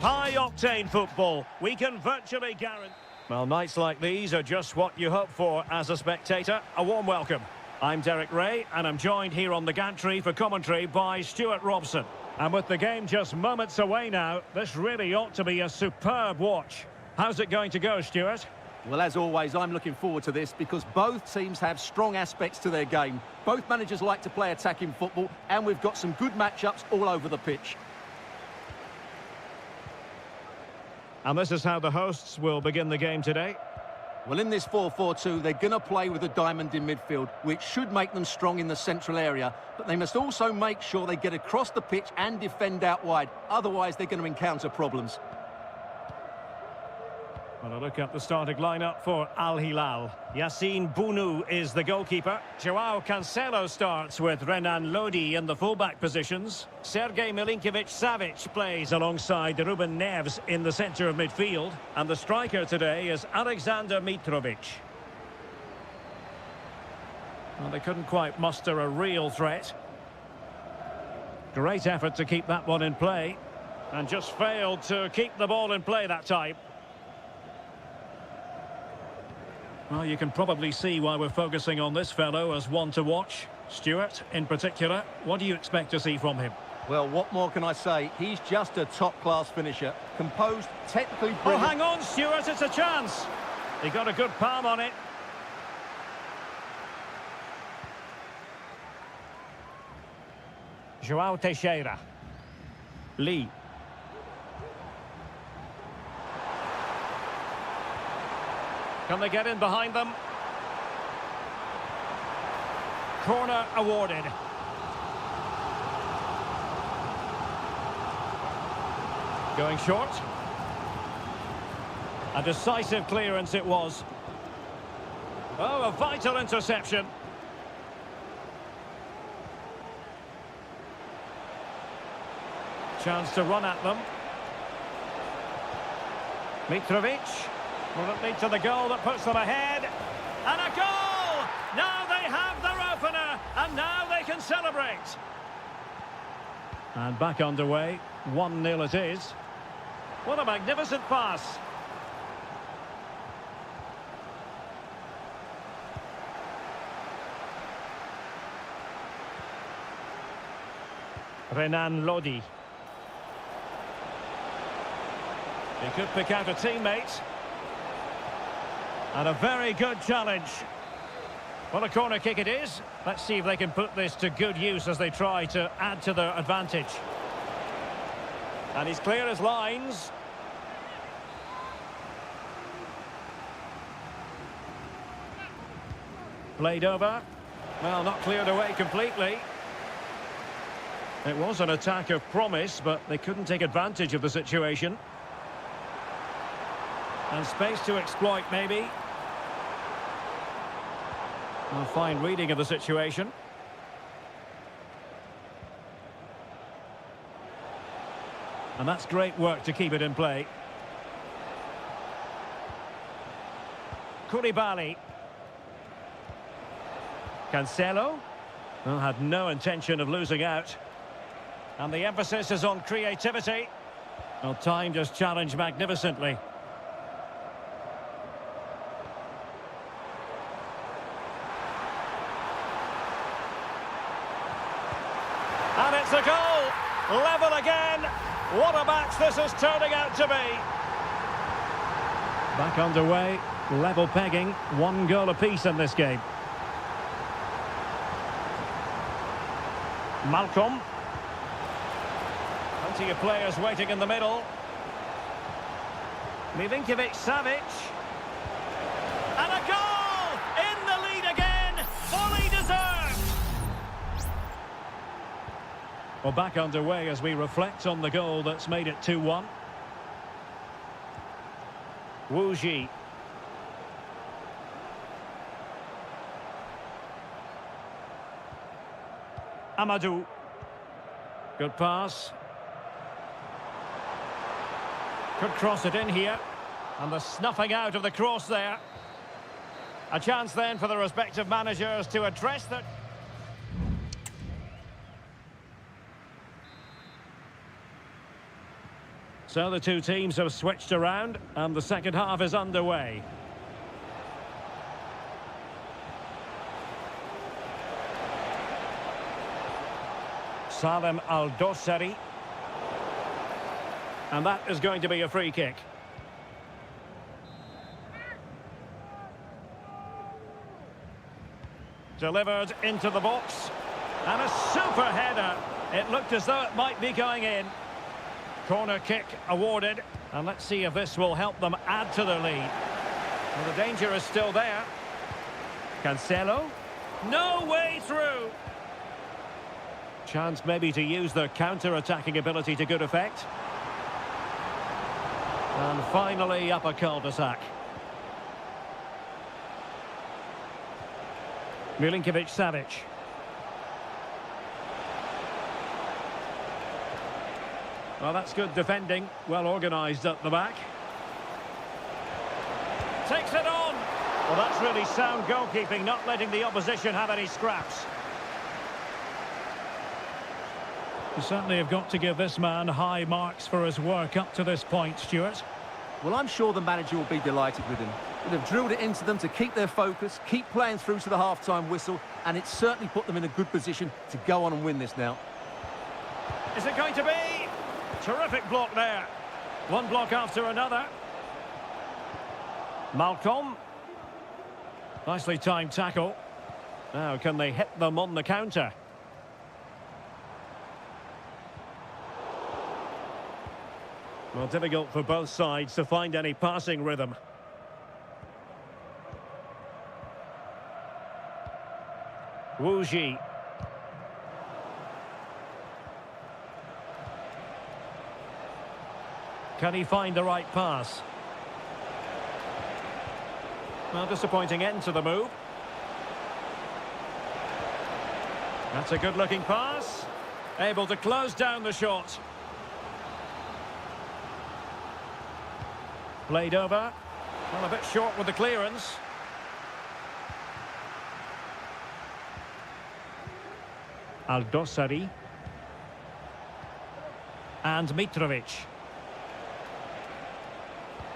High-octane football. We can virtually guarantee... Well, nights like these are just what you hope for as a spectator. A warm welcome. I'm Derek Ray, and I'm joined here on the gantry for commentary by Stuart Robson. And with the game just moments away now, this really ought to be a superb watch. How's it going to go, Stuart? Well, as always, I'm looking forward to this because both teams have strong aspects to their game. Both managers like to play attacking football, and we've got some good matchups all over the pitch. And this is how the hosts will begin the game today. Well, in this 4-4-2, they're going to play with a diamond in midfield, which should make them strong in the central area. But they must also make sure they get across the pitch and defend out wide. Otherwise, they're going to encounter problems. Well, a look at the starting lineup for Al Hilal. Yassine Bounou is the goalkeeper. Joao Cancelo starts with Renan Lodi in the fullback positions. Sergej Milinkovic-Savic plays alongside Ruben Neves in the centre of midfield. And the striker today is Alexander Mitrovic. Well, they couldn't quite muster a real threat. Great effort to keep that one in play. And just failed to keep the ball in play that time. Well, you can probably see why we're focusing on this fellow as one to watch. Stuart, in particular, what do you expect to see from him? Well, what more can I say? He's just a top-class finisher. Composed, technically brilliant. Oh, hang on, Stuart, it's a chance. He got a good palm on it. Joao Teixeira. Lee. Can they get in behind them? Corner awarded. Going short. A decisive clearance it was. Oh, a vital interception. Chance to run at them. Mitrovic. Will it lead to the goal that puts them ahead? And a goal! Now they have their opener, and now they can celebrate. And back underway, 1-0 it is. What a magnificent pass. Renan Lodi. He could pick out a teammate. And a very good challenge. Well, a corner kick it is. Let's see if they can put this to good use as they try to add to their advantage. And he's clear as lines. Played over. Well, not cleared away completely. It was an attack of promise, but they couldn't take advantage of the situation. And space to exploit, maybe. A fine reading of the situation. And that's great work to keep it in play. Koulibaly. Cancelo. Well, had no intention of losing out. And the emphasis is on creativity. Well, timed his challenge magnificently. And it's a goal! Level again! What a match this is turning out to be! Back underway, level pegging, 1 goal apiece in this game. Malcolm. Plenty of players waiting in the middle. Milinkovic-Savic. And a goal! In the lead again! Fully deserved! Well, back underway as we reflect on the goal that's made it 2-1. Wu Ji. Amadou. Good pass. Could cross it in here. And the snuffing out of the cross there. A chance then for the respective managers to address that. So the two teams have switched around and the second half is underway. Salem Al-Dossari. And that is going to be a free kick. Delivered into the box. And a super header. It looked as though it might be going in. Corner kick awarded. And let's see if this will help them add to their lead. Well, the danger is still there. Cancelo. No way through. Chance maybe to use their counter-attacking ability to good effect. And finally up a cul-de-sac. Milinkovic-Savic. Well, that's good defending. Well organised at the back. Takes it on. Well, that's really sound goalkeeping, not letting the opposition have any scraps. You certainly have got to give this man high marks for his work up to this point, Stuart. Well, I'm sure the manager will be delighted with him. They've drilled it into them to keep their focus, keep playing through to the half-time whistle, and it's certainly put them in a good position to go on and win this now. Is it going to be? Terrific block there. One block after another. Malcolm. Nicely timed tackle. Now, can they hit them on the counter? Well, difficult for both sides to find any passing rhythm. Wu Ji. Can he find the right pass? Well, disappointing end to the move. That's a good-looking pass. Able to close down the shot. Played over. Well, a bit short with the clearance. Al-Dossari. And Mitrovic.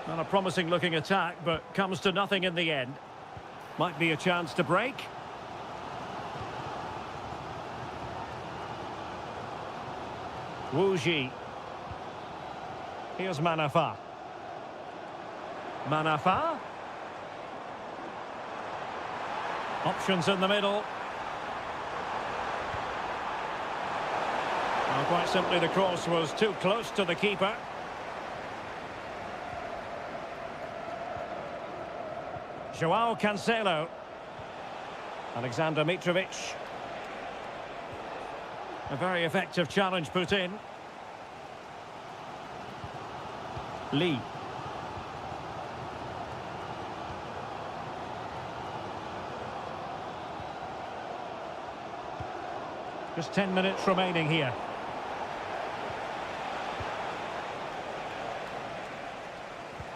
Well, a promising looking attack, but comes to nothing in the end. Might be a chance to break. Wu Ji. Here's Manafa. Manafa. Options in the middle. Well, quite simply, the cross was too close to the keeper. Joao Cancelo. Alexander Mitrovic. A very effective challenge put in. Lee. Just 10 minutes remaining here.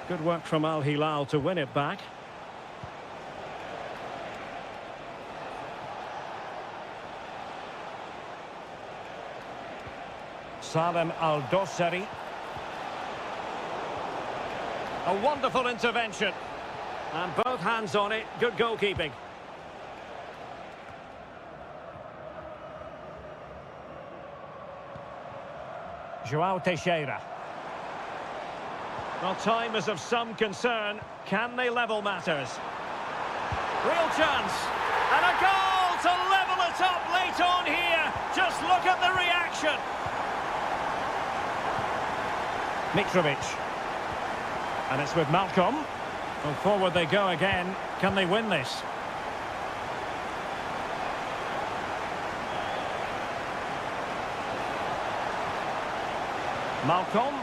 Good work from Al Hilal to win it back. Salem Al-Dossari. A wonderful intervention. And both hands on it. Good goalkeeping. Joao Teixeira. Well, time is of some concern. Can they level matters? Real chance. And a goal to level it up late on here. Just look at the reaction. Mitrovic. And it's with Malcolm. Well, forward they go again. Can they win this? Malcolm.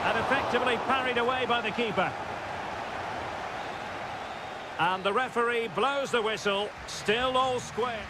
And effectively parried away by the keeper. And the referee blows the whistle. Still all square.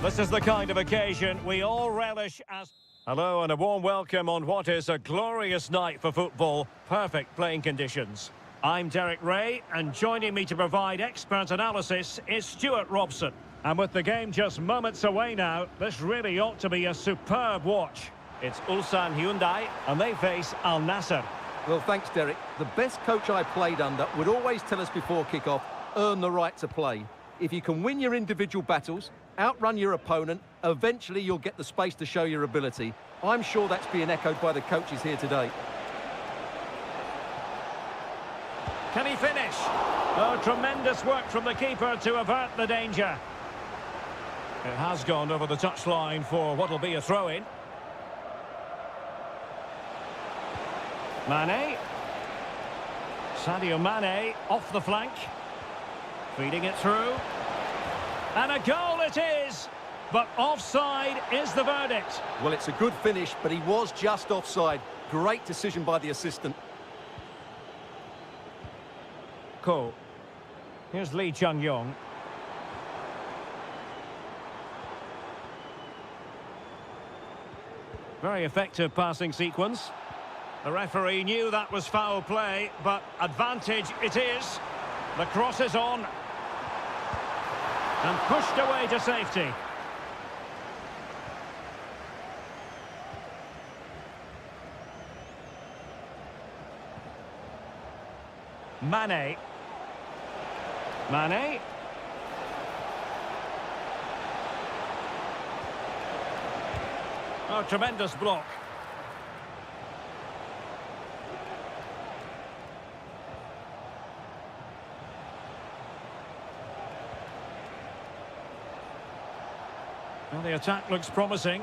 This is the kind of occasion we all relish as... Hello and a warm welcome on what is a glorious night for football. Perfect playing conditions. I'm Derek Ray, and joining me to provide expert analysis is Stuart Robson. And with the game just moments away now, this really ought to be a superb watch. It's Ulsan Hyundai, and they face Al Nassr. Well, thanks, Derek. The best coach I played under would always tell us before kick-off, earn the right to play. If you can win your individual battles, outrun your opponent, eventually you'll get the space to show your ability. I'm sure that's being echoed by the coaches here today. Can he finish? Oh, tremendous work from the keeper to avert the danger. It has gone over the touchline for what will be a throw-in. Mane. Sadio Mane off the flank. Feeding it through. And a goal it is! But offside is the verdict. Well, it's a good finish, but he was just offside. Great decision by the assistant. Ko. Here's Lee Chung-yong. Very effective passing sequence. The referee knew that was foul play, but advantage it is. The cross is on. And pushed away to safety. Mane. Mane. Oh, tremendous block. Well, the attack looks promising.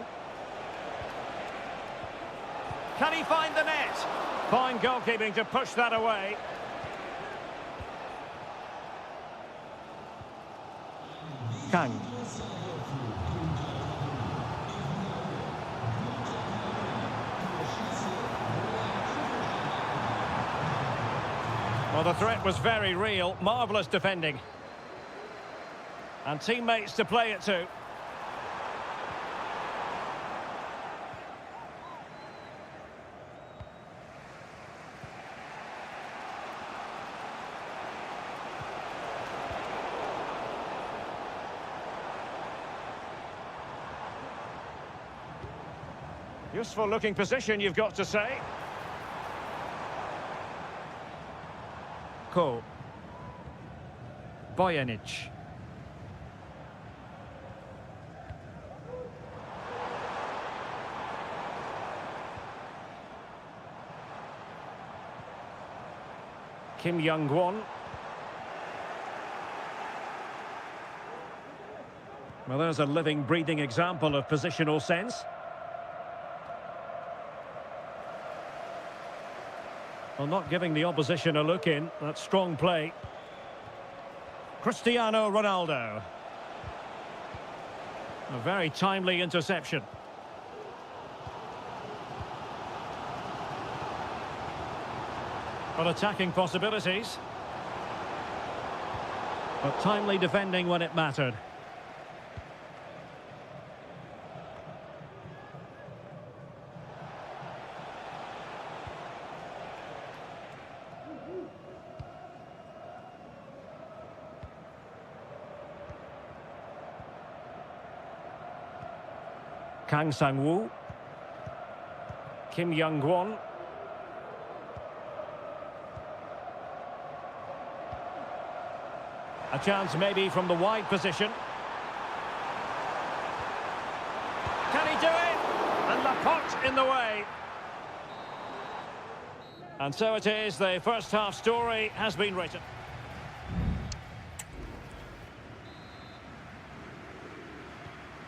Can he find the net? Fine goalkeeping to push that away. Kang. Well, the threat was very real. Marvellous defending. And teammates to play it to. Useful looking position, you've got to say. Ko. Bojanic. Kim Young-won. Well, there's a living, breathing example of positional sense. Well, not giving the opposition a look in. That's strong play. Cristiano Ronaldo. A very timely interception. But attacking possibilities. But timely defending when it mattered. Kang Sang-woo. Kim Young-won. A chance maybe from the wide position. Can he do it? And Laporte in the way. And so it is, the first half story has been written.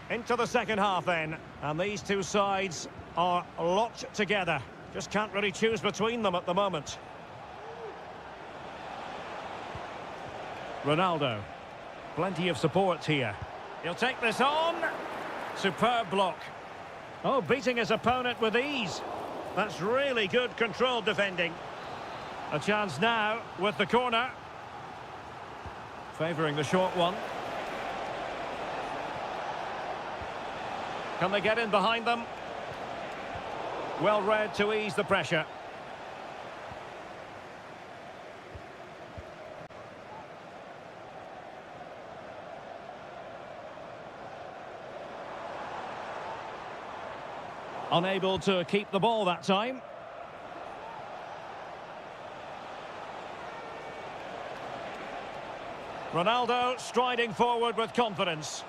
Into the second half then, and these two sides are locked together. Just can't really choose between them at the moment. Ronaldo. Plenty of support here. He'll take this on. Superb block. Oh, beating his opponent with ease. That's really good controlled defending. A chance now with the corner. Favouring the short one. Can they get in behind them? Well read to ease the pressure. Unable to keep the ball that time. Ronaldo striding forward with confidence.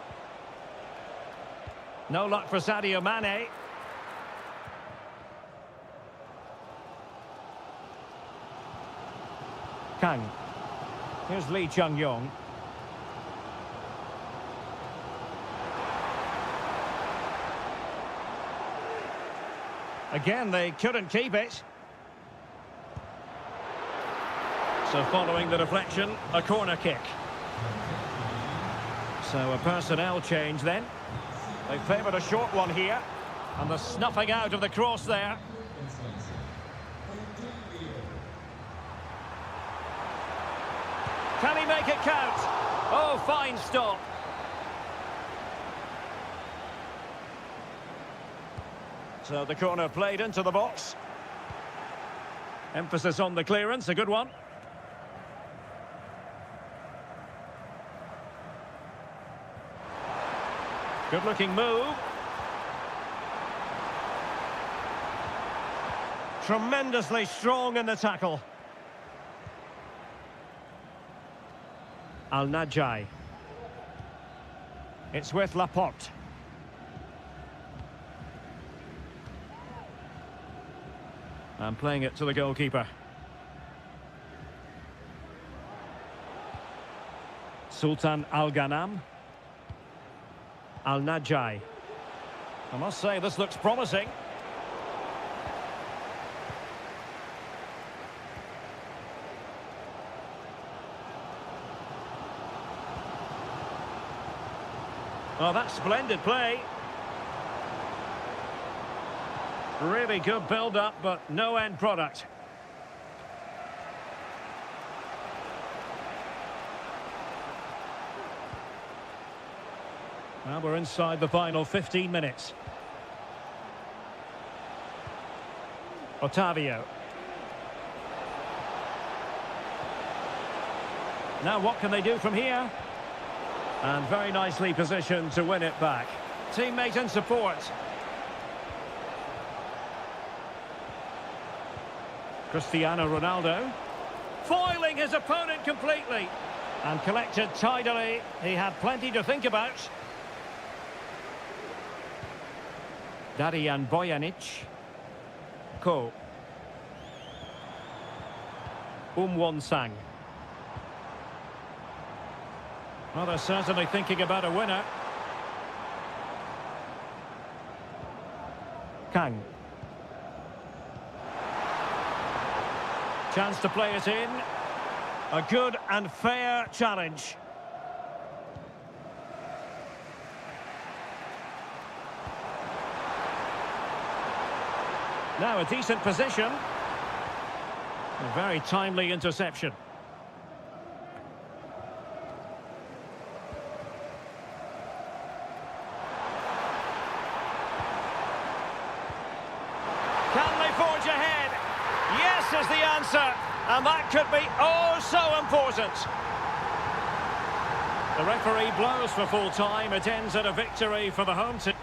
No luck for Sadio Mane. Kang. Here's Lee Chung-yong. Again, they couldn't keep it. So following the deflection, a corner kick. So a personnel change then. They favoured a short one here. And the snuffing out of the cross there. Can he make it count? Oh, fine stop. So the corner played into the box. Emphasis on the clearance, a good one. Good-looking move. Tremendously strong in the tackle. Al-Najai. It's with Laporte. And playing it to the goalkeeper. Sultan Al-Ghanam. Al-Najai. I must say, this looks promising. Oh, that's splendid play. Really good build-up, but no end product. Well, we're inside the final 15 minutes. Otavio. Now what can they do from here? And very nicely positioned to win it back. Teammate in support. Cristiano Ronaldo. Foiling his opponent completely. And collected tidily. He had plenty to think about. Darian Bojanic. Ko. Won-sang. Well, they're certainly thinking about a winner. Kang. Chance to play it in. A good and fair challenge. Now a decent position. A very timely interception. Can they forge ahead? Yes is the answer. And that could be oh so important. The referee blows for full time. It ends at a victory for the home team.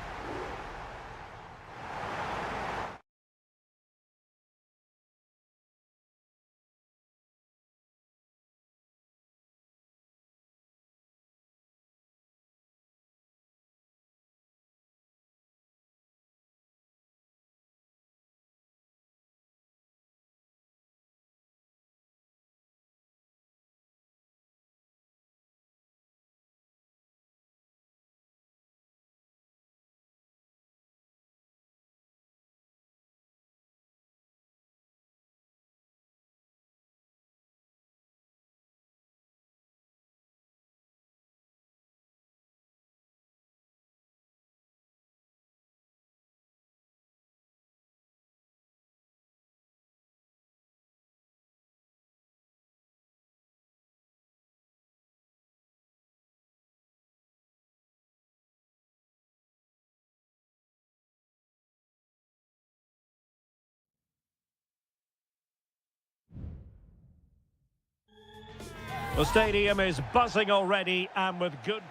The stadium is buzzing already and with good...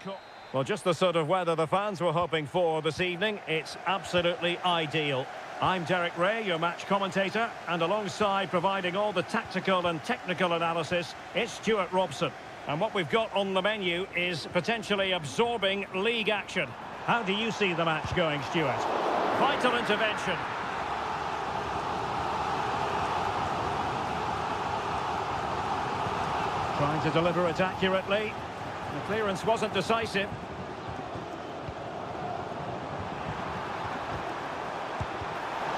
Well, just the sort of weather the fans were hoping for this evening. It's absolutely ideal. I'm Derek Ray, your match commentator, and alongside providing all the tactical and technical analysis, it's Stuart Robson. And what we've got on the menu is potentially absorbing league action. How do you see the match going, Stuart? Vital intervention. Trying to deliver it accurately. The clearance wasn't decisive.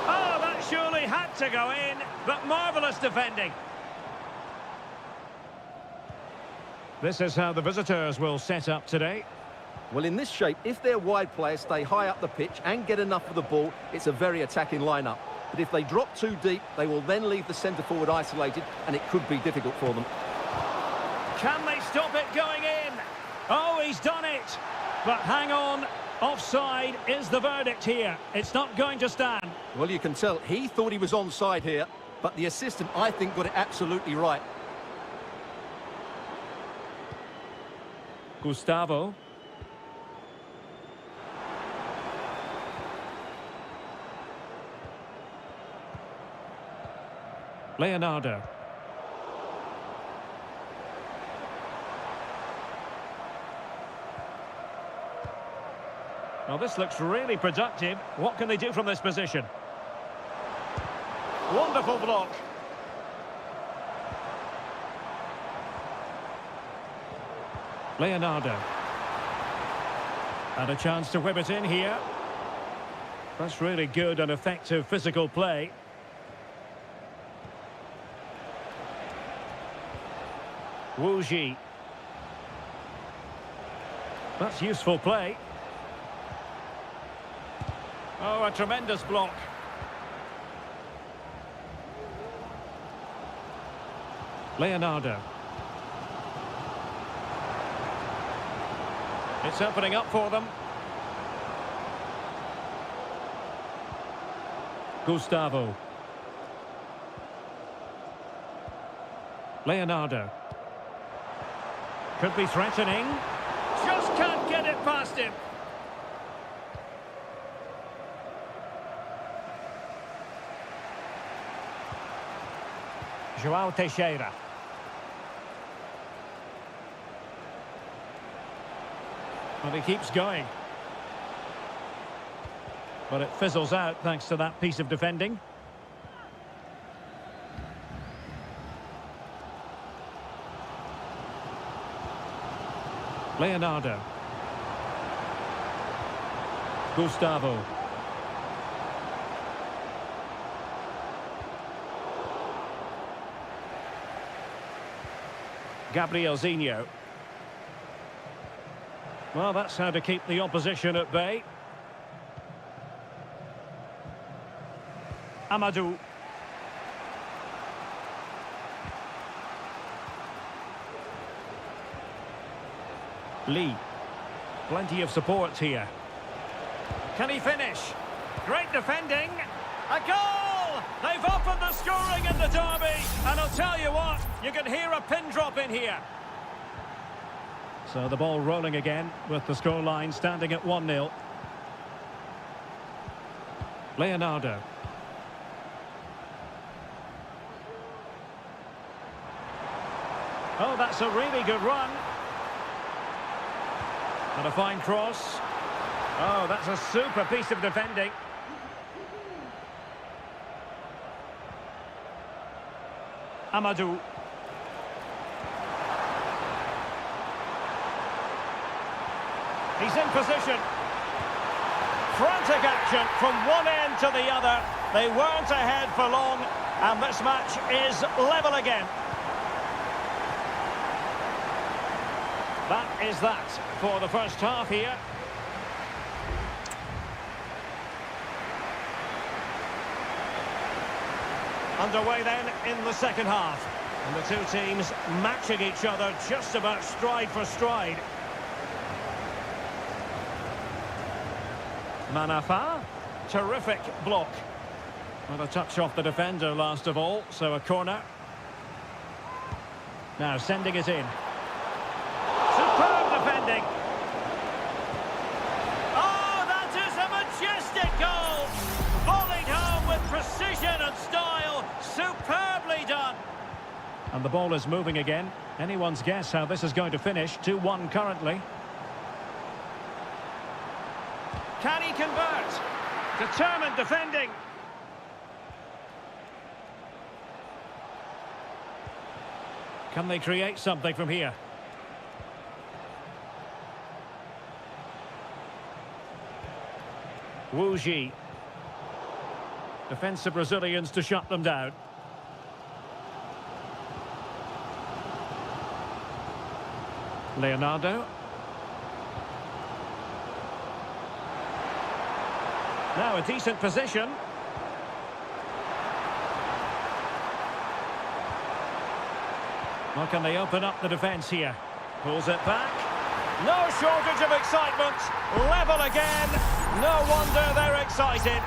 Oh, that surely had to go in, but marvellous defending. This is how the visitors will set up today. Well, in this shape, if their wide players stay high up the pitch and get enough of the ball, it's a very attacking lineup. But if they drop too deep, they will then leave the centre-forward isolated, and it could be difficult for them. Can they stop it going in? Oh, he's done it. But hang on, offside is the verdict here. It's not going to stand. Well, you can tell he thought he was onside here, but the assistant, I think, got it absolutely right. Gustavo. Leonardo. Well, this looks really productive. What can they do from this position? Wonderful block. Leonardo. And a chance to whip it in here. That's really good and effective physical play. Wu Ji. That's useful play. Oh, a tremendous block. Leonardo. It's opening up for them. Gustavo. Leonardo. Could be threatening. Just can't get it past him. João Teixeira. And he keeps going. But it fizzles out thanks to that piece of defending. Leonardo. Gustavo. Gabrielzinho. Well, that's how to keep the opposition at bay. Amadou. Lee. Plenty of support here. Can he finish? Great defending. A goal! They've opened the scoring in the derby. And I'll tell you what, you can hear a pin drop in here. So the ball rolling again with the scoreline standing at 1-0. Leonardo. Oh, that's a really good run. And a fine cross. Oh, that's a super piece of defending. Amadou. He's in position. Frantic action from one end to the other. They weren't ahead for long, and this match is level again. That is that for the first half here. Underway then in the second half. And the two teams matching each other just about stride for stride. Manafa, terrific block. Well, a touch off the defender last of all, so a corner. Now sending it in. defending. Oh, that is a majestic goal! Volleyed home with precision and style. Superbly done. And the ball is moving again. Anyone's guess how this is going to finish. 2-1 currently. Can he convert? Determined defending. Can they create something from here? Wu Ji. Defensive Brazilians to shut them down. Leonardo. Now a decent position. Well, can they open up the defence here? Pulls it back. No shortage of excitement. Level again. No wonder they're excited.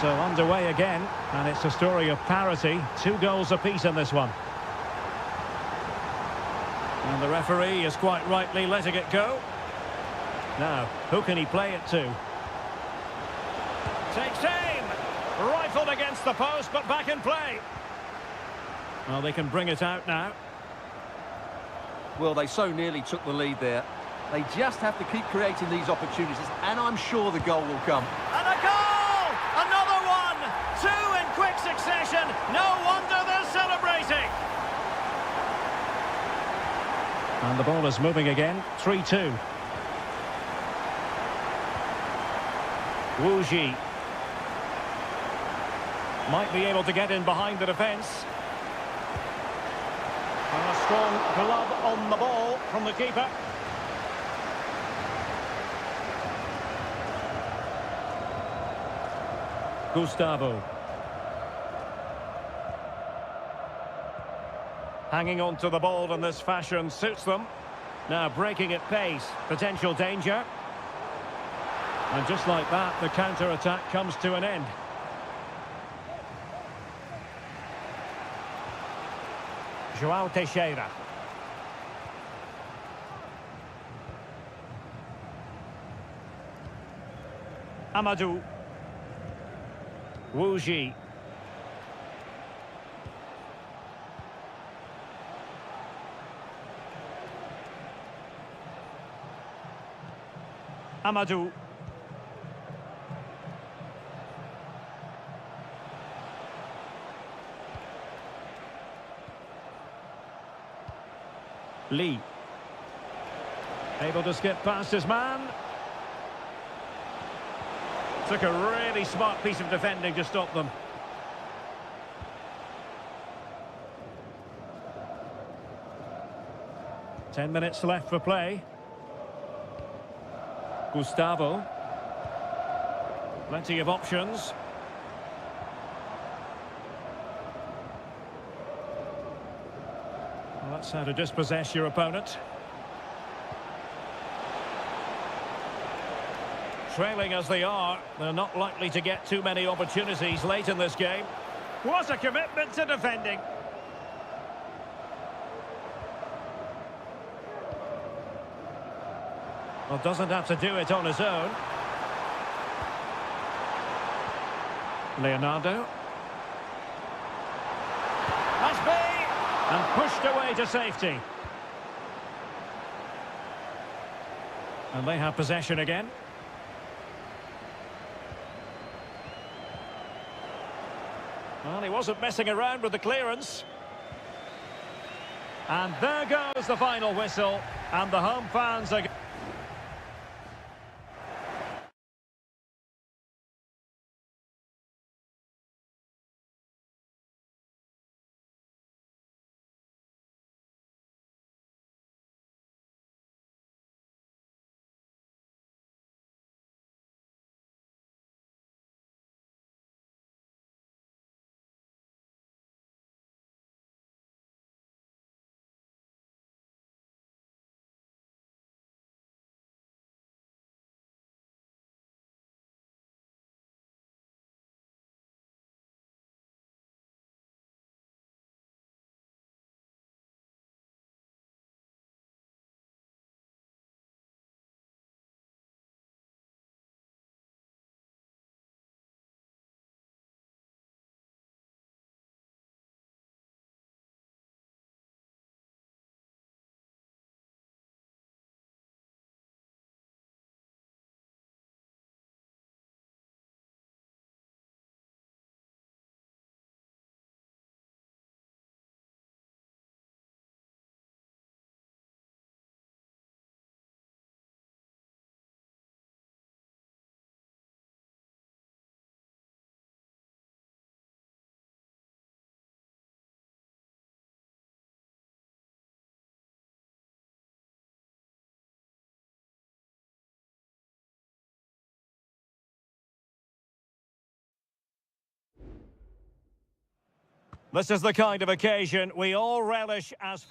So underway again, and it's a story of parity. 2 goals apiece in this one. And the referee is quite rightly letting it go. Now, who can he play it to? Takes aim. Rifled against the post, but back in play. Well, they can bring it out now. Well, they so nearly took the lead there. They just have to keep creating these opportunities, and I'm sure the goal will come. And a goal! Another one! 2 in quick succession. No wonder they're celebrating. And the ball is moving again. 3-2. Wu Ji. Might be able to get in behind the defence. And a strong glove on the ball from the keeper. Gustavo. Hanging on to the ball in this fashion suits them. Now breaking at pace. Potential danger. And just like that, the counter-attack comes to an end. João Teixeira. Amadou. Wu Ji. Amadou. Lee. Able to skip past his man. Took a really smart piece of defending to stop them. Ten minutes left for play. Gustavo. Plenty of options. Well, that's how to dispossess your opponent. Trailing as they are, they're not likely to get too many opportunities late in this game. What a commitment to defending. Well, doesn't have to do it on his own. Leonardo. Must be! And pushed away to safety. And they have possession again. Well, he wasn't messing around with the clearance. And there goes the final whistle. And the home fans are... This is the kind of occasion we all relish as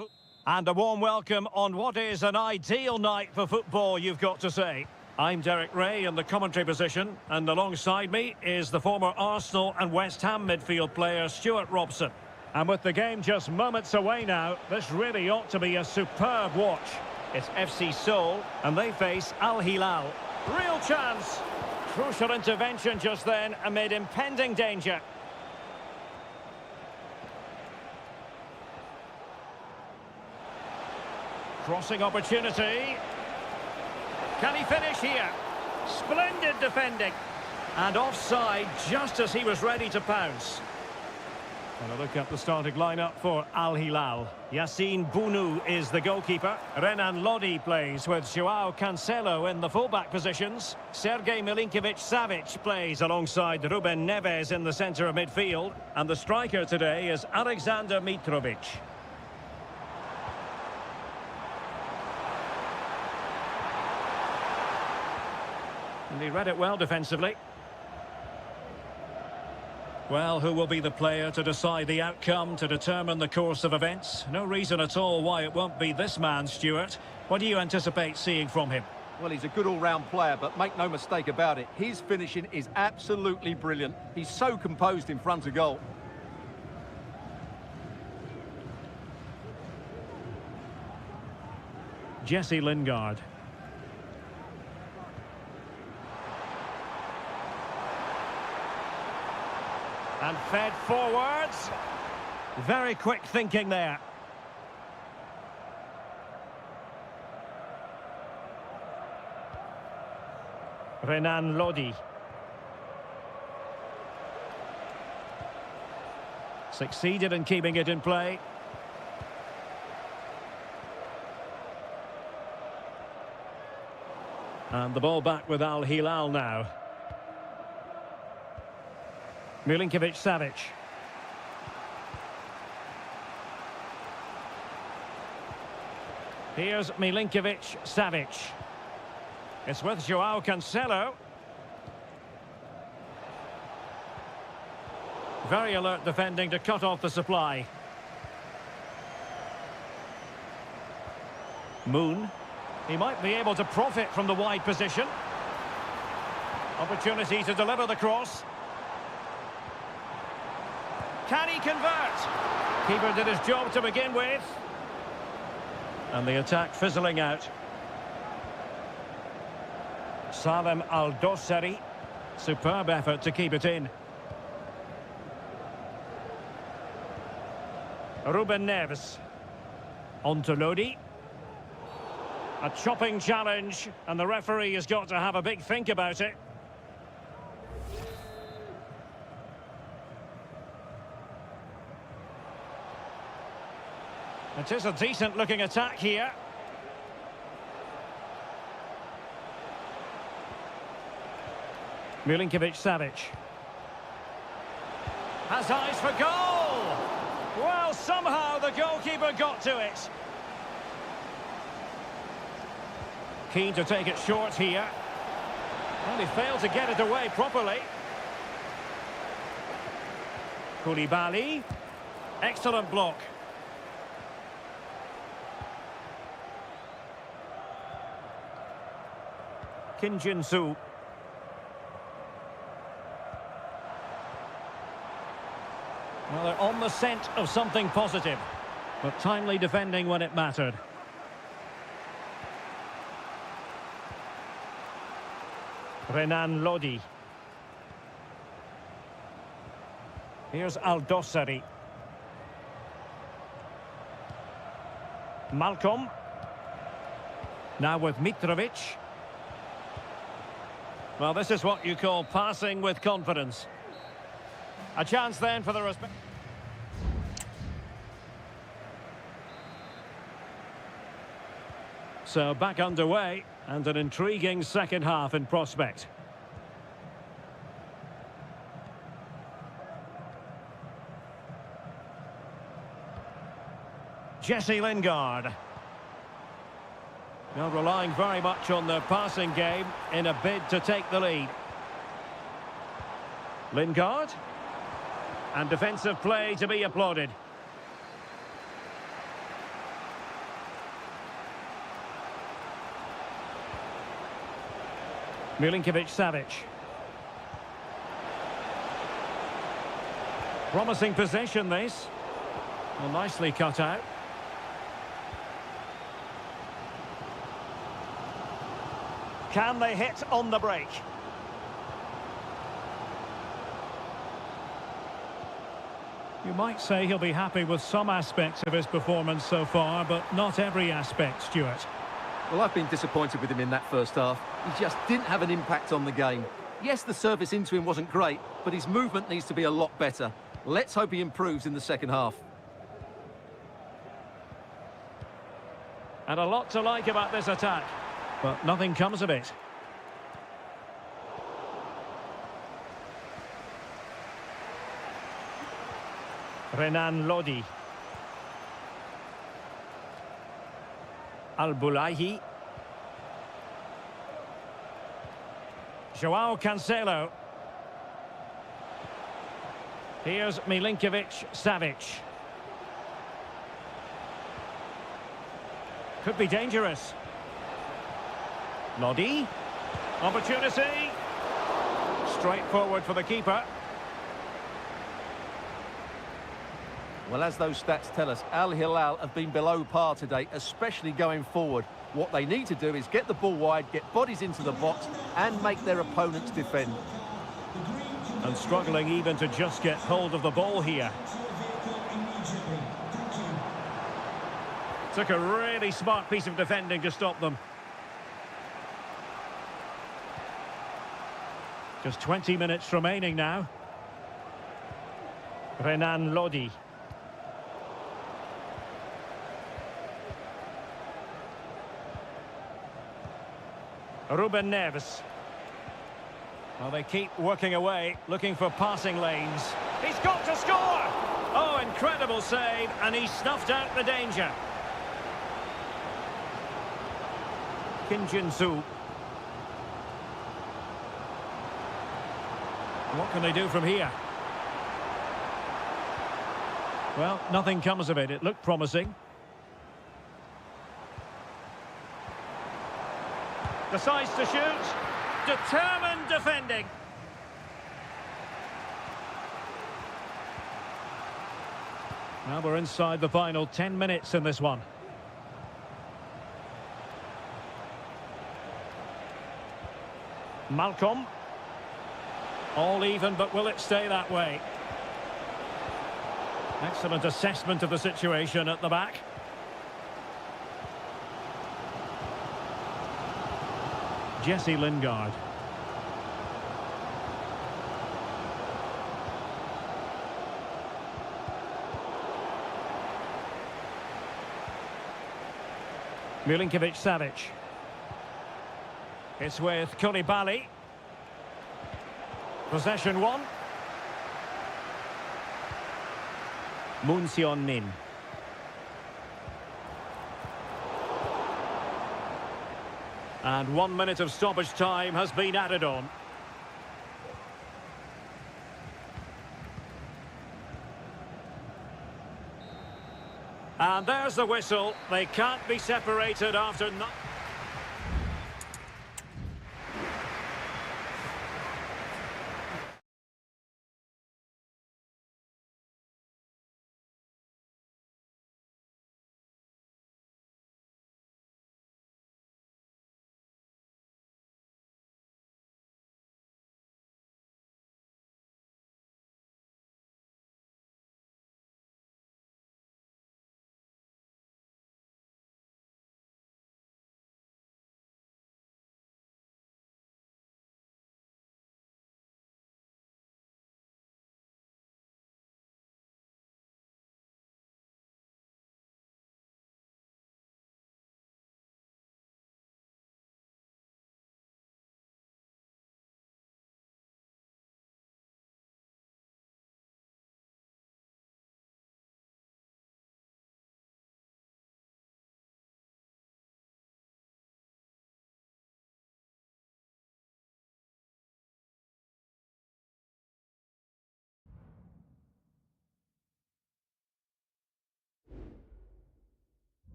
and a warm welcome on what is an ideal night for football, you've got to say. I'm Derek Ray in the commentary position, and alongside me is the former Arsenal and West Ham midfield player Stuart Robson. And with the game just moments away now, this really ought to be a superb watch. It's FC Seoul, and they face Al Hilal. Real chance. Crucial intervention just then amid impending danger. Crossing opportunity. Can he finish here? Splendid defending. And offside just as he was ready to pounce. And a look at the starting lineup for Al Hilal. Yassine Bounou is the goalkeeper. Renan Lodi plays with Joao Cancelo in the fullback positions. Sergej Milinkovic-Savic plays alongside Ruben Neves in the centre of midfield. And the striker today is Alexander Mitrovic. And he read it well defensively. Well, who will be the player to decide the outcome, to determine the course of events? No reason at all why it won't be this man, Stuart. What do you anticipate seeing from him? Well, he's a good all-round player, but make no mistake about it, his finishing is absolutely brilliant. He's so composed in front of goal. Jesse Lingard. And fed forwards. Very quick thinking there. Renan Lodi. Succeeded in keeping it in play. And the ball back with Al Hilal now. Milinkovic-Savic. Here's Milinkovic-Savic. It's with Joao Cancelo. Very alert defending to cut off the supply. Moon. He might be able to profit from the wide position. Opportunity to deliver the cross. Can he convert? Keeper did his job to begin with. And the attack fizzling out. Salem Al-Dossari. Superb effort to keep it in. Ruben Neves. On to Lodi. A chopping challenge, and the referee has got to have a big think about it. It is a decent-looking attack here. Milinkovic-Savic. Has eyes for goal! Well, somehow the goalkeeper got to it. Keen to take it short here. Well, he failed to get it away properly. Koulibaly. Excellent block. Kim Jin-soo. Well, they're on the scent of something positive, but timely defending when it mattered. Renan Lodi. Here's Al-Dossari. Malcolm. Now with Mitrovic. Well, this is what you call passing with confidence. A chance then for the respect. So back underway, and an intriguing second half in prospect. Jesse Lingard. Now relying very much on their passing game in a bid to take the lead. Lingard. And defensive play to be applauded. Milinkovic-Savic. Promising possession, this. Well, nicely cut out. Can they hit on the break? You might say he'll be happy with some aspects of his performance so far, but not every aspect, Stuart. Well, I've been disappointed with him in that first half. He just didn't have an impact on the game. Yes, the service into him wasn't great, but his movement needs to be a lot better. Let's hope he improves in the second half. And a lot to like about this attack, but nothing comes of it. Renan Lodi. Al-Bulaihi. Joao Cancelo. Here's Milinkovic-Savic. Could be dangerous. Lodi. Opportunity. Straightforward for the keeper. Well, as those stats tell us, Al Hilal have been below par today, especially going forward. What they need to do is get the ball wide, get bodies into the box, and make their opponents defend. And struggling even to just get hold of the ball here. Took a really smart piece of defending to stop them. Just 20 minutes remaining now. Renan Lodi. Ruben Neves. Well, they keep working away, looking for passing lanes. He's got to score! Oh, incredible save, and he snuffed out the danger. Kim Jin-soo. What can they do from here? Well, nothing comes of it. It looked promising. Decides to shoot. Determined defending. Now we're inside the final 10 minutes in this one. Malcolm. All even, but will it stay that way? Excellent assessment of the situation at the back. Jesse Lingard. Milinkovic-Savic. It's with Koulibaly. Possession one. Moon Sion-min. And 1 minute of stoppage time has been added on. And there's the whistle. They can't be separated after...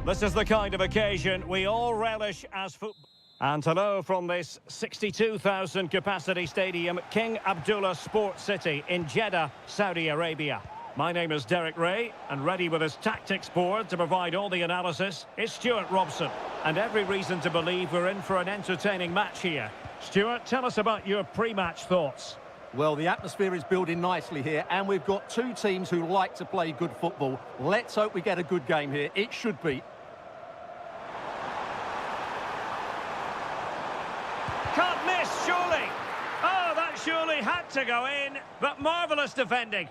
This is the kind of occasion we all relish as football. And hello from this 62,000 capacity stadium, King Abdullah Sports City in Jeddah, Saudi Arabia. My name is Derek Ray, and ready with his tactics board to provide all the analysis is Stuart Robson. And every reason to believe we're in for an entertaining match here. Stuart, tell us about your pre-match thoughts. Well, the atmosphere is building nicely here, and we've got two teams who like to play good football. Let's hope we get a good game here. It should be. Can't miss, surely. Oh, that surely had to go in, but marvellous defending.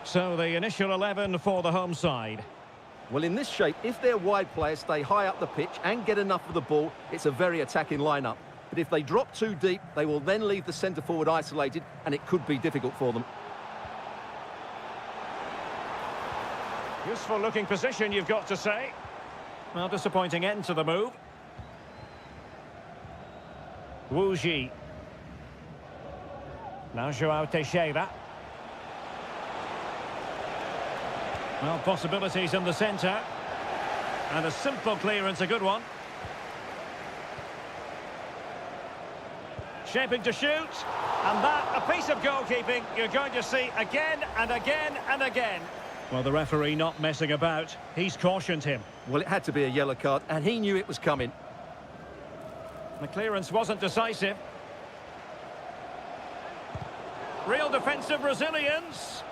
So the initial 11 for the home side. Well, in this shape, if their wide players stay high up the pitch and get enough of the ball, it's a very attacking lineup. But if they drop too deep, they will then leave the centre-forward isolated, and it could be difficult for them. Useful-looking position, you've got to say. Well, disappointing end to the move. Wu Ji. Now João Teixeira. Well, possibilities in the centre. And a simple clearance, a good one. Shaping to shoot. And that, a piece of goalkeeping you're going to see again and again and again. Well, the referee not messing about. He's cautioned him. Well, it had to be a yellow card, and he knew it was coming. The clearance wasn't decisive. Real defensive resilience.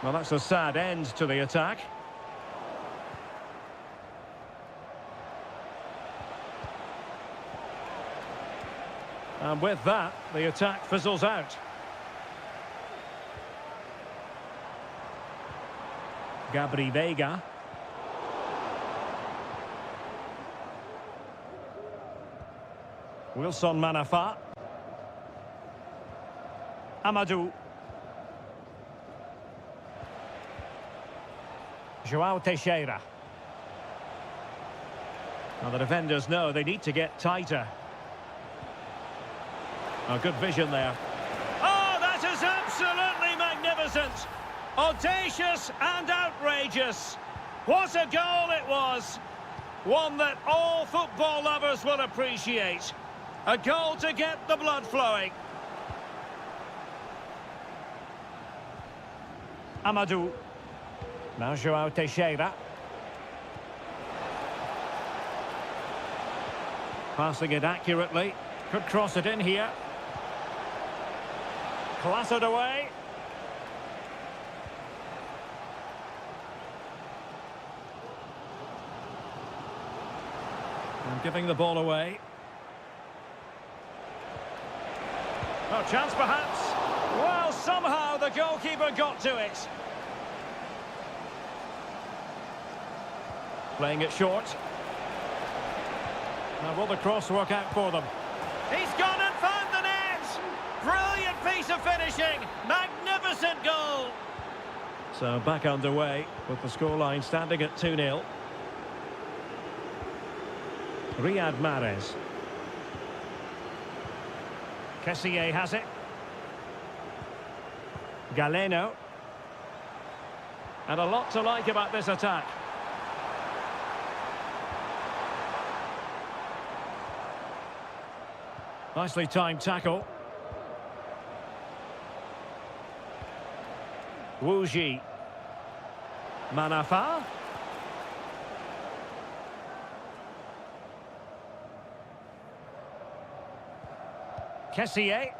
Well, that's a sad end to the attack. And with that, the attack fizzles out. Gabri Veiga. Wilson Manafa. Amadou. João Teixeira. Now the defenders know they need to get tighter. Oh, good vision there. Oh, that is absolutely magnificent. Audacious and outrageous. What a goal it was. One that all football lovers will appreciate. A goal to get the blood flowing. Amadou. Now João Teixeira. Passing it accurately. Could cross it in here. Clattered away. And giving the ball away. Oh, chance perhaps. Well, somehow the goalkeeper got to it. Playing it short. Now will the cross work out for them? He's gone and found the net! Brilliant piece of finishing! Magnificent goal! So back underway with the scoreline standing at 2-0. Riyad Mahrez. Kessié has it. Galeno. And a lot to like about this attack. Nicely timed tackle. Wu Ji. Manafa. Kessié.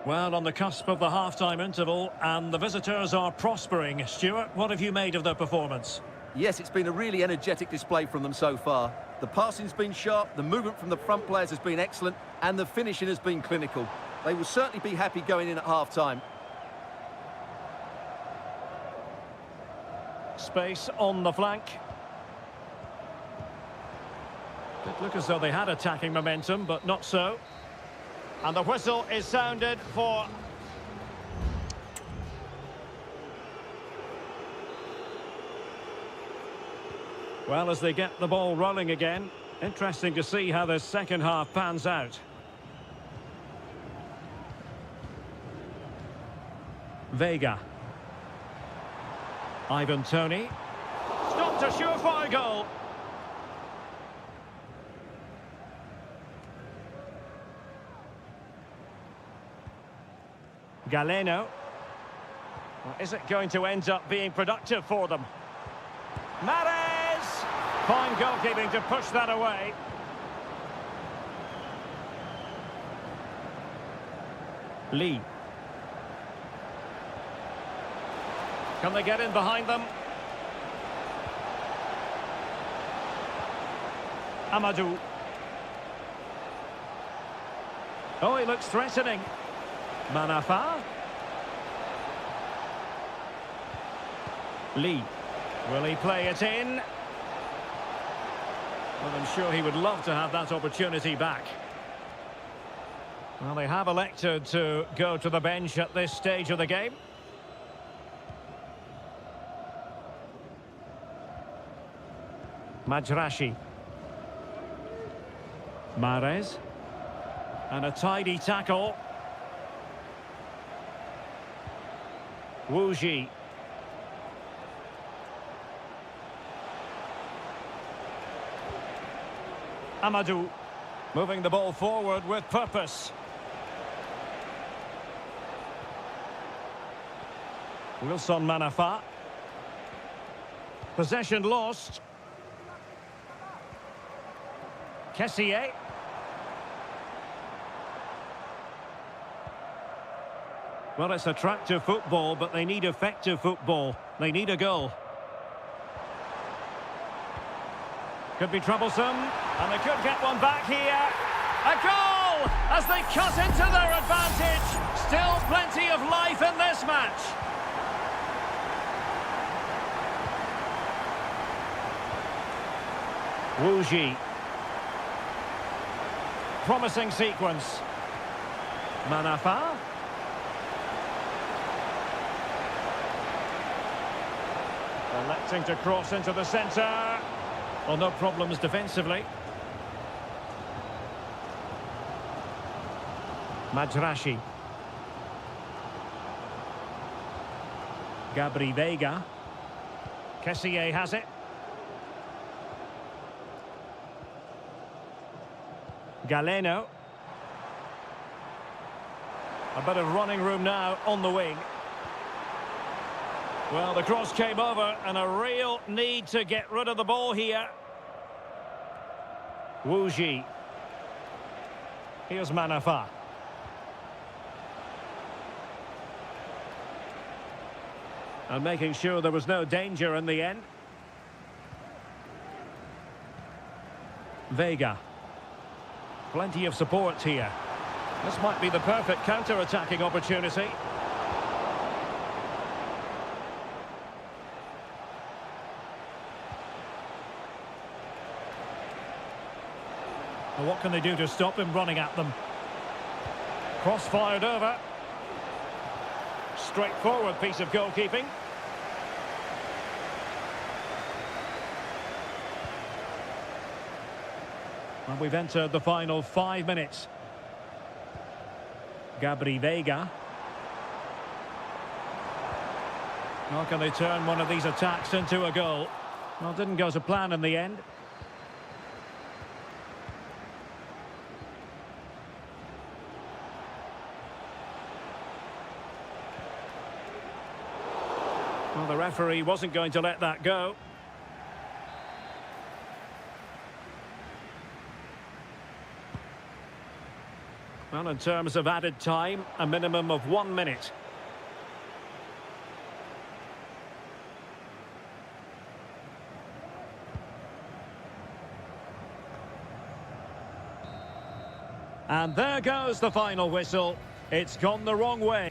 Well, on the cusp of the half-time interval, and the visitors are prospering. Stuart, what have you made of their performance? Yes, it's been a really energetic display from them so far. The passing's been sharp, the movement from the front players has been excellent, and the finishing has been clinical. They will certainly be happy going in at half-time. Space on the flank. Did look as though they had attacking momentum, but not so. And the whistle is sounded for... Well, as they get the ball rolling again, interesting to see how the second half pans out. Veiga. Ivan Toney. Stopped a surefire goal. Galeno. Well, is it going to end up being productive for them? Mahrez! Fine goalkeeping to push that away. Lee. Can they get in behind them? Amadou. Oh, he looks threatening. Manafa. Lee. Will he play it in? Well, I'm sure he would love to have that opportunity back. Well, they have elected to go to the bench at this stage of the game. Majrashi. Mahrez. And a tidy tackle. Wuji. Amadou. Moving the ball forward with purpose. Wilson Manafa. Possession lost. Kessié. Well, it's attractive football, but they need effective football. They need a goal. Could be troublesome, and they could get one back here. A goal as they cut into their advantage. Still plenty of life in this match. Wuji. Promising sequence. Manafa. Electing to cross into the centre. Well, no problems defensively. Majrashi. Gabri Veiga. Kessié has it. Galeno. A bit of running room now on the wing. Well, the cross came over and a real need to get rid of the ball here. Wuji. Here's Manafa. And making sure there was no danger in the end. Veiga. Plenty of support here. This might be the perfect counter-attacking opportunity. Well, what can they do to stop him running at them? Cross fired over. Straightforward piece of goalkeeping. And we've entered the final 5 minutes. Gabri Veiga. How can they turn one of these attacks into a goal? Well, didn't go to plan in the end. Well, the referee wasn't going to let that go. Well, in terms of added time, a minimum of 1 minute. And there goes the final whistle. It's gone the wrong way.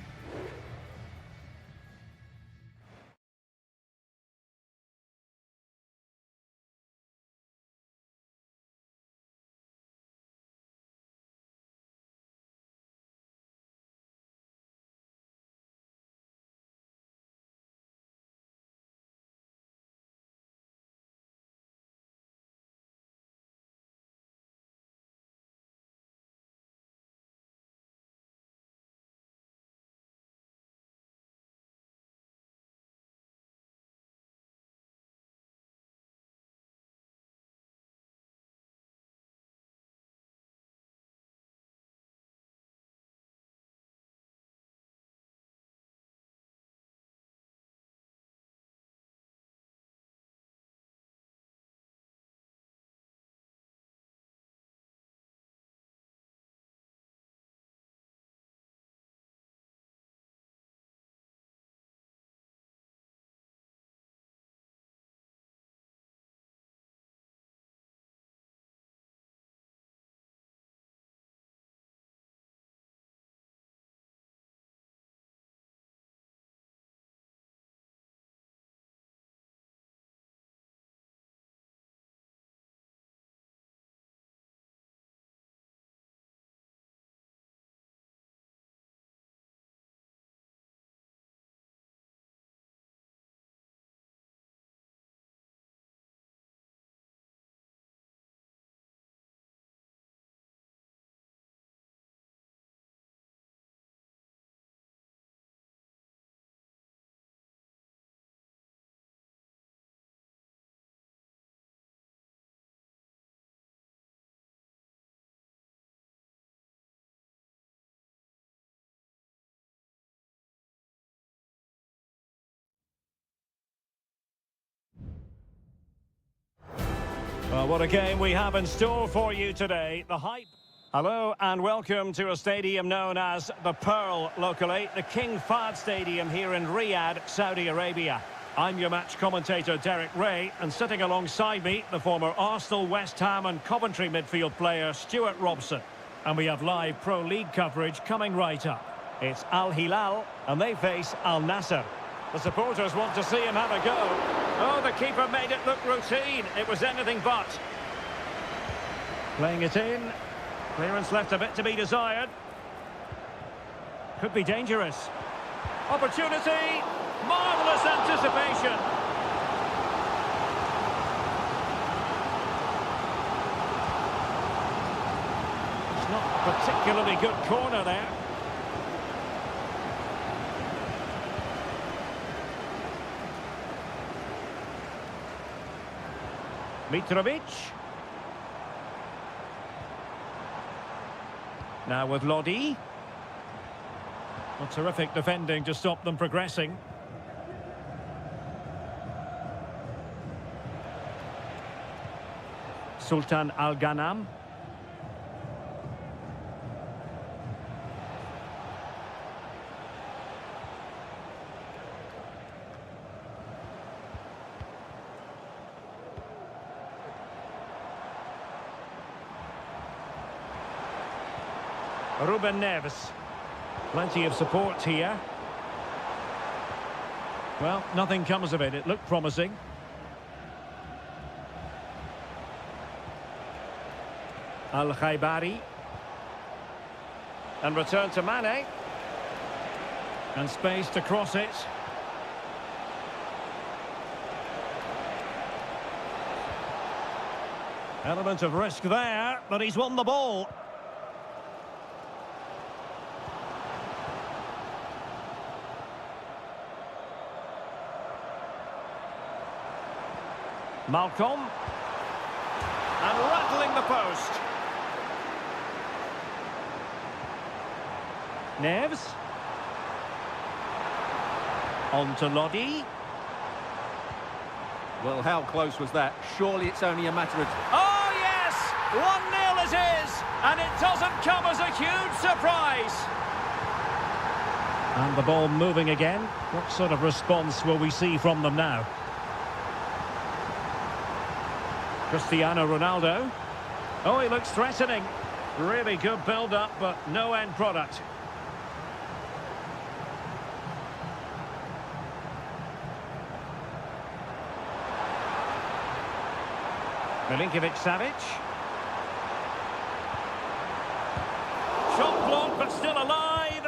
Well, what a game we have in store for you today. The hype. Hello and welcome to a stadium known as the Pearl locally, the King Fahd Stadium here in Riyadh, Saudi Arabia. I'm your match commentator Derek Ray, and sitting alongside me, the former Arsenal, West Ham and Coventry midfield player Stuart Robson. And we have live Pro League coverage coming right up. It's Al Hilal and they face Al Nassr. The supporters want to see him have a go. Oh, the keeper made it look routine. It was anything but. Playing it in. Clearance left a bit to be desired. Could be dangerous. Opportunity. Marvellous anticipation. It's not a particularly good corner there. Mitrovic. Now with Lodi. Well, terrific defending to stop them progressing. Sultan Al-Ghanam. Ruben Neves. Plenty of support here. Well, nothing comes of it. It looked promising. Al-Khaibari. And return to Mane. And space to cross it. Element of risk there, but he's won the ball. Malcolm. And rattling the post. Neves. On to Lodi. Well, how close was that? Surely it's only a matter of... Oh, yes! 1-0 it is! And it doesn't come as a huge surprise. And the ball moving again. What sort of response will we see from them now? Cristiano Ronaldo. Oh, he looks threatening. Really good build-up, but no end product. Milinkovic-Savic. Shot blocked, but still alive.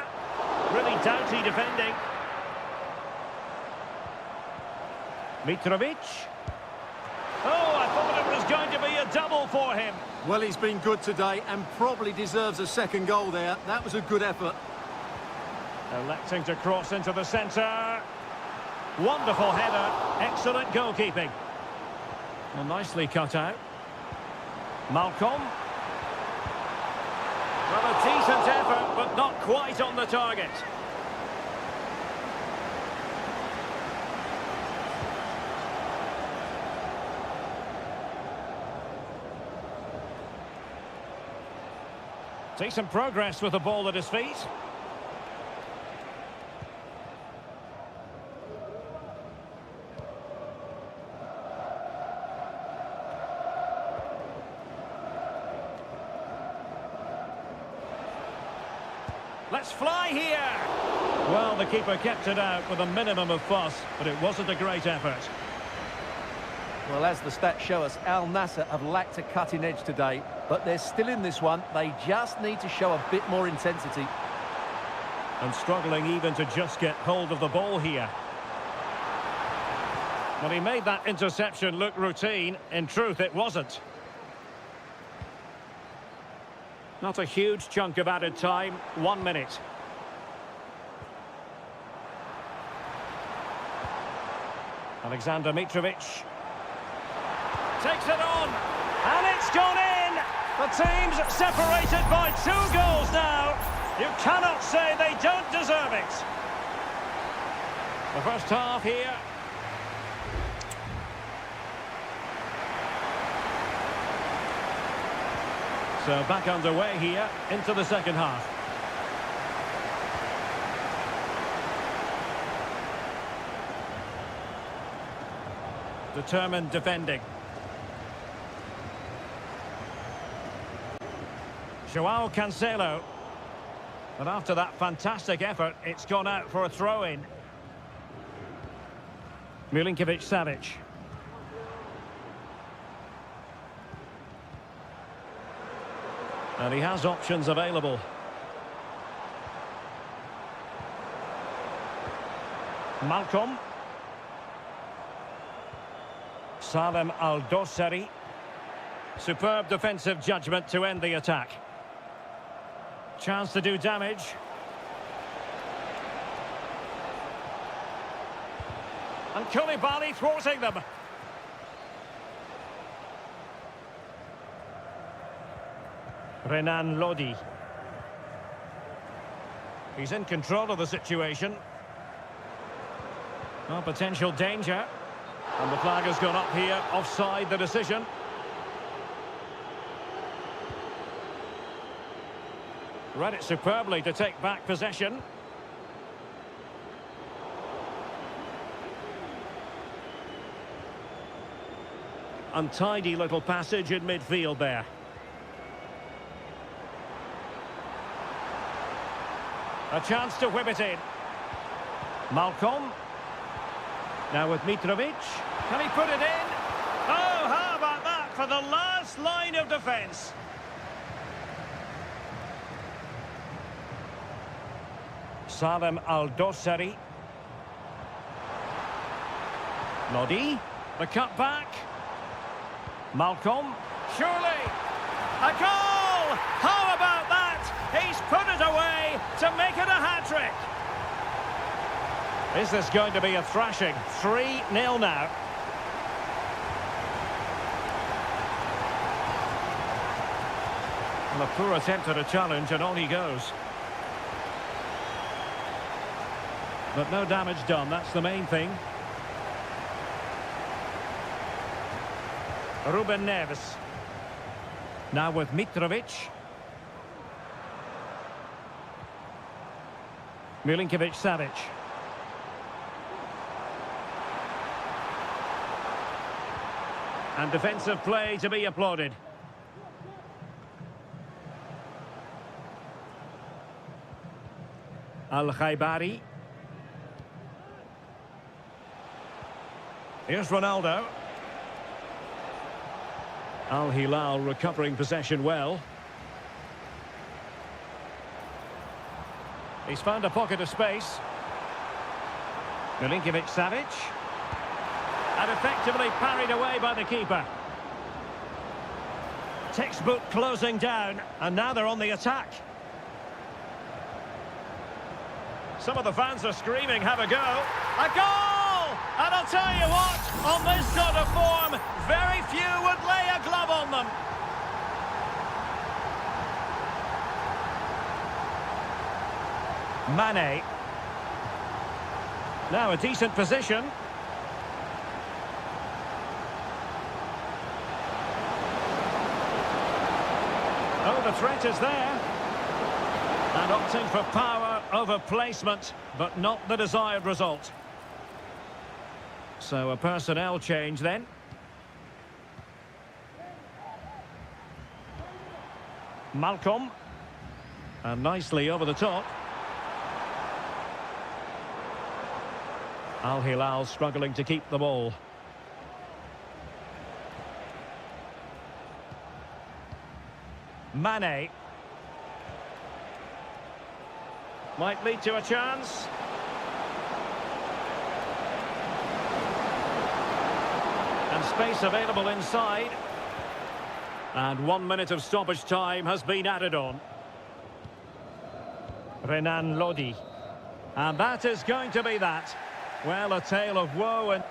Really doughty defending. Mitrovic. Oh, I thought it was going to be a double for him. Well, he's been good today and probably deserves a second goal there. That was a good effort. Electing to cross into the centre. Wonderful header. Excellent goalkeeping. Well, nicely cut out. Malcolm. Well, a decent effort, but not quite on the target. Decent progress with the ball at his feet. Let's fly here! Well, the keeper kept it out with a minimum of fuss, but it wasn't a great effort. Well, as the stats show us, Al Nassr have lacked a cutting edge today, but they're still in this one. They just need to show a bit more intensity. And struggling even to just get hold of the ball here. Well, he made that interception look routine. In truth, it wasn't. Not a huge chunk of added time. 1 minute. Alexander Mitrovic. Takes it on. And it's gone in. The team's separated by 2 goals now. You cannot say they don't deserve it. The first half here. So back underway here into the second half. Determined defending. Joao Cancelo. But after that fantastic effort, it's gone out for a throw-in. Milinkovic-Savic. And he has options available. Malcolm. Salem Al-Dossari. Superb defensive judgment to end the attack. Chance to do damage. And Koulibaly thwarting them. Renan Lodi. He's in control of the situation. Well, potential danger. And the flag has gone up here, offside the decision. Read it superbly to take back possession. Untidy little passage in midfield there. A chance to whip it in. Malcolm. Now with Mitrovic. Can he put it in? Oh, how about that for the last line of defence? Salem Al-Dossari. Lodi. The cut back. Malcolm. Surely. A goal! How about that? He's put it away to make it a hat-trick. Is this going to be a thrashing? 3-0 now. And a poor attempt at a challenge, and on he goes. But no damage done, that's the main thing. Ruben Neves. Now with Mitrovic. Milinkovic-Savic. And defensive play to be applauded. Al-Khaibari. Here's Ronaldo. Al-Hilal recovering possession well. He's found a pocket of space. Milinkovic-Savic. And effectively parried away by the keeper. Textbook closing down, and now they're on the attack. Some of the fans are screaming, have a go. A goal! And I'll tell you what, on this sort of form, very few would lay a glove on them. Mane. Now a decent position. Oh, the threat is there. And opting for power over placement, but not the desired result. So a personnel change then. Malcolm. And nicely over the top. Al-Hilal struggling to keep the ball. Mane. Might lead to a chance. And space available inside. And 1 minute of stoppage time has been added on. Renan Lodi. And that is going to be that. Well, a tale of woe and...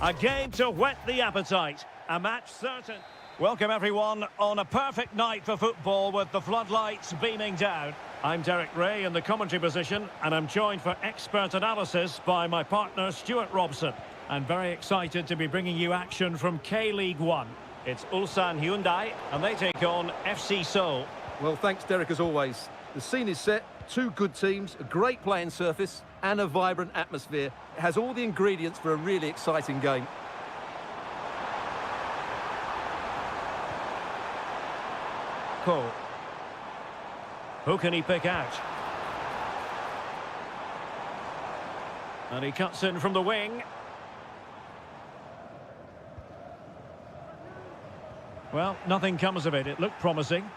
A game to whet the appetite. A match certain. Welcome everyone on a perfect night for football with the floodlights beaming down. I'm Derek Ray in the commentary position, and I'm joined for expert analysis by my partner Stuart Robson. I'm very excited to be bringing you action from K-League 1. It's Ulsan Hyundai, and they take on FC Seoul. Well, thanks, Derek, as always. The scene is set, two good teams, a great playing surface, and a vibrant atmosphere. It has all the ingredients for a really exciting game. Cole. Who can he pick out? And he cuts in from the wing. Well, nothing comes of it. It looked promising.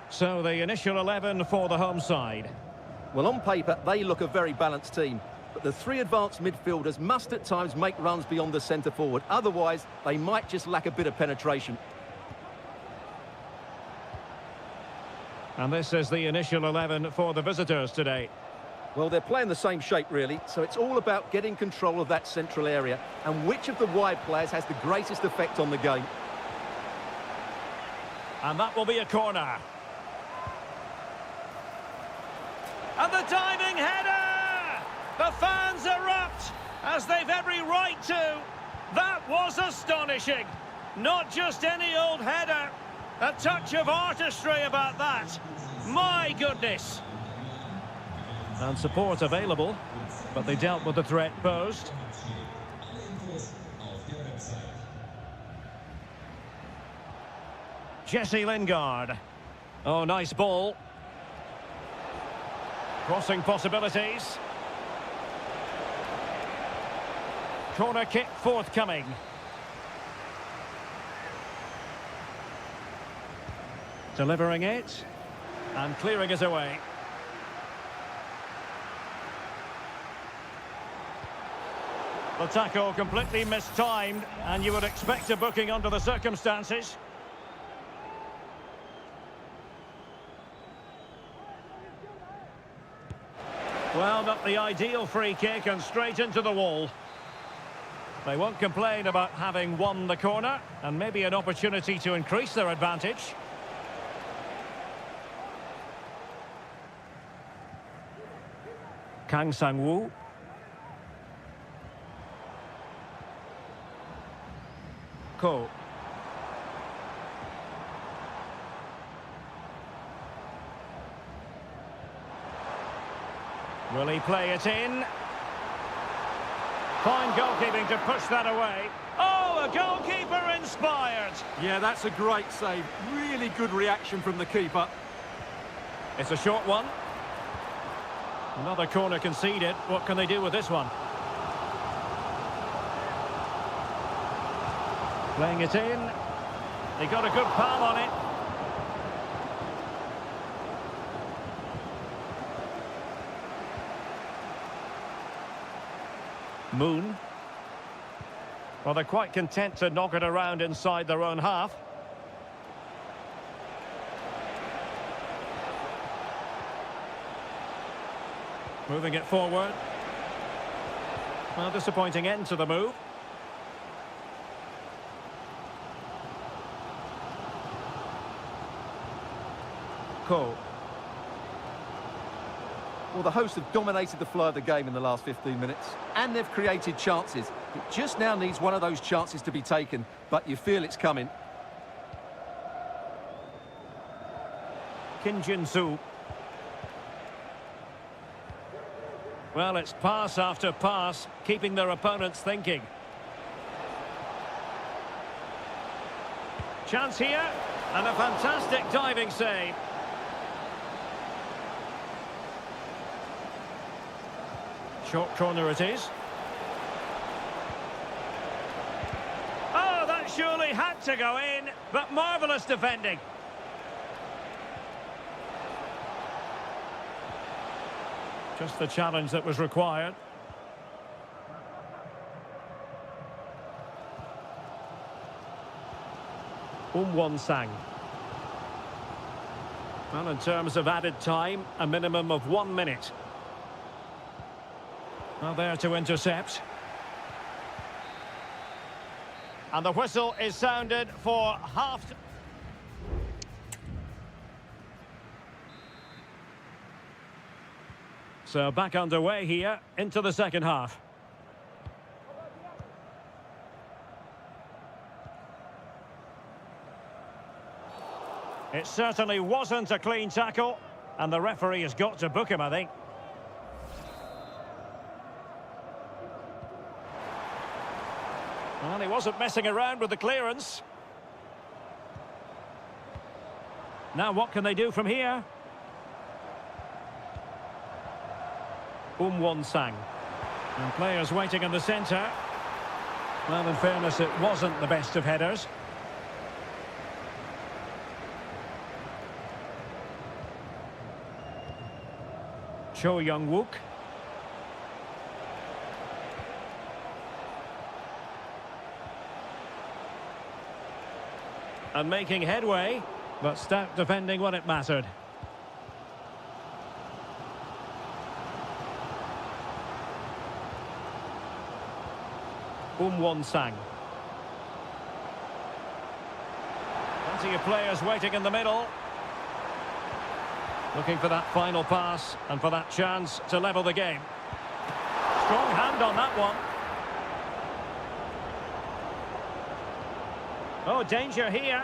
So the initial 11 for the home side. Well, on paper, they look a very balanced team. But the three advanced midfielders must at times make runs beyond the centre-forward. Otherwise, they might just lack a bit of penetration. And this is the initial 11 for the visitors today. Well, they're playing the same shape, really, so it's all about getting control of that central area and which of the wide players has the greatest effect on the game. And that will be a corner. And the diving header! The fans erupt, as they've every right to. That was astonishing. Not just any old header. A touch of artistry about that. My goodness. And support available, but they dealt with the threat posed. Jesse Lingard. Oh, nice ball. Crossing possibilities. Corner kick forthcoming. Delivering it. And clearing it away. The tackle completely mistimed, and you would expect a booking under the circumstances. Well, not the ideal free kick, and straight into the wall. They won't complain about having won the corner, and maybe an opportunity to increase their advantage. Kang Sang-woo. Ko. Will he play it in? Fine goalkeeping to push that away. Oh, a goalkeeper inspired. Yeah, that's a great save. Really good reaction from the keeper. It's a short one. Another corner conceded. What can they do with this one? Playing it in. They got a good palm on it. Moon. Well, they're quite content to knock it around inside their own half. Moving it forward. Well, disappointing end to the move. Ko. Well, the hosts have dominated the flow of the game in the last 15 minutes, and they've created chances. It just now needs one of those chances to be taken, but you feel it's coming. Kim Jin-soo. Well, it's pass after pass, keeping their opponents thinking. Chance here, and a fantastic diving save. Short corner it is. Oh, that surely had to go in, but marvellous defending. Just the challenge that was required. Won-sang. Well, in terms of added time, a minimum of 1 minute. Well, there to intercept. And the whistle is sounded for half... So back underway here into the second half. It certainly wasn't a clean tackle, and the referee has got to book him, I think. Well, he wasn't messing around with the clearance. Now what can they do from here? Sang. And players waiting in the centre. Well, in fairness, it wasn't the best of headers. Cho Young-wook. And making headway, but stout defending when it mattered. Sang. Plenty of players waiting in the middle. Looking for that final pass and for that chance to level the game. Strong hand on that one. Oh, danger here.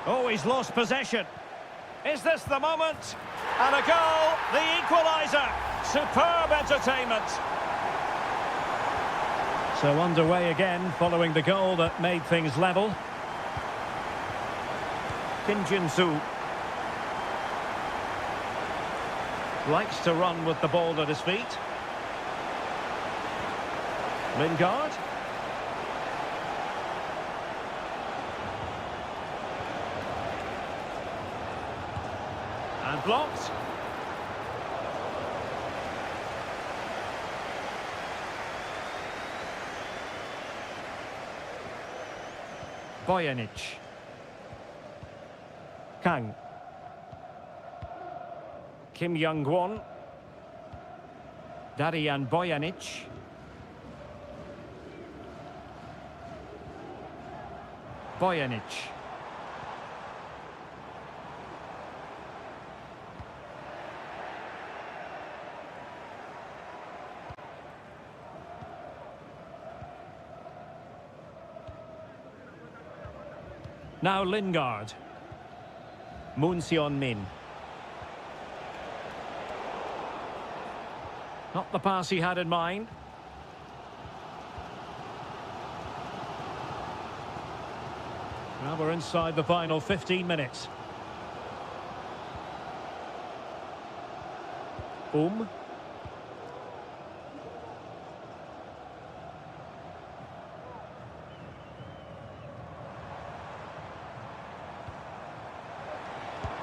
Oh, he's lost possession. Is this the moment? And a goal, the equaliser. Superb entertainment. So underway again following the goal that made things level. Kim Jin-soo likes to run with the ball at his feet. Lingard. And blocked. Bojanic. Kang. Kim Young-won. Darian Bojanic. Bojanic. Now Lingard. Moon Seon-min. Not the pass he had in mind. Now we're inside the final 15 minutes.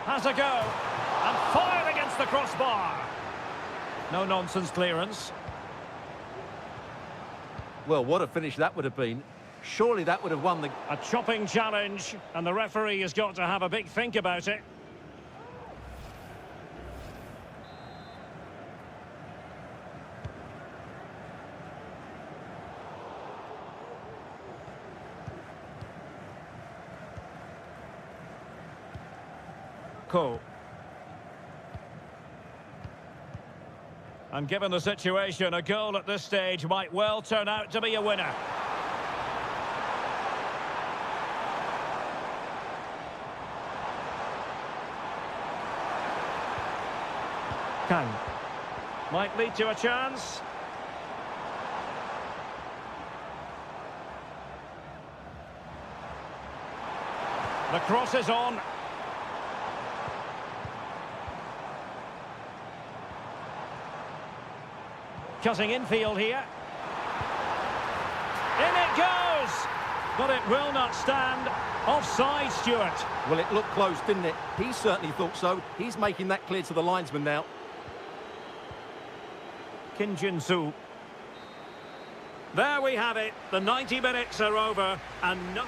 Has a go, and fired against the crossbar. No nonsense clearance. Well, what a finish that would have been. Surely that would have won the... A chopping challenge, and the referee has got to have a big think about it. Ko. And given the situation, a goal at this stage might well turn out to be a winner. Kang. Might lead to a chance. The cross is on. Cutting infield here. In it goes! But it will not stand. Offside, Stuart. Well, it looked close, didn't it? He certainly thought so. He's making that clear to the linesman now. Kim Jin-soo. There we have it. The 90 minutes are over and no...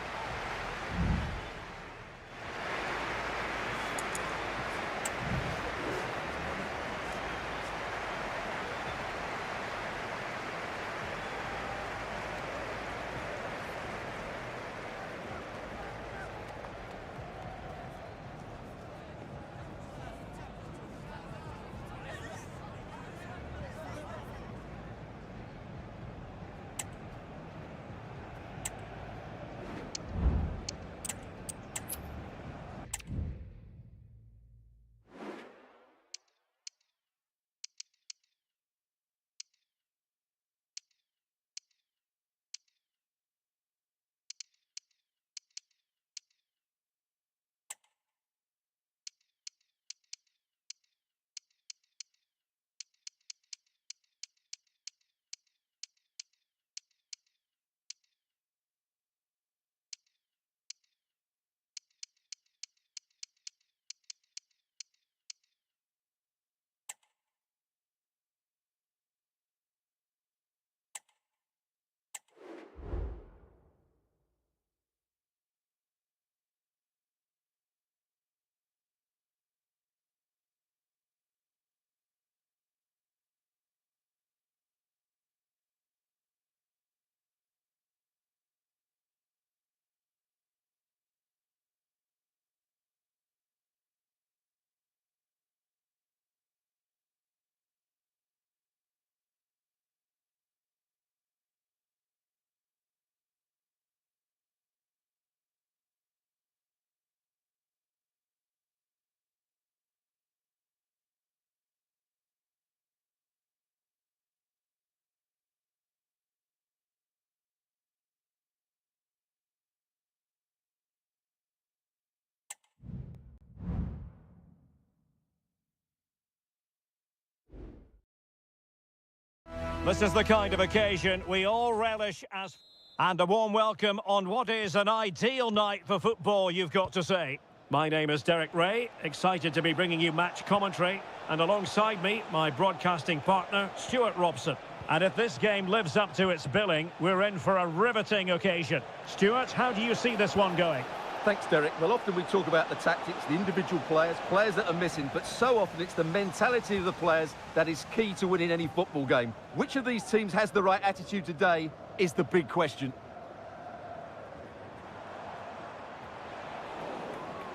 This is the kind of occasion we all relish as... And a warm welcome on what is an ideal night for football, you've got to say. My name is Derek Ray, excited to be bringing you match commentary. And alongside me, my broadcasting partner, Stuart Robson. And if this game lives up to its billing, we're in for a riveting occasion. Stuart, how do you see this one going? Thanks, Derek. Well, often we talk about the tactics, the individual players that are missing, but so often it's the mentality of the players that is key to winning any football game. Which of these teams has the right attitude today is the big question.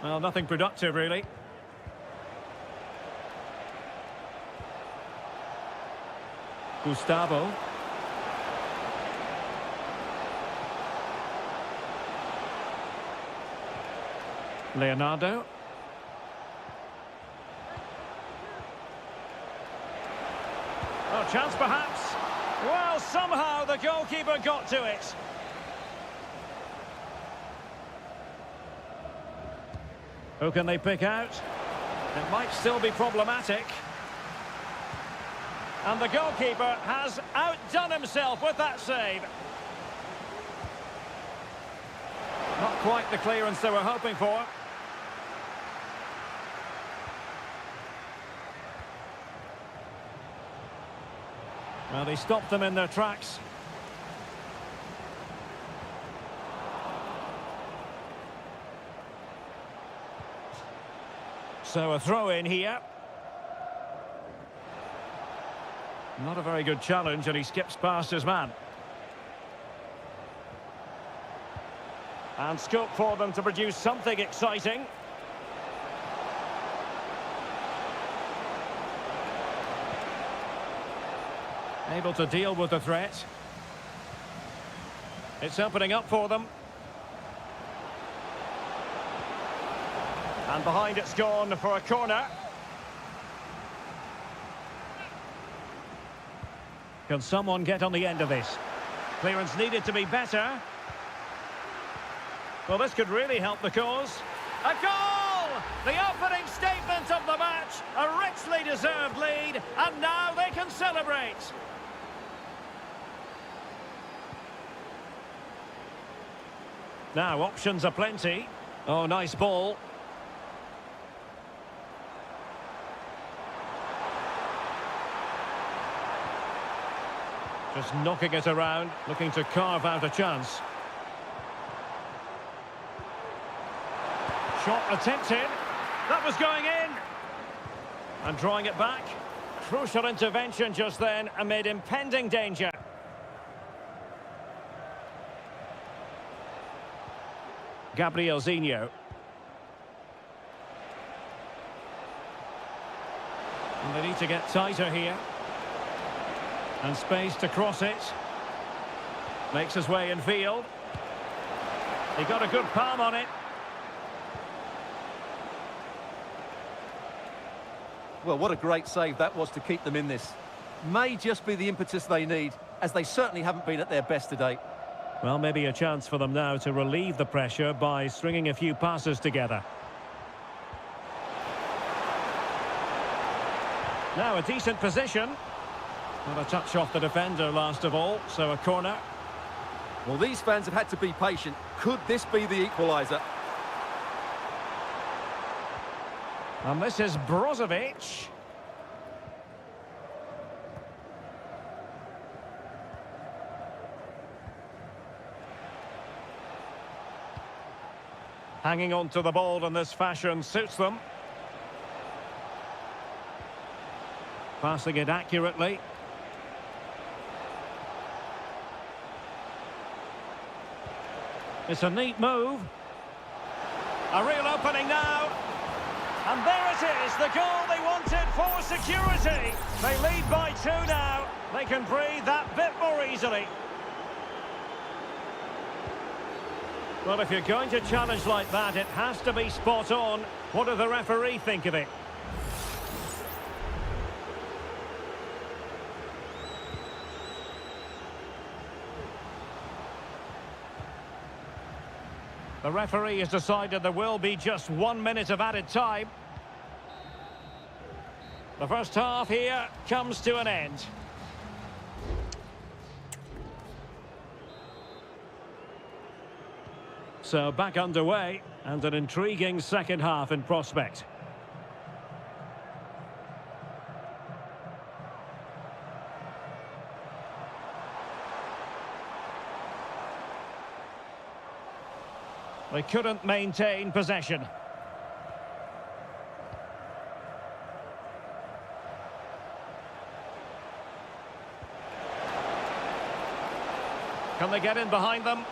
Well, nothing productive, really. Gustavo. Leonardo. Oh, chance perhaps. Well, somehow the goalkeeper got to it. Who can they pick out? It might still be problematic. And the goalkeeper has outdone himself with that save. Not quite the clearance they were hoping for. Well, they stopped them in their tracks. So a throw in here. Not a very good challenge, and he skips past his man. And scope for them to produce something exciting. Able to deal with the threat. It's opening up for them. And behind it's gone for a corner. Can someone get on the end of this? Clearance needed to be better. Well, this could really help the cause. A goal! The opening statement of the match. A richly deserved lead. And now they can celebrate. Now, options are plenty. Oh, nice ball. Just knocking it around, looking to carve out a chance. Shot attempted. That was going in. And drawing it back. Crucial intervention just then amid impending danger. Gabriel Zinho. And they need to get tighter here. And space to cross it. Makes his way in field. He got a good palm on it. Well, what a great save that was to keep them in this. May just be the impetus they need, as they certainly haven't been at their best today. Well, maybe a chance for them now to relieve the pressure by stringing a few passes together. Now a decent position. Not a touch off the defender last of all, so a corner. Well, these fans have had to be patient. Could this be the equaliser? And this is Brozovic. Hanging on to the ball in this fashion suits them. Passing it accurately. It's a neat move. A real opening now. And there it is, the goal they wanted for security. They lead by 2 now. They can breathe that bit more easily. Well, if you're going to challenge like that, it has to be spot on. What do the referee think of it? The referee has decided there will be just 1 minute of added time. The first half here comes to an end. So back underway, and an intriguing second half in prospect. They couldn't maintain possession. Can they get in behind them?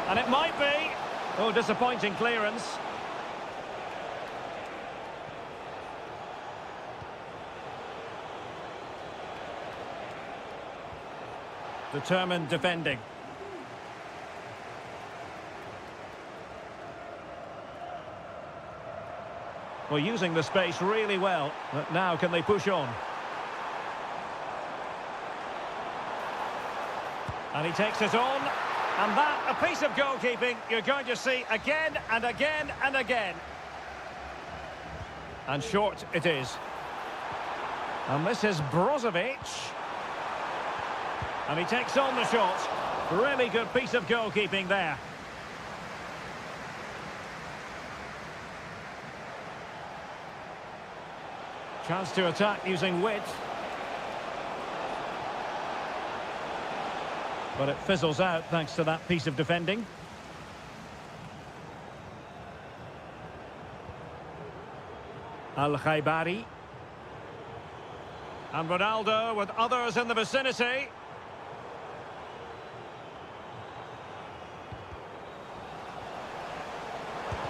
And it might be. Oh, disappointing clearance. Determined defending. Well, using the space really well, but now can they push on? And he takes it on, and that, a piece of goalkeeping you're going to see again and again and again. And short it is. And this is Brozovic. And he takes on the shot. Really good piece of goalkeeping there. Chance to attack using width. But it fizzles out thanks to that piece of defending. Al-Khaibari. And Ronaldo with others in the vicinity.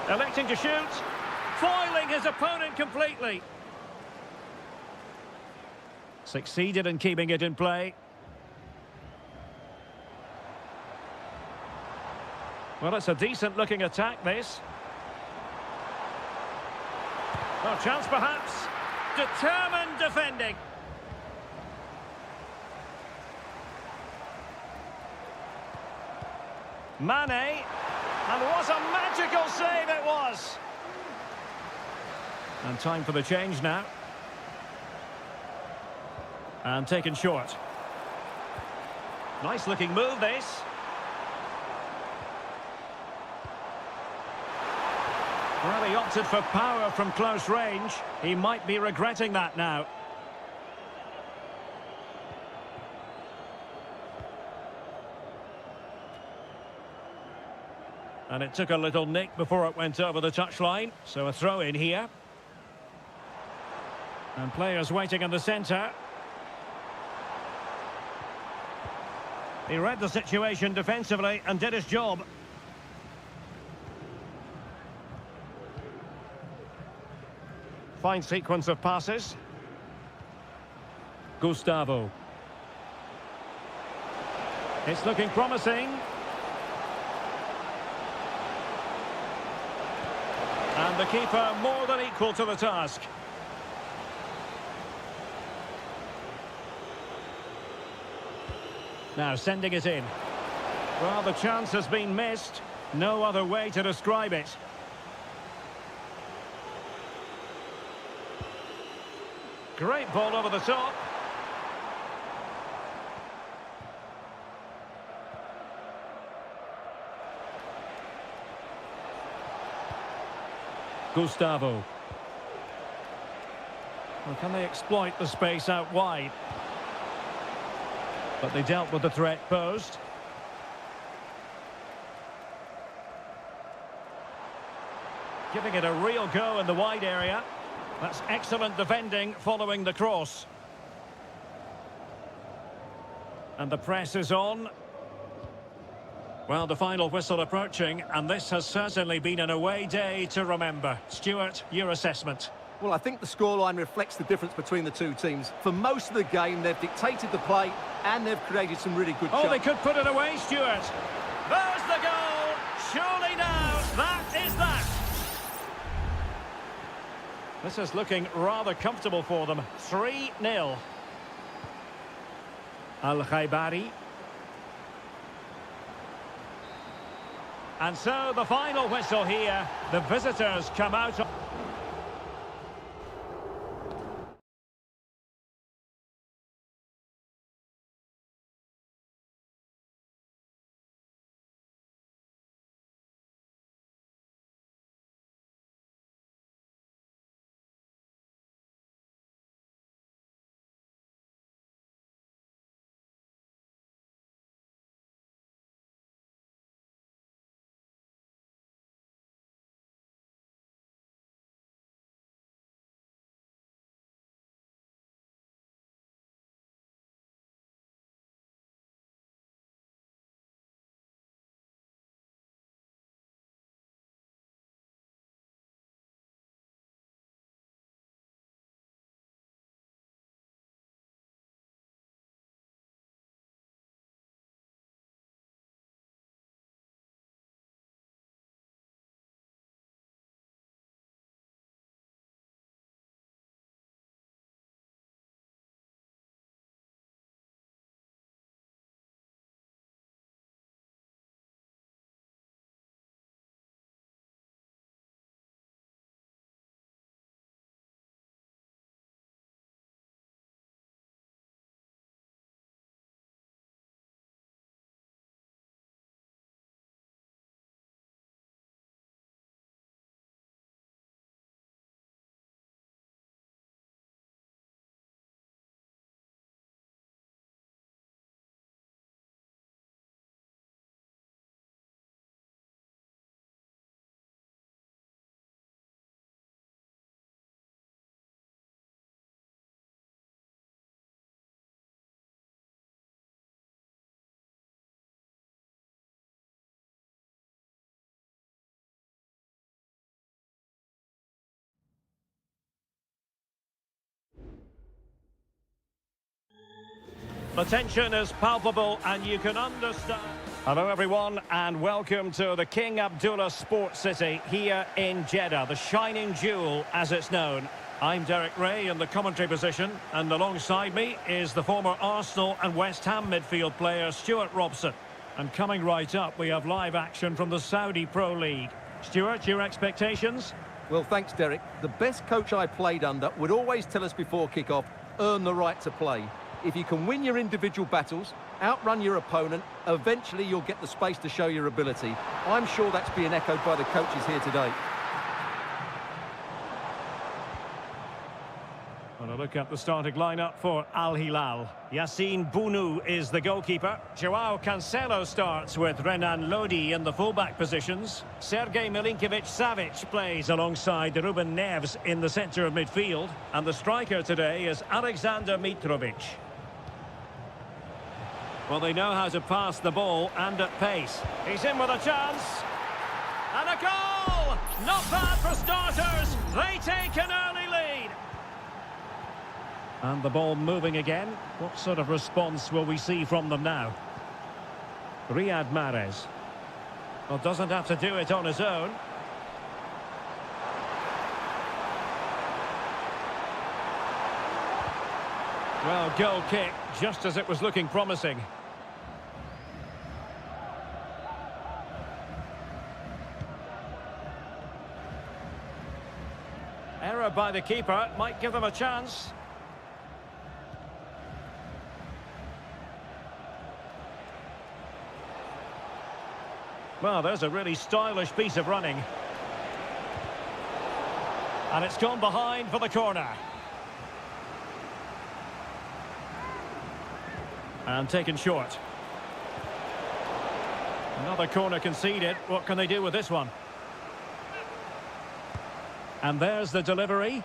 Electing to shoot. Foiling his opponent completely. Succeeded in keeping it in play. Well, it's a decent-looking attack, this. Oh, chance perhaps. Determined defending. Mane. And what a magical save it was. And time for the change now. And taken short. Nice-looking move, this. Well, he opted for power from close range. He might be regretting that now. And it took a little nick before it went over the touchline. So a throw in here. And players waiting in the centre. He read the situation defensively and did his job. Fine sequence of passes. Gustavo. It's looking promising. And the keeper more than equal to the task. Now sending it in. Well, the chance has been missed. No other way to describe it. Great ball over the top. Gustavo. Well, can they exploit the space out wide? But they dealt with the threat posed. Giving it a real go in the wide area. That's excellent defending following the cross. And the press is on. Well, the final whistle approaching, and this has certainly been an away day to remember. Stuart, your assessment. Well, I think the scoreline reflects the difference between the two teams. For most of the game, they've dictated the play, and they've created some really good shots. Oh, they could put it away, Stuart. There's the goal. Surely now, that is that. This is looking rather comfortable for them. 3-0. Al-Khaibari. And so the final whistle here. The visitors come out. The tension is palpable and you can understand. Hello everyone and welcome to the King Abdullah Sports City here in Jeddah, the shining jewel as it's known. I'm Derek Ray in the commentary position, and alongside me is the former Arsenal and West Ham midfield player Stuart Robson. And coming right up, we have live action from the Saudi Pro League. Stuart, your expectations? Well, thanks, Derek. The best coach I played under would always tell us before kick-off, earn the right to play. If you can win your individual battles, outrun your opponent, eventually you'll get the space to show your ability. I'm sure that's being echoed by the coaches here today. And a look at the starting lineup for Al Hilal. Yassine Bounou is the goalkeeper. Joao Cancelo starts with Renan Lodi in the fullback positions. Sergej Milinkovic-Savic plays alongside Ruben Neves in the centre of midfield. And the striker today is Alexander Mitrovic. Well, they know how to pass the ball and at pace. He's in with a chance. And a goal! Not bad for starters. They take an early lead. And the ball moving again. What sort of response will we see from them now? Riyad Mahrez. Well, doesn't have to do it on his own. Well, goal kick, just as it was looking promising. Error by the keeper, might give them a chance. Well, there's a really stylish piece of running. And it's gone behind for the corner. And taken short. Another corner conceded. What can they do with this one? And there's the delivery.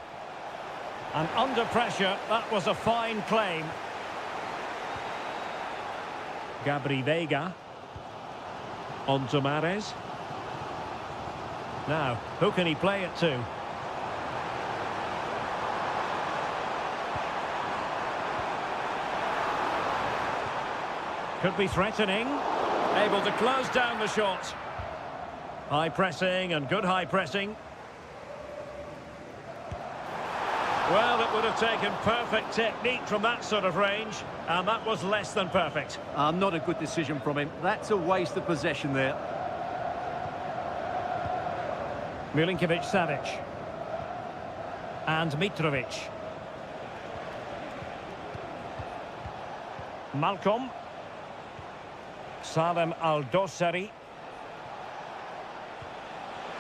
And under pressure, that was a fine claim. Gabri Veiga. On to Mahrez. Now, who can he play it to? Could be threatening. Able to close down the shot. High pressing and good high pressing. Well, it would have taken perfect technique from that sort of range, and that was less than perfect. Not a good decision from him. That's a waste of possession there. Milinkovic-Savic. And Mitrovic. Malcolm. Salem Al-Dossari.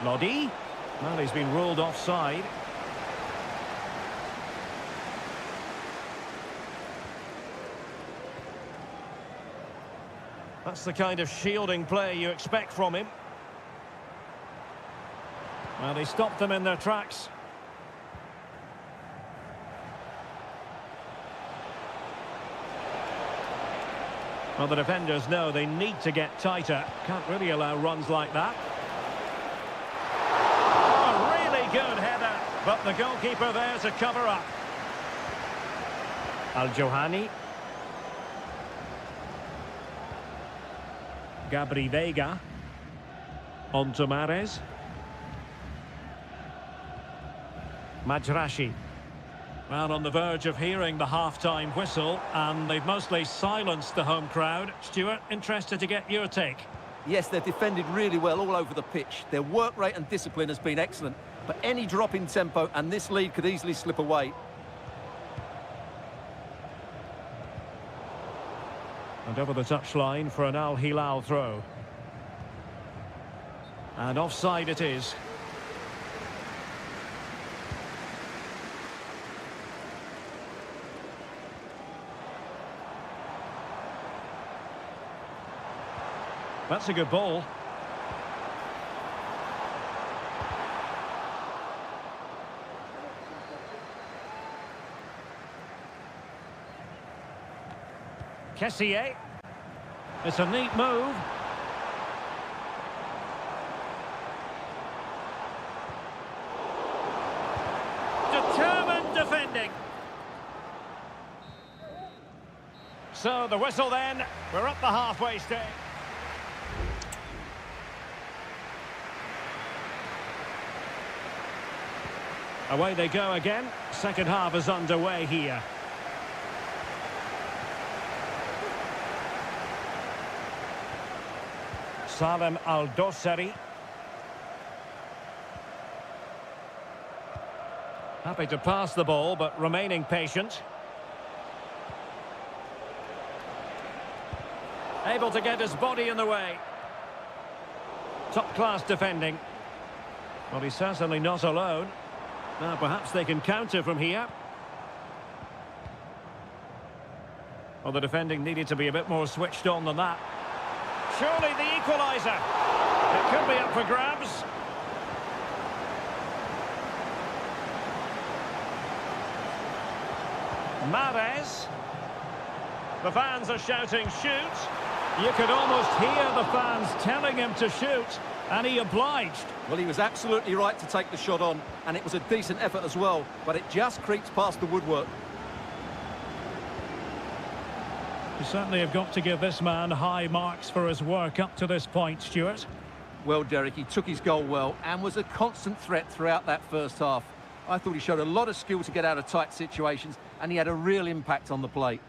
Lodi. Well, he's been ruled offside. That's the kind of shielding play you expect from him. Well, he stopped them in their tracks. Well, the defenders know they need to get tighter. Can't really allow runs like that. Oh, a really good header, but the goalkeeper there to cover up. Al-Johani. Gabri Veiga. On to Mahrez. Majrashi. Well, on the verge of hearing the half-time whistle, and they've mostly silenced the home crowd. Stuart, interested to get your take. Yes, they've defended really well all over the pitch. Their work rate and discipline has been excellent, but any drop in tempo and this lead could easily slip away. And over the touchline for an Al Hilal throw. And offside it is. That's a good ball. Kessié. It's a neat move. Determined defending. So the whistle then, we're at the halfway stage. Away they go again. Second half is underway here. Salem Al-Dossari. Happy to pass the ball, but remaining patient. Able to get his body in the way. Top-class defending. Well, he's certainly not alone. Now, perhaps they can counter from here. Well, the defending needed to be a bit more switched on than that. Surely the equaliser. It could be up for grabs. Mahrez. The fans are shouting, shoot. You could almost hear the fans telling him to shoot, and he obliged. Well, he was absolutely right to take the shot on, and it was a decent effort as well, but it just creeps past the woodwork. You certainly have got to give this man high marks for his work up to this point, Stuart. Well, Derek, he took his goal well and was a constant threat throughout that first half. I thought he showed a lot of skill to get out of tight situations, and he had a real impact on the plate.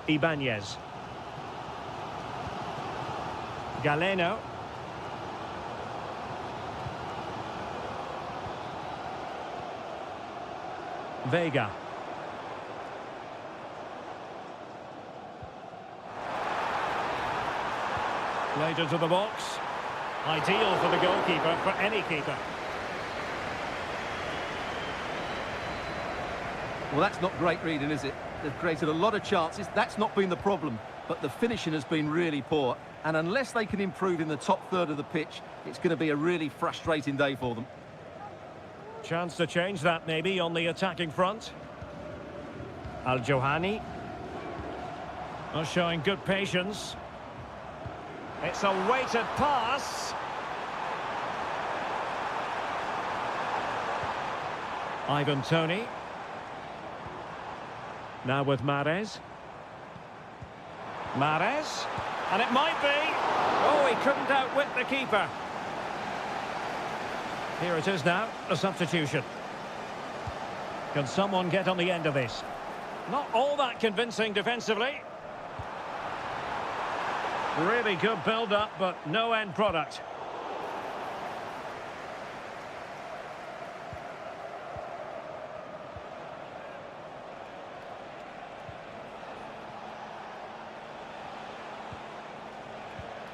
Ibanez. Galeno. Vega. Played into the box. Ideal for the goalkeeper, for any keeper. Well, that's not great reading, is it? They've created a lot of chances. That's not been the problem. But the finishing has been really poor. And unless they can improve in the top third of the pitch, it's going to be a really frustrating day for them. Chance to change that, maybe, on the attacking front. Al-Johani. Oh, showing good patience. It's a weighted pass. Ivan Toney. Now with Mahrez. Mahrez. And it might be. Oh, he couldn't outwit the keeper. Here it is now, a substitution. Can someone get on the end of this? Not all that convincing defensively. Really good build-up, but no end product.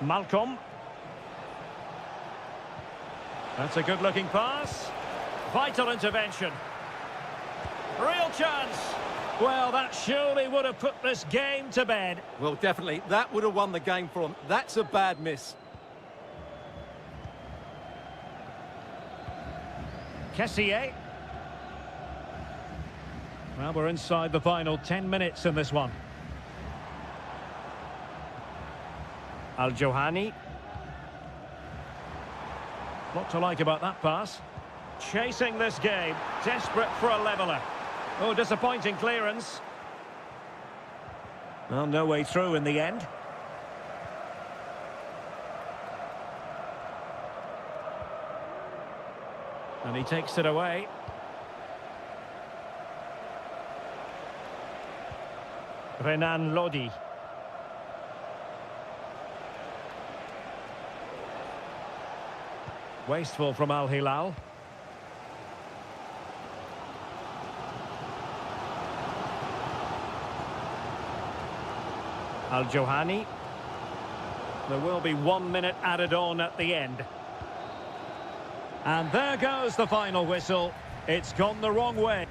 Malcolm. That's a good-looking pass. Vital intervention. Real chance. Well, that surely would have put this game to bed. Well, definitely. That would have won the game for them. That's a bad miss. Kessié. Well, we're inside the final 10 minutes in this one. Al-Johani. What to like about that pass. Chasing this game, desperate for a leveller. Oh, disappointing clearance. Well, no way through in the end. And he takes it away. Renan Lodi. Wasteful from Al Hilal. Al-Johani. There will be 1 minute added on at the end. And there goes the final whistle. It's gone the wrong way.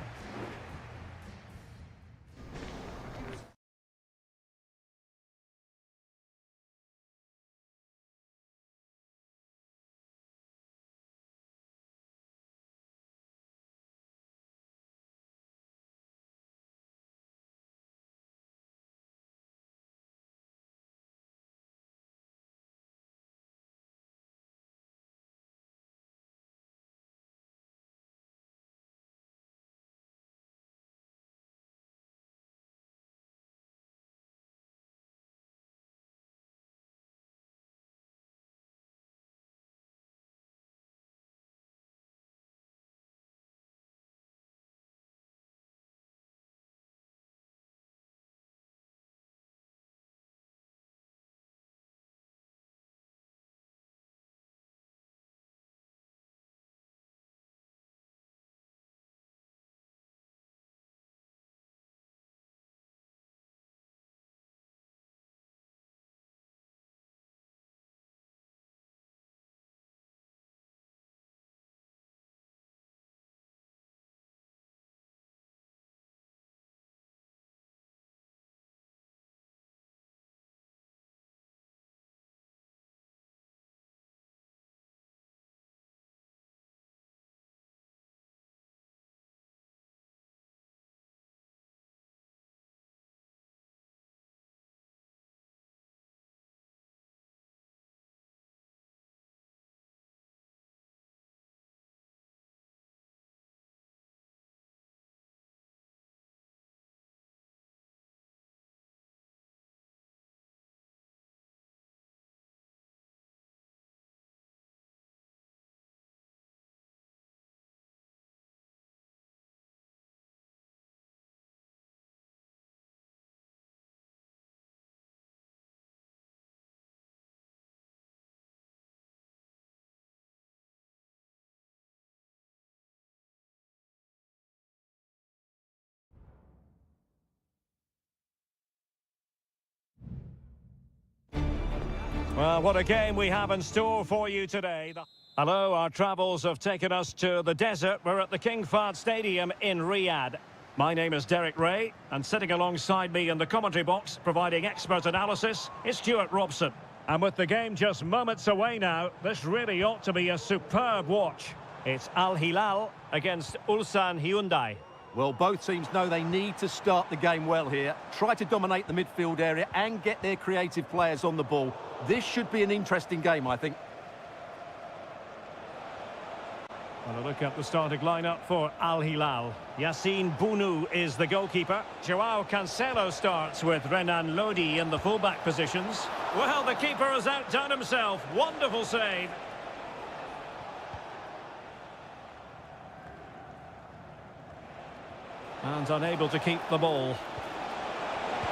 Well, what a game we have in store for you today. Hello, our travels have taken us to the desert. We're at the King Fahd Stadium in Riyadh. My name is Derek Ray, and sitting alongside me in the commentary box, providing expert analysis, is Stuart Robson. And with the game just moments away now, this really ought to be a superb watch. It's Al Hilal against Ulsan Hyundai. Well, both teams know they need to start the game well here. Try to dominate the midfield area and get their creative players on the ball. This should be an interesting game, I think. Well, a look at the starting lineup for Al Hilal. Yassine Bounou is the goalkeeper. Joao Cancelo starts with Renan Lodi in the fullback positions. Well, the keeper has outdone himself. Wonderful save. And unable to keep the ball.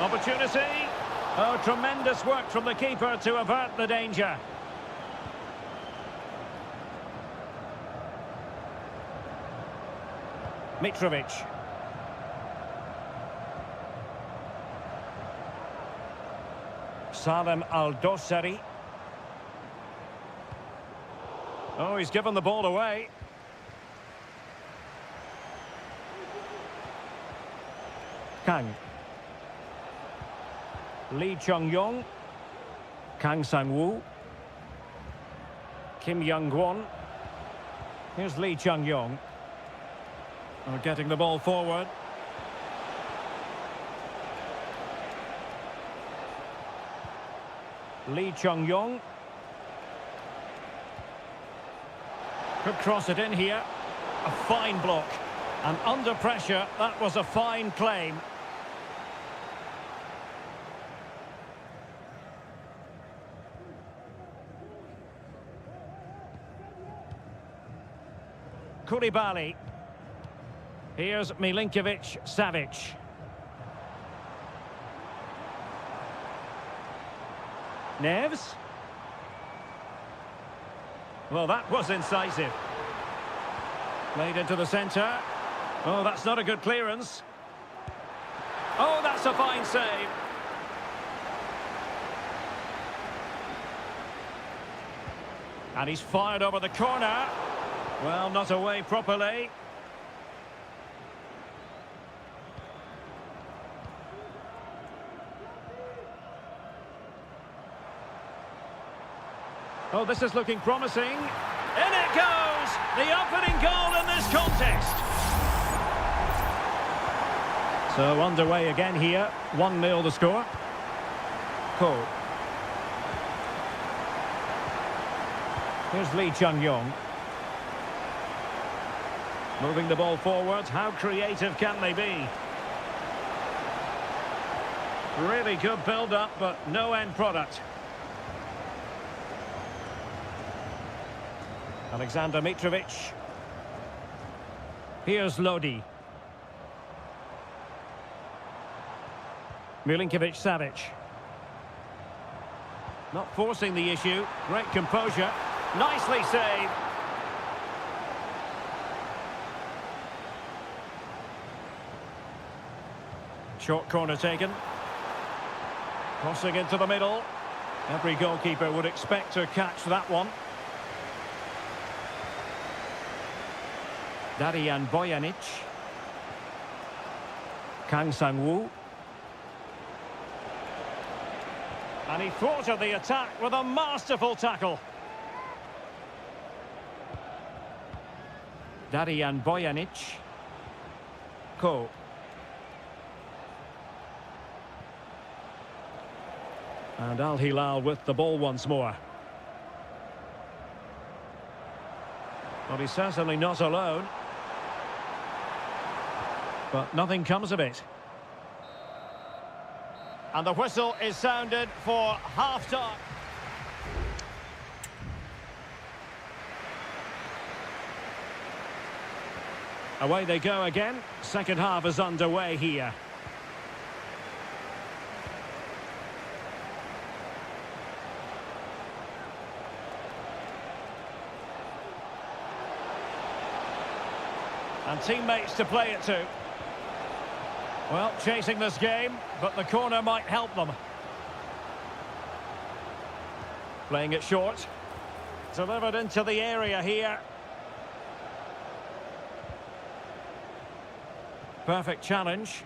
Opportunity. Oh, tremendous work from the keeper to avert the danger. Mitrovic. Salem Al-Dossari. Oh, he's given the ball away. Kang. Lee Chung-yong. Kang Sang-woo. Kim Young-gwon. Here's Lee Chung-yong. Getting the ball forward. Lee Chung-yong. Could cross it in here. A fine block. And under pressure, that was a fine claim. Koulibaly. Here's Milinkovic-Savic. Neves. Well, that was incisive. Played into the centre. Oh, that's not a good clearance. Oh, that's a fine save. And he's fired over the corner. Well, not away properly. Oh, this is looking promising. In it goes! The opening goal in this contest. So underway again here. 1-0 the score. Cole. Here's Lee Chung-yong. Moving the ball forward. How creative can they be? Really good build-up, but no end product. Alexander Mitrovic. Here's Lodi. Milinkovic-Savic. Not forcing the issue. Great composure. Nicely saved. Short corner taken. Crossing into the middle. Every goalkeeper would expect to catch that one. Darian Bojanic. Kang Sang-woo. And he thwarted the attack with a masterful tackle. Darian Bojanic. Ko. And Al Hilal with the ball once more. Well, he's certainly not alone. But nothing comes of it. And the whistle is sounded for half-time. Away they go again. Second half is underway here. And teammates to play it to. Well, chasing this game, but the corner might help them. Playing it short. Delivered into the area here. Perfect challenge.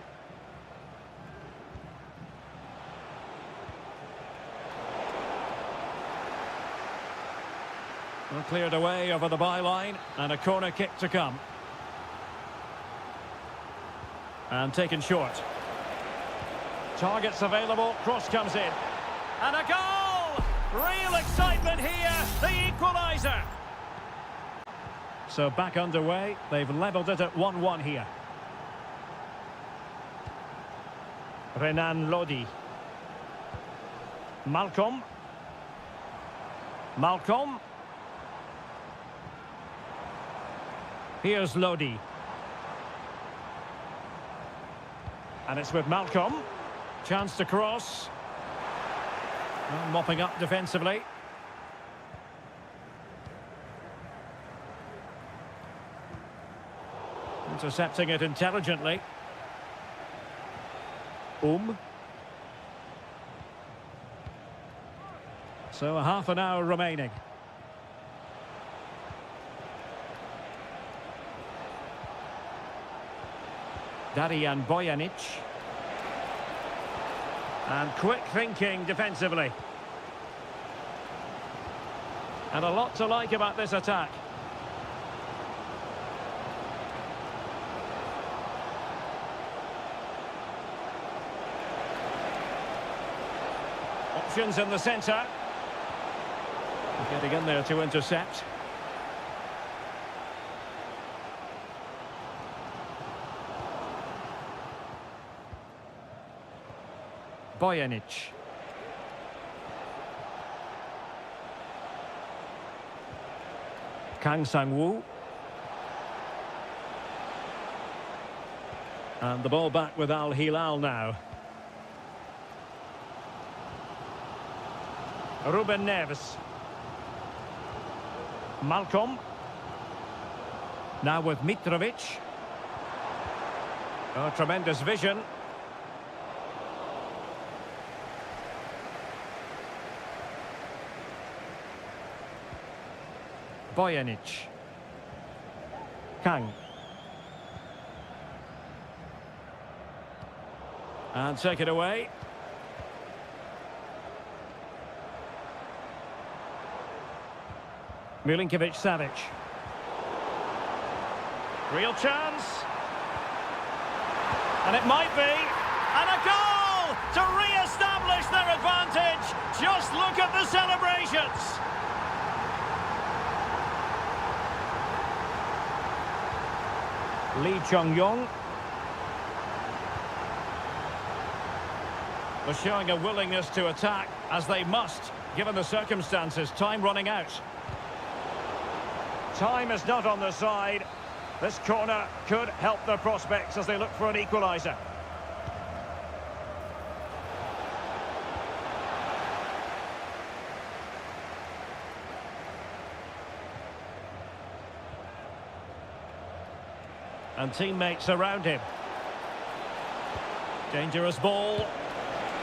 Well, cleared away over the byline, and a corner kick to come. And taken short. Targets available, cross comes in. And a goal! Real excitement here, the equaliser. So back underway, they've levelled it at 1-1 here. Renan Lodi. Malcolm. Malcolm. Here's Lodi. And it's with Malcolm. Chance to cross. Well, mopping up defensively. Intercepting it intelligently. So a half an hour remaining. Darijan Bojanic. And quick thinking defensively. And a lot to like about this attack. Options in the centre. Getting in there to intercept. Bojanic. Kang Sang-woo. And the ball back with Al Hilal now. Ruben Neves. Malcolm. Now with Mitrovic. Oh, tremendous vision. Bojanic. Kang. And take it away. Milinkovic-Savic. Real chance. And it might be. And a goal to re-establish their advantage. Just look at the celebrations. Lee Chung-yong. They're showing a willingness to attack, as they must, given the circumstances. Time running out. Time is not on their side. This corner could help their prospects as they look for an equaliser. And teammates around him. Dangerous ball.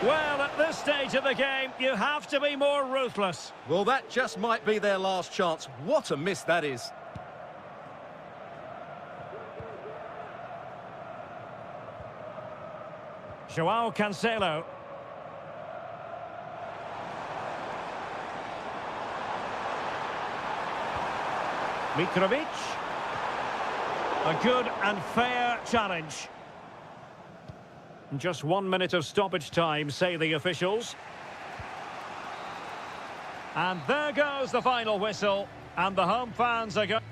Well, at this stage of the game, you have to be more ruthless. Well, that just might be their last chance. What a miss that is. Joao Cancelo. Mitrovic. A good and fair challenge. Just 1 minute of stoppage time, say the officials. And there goes the final whistle. And the home fans are going...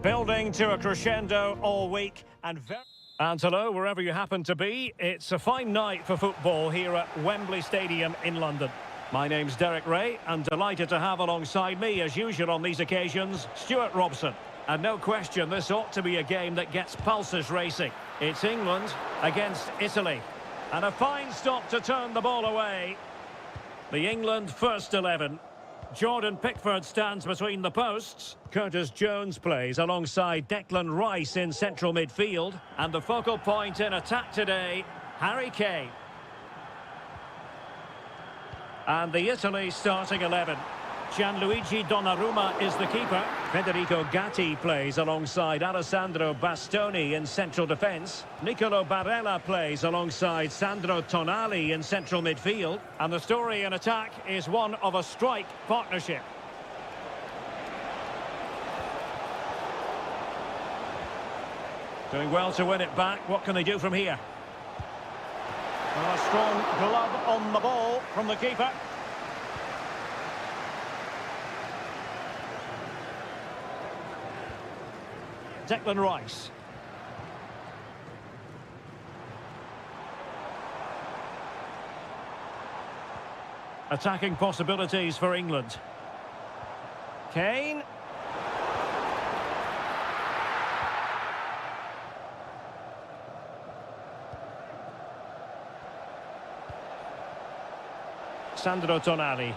Building to a crescendo all week and hello, wherever you happen to be. It's a fine night for football here at Wembley Stadium in London. My name's Derek Ray, and delighted to have alongside me, as usual on these occasions, Stuart Robson. And no question, this ought to be a game that gets pulses racing. It's England against Italy. And a fine stop to turn the ball away. The England first 11. Jordan Pickford stands between the posts. Curtis Jones plays alongside Declan Rice in central midfield. And the focal point in attack today, Harry Kane. And the Italy starting 11. Gianluigi Donnarumma is the keeper. Federico Gatti plays alongside Alessandro Bastoni in central defence. Nicolo Barella plays alongside Sandro Tonali in central midfield. And the story in attack is one of a strike partnership. Doing well to win it back. What can they do from here? Well, a strong glove on the ball from the keeper. Declan Rice. Attacking possibilities for England. Kane. Sandro Tonali.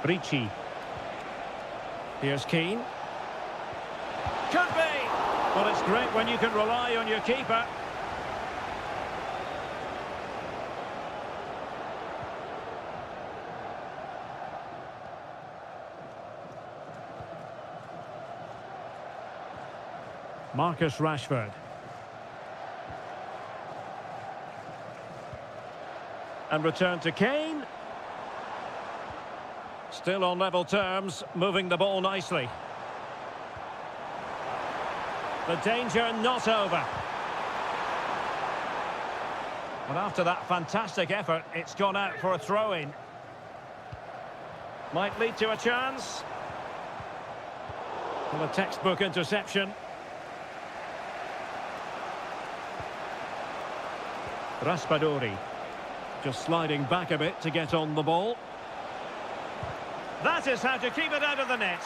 Ricci. Here's Keane. Could be! Well, it's great when you can rely on your keeper. Marcus Rashford. And return to Kane. Still on level terms, moving the ball nicely. The danger not over. But after that fantastic effort, it's gone out for a throw-in. Might lead to a chance. Well, a textbook interception. Raspadori. Just sliding back a bit to get on the ball. That is how to keep it out of the net.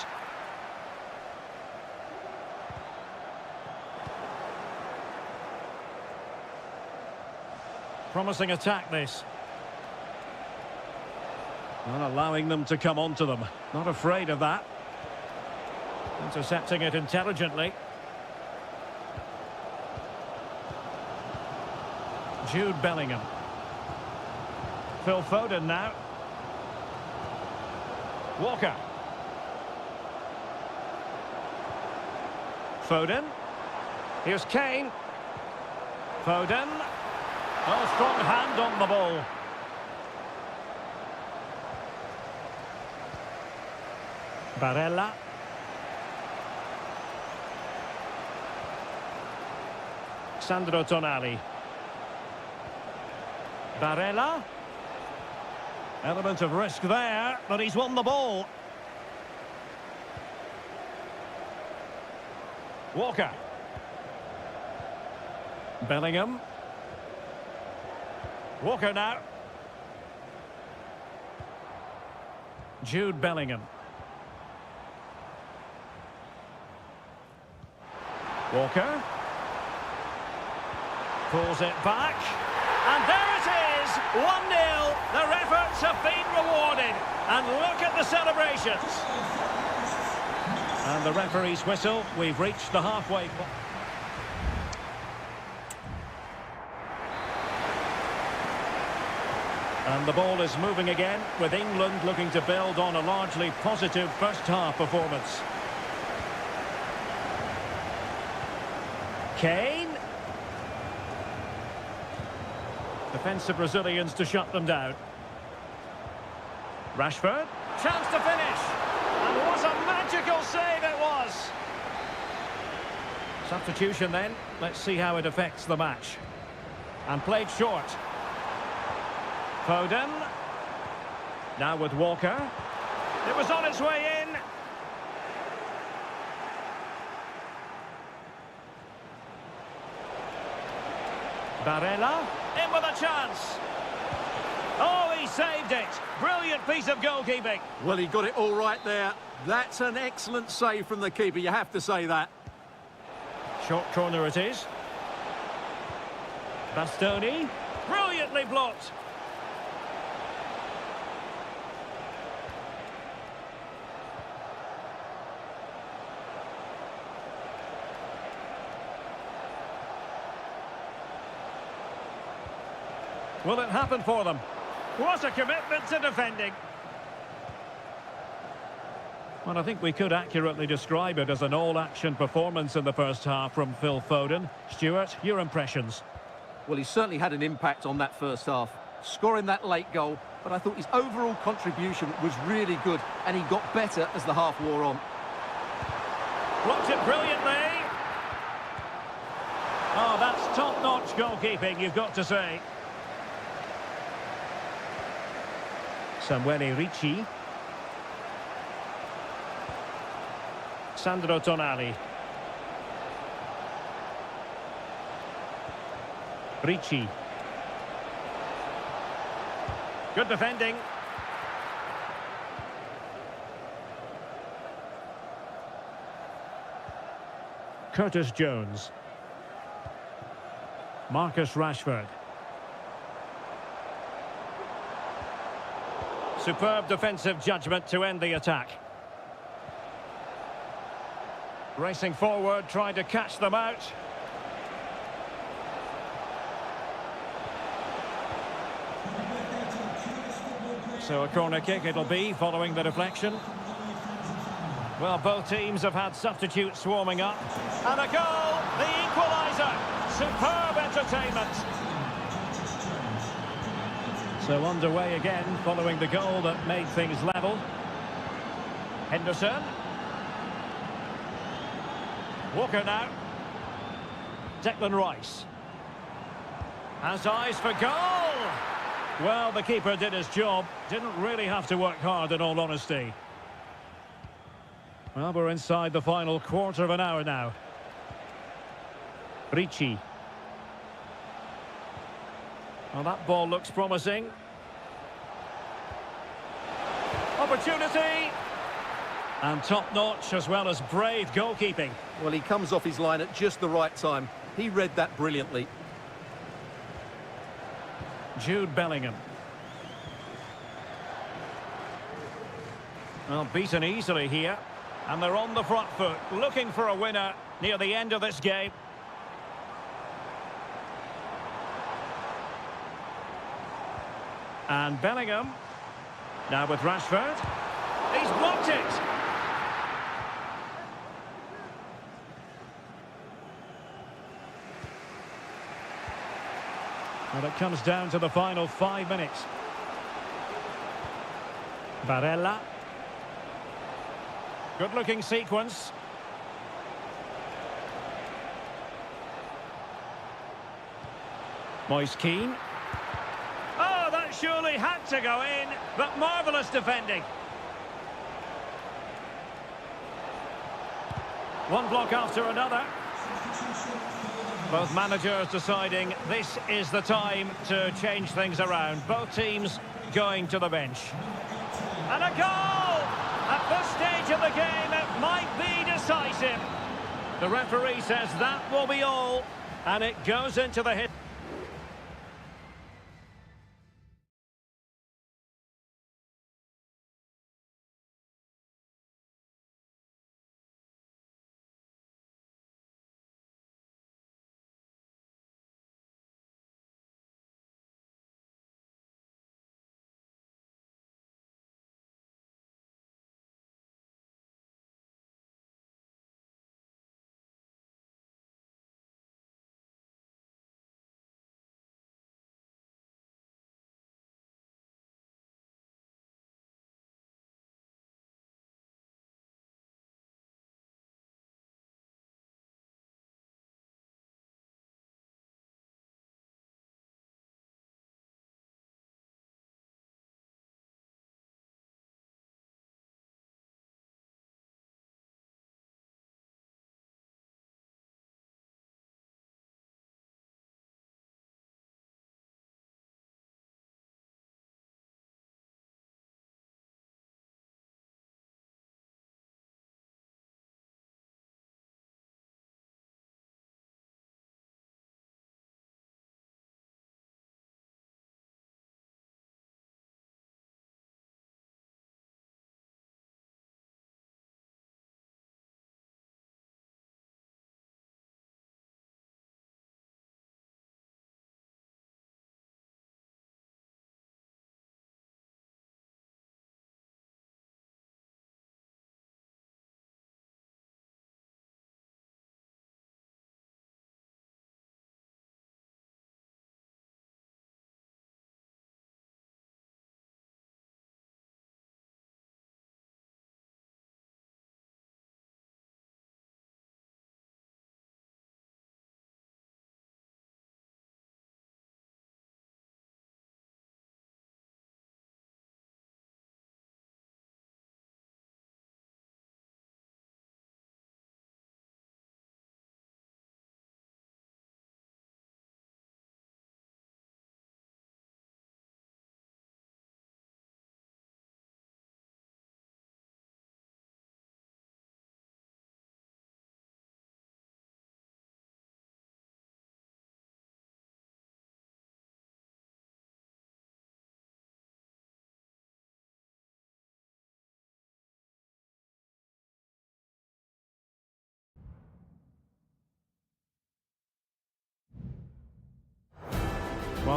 Promising attack, this. Not allowing them to come onto them. Not afraid of that. Intercepting it intelligently. Jude Bellingham. Phil Foden now. Walker. Foden. Here's Kane. Foden. Oh, strong hand on the ball. Barella. Sandro Tonali. Barella. Element of risk there, but he's won the ball. Walker. Bellingham. Walker now. Jude Bellingham. Walker. Pulls it back. And there it is, 1-0. Their efforts have been rewarded. And look at the celebrations. And the referee's whistle. We've reached the halfway point. And the ball is moving again, with England looking to build on a largely positive first-half performance. Kane. Defensive Brazilians to shut them down. Rashford. Chance to finish. And what a magical save it was. Substitution then. Let's see how it affects the match. And played short. Foden. Now with Walker. It was on its way in. Barella, in with a chance. Oh, he saved it. Brilliant piece of goalkeeping. Well, he got it all right there. That's an excellent save from the keeper, you have to say that. Short corner it is. Bastoni, brilliantly blocked. Will it happen for them? What a commitment to defending. Well, I think we could accurately describe it as an all-action performance in the first half from Phil Foden. Stuart, your impressions? Well, he certainly had an impact on that first half, scoring that late goal, but I thought his overall contribution was really good, and he got better as the half wore on. Blocked it brilliantly. Oh, that's top-notch goalkeeping, you've got to say. Samuele Ricci. Sandro Tonali. Ricci. Good defending. Curtis Jones. Marcus Rashford. Superb defensive judgment to end the attack. Racing forward, trying to catch them out. So a corner kick it'll be, following the deflection. Well, both teams have had substitutes warming up. And a goal! The equaliser! Superb entertainment! So underway again, following the goal that made things level. Henderson. Walker now. Declan Rice. Has eyes for goal! Well, the keeper did his job. Didn't really have to work hard, in all honesty. Well, we're inside the final quarter of an hour now. Ricci. Well, that ball looks promising. Opportunity! And top-notch as well as brave goalkeeping. Well, he comes off his line at just the right time. He read that brilliantly. Jude Bellingham. Well, beaten easily here. And they're on the front foot, looking for a winner near the end of this game. And Bellingham. Now with Rashford. He's blocked it. And it comes down to the final 5 minutes. Barella. Good-looking sequence. Moise Keane. Oh, that surely had to go in, but marvellous defending. One block after another. Both managers deciding this is the time to change things around. Both teams going to the bench. And a goal! At this stage of the game, it might be decisive. The referee says that will be all, and it goes into the hit.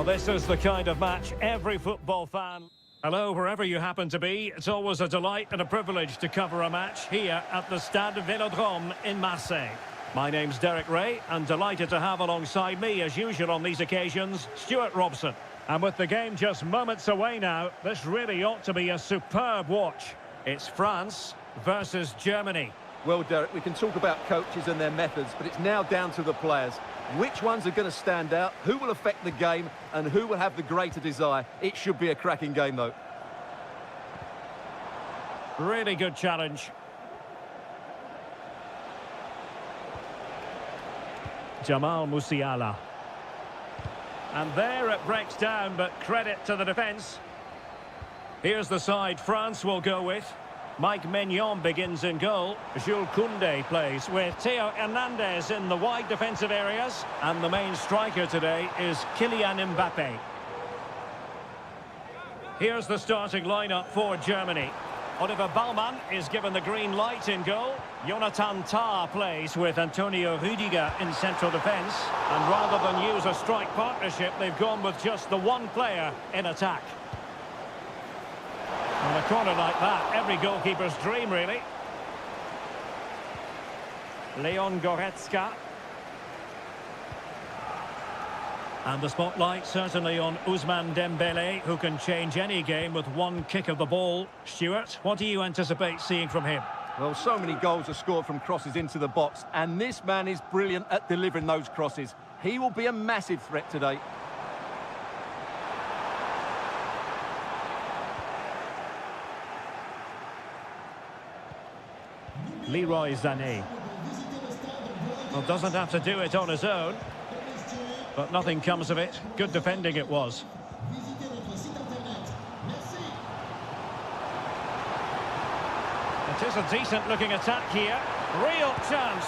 this is the kind of match every football fan... Hello, wherever you happen to be. It's always a delight and a privilege to cover a match here at the Stade Vélodrome in Marseille. My name's Derek Ray, and delighted to have alongside me, as usual on these occasions, Stuart Robson. And with the game just moments away now, this really ought to be a superb watch. It's France versus Germany. Well, Derek, we can talk about coaches and their methods, but it's now down to the players. Which ones are going to stand out, who will affect the game, and who will have the greater desire? It should be a cracking game, though. Really good challenge. Jamal Musiala. And there it breaks down, but credit to the defence. Here's the side France will go with. Mike Maignan begins in goal. Jules Koundé plays with Theo Hernandez in the wide defensive areas. And the main striker today is Kylian Mbappe. Here's the starting lineup for Germany. Oliver Baumann is given the green light in goal. Jonathan Tah plays with Antonio Rüdiger in central defence. And rather than use a strike partnership, they've gone with just the one player in attack. On a corner like that, every goalkeeper's dream, really. Leon Goretzka. And the spotlight certainly on Ousmane Dembélé, who can change any game with one kick of the ball. Stuart, what do you anticipate seeing from him? Well, so many goals are scored from crosses into the box, and this man is brilliant at delivering those crosses. He will be a massive threat today. Leroy Sané. Well, doesn't have to do it on his own. But nothing comes of it. Good defending it was. It is a decent-looking attack here. Real chance.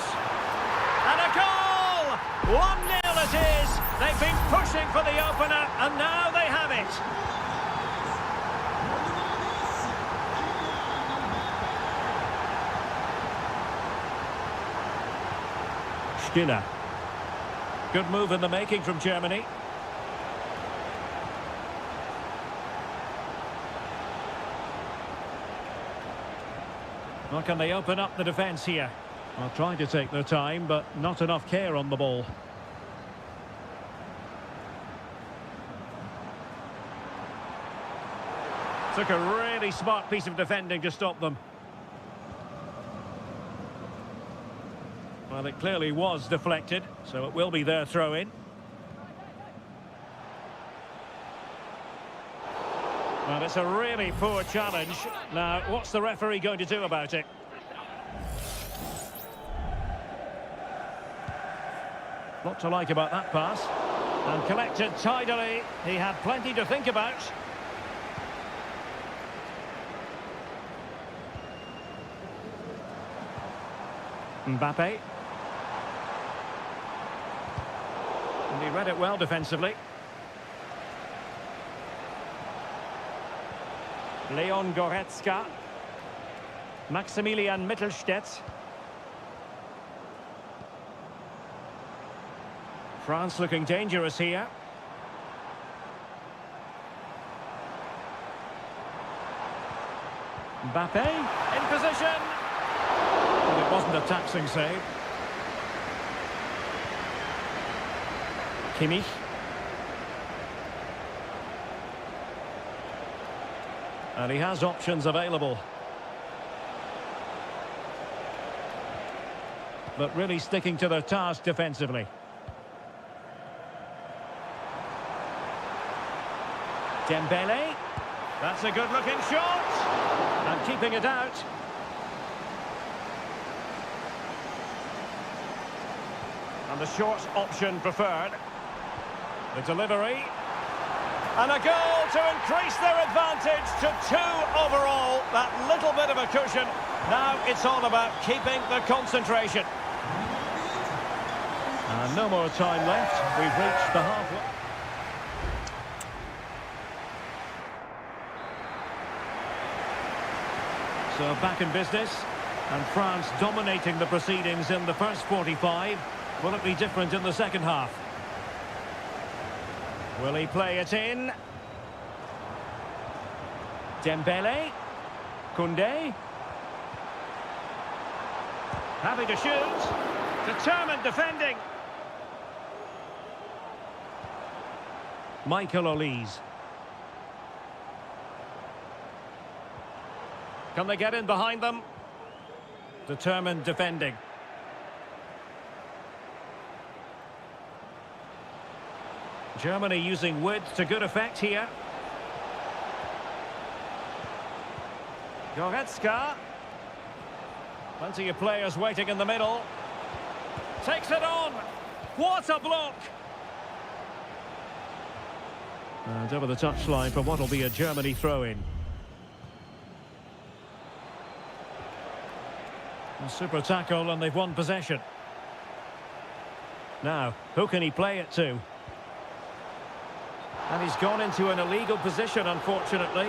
And a goal! 1-0 it is. They've been pushing for the opener, and now they have it. Stiller. Good move in the making from Germany. Well, can they open up the defence here? Well, trying to take their time, but not enough care on the ball. Took a really smart piece of defending to stop them. Well, it clearly was deflected, so it will be their throw-in. Well, it's a really poor challenge. Now, what's the referee going to do about it? Lot to like about that pass. And collected tidily. He had plenty to think about. Mbappe. And he read it well defensively. Leon Goretzka. Maximilian Mittelstädt. France looking dangerous here. Mbappe in position. But it wasn't a taxing save. Kimmich. And he has options available. But really sticking to their task defensively. Dembélé. That's a good-looking shot. And keeping it out. And the short option preferred. The delivery. And a goal to increase their advantage to 2 overall. That little bit of a cushion. Now it's all about keeping the concentration. And no more time left. We've reached the halfway. So back in business. And France dominating the proceedings in the first 45. Will it be different in the second half? Will he play it in? Dembele. Koundé. Happy to shoot. Determined defending. Michael Olise. Can they get in behind them? Determined defending. Germany using width to good effect here. Goretzka. Plenty of players waiting in the middle. Takes it on. What a block! And over the touchline for what will be a Germany throw-in. A super tackle and they've won possession. Now, who can he play it to? And he's gone into an illegal position, unfortunately.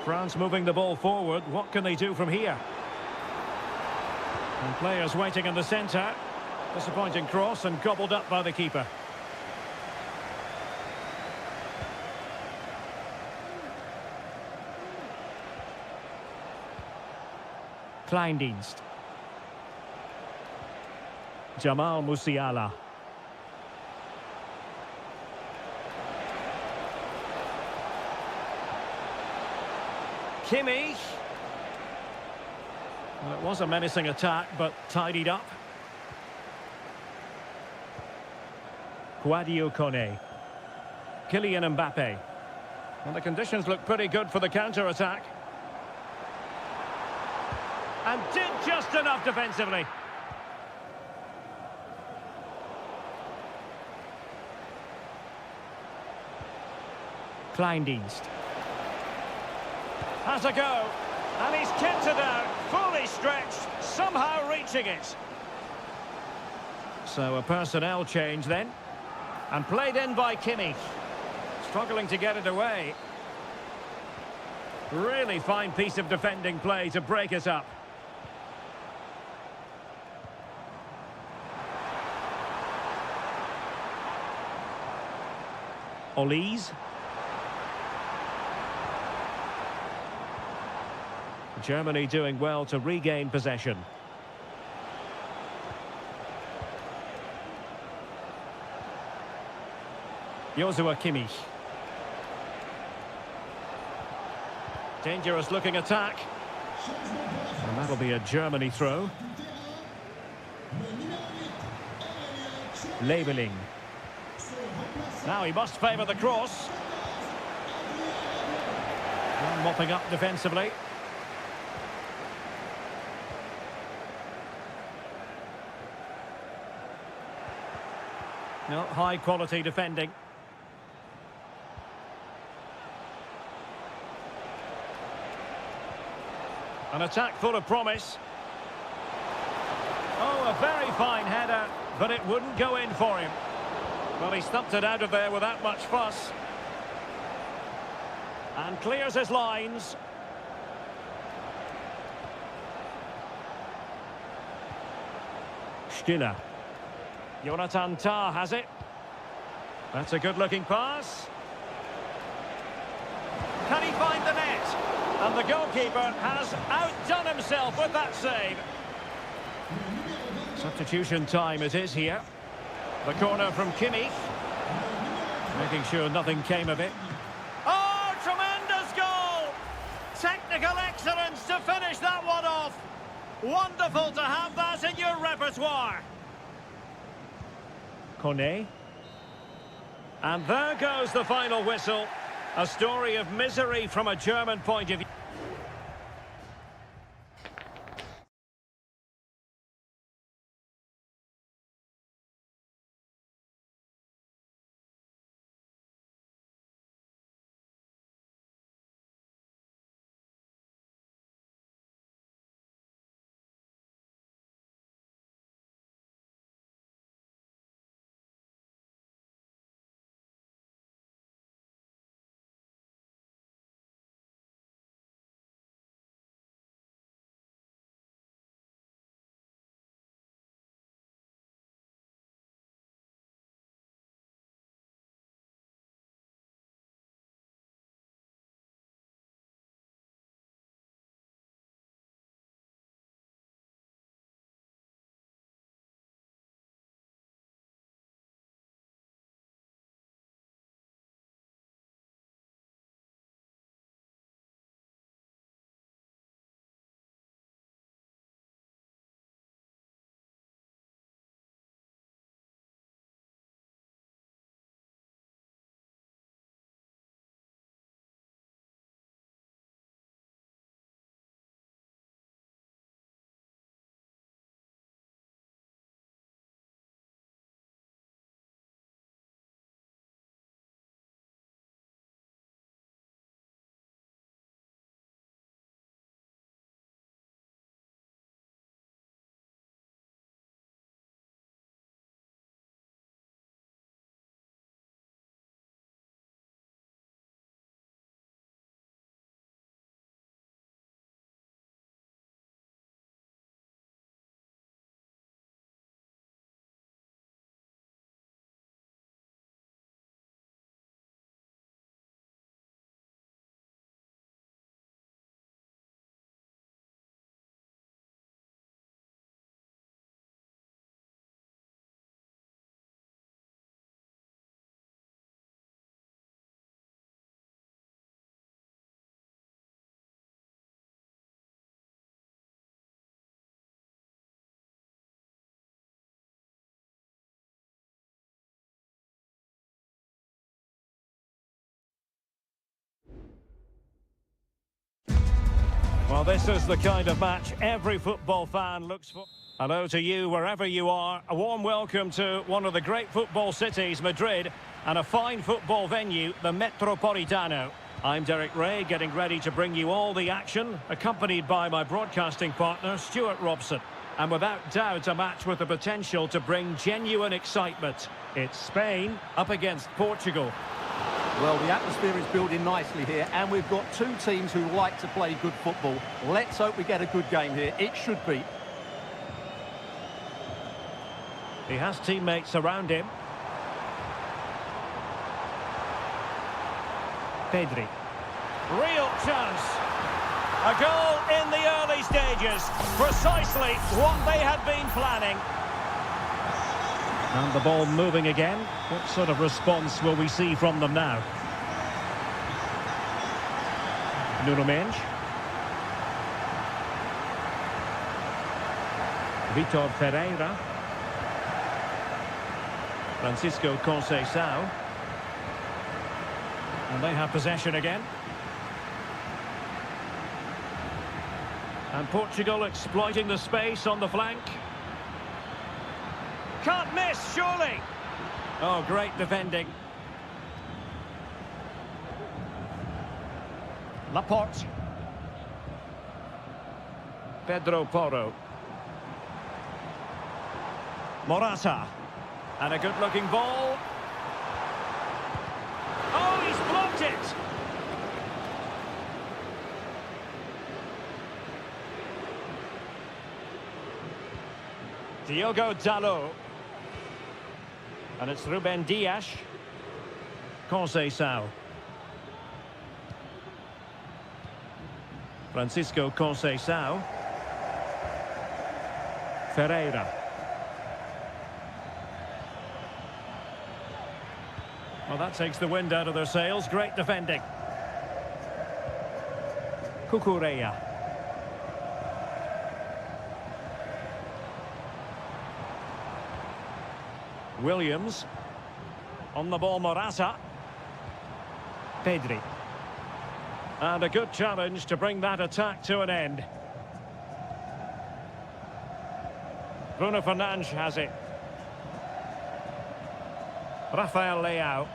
France moving the ball forward. What can they do from here? And players waiting in the centre. Disappointing cross and gobbled up by the keeper. Kleindienst. Jamal Musiala. Kimmich. Well, it was a menacing attack, but tidied up. Sadio Kone. Kylian Mbappe. Well, the conditions look pretty good for the counter-attack. And did just enough defensively. Kleindienst. Has a go. And he's kicked it out. Fully stretched. Somehow reaching it. So a personnel change then. And played in by Kimmich. Struggling to get it away. Really fine piece of defending play to break us up. Olise. Germany doing well to regain possession. Joshua Kimmich. Dangerous looking attack. And that'll be a Germany throw. Labeling. Now he must favour the cross. And mopping up defensively. No, high quality defending. An attack full of promise. Oh, a very fine header, but it wouldn't go in for him. Well, he stumped it out of there without much fuss. And clears his lines. Stiller. Jonathan Tah has it. That's a good-looking pass. Can he find the net? And the goalkeeper has outdone himself with that save. Substitution time it is here. The corner from Kimmich. Making sure nothing came of it. Oh, tremendous goal! Technical excellence to finish that one off. Wonderful to have that in your repertoire. Kone. And there goes the final whistle. A story of misery from a German point of view. Well, this is the kind of match every football fan looks for. Hello to you, wherever you are. A warm welcome to one of the great football cities, Madrid, and a fine football venue, the Metropolitano. I'm Derek Ray, getting ready to bring you all the action, accompanied by my broadcasting partner, Stuart Robson. And without doubt, a match with the potential to bring genuine excitement. It's Spain up against Portugal. Well, the atmosphere is building nicely here, and we've got two teams who like to play good football. Let's hope we get a good game here. It should be. He has teammates around him. Pedri. Real chance. A goal in the early stages. Precisely what they had been planning. And the ball moving again. What sort of response will we see from them now? Nuno Mendes. Vitor Ferreira. Francisco Conceição. And they have possession again. And Portugal exploiting the space on the flank. Can't miss, surely. Oh, great defending. Laporte. Pedro Porro. Morata. And a good-looking ball. Oh, he's blocked it. Diogo Dalot. And it's Ruben Dias. Conceição. Francisco Conceição. Ferreira. Well, that takes the wind out of their sails. Great defending. Cucurella. Williams. On the ball, Morata. Pedri. And a good challenge to bring that attack to an end. Bruno Fernandes has it. Rafael Leao.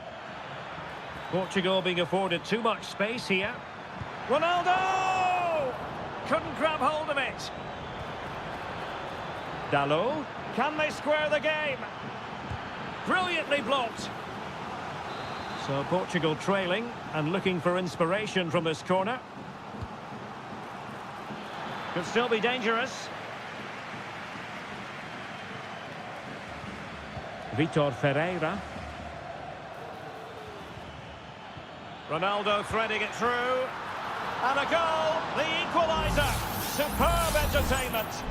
Portugal being afforded too much space here. Ronaldo! Couldn't grab hold of it. Dalot. Can they square the game? Brilliantly blocked. So Portugal trailing and looking for inspiration from this corner. Could still be dangerous. Vitor Ferreira. Ronaldo threading it through. And a goal, the equaliser. Superb entertainment.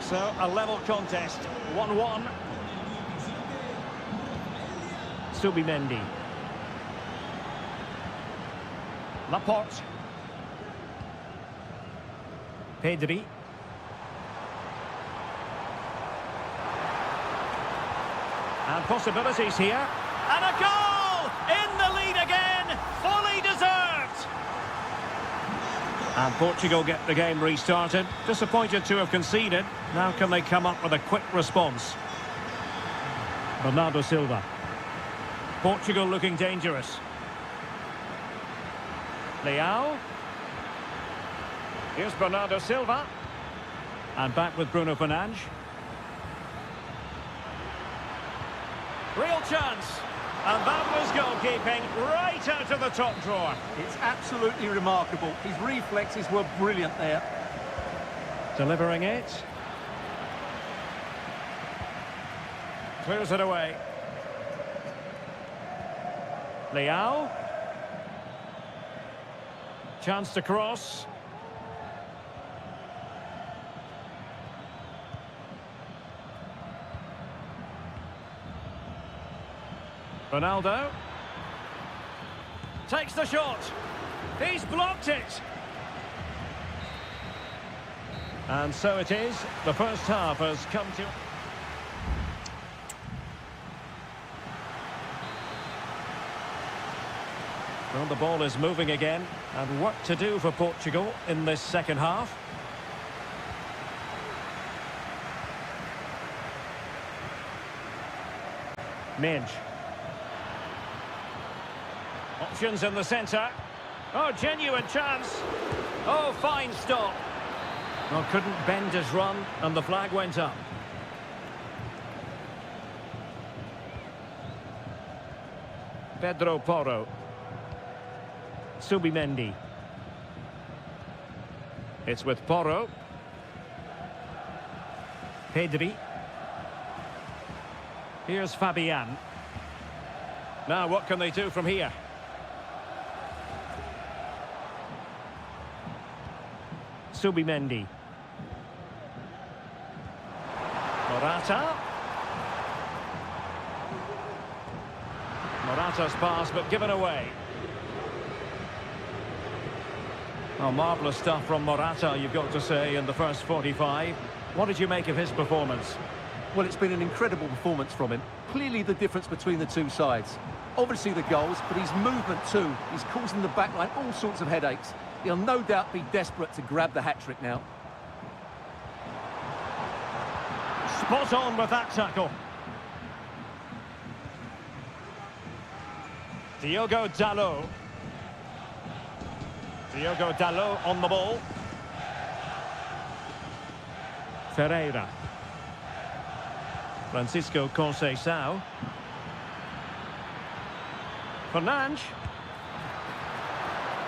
So a level contest, 1-1. Subimendi. Laporte. Pedri. And possibilities here. And a goal! In the lead again! Fully deserved! And Portugal get the game restarted. Disappointed to have conceded. Now can they come up with a quick response? Bernardo Silva. Portugal looking dangerous. Leao. Here's Bernardo Silva. And back with Bruno Fernandes. Real chance. And that was goalkeeping right out of the top drawer. It's absolutely remarkable. His reflexes were brilliant there. Delivering it. Clears it away. Leao. Chance to cross. Ronaldo. Takes the shot. He's blocked it. And so it is. The first half has come to... Well, the ball is moving again, and work to do for Portugal in this second half. Midge. Options in the centre. Oh, genuine chance. Oh, fine stop. Well, couldn't bend his run, and the flag went up. Pedro Porro. Subimendi. It's with Porro. Pedri. Here's Fabian. Now what can they do from here? Subimendi. Morata. Morata's pass, but given away. Oh, marvellous stuff from Morata, you've got to say, in the first 45. What did you make of his performance? Well, it's been an incredible performance from him. Clearly the difference between the two sides. Obviously the goals, but his movement too. He's causing the backline all sorts of headaches. He'll no doubt be desperate to grab the hat-trick now. Spot on with that tackle. Diogo Dalot. Diogo Dalot on the ball. Ferreira. Francisco Conceição. Fernandes.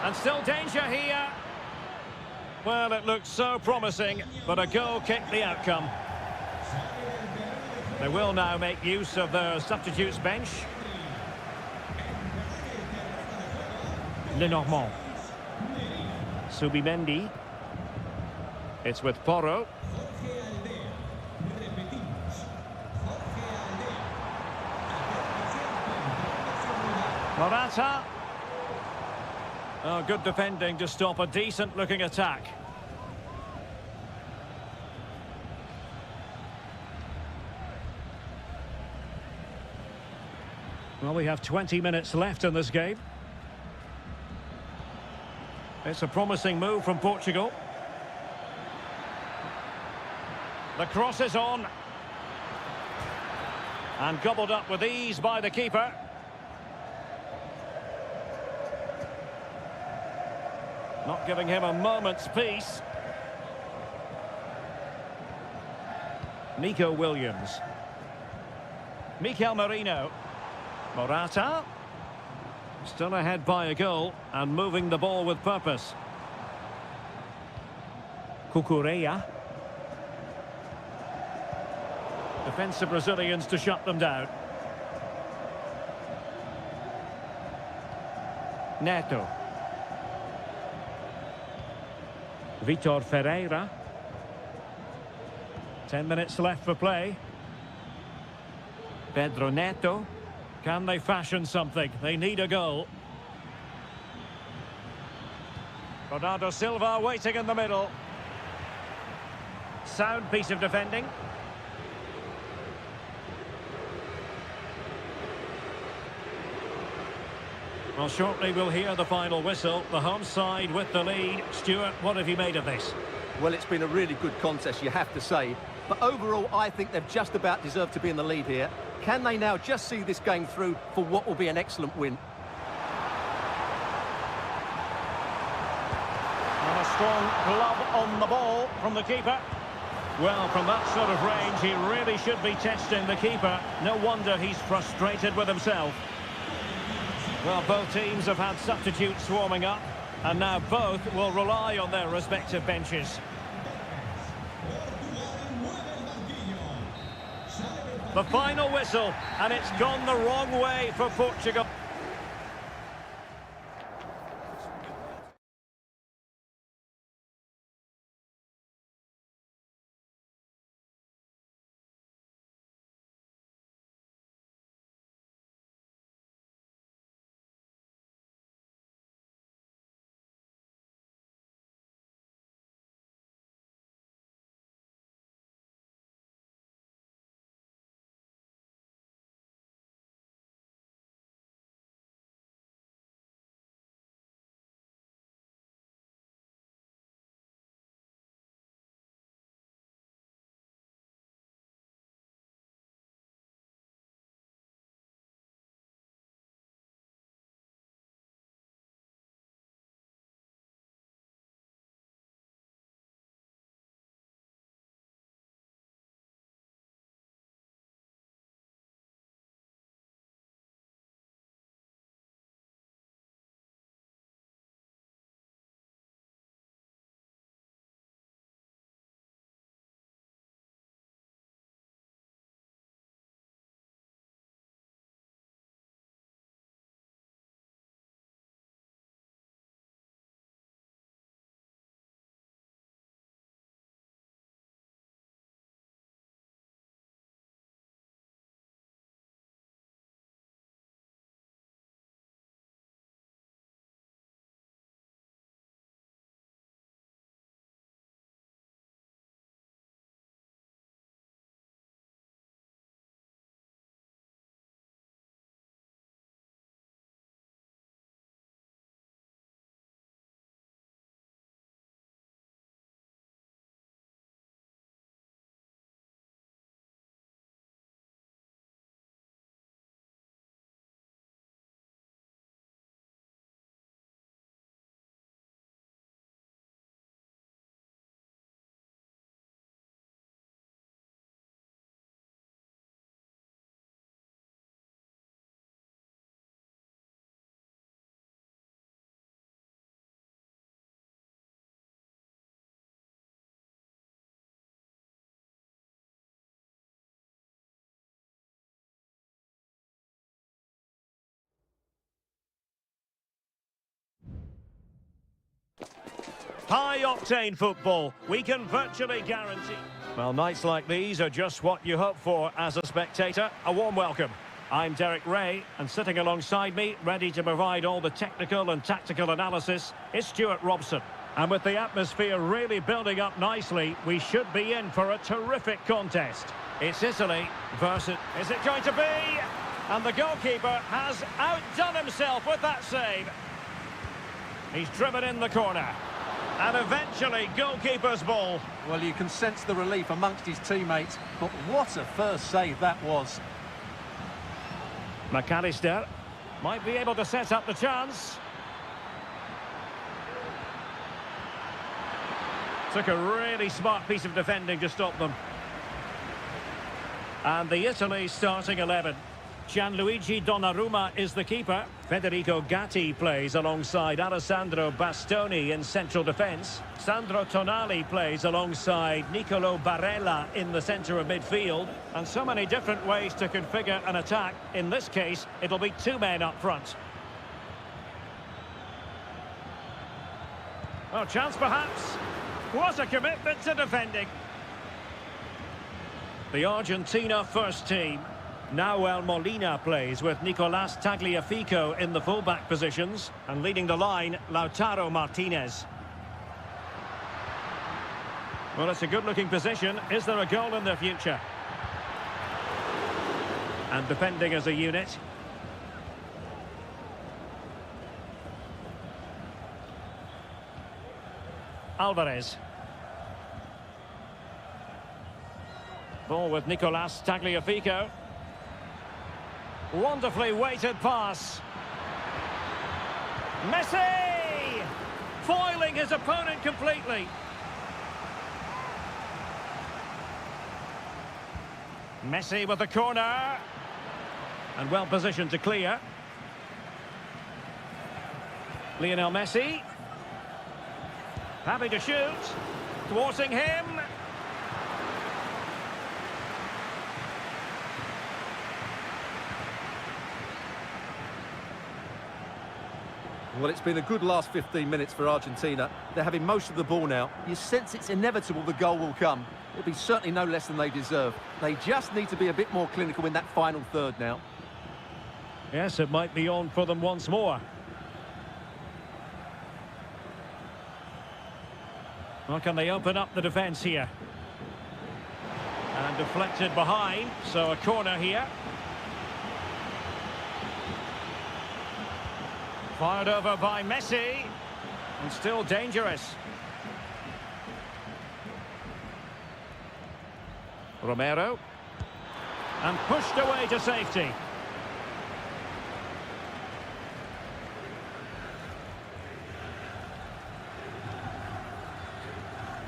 And still danger here. Well, it looked so promising, but a goal kicked the outcome. They will now make use of their substitutes bench. Lenormand. Subimendi. It's with Porro. Morata. Oh, good defending to stop a decent-looking attack. Well, we have 20 minutes left in this game. It's a promising move from Portugal. The cross is on. And gobbled up with ease by the keeper. Not giving him a moment's peace. Nico Williams. Mikel Merino. Morata. Still ahead by a goal and moving the ball with purpose. Cucurella. Defensive Brazilians to shut them down. Neto. Vitor Ferreira. 10 minutes left for play. Pedro Neto. Can they fashion something? They need a goal. Bernardo Silva waiting in the middle. Sound piece of defending. Well, shortly we'll hear the final whistle. The home side with the lead. Stuart, what have you made of this? Well, it's been a really good contest, you have to say. But overall, I think they've just about deserved to be in the lead here. Can they now just see this game through for what will be an excellent win? And a strong glove on the ball from the keeper. Well, from that sort of range, he really should be testing the keeper. No wonder he's frustrated with himself. Well, both teams have had substitutes warming up, and now both will rely on their respective benches. The final whistle, and it's gone the wrong way for Portugal. High-octane football, we can virtually guarantee. Well, nights like these are just what you hope for as a spectator. A warm welcome. I'm Derek Ray, and sitting alongside me, ready to provide all the technical and tactical analysis, is Stuart Robson. And with the atmosphere really building up nicely, we should be in for a terrific contest. It's Italy versus... Is it going to be? And the goalkeeper has outdone himself with that save. He's driven in the corner. And eventually, goalkeeper's ball. Well, you can sense the relief amongst his teammates, but what a first save that was. McAllister might be able to set up the chance. Took a really smart piece of defending to stop them. And the Italy starting 11. Gianluigi Donnarumma is the keeper. Federico Gatti plays alongside Alessandro Bastoni in central defence. Sandro Tonali plays alongside Nicolo Barella in the centre of midfield. And so many different ways to configure an attack. In this case, it'll be two men up front. Oh, chance perhaps. What a commitment to defending. The Argentina first team. Nahuel Molina plays with Nicolás Tagliafico in the fullback positions, and leading the line, Lautaro Martinez. Well, it's a good-looking position. Is there a goal in the future? And defending as a unit. Alvarez. Ball with Nicolás Tagliafico. Wonderfully weighted pass. Messi! Foiling his opponent completely. Messi with the corner. And well positioned to clear. Lionel Messi. Happy to shoot. Thwarting him. Well, it's been a good last 15 minutes for Argentina. They're having most of the ball now. You sense it's inevitable the goal will come. It'll be certainly no less than they deserve. They just need to be a bit more clinical in that final third now. Yes, it might be on for them once more. Well, can they open up the defence here? And deflected behind, so a corner here. Fired over by Messi, and still dangerous. Romero, and pushed away to safety.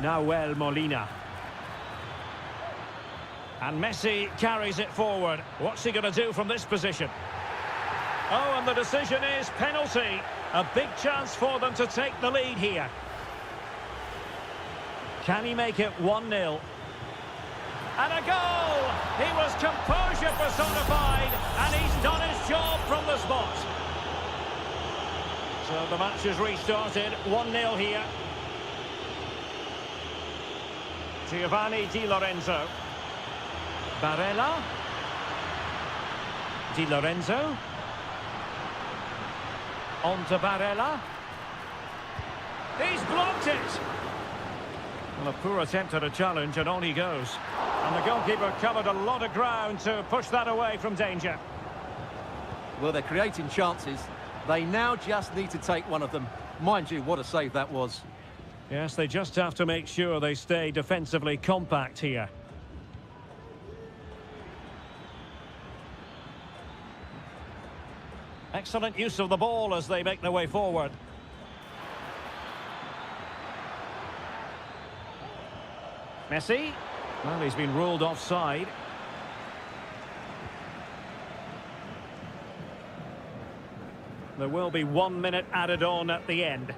Nahuel Molina. And Messi carries it forward. What's he going to do from this position? Oh, and the decision is penalty. A big chance for them to take the lead here. Can he make it 1-0? And a goal! He was composure personified, and he's done his job from the spot. So the match has restarted, 1-0 here. Giovanni Di Lorenzo. Barella. Di Lorenzo. On to Barella. He's blocked it. Well, a poor attempt at a challenge, and on he goes. And the goalkeeper covered a lot of ground to push that away from danger. Well, they're creating chances. They now just need to take one of them. Mind you, what a save that was. Yes, they just have to make sure they stay defensively compact here. Excellent use of the ball as they make their way forward. Messi. Well, he's been ruled offside. There will be 1 minute added on at the end.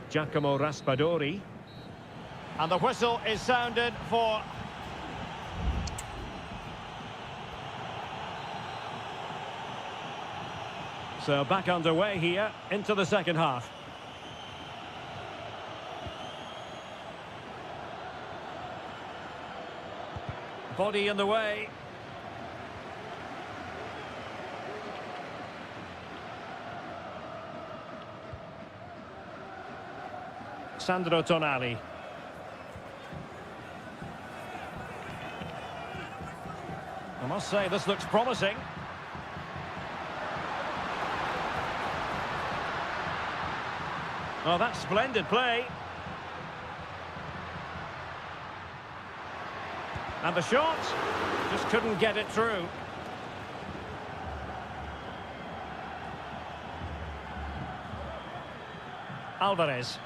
Giacomo Raspadori. And the whistle is sounded for... So back underway here into the second half. Body in the way. Sandro Tonali. I must say, this looks promising. Oh, that's splendid play. And the shot just couldn't get it through. Alvarez.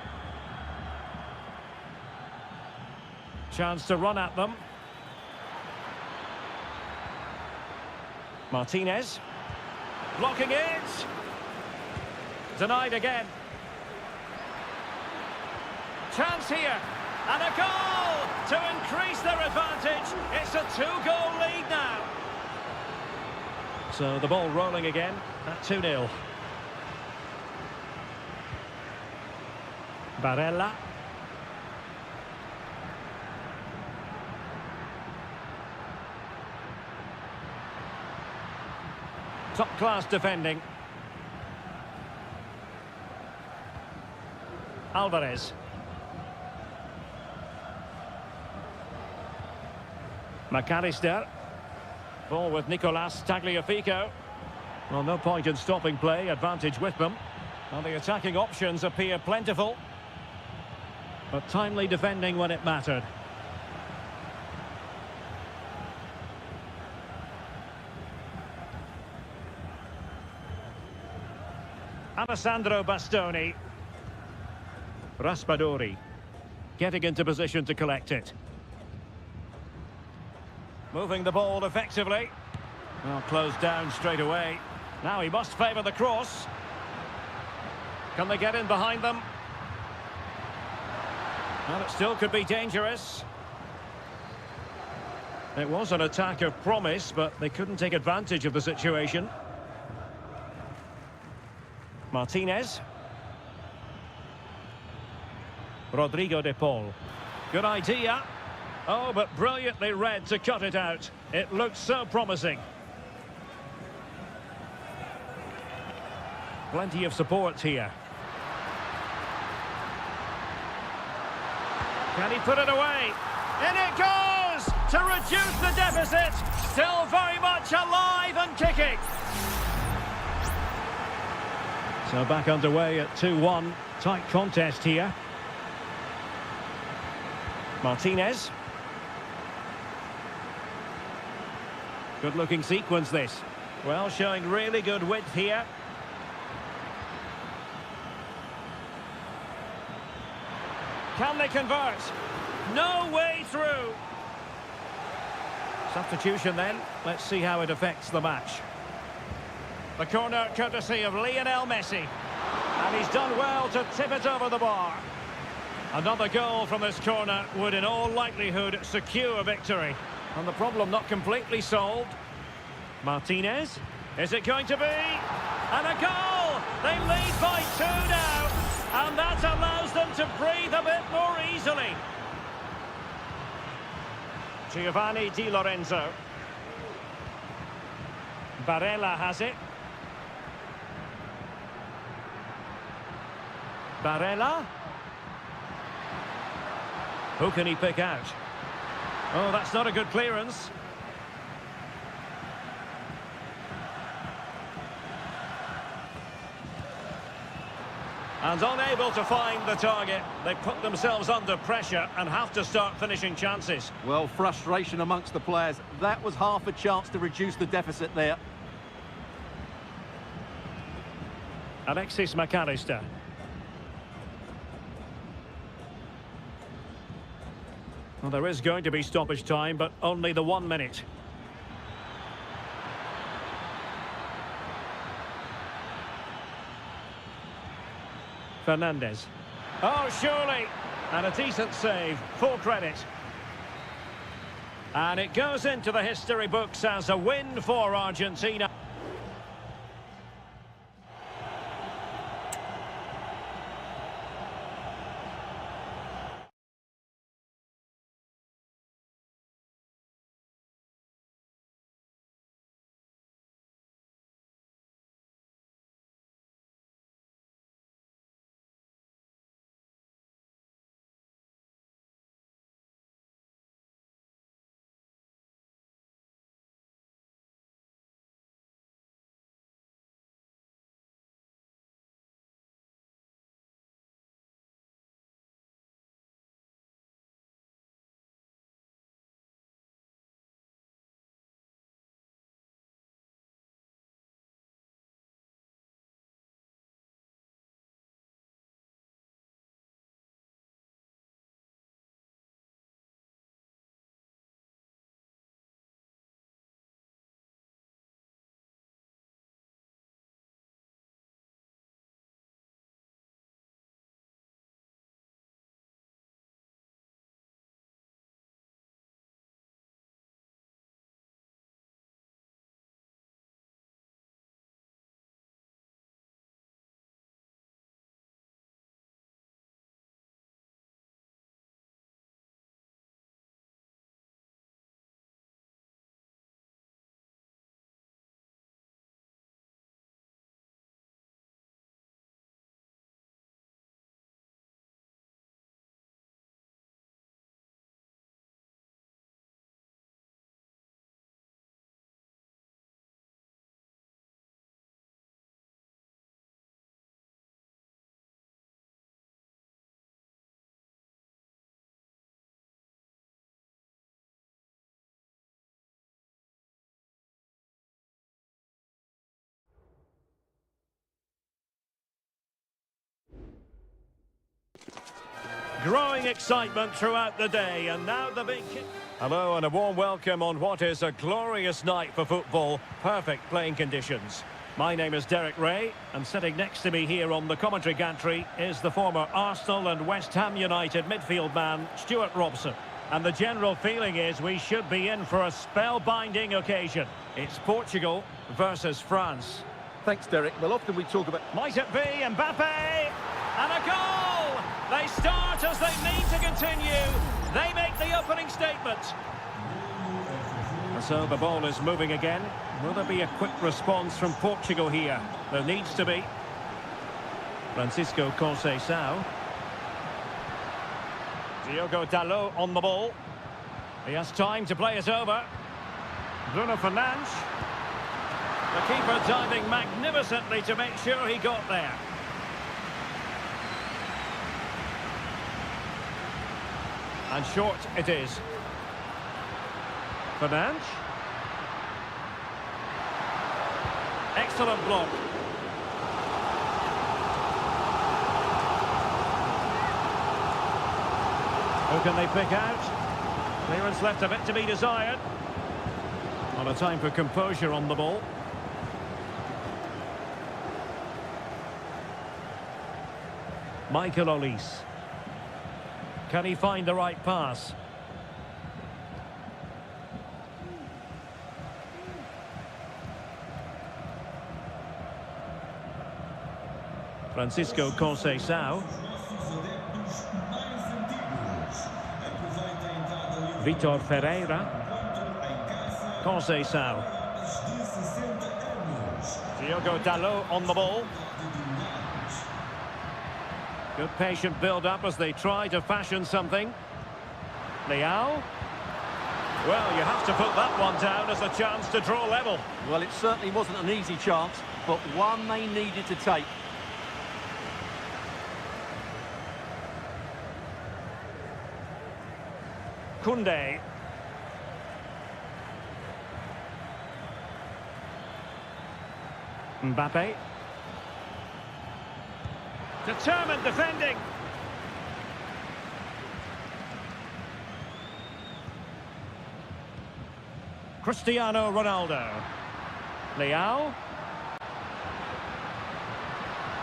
Chance to run at them. Martinez. Blocking it. Denied again. Chance here. And a goal to increase their advantage. It's a 2-goal lead now. So the ball rolling again at 2-0. Barella. Top-class defending. Alvarez. McAllister. Ball with Nicolas Tagliafico. Well, no point in stopping play. Advantage with them. Well, the attacking options appear plentiful. But timely defending when it mattered. Alessandro Bastoni. Raspadori. Getting into position to collect it. Moving the ball effectively. Well, closed down straight away. Now he must favour the cross. Can they get in behind them? Well, it still could be dangerous. It was an attack of promise, but they couldn't take advantage of the situation. Martinez. Rodrigo de Paul. Good idea. Oh, but brilliantly read to cut it out. It looked so promising. Plenty of support here. Can he put it away? In it goes! To reduce the deficit. Still very much alive and kicking. So back underway at 2-1. Tight contest here. Martinez. Good-looking sequence, this. Well, showing really good width here. Can they convert? No way through. Substitution then. Let's see how it affects the match. The corner courtesy of Lionel Messi. And he's done well to tip it over the bar. Another goal from this corner would in all likelihood secure victory. And the problem not completely solved. Martinez. Is it going to be? And a goal! They lead by 2 now. And that allows them to breathe a bit more easily. Giovanni Di Lorenzo. Barella has it. Barella. Who can he pick out? Oh, that's not a good clearance. And unable to find the target. They put themselves under pressure and have to start finishing chances. Well, frustration amongst the players. That was half a chance to reduce the deficit there. Alexis McAllister. Well, there is going to be stoppage time, but only the 1 minute. Fernandez. Oh, surely. And a decent save. Full credit. And it goes into the history books as a win for Argentina. Growing excitement throughout the day, and now the big kick. Hello and a warm welcome on what is a glorious night for football. Perfect playing conditions. My name is Derek Ray, and sitting next to me here on the commentary gantry is the former Arsenal and West Ham United midfield man, Stuart Robson. And the general feeling is we should be in for a spellbinding occasion. It's Portugal versus France. Thanks, Derek. Well, often we talk about... Might it be Mbappe? And a goal! They start as they mean to continue. They make the opening statement. And so the ball is moving again. Will there be a quick response from Portugal here? There needs to be. Francisco Conceição. Diogo Dalot on the ball. He has time to play it over. Bruno Fernandes. The keeper diving magnificently to make sure he got there. And short it is. Fernandes. Excellent block. Who can they pick out? Clearance left a bit to be desired. Not a time for composure on the ball. Michael Olise. Can he find the right pass? Francisco Conceição. Vitor Ferreira. Conceição. Diogo Dalot on the ball. Good patient build-up as they try to fashion something. Leao. Well, you have to put that one down as a chance to draw level. Well, it certainly wasn't an easy chance, but one they needed to take. Koundé. Mbappe. Determined defending. Cristiano Ronaldo. Leao.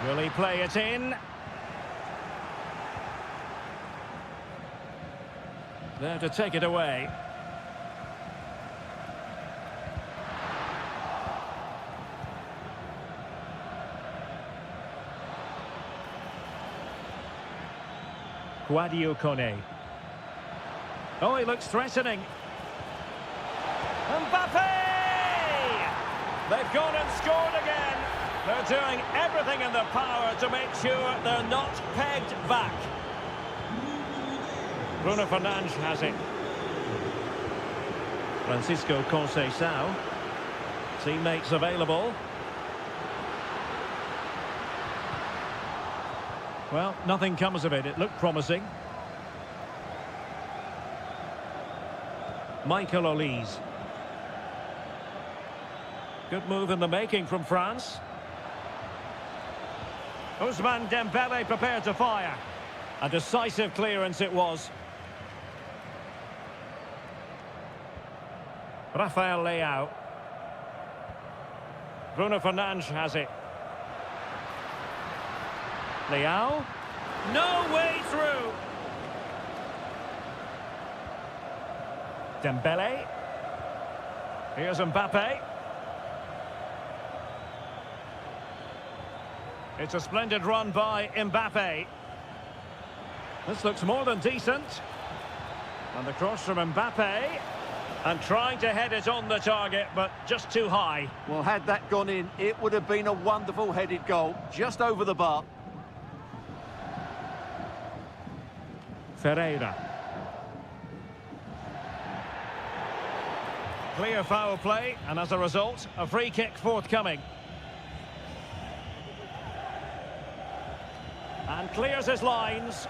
Will he play it in? There to take it away. Guadio Kone. Oh, he looks threatening. Mbappe! They've gone and scored again. They're doing everything in their power to make sure they're not pegged back. Bruno Fernandes has it. Francisco Conceição. Teammates available. Well, nothing comes of it. It looked promising. Michael Olise. Good move in the making from France. Ousmane Dembele prepared to fire. A decisive clearance it was. Rafael Leao. Bruno Fernandes has it. Leao. No way through. Dembele. Here's Mbappe. It's a splendid run by Mbappe. This looks more than decent. And the cross from Mbappe. And trying to head it on the target, but just too high. Well, had that gone in, it would have been a wonderful headed goal, just over the bar. Ferreira. Clear foul play, and as a result, a free kick forthcoming. And clears his lines.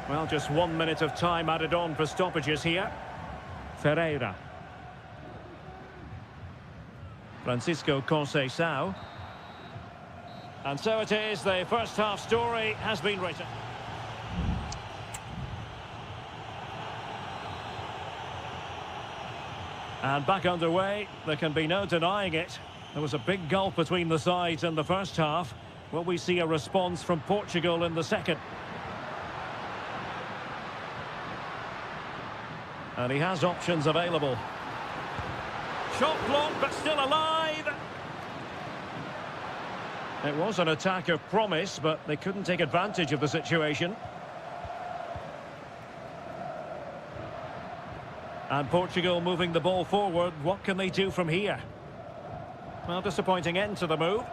Well, just 1 minute of time added on for stoppages here. Ferreira. Francisco Conceição. And so it is, the first half story has been written. And back underway, there can be no denying it. There was a big gulf between the sides in the first half. Will we see a response from Portugal in the second? And he has options available. Shot blocked, but still alive. It was an attack of promise, but they couldn't take advantage of the situation. And Portugal moving the ball forward. What can they do from here? Well, disappointing end to the move.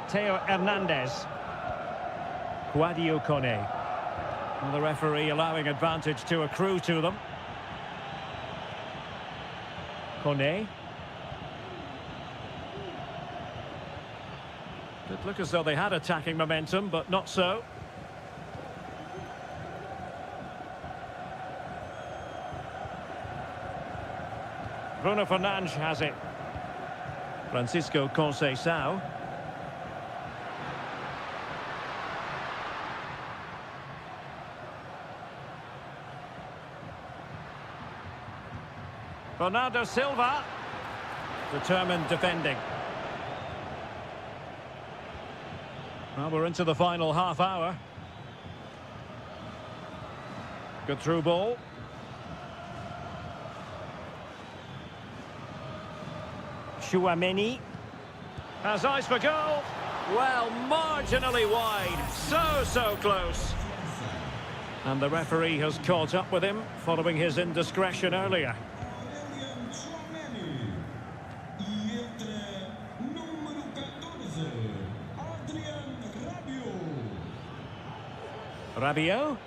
Theo Hernandez. Guadio Kone. And the referee allowing advantage to accrue to them. Kone. Did look as though they had attacking momentum, but not so. Bruno Fernandes has it. Francisco Conceição. Bernardo Silva. Determined defending. Well, we're into the final half hour. Good through ball. Chouameni has eyes for goal. Well, marginally wide. So close. And the referee has caught up with him following his indiscretion earlier. Rabiot.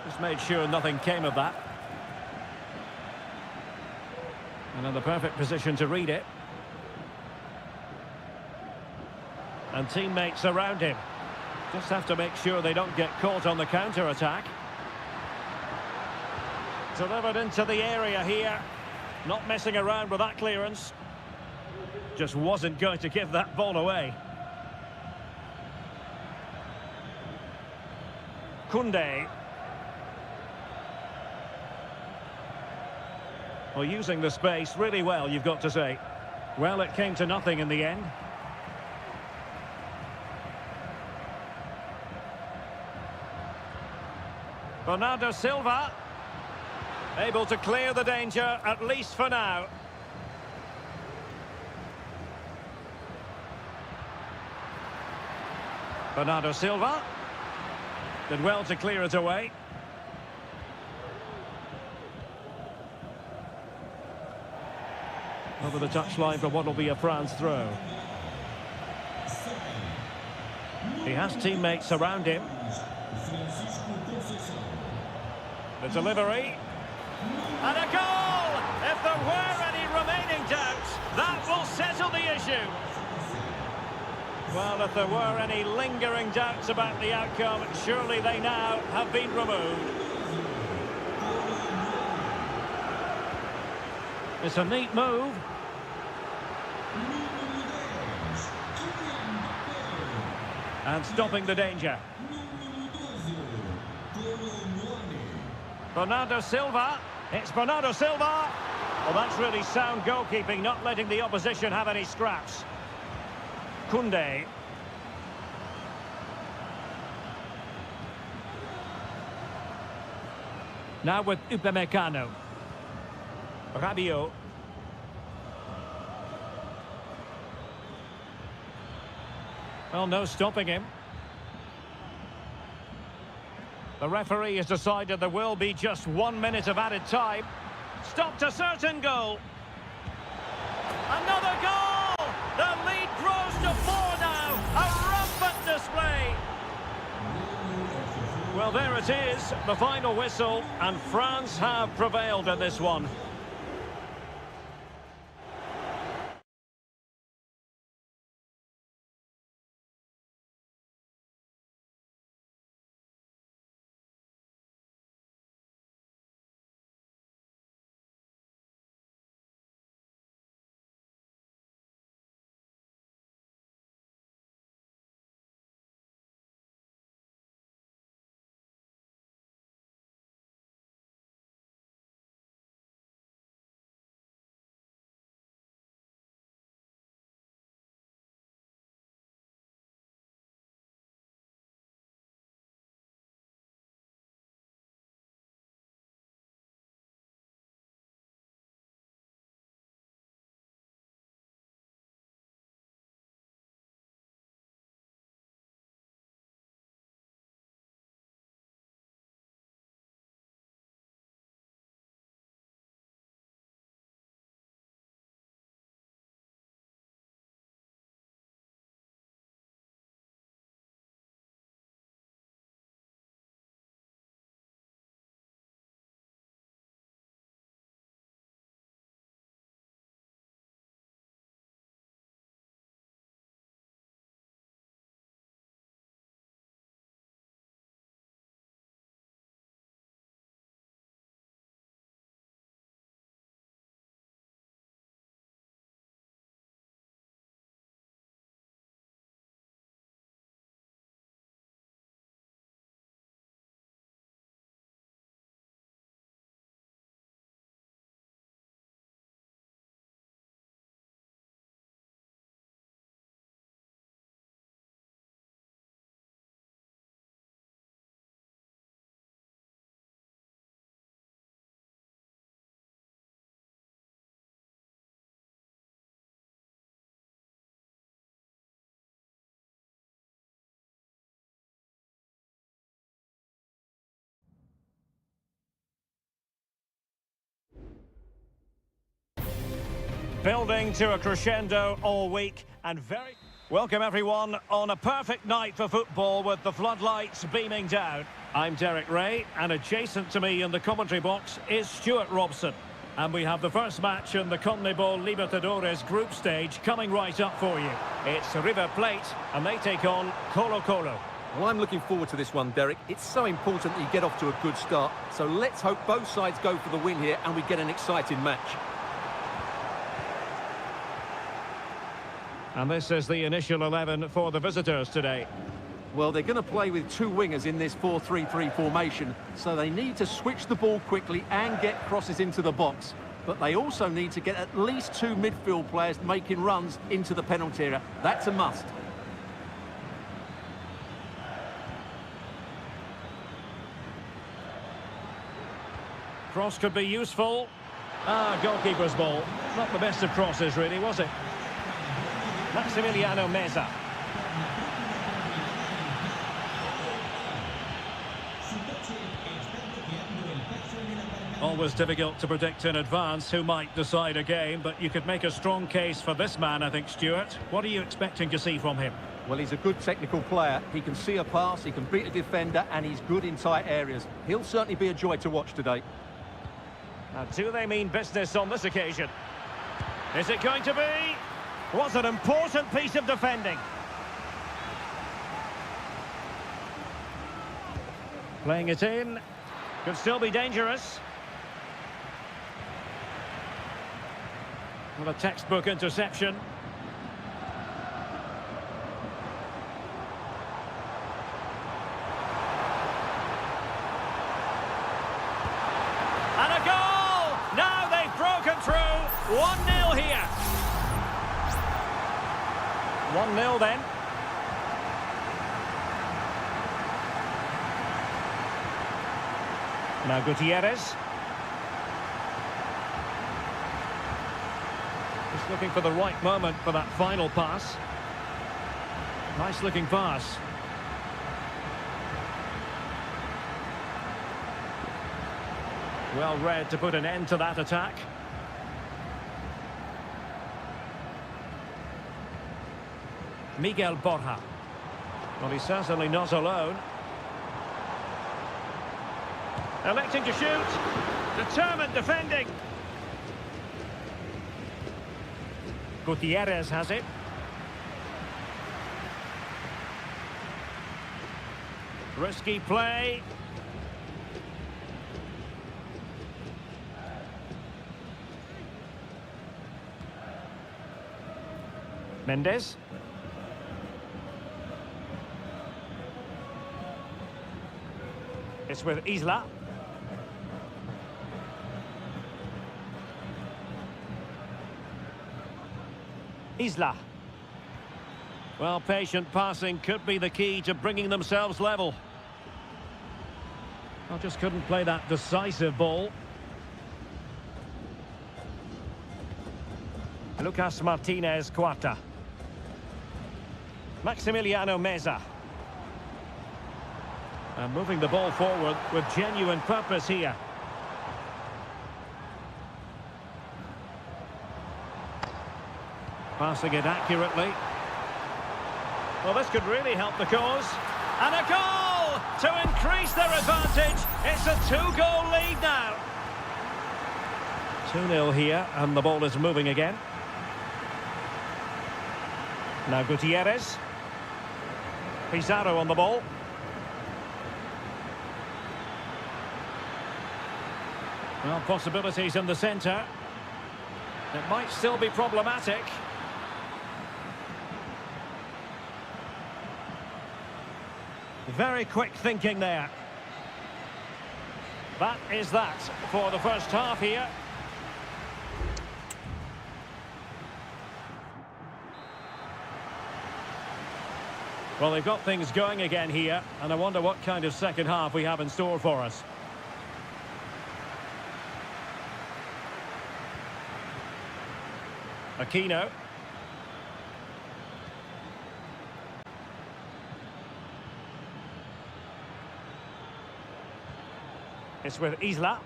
Just made sure nothing came of that. And in the perfect position to read it. And teammates around him. Just have to make sure they don't get caught on the counter-attack. Delivered into the area here. Not messing around with that clearance. Just wasn't going to give that ball away. Koundé. Well, using the space really well, you've got to say. Well, it came to nothing in the end. Bernardo Silva. Able to clear the danger, at least for now. Bernardo Silva. Did well to clear it away. Over the touchline for what will be a France throw. He has teammates around him. The delivery. And a goal! If there were any remaining doubts, that will settle the issue. Well, if there were any lingering doubts about the outcome, surely they now have been removed. It's a neat move. And stopping the danger. Bernardo Silva. It's Bernardo Silva. Well, that's really sound goalkeeping, not letting the opposition have any scraps. Koundé. Now with Upamecano. Rabiot. Well, no stopping him. The referee has decided there will be just 1 minute of added time. Stopped a certain goal. Another goal! The lead grows to 4 now. A rampant display. Well, there it is, the final whistle, and France have prevailed in this one. Building to a crescendo all week and very... Welcome everyone on a perfect night for football with the floodlights beaming down. I'm Derek Ray and adjacent to me in the commentary box is Stuart Robson. And we have the first match in the CONMEBOL Libertadores group stage coming right up for you. It's River Plate and they take on Colo-Colo. Well, I'm looking forward to this one, Derek. It's so important that you get off to a good start. So let's hope both sides go for the win here and we get an exciting match. And this is the initial 11 for the visitors today. Well, they're going to play with two wingers in this 4-3-3 formation, so they need to switch the ball quickly and get crosses into the box. But they also need to get at least two midfield players making runs into the penalty area. That's a must. Cross could be useful. Goalkeeper's ball. Not the best of crosses, really, was it? Maximiliano Meza. Always difficult to predict in advance who might decide a game, but you could make a strong case for this man, I think, Stuart. What are you expecting to see from him? Well, he's a good technical player. He can see a pass, he can beat a defender, and he's good in tight areas. He'll certainly be a joy to watch today. Now, do they mean business on this occasion? Is it going to be? Was an important piece of defending. Playing it in. Could still be dangerous. Well, a textbook interception. And a goal! Now they've broken through. 1-0 here. 1-0 then. Now Gutierrez. Just looking for the right moment for that final pass. Nice looking pass. Well read to put an end to that attack. Miguel Borja. Well, he's certainly not alone. Electing to shoot. Determined defending. Gutierrez has it. Risky play. Mendes. It's with Isla. Isla. Well, patient passing could be the key to bringing themselves level. I just couldn't play that decisive ball. Lucas Martinez Cuarta. Maximiliano Meza. And moving the ball forward with genuine purpose here. Passing it accurately. Well, this could really help the cause. And a goal to increase their advantage. It's a two-goal lead now. 2-0 here, and the ball is moving again. Now Gutierrez. Pizarro on the ball. Well, possibilities in the centre. It might still be problematic. Very quick thinking there. That is that for the first half here. Well, they've got things going again here, and I wonder what kind of second half we have in store for us. Aquino. It's with Isla.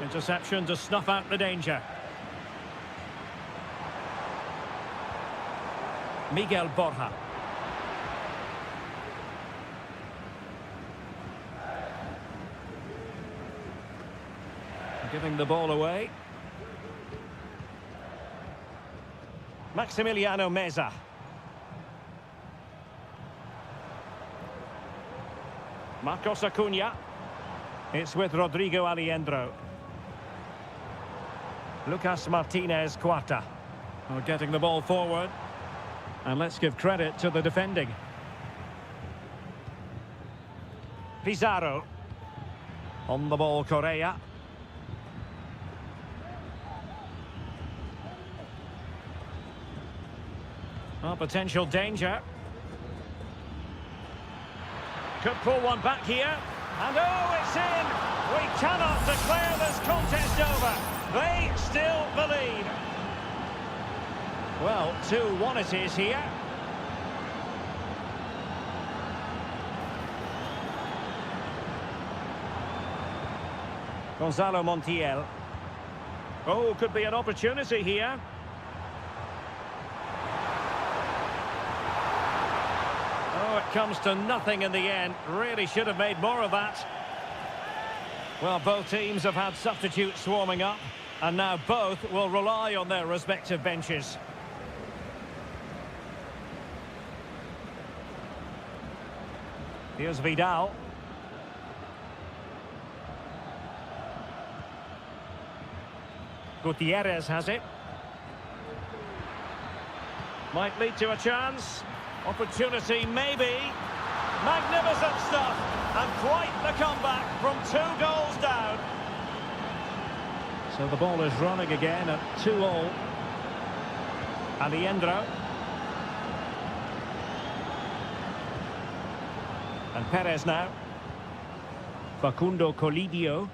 Interception to snuff out the danger. Miguel Borja. Giving the ball away. Maximiliano Meza. Marcos Acuna. It's with Rodrigo Alejandro. Lucas Martinez Cuarta. Oh, getting the ball forward. And let's give credit to the defending. Pizarro. On the ball, Correa. Oh, potential danger. Could pull one back here. And oh, it's in! We cannot declare this contest over. They still believe. Well, 2-1 it is here. Gonzalo Montiel. Oh, could be an opportunity here. Oh, it comes to nothing in the end. Really should have made more of that. Well, both teams have had substitutes warming up, and now both will rely on their respective benches. Here's Vidal. Gutierrez has it. Might lead to a chance. Opportunity, maybe. Magnificent stuff. And quite the comeback from 2 goals down. So the ball is running again at 2-2. Alejandro. And Perez now. Facundo Colidio.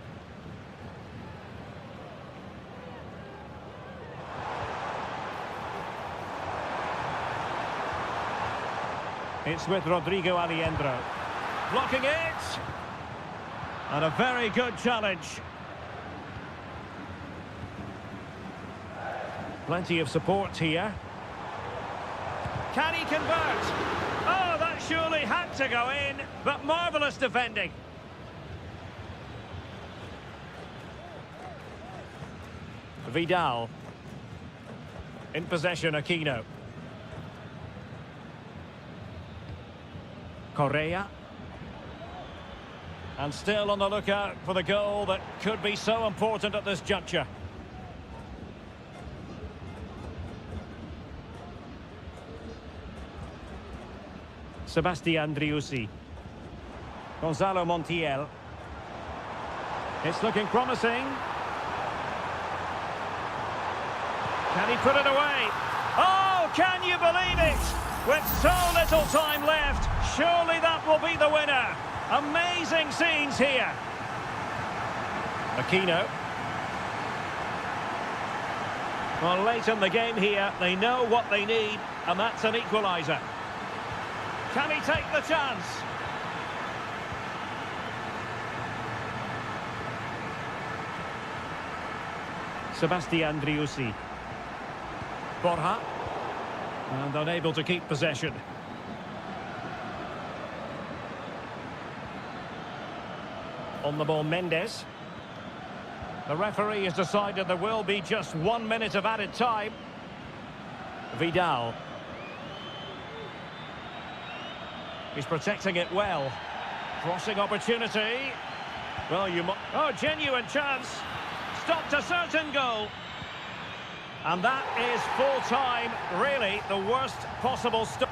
It's with Rodrigo Alejandro. Blocking it. And a very good challenge. Plenty of support here. Can he convert? Oh, that surely had to go in, but marvellous defending. Vidal. In possession, Aquino. Correa. And still on the lookout for the goal that could be so important at this juncture. Sebastian Driussi. Gonzalo Montiel. It's looking promising. Can he put it away? Oh, can you believe it? With so little time left, surely that will be the winner. Amazing scenes here. Aquino. Well, late in the game here, they know what they need, and that's an equaliser. Can he take the chance? Sebastian Driussi. Borja. And unable to keep possession. On the ball, Mendes. The referee has decided there will be just 1 minute of added time. Vidal. He's protecting it well. Crossing opportunity. Well, oh, genuine chance. Stopped a certain goal. And that is full time. Really, the worst possible stop.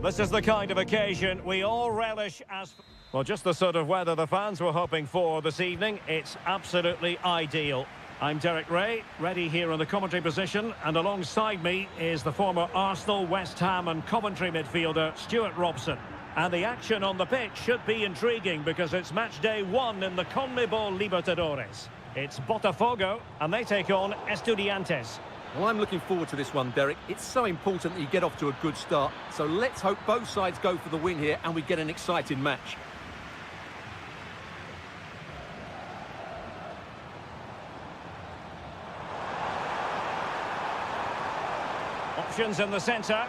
This is the kind of occasion we all relish as... Well, just the sort of weather the fans were hoping for this evening. It's absolutely ideal. I'm Derek Ray, ready here in the commentary position, and alongside me is the former Arsenal, West Ham and Coventry midfielder, Stuart Robson. And the action on the pitch should be intriguing because it's match day 1 in the CONMEBOL Libertadores. It's Botafogo, and they take on Estudiantes. Well, I'm looking forward to this one, Derek. It's so important that you get off to a good start. So let's hope both sides go for the win here and we get an exciting match. Options in the centre.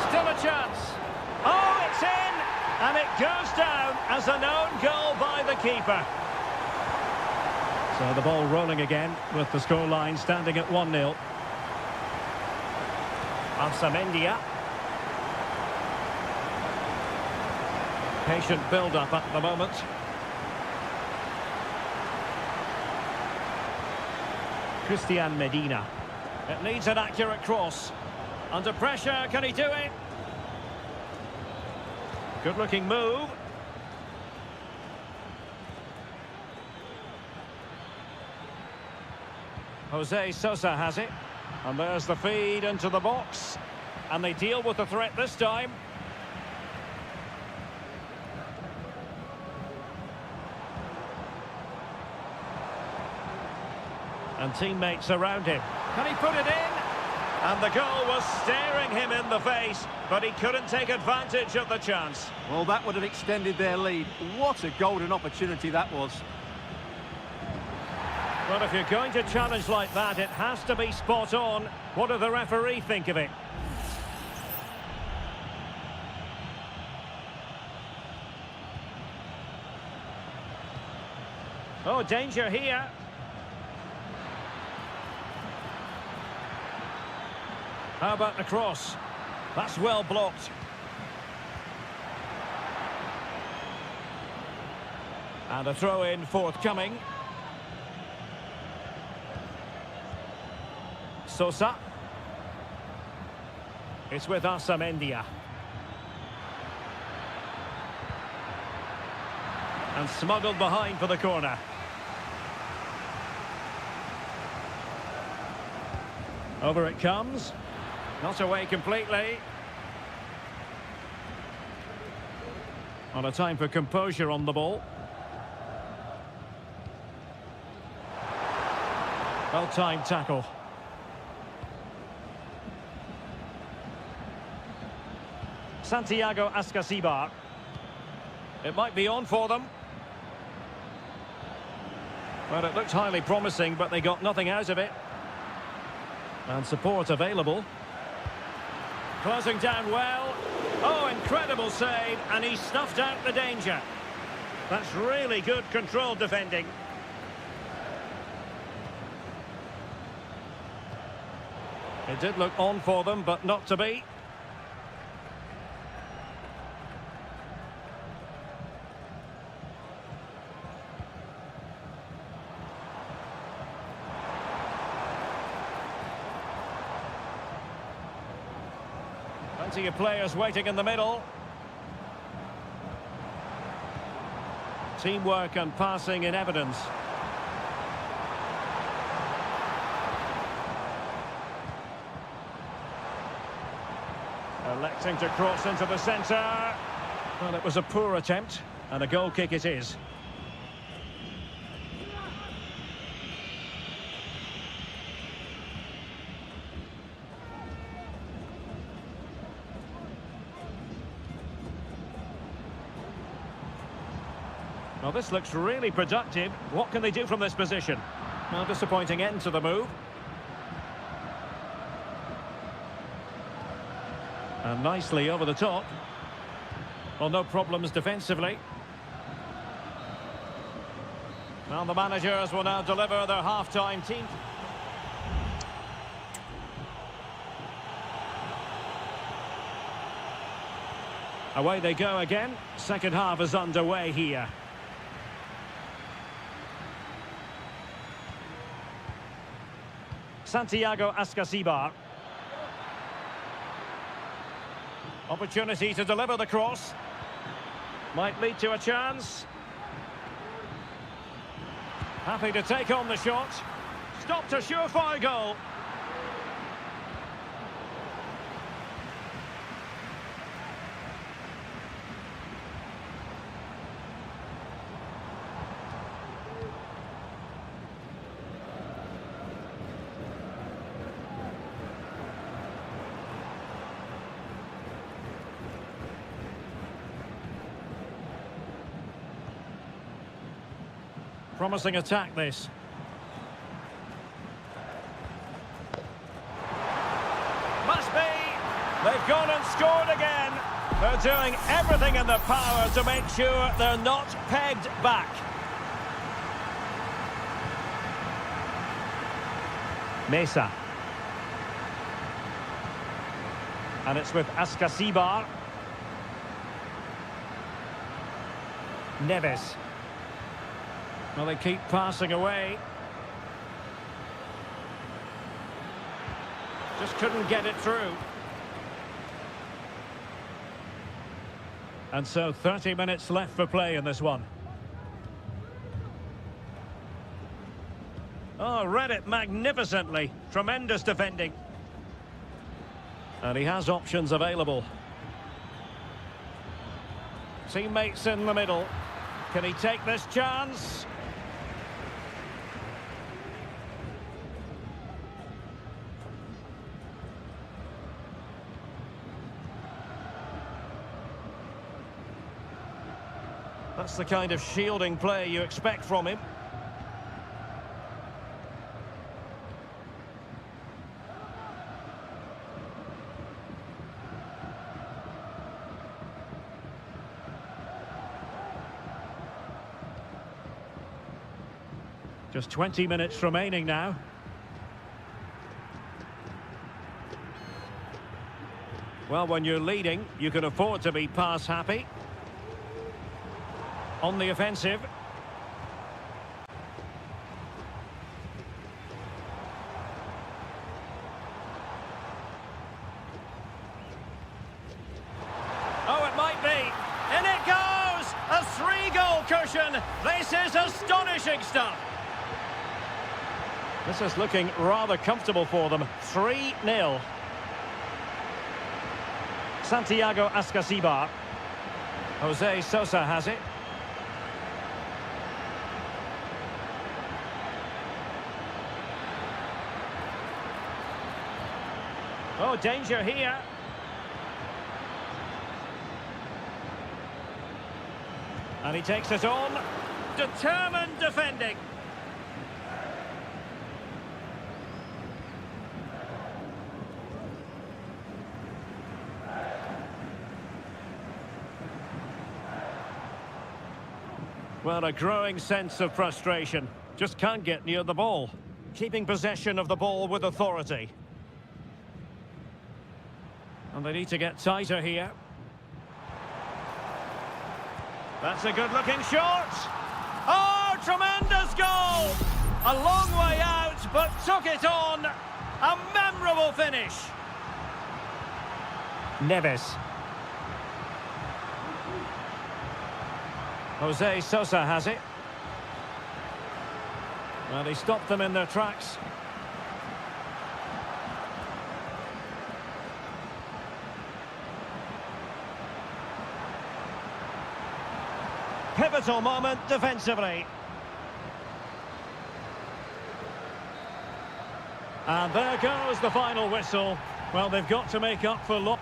Still a chance. Oh, it's in! And it goes down as an own goal by the keeper. So the ball rolling again with the scoreline standing at 1-0. Alsamendia. Patient build-up at the moment. Christian Medina. It needs an accurate cross. Under pressure, can he do it? Good-looking move. Jose Sosa has it. And there's the feed into the box. And they deal with the threat this time. And teammates around him. Can he put it in? And the goal was staring him in the face, but he couldn't take advantage of the chance. Well, that would have extended their lead. What a golden opportunity that was. Well, if you're going to challenge like that, it has to be spot on. What do the referee think of it? Oh, danger here. How about the cross? That's well blocked. And a throw-in forthcoming. Sosa. It's with Alsamendia. And smuggled behind for the corner. Over it comes. Not away completely. On a time for composure on the ball. Well-timed tackle. Santiago Ascasibar. It might be on for them. Well, it looked highly promising, but they got nothing out of it. And support available. Closing down well. Oh, incredible save, and he snuffed out the danger. That's really good controlled defending. It did look on for them, but not to be. Plenty of players waiting in the middle. Teamwork and passing in evidence. Electing to cross into the centre. Well, it was a poor attempt, and a goal kick it is. Well, this looks really productive. What can they do from this position? Well, disappointing end to the move. And nicely over the top. Well, no problems defensively. Well, the managers will now deliver their half-time team. Away they go again. Second half is underway here. Santiago Ascasibar. Opportunity to deliver the cross. Might lead to a chance. Happy to take on the shot. Stopped a surefire goal. Promising attack, this. Must be. They've gone and scored again. They're doing everything in their power to make sure they're not pegged back. Mesa. And it's with Ascasibar. Neves. Well, they keep passing away. Just couldn't get it through. And so 30 minutes left for play in this one. Oh, read it magnificently. Tremendous defending. And he has options available. Teammates in the middle. Can he take this chance? That's the kind of shielding play you expect from him. Just 20 minutes remaining now. Well, when you're leading, you can afford to be pass happy. On the offensive. Oh, it might be. In it goes! A 3-goal cushion. This is astonishing stuff. This is looking rather comfortable for them. 3-0. Santiago Ascasibar. Jose Sosa has it. Oh, danger here. And he takes it on. Determined defending. Well, a growing sense of frustration. Just can't get near the ball. Keeping possession of the ball with authority. And they need to get tighter here. That's a good-looking shot. Oh, tremendous goal! A long way out, but took it on. A memorable finish. Neves. Jose Sosa has it. Well, he stopped them in their tracks. Pivotal moment defensively. And there goes the final whistle. Well, they've got to make up for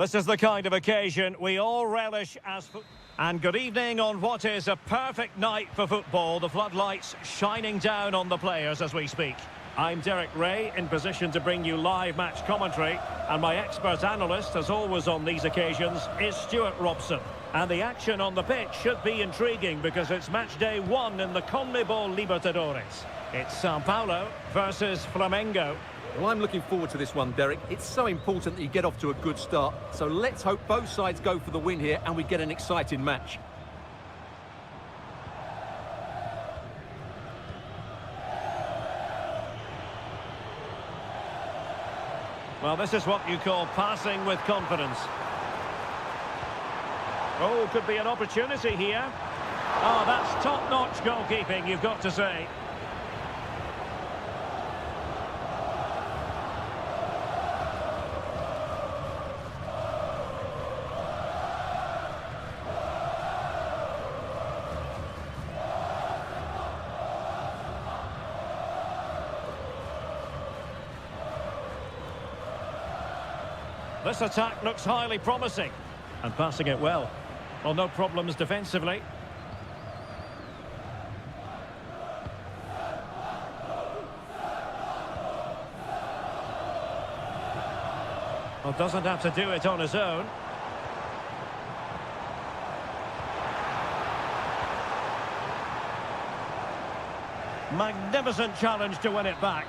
This is the kind of occasion we all relish as And good evening on what is a perfect night for football. The floodlights shining down on the players as we speak. I'm Derek Ray, in position to bring you live match commentary. And my expert analyst, as always on these occasions, is Stuart Robson. And the action on the pitch should be intriguing because it's match day 1 in the CONMEBOL Libertadores. It's Sao Paulo versus Flamengo. Well, I'm looking forward to this one, Derek. It's so important that you get off to a good start. So let's hope both sides go for the win here and we get an exciting match. Well, this is what you call passing with confidence. Oh, could be an opportunity here. Oh, that's top-notch goalkeeping, you've got to say. This attack looks highly promising. And passing it well. Well, no problems defensively. Well, doesn't have to do it on his own. Magnificent challenge to win it back.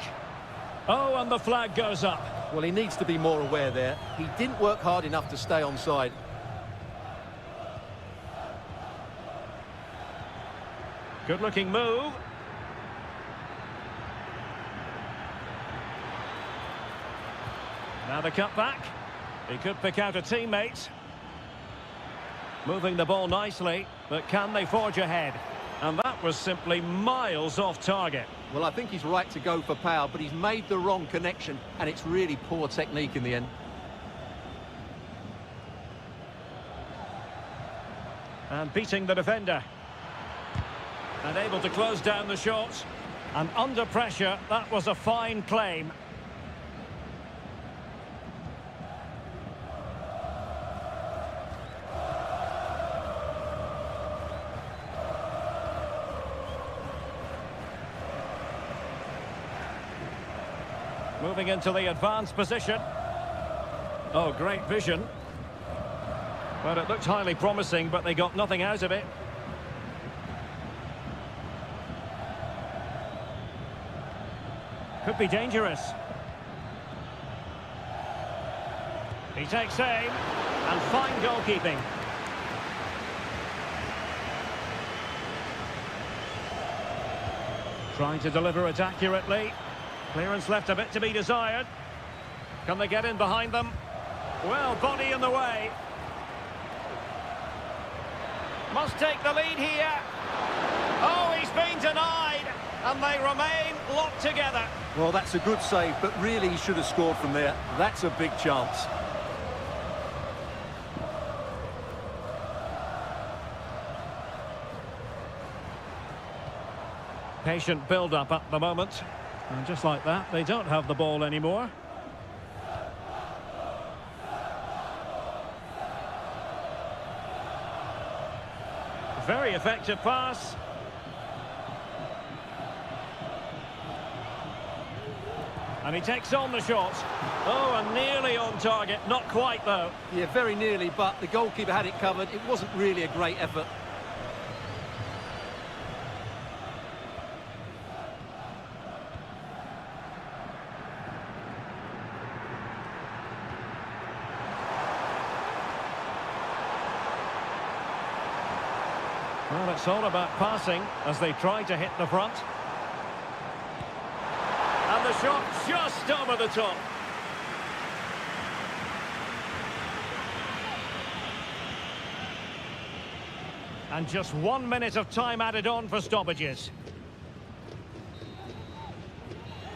Oh, and the flag goes up. Well, he needs to be more aware there. He didn't work hard enough to stay onside. Good-looking move. Now the cut back. He could pick out a teammate. Moving the ball nicely, but can they forge ahead? And that was simply miles off target. Well, I think he's right to go for power, but he's made the wrong connection, and it's really poor technique in the end. And beating the defender. And able to close down the shots. And under pressure, that was a fine claim. Moving into the advanced position. Oh, great vision. Well, it looked highly promising, but they got nothing out of it. Could be dangerous. He takes aim, and fine goalkeeping. Trying to deliver it accurately. Clearance left a bit to be desired. Can they get in behind them? Well, body in the way. Must take the lead here. Oh, he's been denied. And they remain locked together. Well, that's a good save, but really he should have scored from there. That's a big chance. Patient build-up at the moment. And just like that, they don't have the ball anymore. Very effective pass. And he takes on the shot. Oh, and nearly on target. Not quite, though. Yeah, very nearly, but the goalkeeper had it covered. It wasn't really a great effort. Well, it's all about passing as they try to hit the front. And the shot just over the top. And just 1 minute of time added on for stoppages.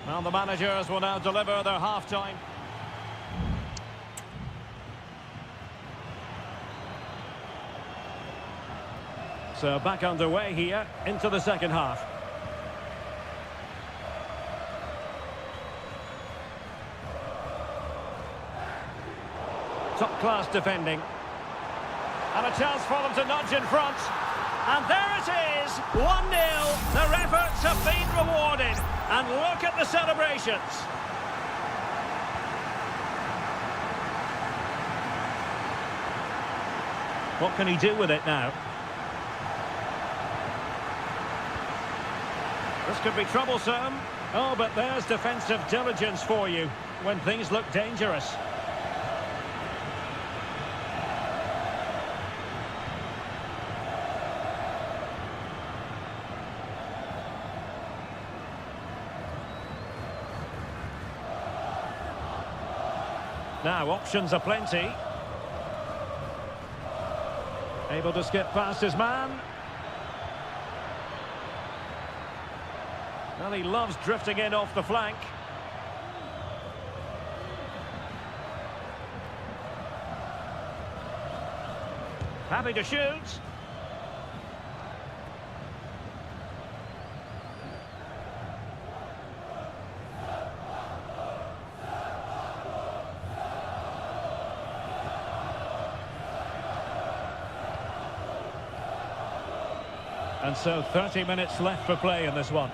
Well, the managers will now deliver their half-time. So back underway here into the second half. Top-class defending. And a chance for them to nudge in front. And there it is, 1-0. Their efforts have been rewarded. And look at the celebrations. What can he do with it now? This could be troublesome. Oh, but there's defensive diligence for you when things look dangerous. Now, options are plenty. Able to skip past his man. Well, he loves drifting in off the flank. Happy to shoot. And so 30 minutes left for play in this one.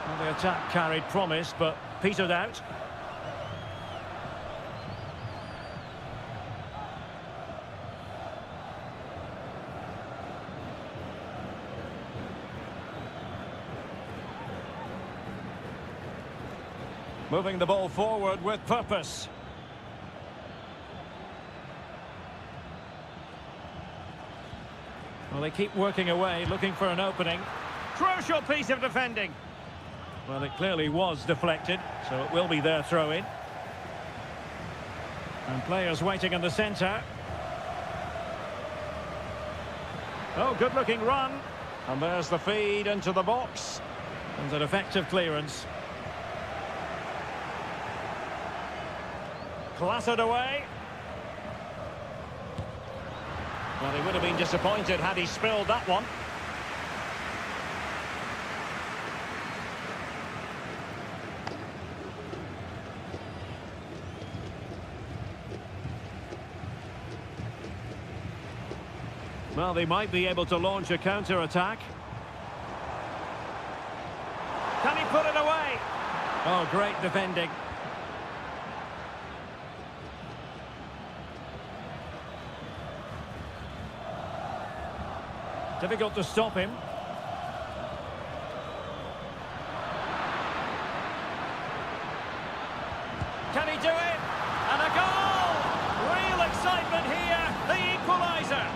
Well, the attack carried promise, but petered out. Moving the ball forward with purpose. Well, they keep working away, looking for an opening. Crucial piece of defending. Well, it clearly was deflected, so it will be their throw-in. And players waiting in the centre. Oh, good-looking run. And there's the feed into the box. And an effective clearance. Clattered away. Well, he would have been disappointed had he spilled that one. Well, they might be able to launch a counter-attack. Can he put it away? Oh, great defending. Difficult to stop him. Can he do it? And a goal! Real excitement here, the equaliser.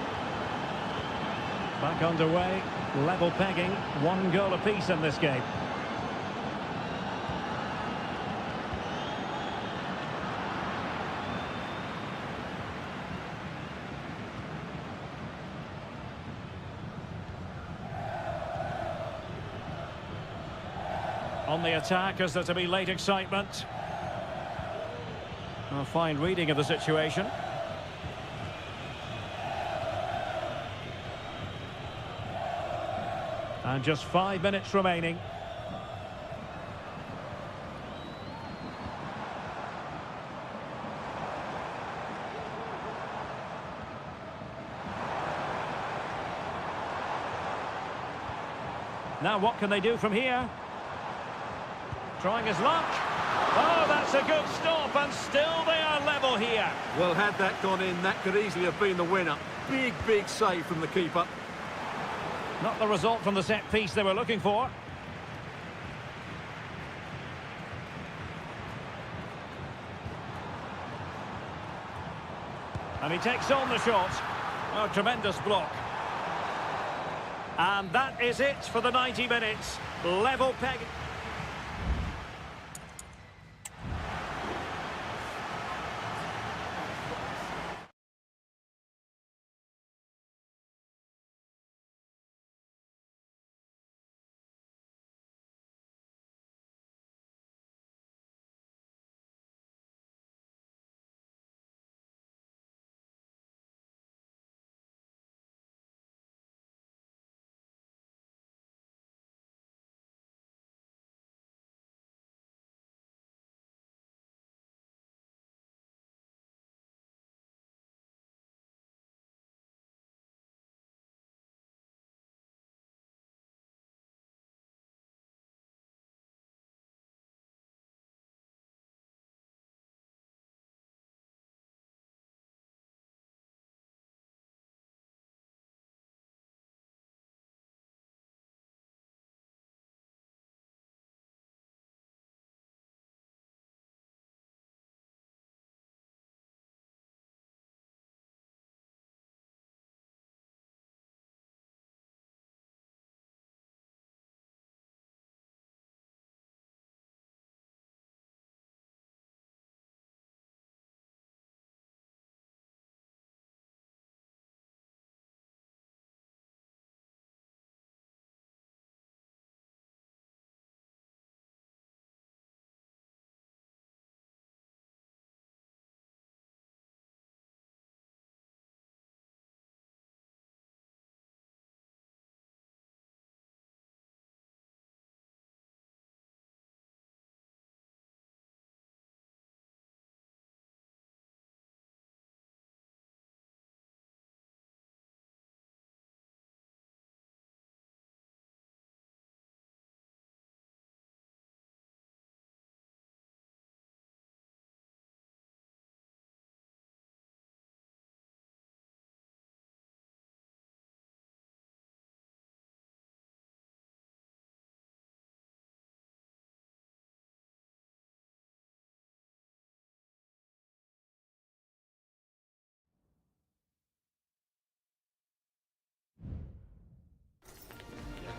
Back underway, level pegging, 1 goal apiece in this game. On the attack, is there to be late excitement? A fine reading of the situation. And just 5 minutes remaining. Now what can they do from here? Trying his luck. Oh, that's a good stop, and still they are level here. Well, had that gone in, that could easily have been the winner. Big, big save from the keeper. Not the result from the set piece they were looking for. And he takes on the shot. Oh, tremendous block. And that is it for the 90 minutes. Level pegging.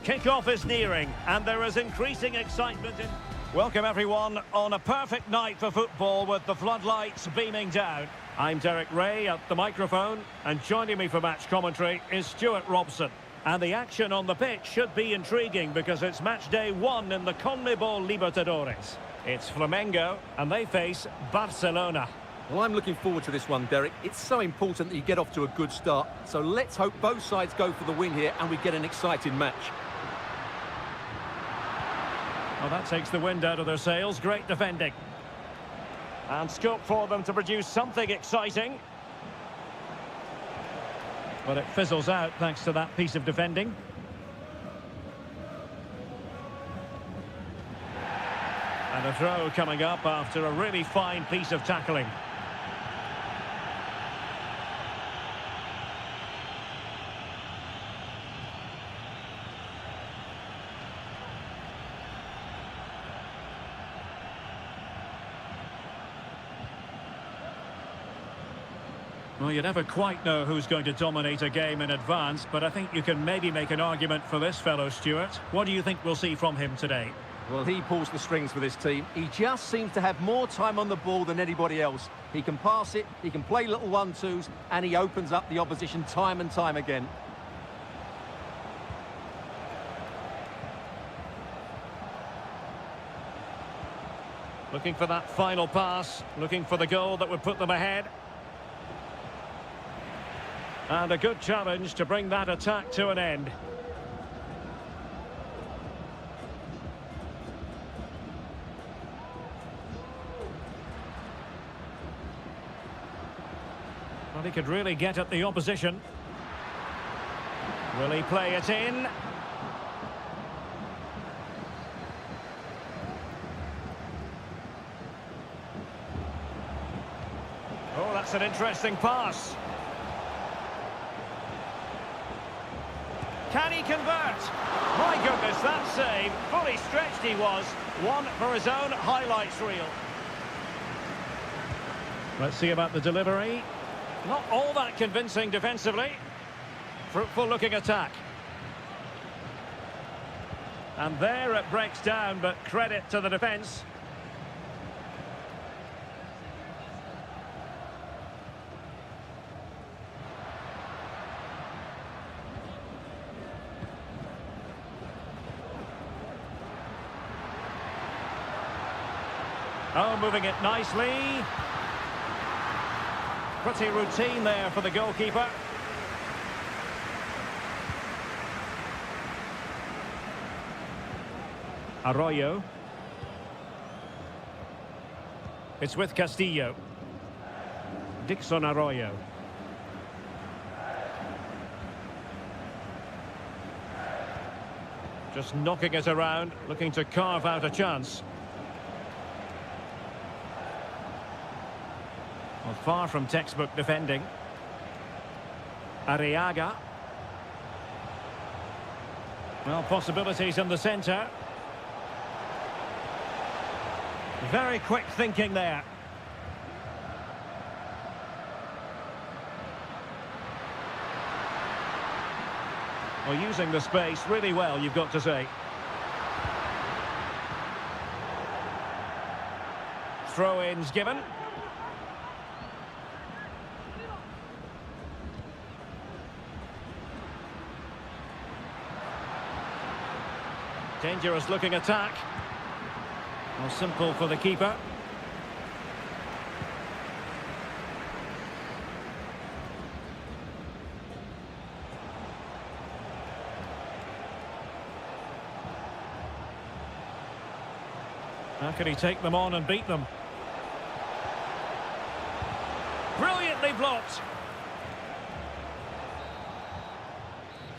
Kick-off is nearing, and there is increasing excitement in... Welcome everyone on a perfect night for football with the floodlights beaming down. I'm Derek Ray at the microphone, and joining me for match commentary is Stuart Robson. And the action on the pitch should be intriguing because it's match day 1 in the CONMEBOL Libertadores. It's Flamengo, and they face Barcelona. Well, I'm looking forward to this one, Derek. It's so important that you get off to a good start. So let's hope both sides go for the win here and we get an exciting match. Well, that takes the wind out of their sails. Great defending. And scope for them to produce something exciting. But it fizzles out thanks to that piece of defending. And a throw coming up after a really fine piece of tackling. Well, you never quite know who's going to dominate a game in advance, but I think you can maybe make an argument for this fellow, Stuart. What do you think we'll see from him today? Well, he pulls the strings for this team. He just seems to have more time on the ball than anybody else. He can pass it, he can play little 1-2s, and he opens up the opposition time and time again. Looking for that final pass, looking for the goal that would put them ahead. And a good challenge to bring that attack to an end. Well, he could really get at the opposition. Will he play it in? Oh, that's an interesting pass. Can he convert? My goodness, that save. Fully stretched he was. One for his own highlights reel. Let's see about the delivery. Not all that convincing defensively. Fruitful looking attack. And there it breaks down, but credit to the defence. Oh, moving it nicely. Pretty routine there for the goalkeeper. Arroyo. It's with Castillo. Dixon Arroyo. Just knocking it around, looking to carve out a chance. Well, far from textbook defending. Arriaga. Well, possibilities in the centre. Very quick thinking there. Well, using the space really well, you've got to say. Throw-ins given. Dangerous looking attack. Well, simple for the keeper. How can he take them on and beat them? Brilliantly blocked.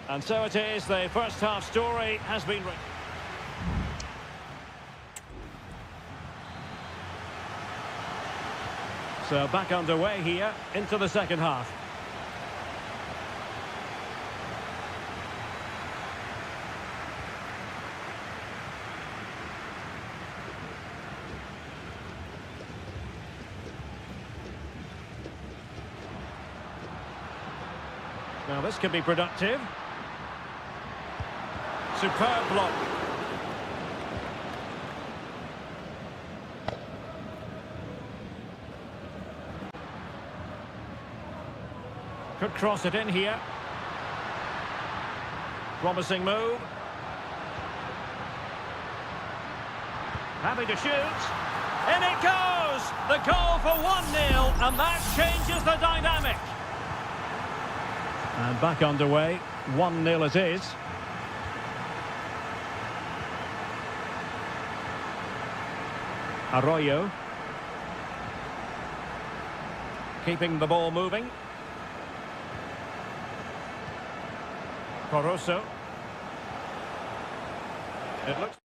And so it is, the first half story has been written. So back underway here into the second half. Now this could be productive. Superb block. Could cross it in here. Promising move. Happy to shoot. In it goes! The goal for 1-0, and that changes the dynamic. And back underway. 1-0 it is. Arroyo. Keeping the ball moving. Caruso. It looks...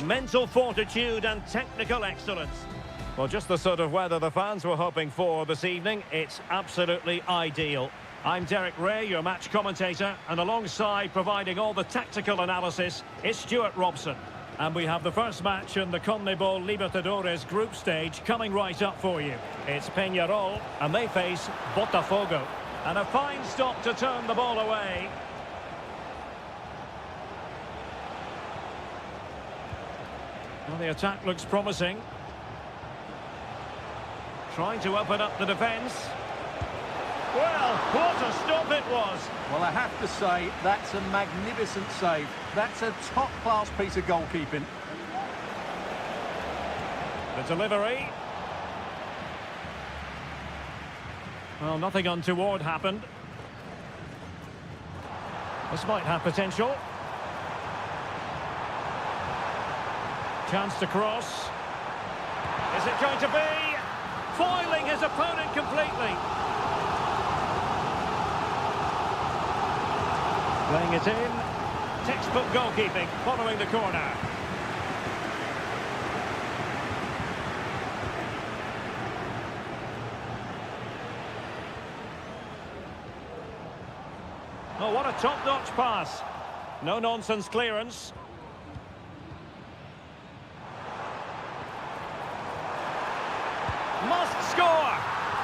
mental fortitude and technical excellence. Well, just the sort of weather the fans were hoping for this evening. It's absolutely ideal. I'm Derek Ray, your match commentator, and alongside providing all the tactical analysis, it's Stuart Robson. And we have the first match in the CONMEBOL Libertadores group stage coming right up for you. It's Peñarol, and they face Botafogo. And a fine stop to turn the ball away. Well, the attack looks promising. Trying to open up the defence. Well, what a stop it was. Well, I have to say, that's a magnificent save. That's a top-class piece of goalkeeping. The delivery. Well, nothing untoward happened. This might have potential. Chance to cross. Is it going to be? Foiling his opponent completely. Playing it in. Textbook goalkeeping following the corner. Oh, what a top-notch pass. No-nonsense clearance. Must score!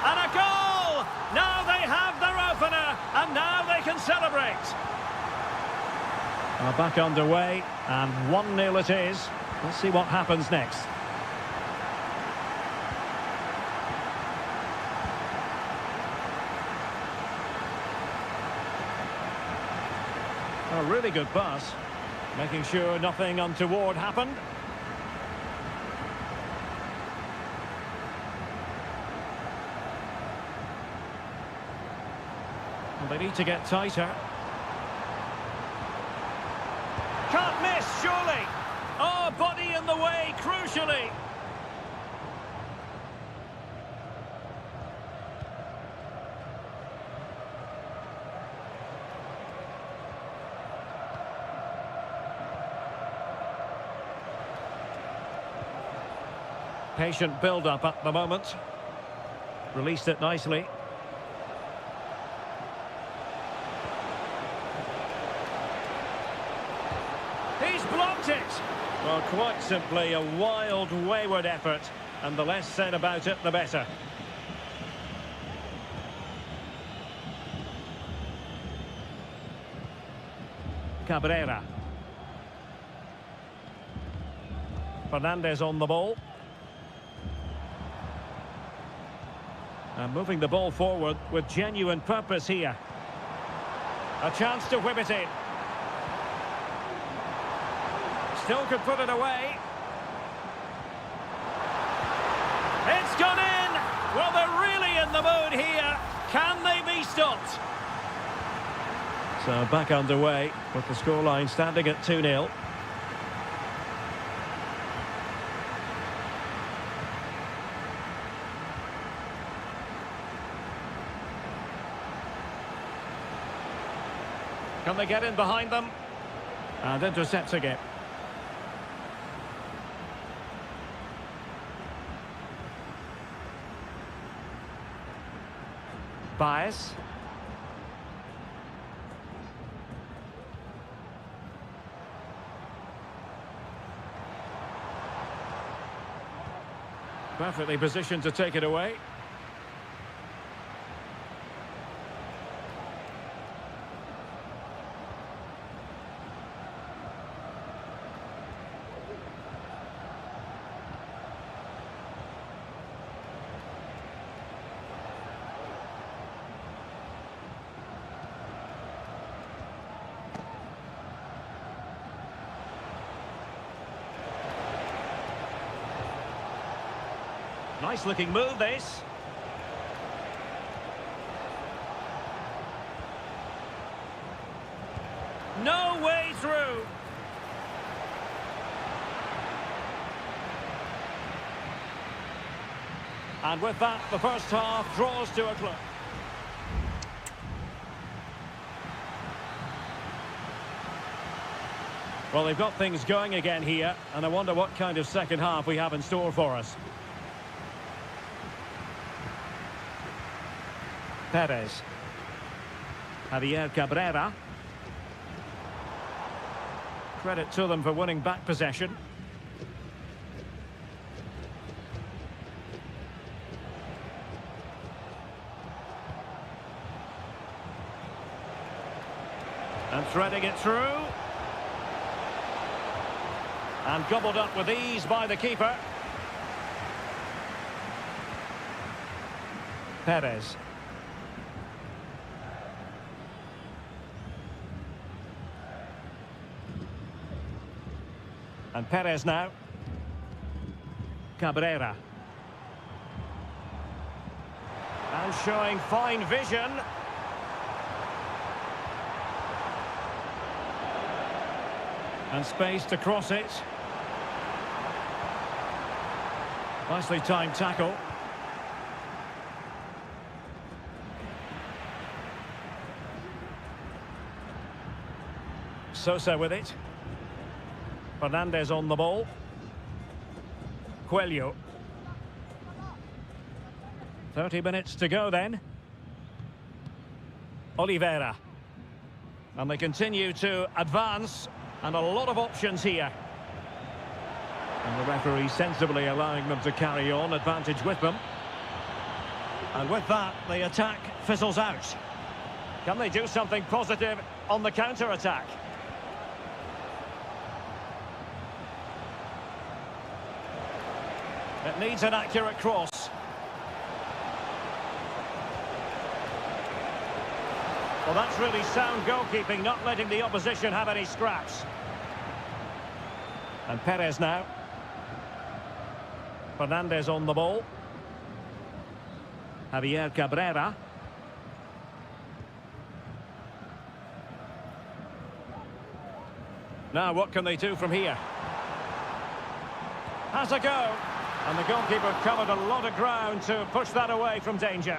And a goal! Now they have their opener, and now they can celebrate. Well, back underway, and 1-0 it is. Let's see what happens next. A really good pass, making sure nothing untoward happened. Well, they need to get tighter. Can't miss, surely. Oh, body in the way, crucially. Patient build-up at the moment. Released it nicely. He's blocked it! Well, quite simply a wild, wayward effort. And the less said about it, the better. Cabrera. Fernandez on the ball. And moving the ball forward with genuine purpose here. A chance to whip it in. Still could put it away. It's gone in! Well, they're really in the mood here. Can they be stopped? So back underway with the scoreline standing at 2-0. Can they get in behind them? And intercepting it. Bias. Perfectly positioned to take it away. Nice looking move, this. No way through. And with that, the first half draws to a close. Well, they've got things going again here, and I wonder what kind of second half we have in store for us. Perez. Javier Cabrera. Credit to them for winning back possession. And threading it through. And gobbled up with ease by the keeper. Perez. And Perez now. Cabrera. And showing fine vision. And space to cross it. Nicely timed tackle. Sosa with it. Fernandez on the ball. Coelho. 30 minutes to go then. Oliveira. And they continue to advance. And a lot of options here. And the referee sensibly allowing them to carry on, advantage with them. And with that, the attack fizzles out. Can they do something positive on the counter-attack? It needs an accurate cross. Well, that's really sound goalkeeping, not letting the opposition have any scraps. And Perez now. Fernandez on the ball. Javier Cabrera. Now, what can they do from here? Has a go. And the goalkeeper covered a lot of ground to push that away from danger.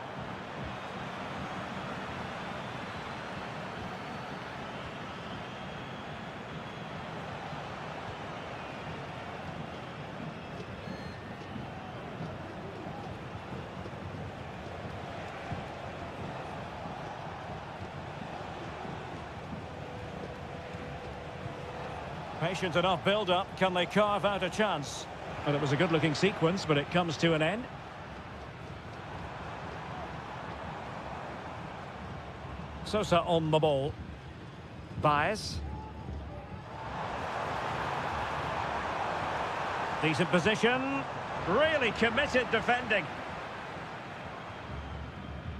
Patient enough build-up. Can they carve out a chance? Well, it was a good-looking sequence, but it comes to an end. Sosa on the ball. Baez. Decent position. Really committed defending.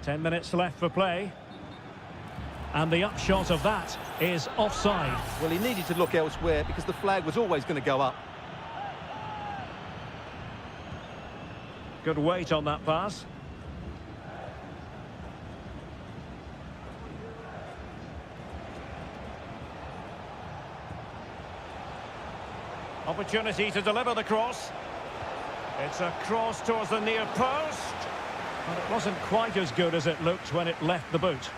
10 minutes left for play. And the upshot of that is offside. Well, he needed to look elsewhere because the flag was always going to go up. Good weight on that pass. Opportunity to deliver the cross. It's a cross towards the near post. But it wasn't quite as good as it looked when it left the boot.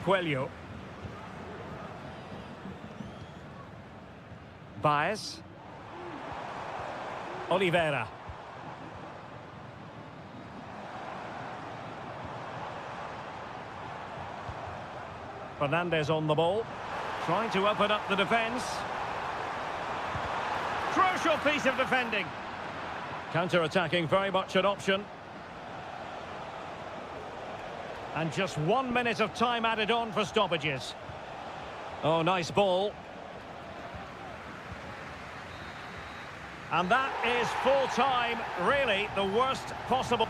Coelho. Baez. Oliveira. Fernandez on the ball. Trying to open up the defence. Crucial piece of defending. Counter-attacking, very much an option. And just 1 minute of time added on for stoppages. Oh, nice ball. And that is full time, really the worst possible.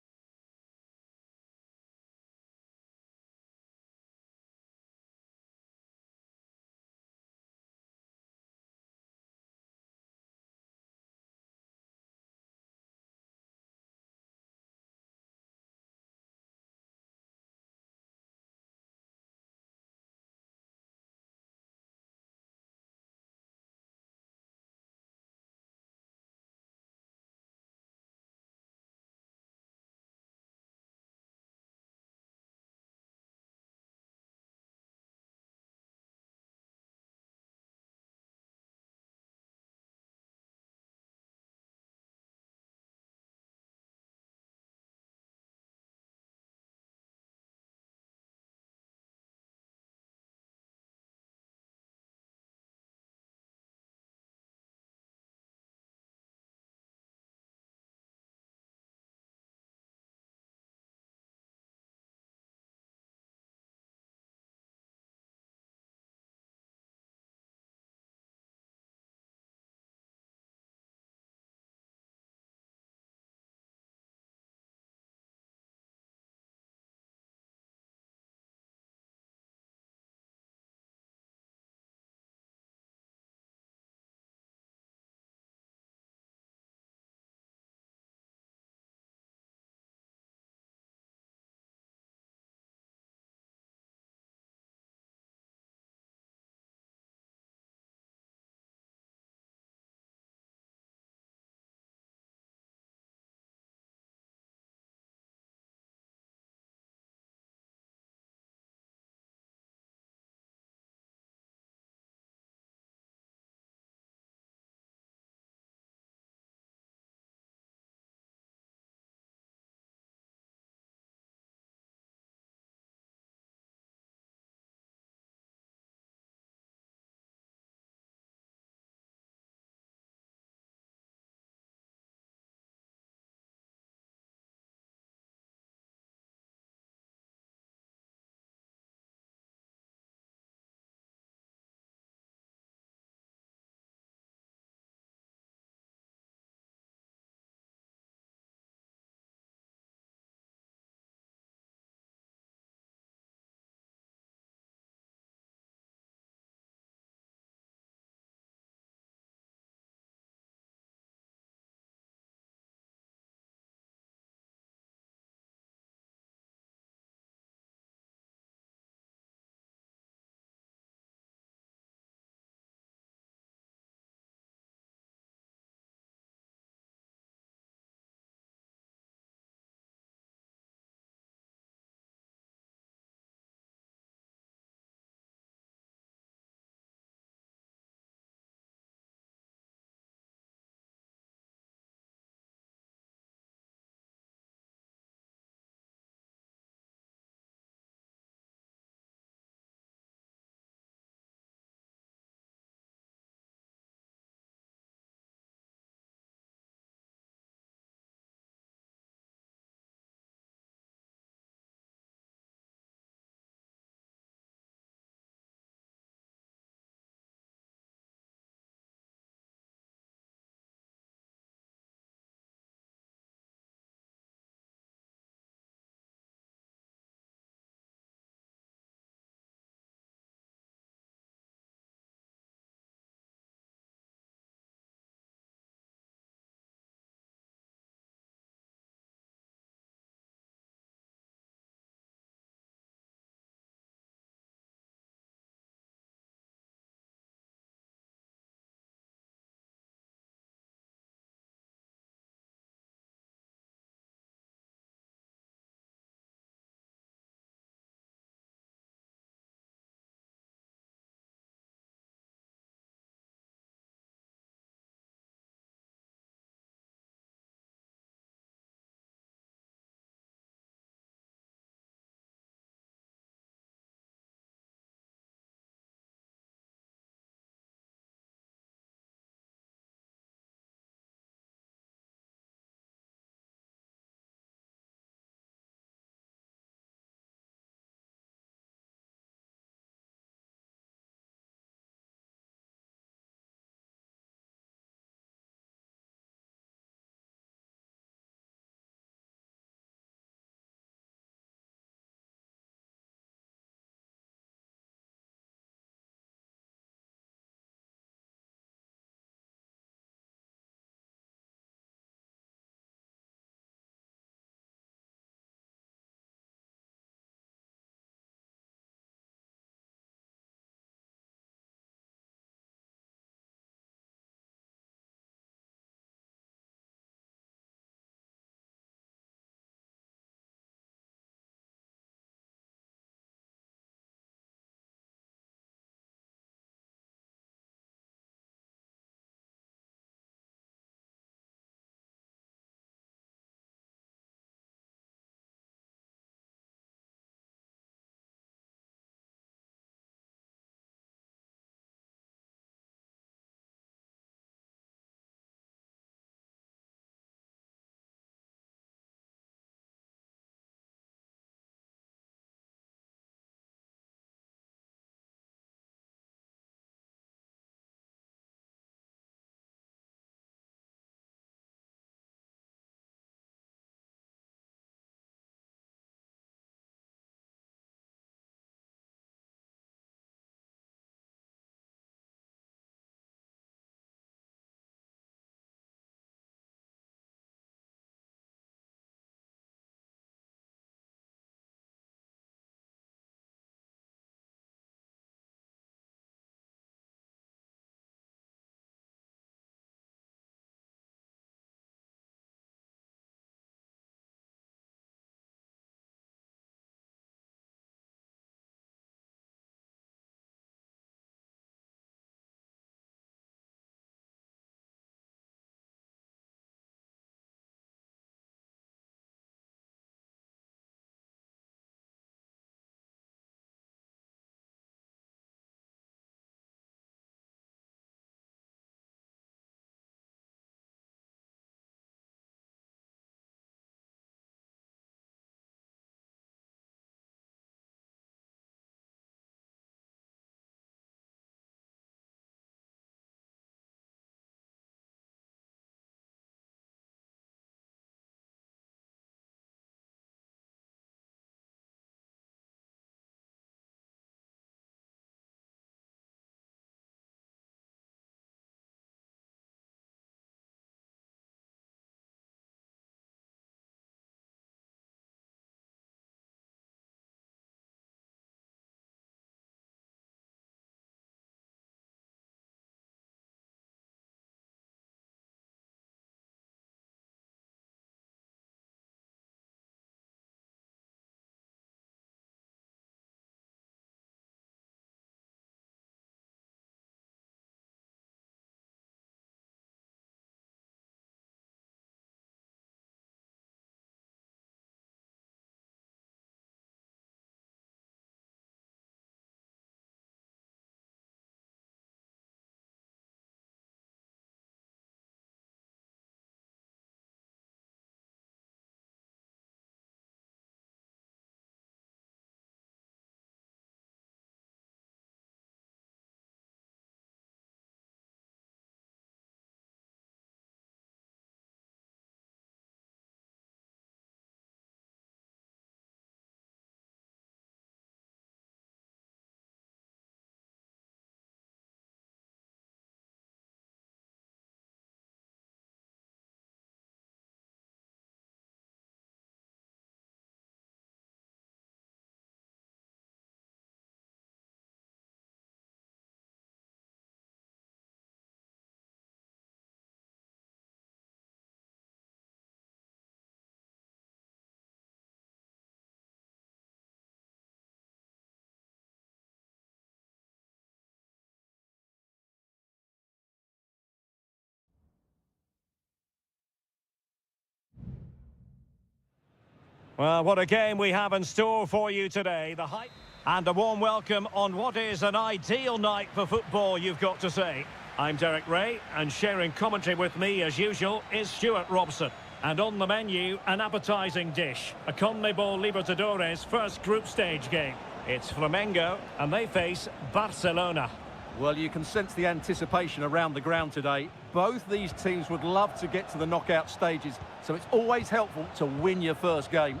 Well, what a game we have in store for you today. The hype and a warm welcome on what is an ideal night for football, you've got to say. I'm Derek Ray, and sharing commentary with me, as usual, is Stuart Robson. And on the menu, an appetising dish, a CONMEBOL Libertadores first group stage game. It's Flamengo, and they face Barcelona. Well, you can sense the anticipation around the ground today. Both these teams would love to get to the knockout stages, so it's always helpful to win your first game.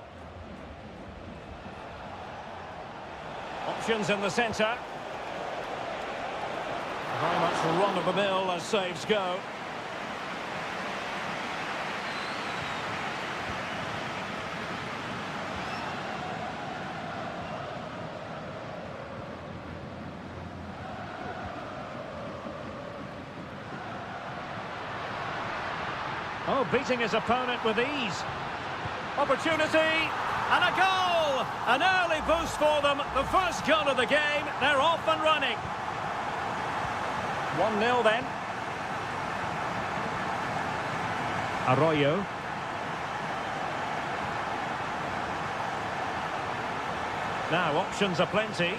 Options in the centre. Very much run-of-the-mill as saves go. Oh, beating his opponent with ease. Opportunity, and a goal! An early boost for them. The first goal of the game. They're off and running. 1-0 then. Arroyo. Now, options are plenty.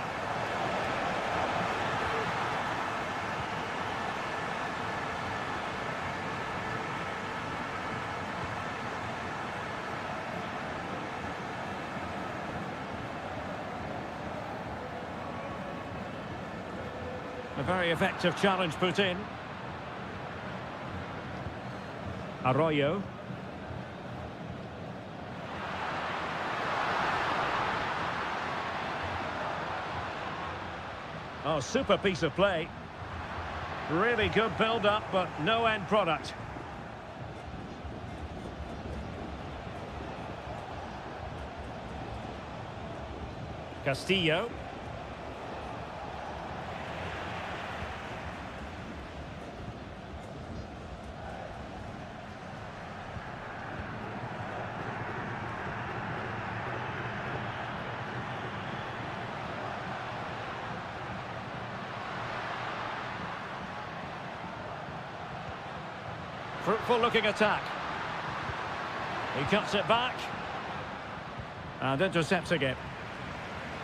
A very effective challenge put in. Arroyo. Oh, super piece of play. Really good build-up, but no end product. Castillo. Fruitful looking attack. He cuts it back and intercepts again.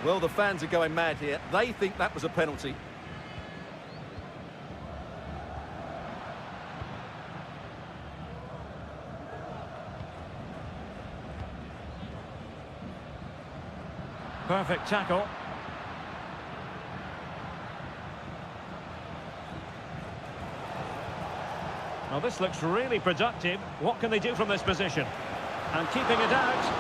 Well, the fans are going mad here. They think that was a penalty. Perfect tackle. Well, this looks really productive. What can they do from this position? And keeping it out.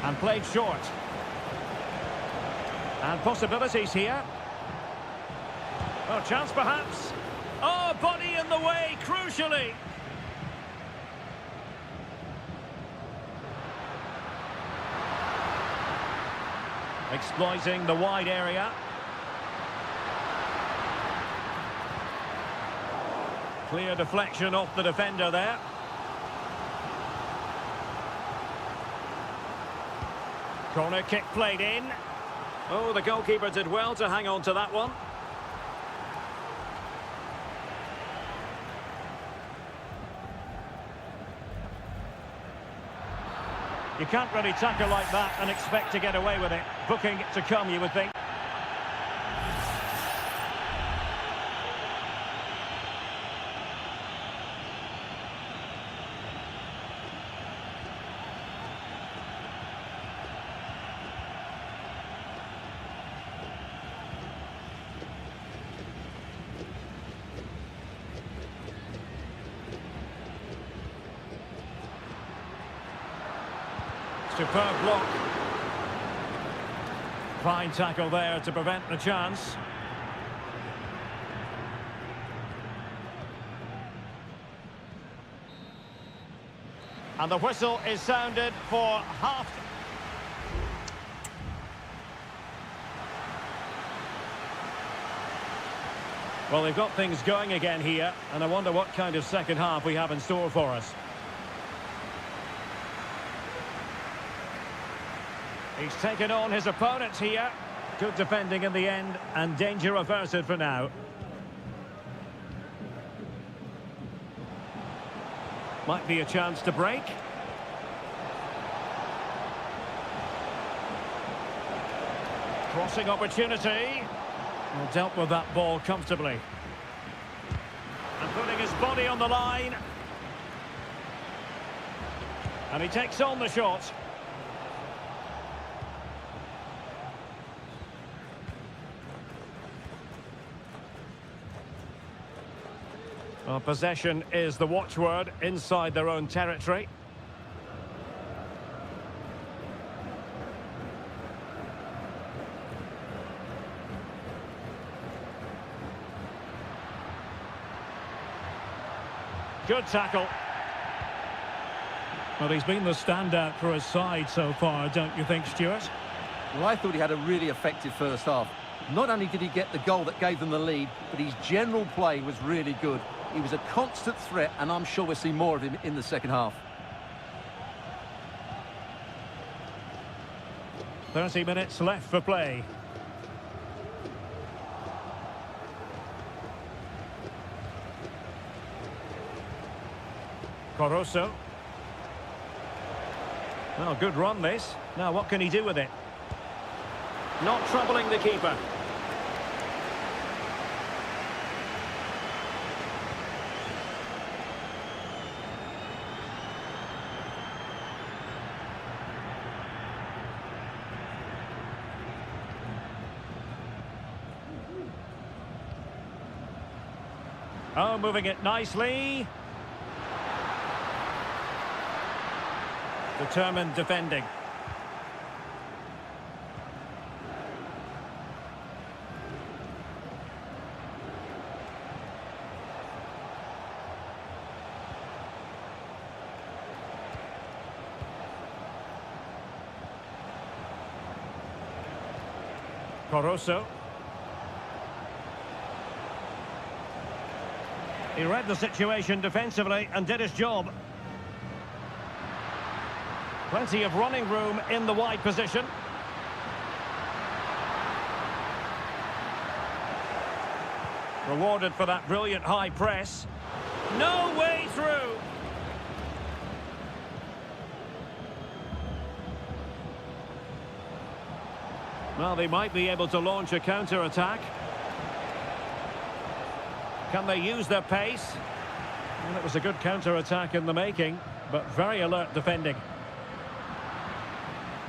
And played short. And possibilities here. Oh, chance perhaps. Oh, body in the way, crucially. Exploiting the wide area. Clear deflection off the defender there. Corner kick played in. Oh, the goalkeeper did well to hang on to that one. You can't really tackle like that and expect to get away with it. Booking to come, you would think. Superb block. Fine tackle there to prevent the chance. And the whistle is sounded for half. Well, they've got things going again here, and I wonder what kind of second half we have in store for us. He's taken on his opponents here. Good defending in the end, and danger averted for now. Might be a chance to break. Crossing opportunity. Well, dealt with that ball comfortably. And putting his body on the line. And he takes on the shot. Well, possession is the watchword inside their own territory. Good tackle. Well, he's been the standout for his side so far, don't you think, Stuart? Well, I thought he had a really effective first half. Not only did he get the goal that gave them the lead, but his general play was really good. He was a constant threat, and I'm sure we'll see more of him in the second half. 30 minutes left for play. Caruso. Well, good run this. Now what can he do with it? Not troubling the keeper. Oh, moving it nicely. Determined defending. Caruso. He read the situation defensively and did his job. Plenty of running room in the wide position. Rewarded for that brilliant high press. No way through. Well, they might be able to launch a counter-attack. Can they use their pace? Well, it was a good counter-attack in the making, but very alert defending.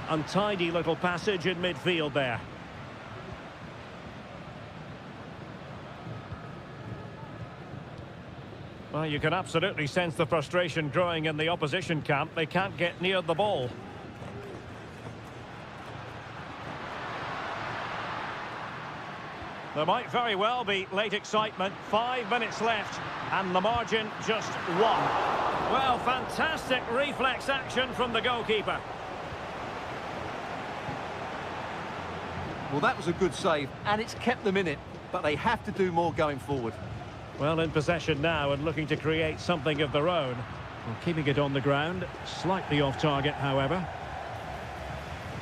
Untidy little passage in midfield there. Well, you can absolutely sense the frustration growing in the opposition camp. They can't get near the ball. There might very well be late excitement. 5 minutes left, and the margin just 1. Well, fantastic reflex action from the goalkeeper. Well, that was a good save, and it's kept them in it, but they have to do more going forward. Well, in possession now and looking to create something of their own. Well, keeping it on the ground, slightly off target, however.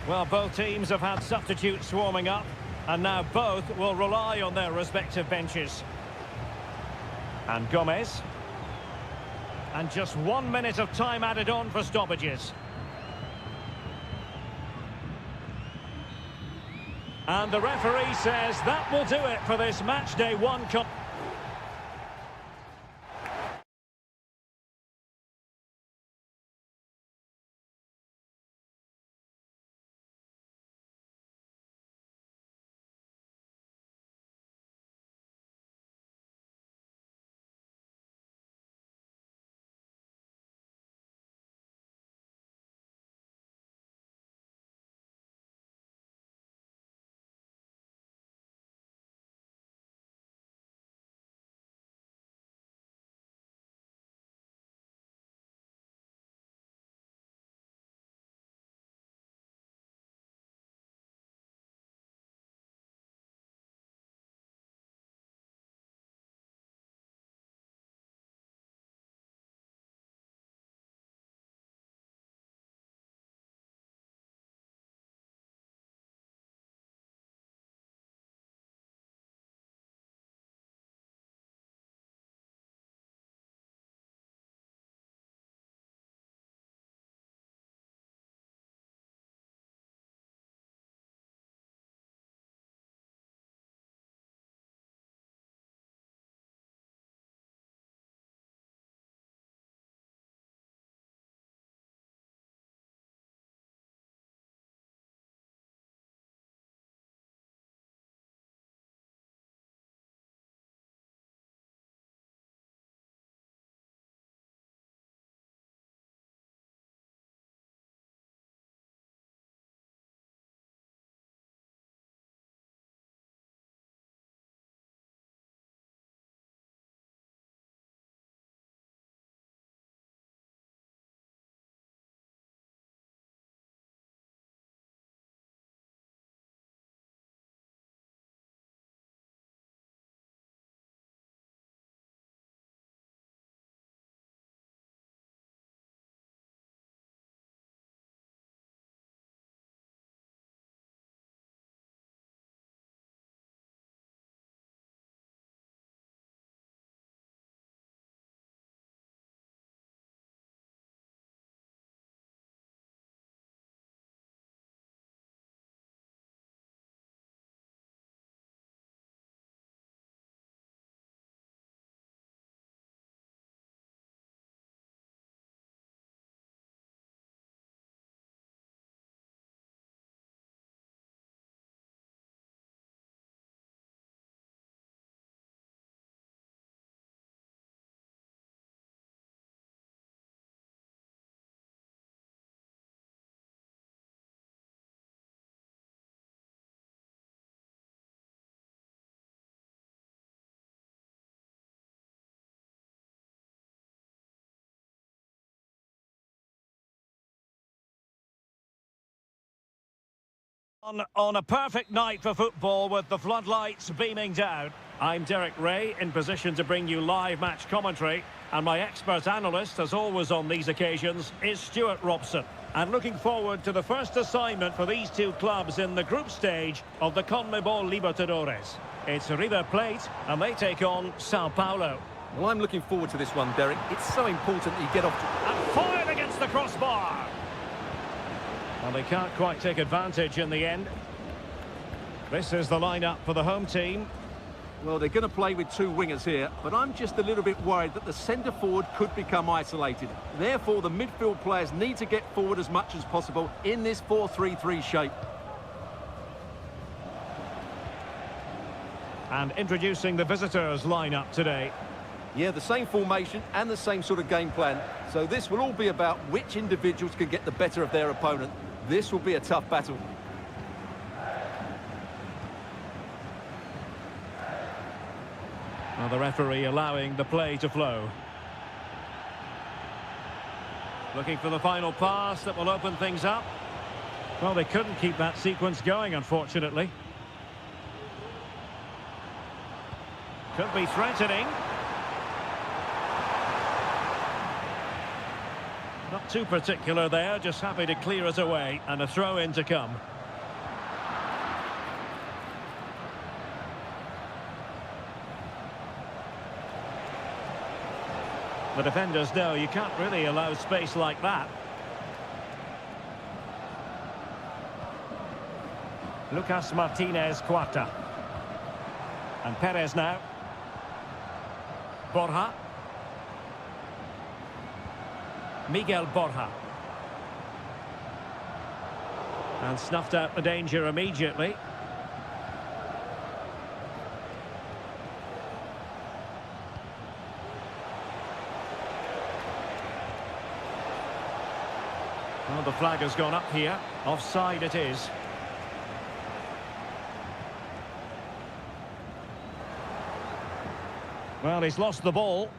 Well, both teams have had substitutes warming up, and now both will rely on their respective benches. And Gomez. And just 1 minute of time added on for stoppages. And the referee says that will do it for this match day 1. On a perfect night for football with the floodlights beaming down, I'm Derek Ray in position to bring you live match commentary, and my expert analyst, as always on these occasions, is Stuart Robson. And looking forward to the first assignment for these two clubs in the group stage of the CONMEBOL Libertadores. It's River Plate, and they take on Sao Paulo. Well, I'm looking forward to this one, Derek. It's so important that you get off to... And fired against the crossbar! Well, they can't quite take advantage in the end. This is the lineup for the home team. Well, they're going to play with two wingers here, but I'm just a little bit worried that the centre-forward could become isolated. Therefore, the midfield players need to get forward as much as possible in this 4-3-3 shape. And introducing the visitors' lineup today. Yeah, the same formation and the same sort of game plan. So this will all be about which individuals can get the better of their opponent. This will be a tough battle. Well, the referee allowing the play to flow. Looking for the final pass that will open things up. Well, they couldn't keep that sequence going, unfortunately. Could be threatening. Not too particular there, just happy to clear it away, and a throw-in to come. The defenders know you can't really allow space like that. Lucas Martinez Cuarta. And Perez now. Borja. Miguel Borja. And snuffed out the danger immediately. Well, the flag has gone up here. Offside it is. Well, he's lost the ball.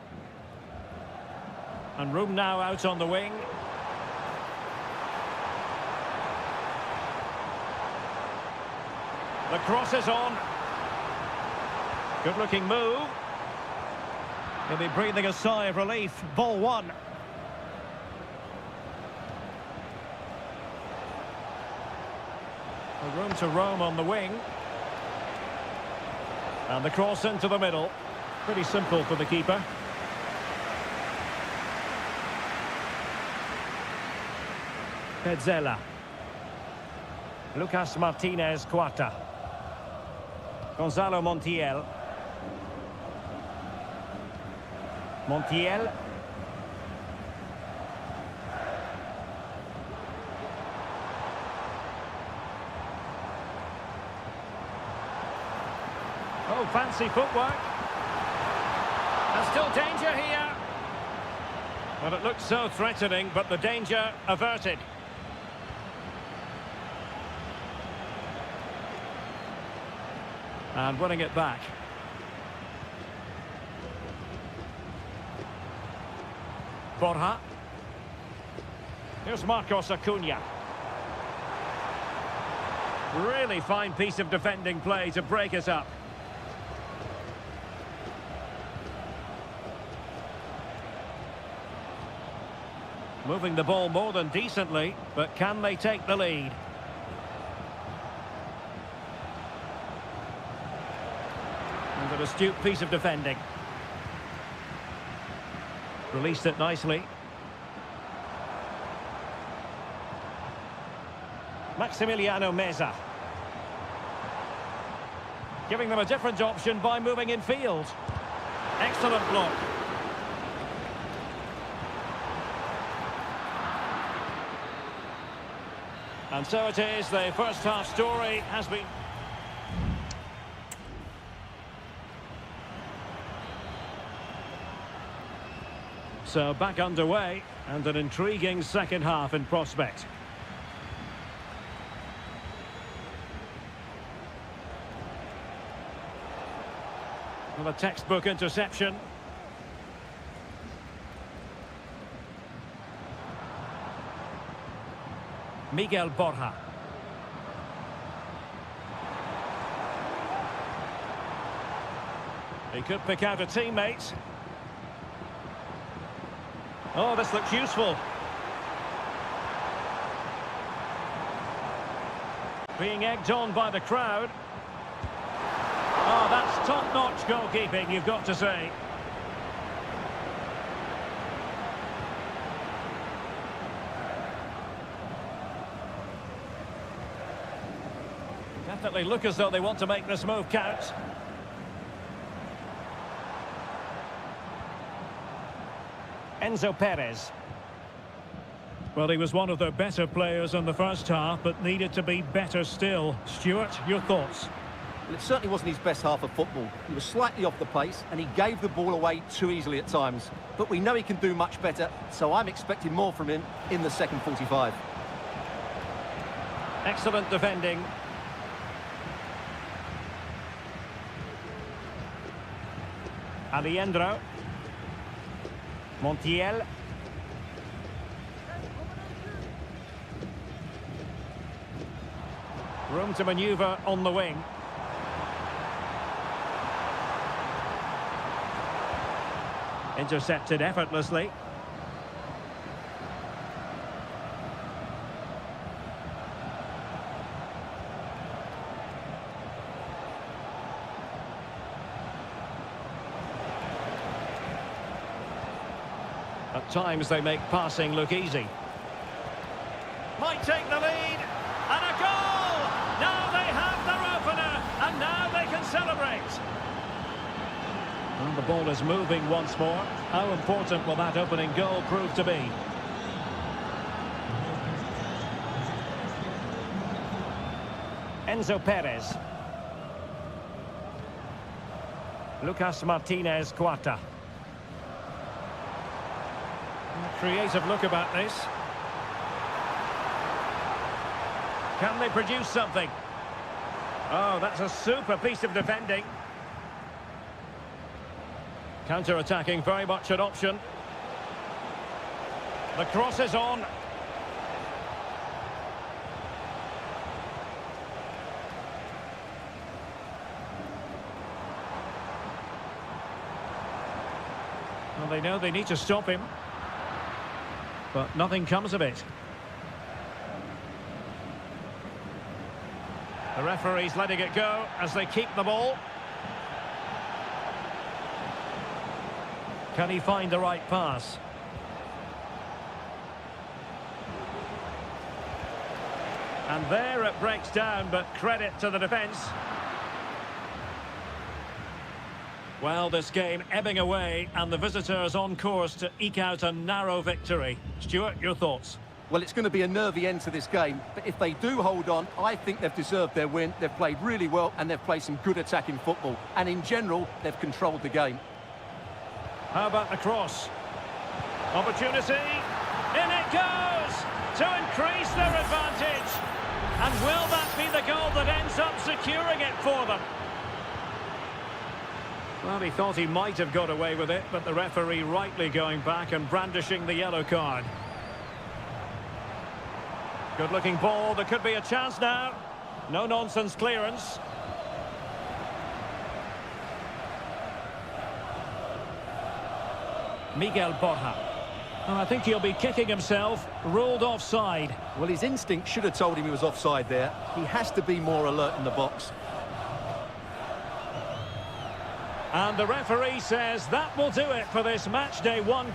And room now out on the wing. The cross is on. Good-looking move. He'll be breathing a sigh of relief. Ball one. Room to roam on the wing. And the cross into the middle. Pretty simple for the keeper. Petzela. Lucas Martinez Cuarta. Gonzalo Montiel. Montiel. Oh, fancy footwork. And still danger here. Well, it looked so threatening, but the danger averted. And winning it back. Borja. Here's Marcos Acuna. Really fine piece of defending play to break it up. Moving the ball more than decently, but can they take the lead? And an astute piece of defending. Released it nicely. Maximiliano Meza. Giving them a different option by moving in field. Excellent block. And so it is, the first half story has been... So back underway, and an intriguing second half in prospect. Well, a textbook interception. Miguel Borja. He could pick out a teammate. Oh, this looks useful. Being egged on by the crowd. Oh, that's top-notch goalkeeping, you've got to say. Definitely look as though they want to make this move count. Enzo Perez. Well, he was one of their better players in the first half, but needed to be better still. Stuart, your thoughts? Well, it certainly wasn't his best half of football. He was slightly off the pace and he gave the ball away too easily at times. But we know he can do much better, so I'm expecting more from him in the second 45. Excellent defending. Alejandro. Montiel. Room to manoeuvre on the wing. Intercepted effortlessly. At times they make passing look easy. Might take the lead, and a goal! Now they have their opener, and now they can celebrate. And the ball is moving once more. How important will that opening goal prove to be? Enzo Perez. Lucas Martinez Cuarta. Creative look about this. Can they produce something? Oh, that's a super piece of defending. Counter-attacking, very much an option. The cross is on. Well, they know they need to stop him. But nothing comes of it. The referee's letting it go as they keep the ball. Can he find the right pass? And there it breaks down, but credit to the defence. Well, this game ebbing away, and the visitors on course to eke out a narrow victory. Stuart, your thoughts? Well, it's going to be a nervy end to this game, but if they do hold on, I think they've deserved their win. They've played really well, and they've played some good attacking football. And in general, they've controlled the game. How about the cross? Opportunity. In it goes to increase their advantage. And will that be the goal that ends up securing it for them? Well, he thought he might have got away with it, but the referee rightly going back and brandishing the yellow card. Good-looking ball. There could be a chance now. No-nonsense clearance. Miguel Borja. Oh, I think he'll be kicking himself. Ruled offside. Well, his instinct should have told him he was offside there. He has to be more alert in the box. And the referee says that will do it for this match day one.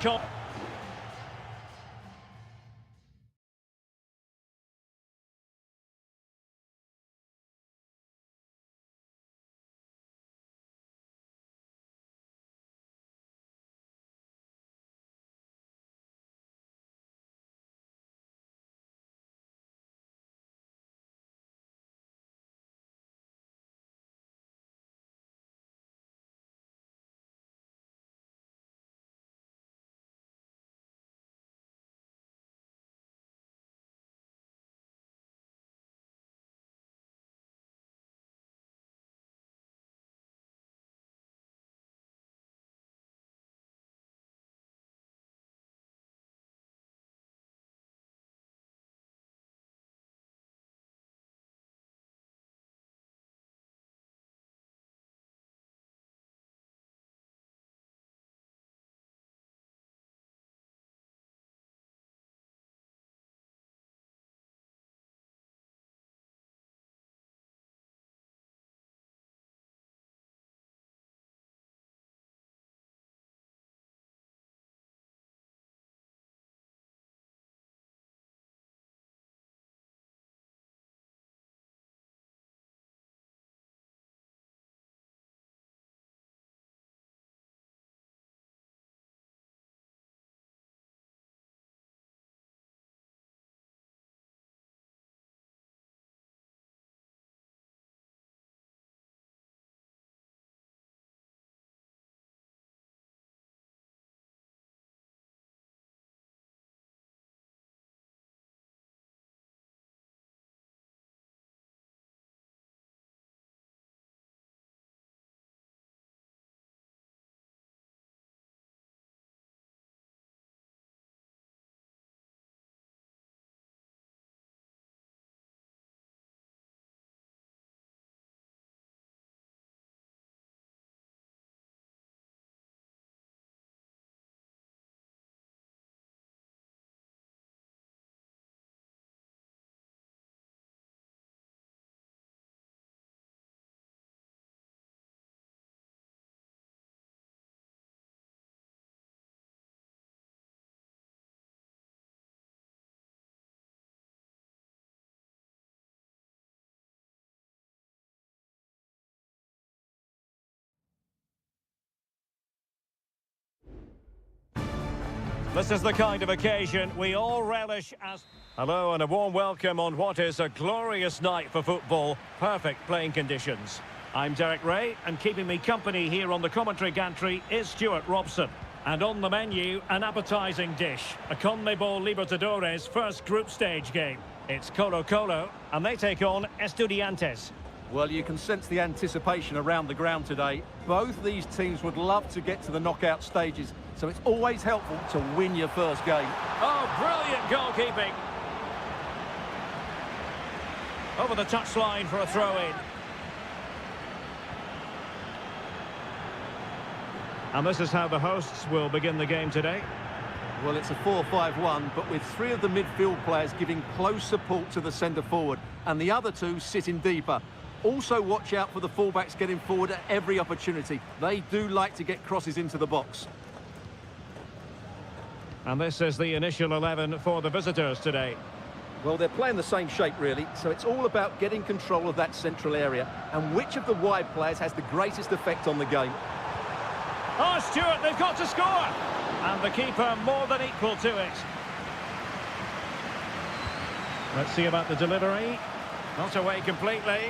This is the kind of occasion we all relish as... Hello and a warm welcome on what is a glorious night for football. Perfect playing conditions. I'm Derek Ray, and keeping me company here on the commentary gantry is Stuart Robson. And on the menu, an appetising dish. A CONMEBOL Libertadores first group stage game. It's Colo-Colo, and they take on Estudiantes. Well, you can sense the anticipation around the ground today. Both these teams would love to get to the knockout stages, so it's always helpful to win your first game. Oh, brilliant goalkeeping. Over the touchline for a throw-in. And this is how the hosts will begin the game today. Well, it's a 4-5-1, but with three of the midfield players giving close support to the centre-forward, and the other two sitting deeper. Also watch out for the fullbacks getting forward at every opportunity. They do like to get crosses into the box. And this is the initial 11 for the visitors today. Well, they're playing the same shape, really, so it's all about getting control of that central area and which of the wide players has the greatest effect on the game. Oh, Stuart, they've got to score! And the keeper more than equal to it. Let's see about the delivery. Not away completely.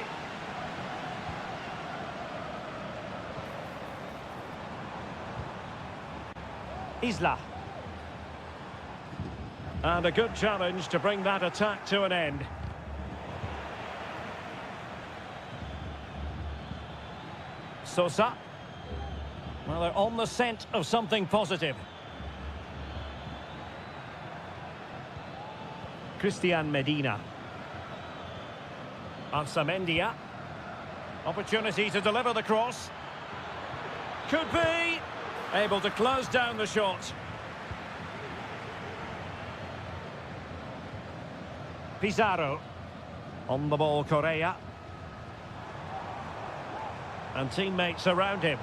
Isla. And a good challenge to bring that attack to an end. Sosa. Well, they're on the scent of something positive. Christian Medina. Arsamendia. Opportunity to deliver the cross. Could be. Able to close down the shot. Pizarro. On the ball, Correa. And teammates around him.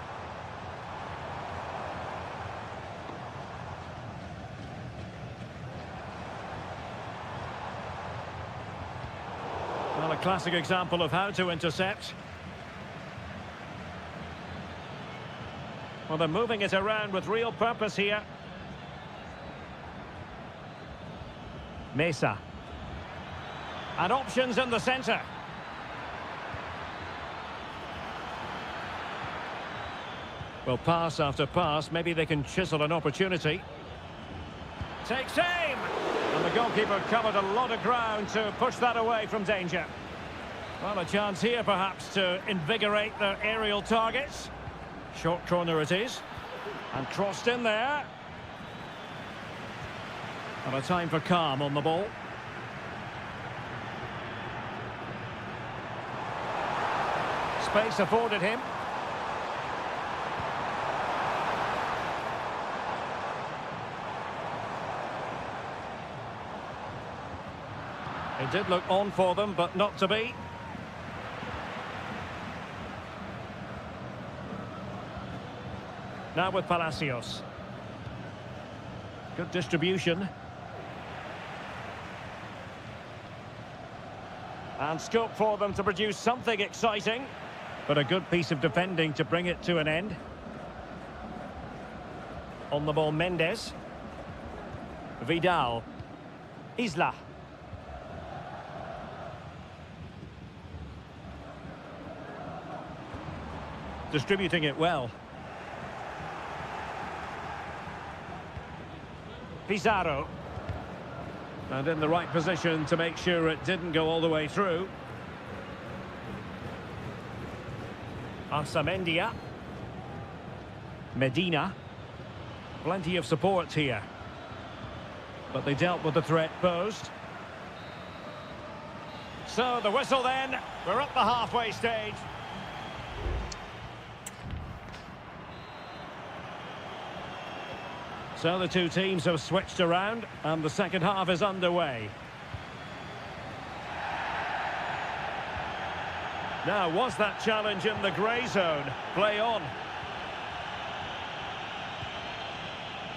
Well, a classic example of how to intercept. Well, they're moving it around with real purpose here. Mesa. And options in the centre. Well, pass after pass, maybe they can chisel an opportunity. Takes aim! And the goalkeeper covered a lot of ground to push that away from danger. Well, a chance here perhaps to invigorate their aerial targets. Short corner it is. And crossed in there. And a time for calm on the ball. Space afforded him. It did look on for them, but not to be. Now with Palacios. Good distribution. And scope for them to produce something exciting. But a good piece of defending to bring it to an end. On the ball, Mendes. Vidal. Isla. Distributing it well. Pizarro. And in the right position to make sure it didn't go all the way through. Arsamendia. Medina. Plenty of support here. But they dealt with the threat posed. So the whistle then. We're up the halfway stage. So the two teams have switched around and the second half is underway. Now, was that challenge in the grey zone? Play on.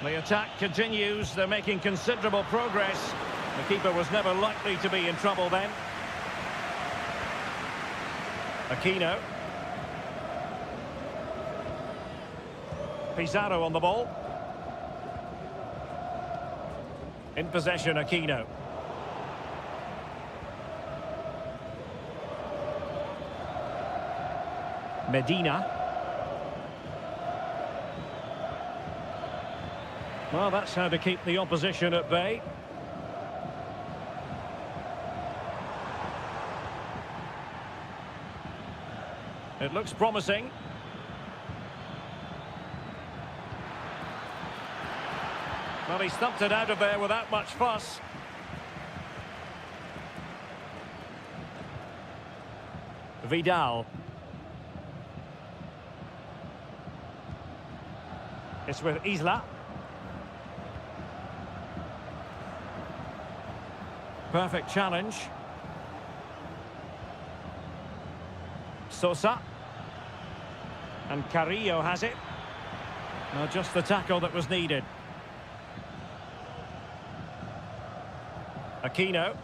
The attack continues. They're making considerable progress. The keeper was never likely to be in trouble then. Aquino. Pizarro on the ball. In possession, Aquino. Medina. Well, that's how to keep the opposition at bay. It looks promising. Well, he stumped it out of there without much fuss. Vidal. It's with Isla. Perfect challenge. Sosa. And Carrillo has it. Now just the tackle that was needed. Aquino.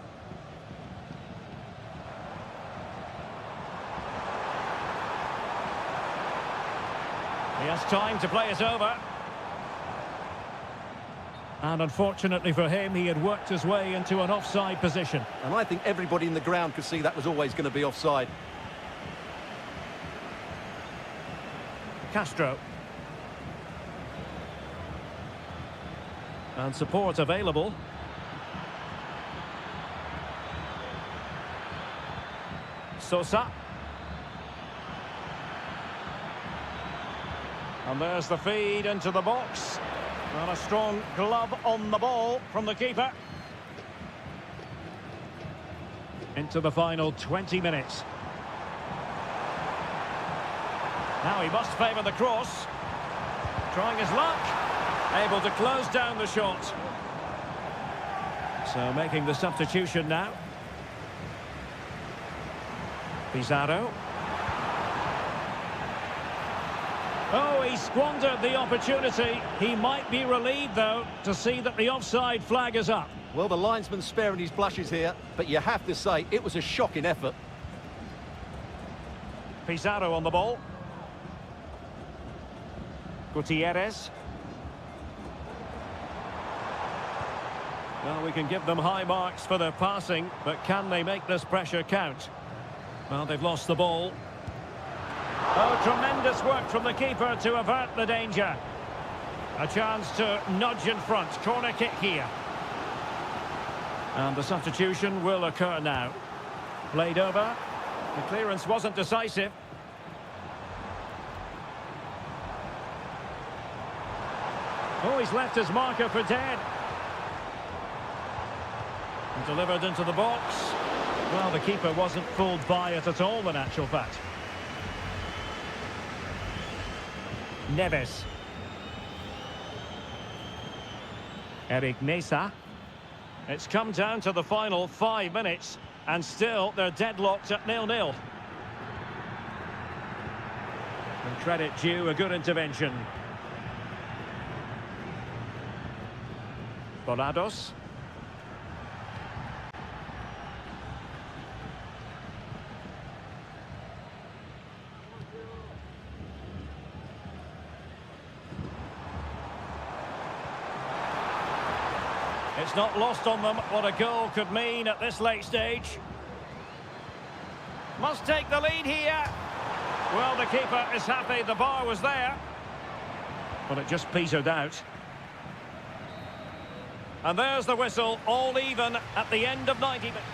He has time to play it over. And unfortunately for him, he had worked his way into an offside position. And I think everybody in the ground could see that was always going to be offside. Castro. And support available. Sosa. And there's the feed into the box. And a strong glove on the ball from the keeper. Into the final 20 minutes. Now he must favour the cross. Trying his luck. Able to close down the shot. So making the substitution now. Pizarro. Oh, he squandered the opportunity. He might be relieved, though, to see that the offside flag is up. Well, the linesman's sparing his blushes here, but you have to say it was a shocking effort. Pizarro on the ball. Gutierrez. Well, we can give them high marks for their passing, but can they make this pressure count? Well, they've lost the ball. Oh, tremendous work from the keeper to avert the danger. A chance to nudge in front. Corner kick here. And the substitution will occur now. Played over. The clearance wasn't decisive. Oh, he's left his marker for dead. And delivered into the box. Well, the keeper wasn't fooled by it at all, in actual fact. Neves. Eric Mesa. It's come down to the final 5 minutes, and still they're deadlocked at 0-0. And credit due, a good intervention. Volados. It's not lost on them what a goal could mean at this late stage. Must take the lead here. Well, the keeper is happy the bar was there. But it just petered out. And there's the whistle, all even at the end of 90 minutes.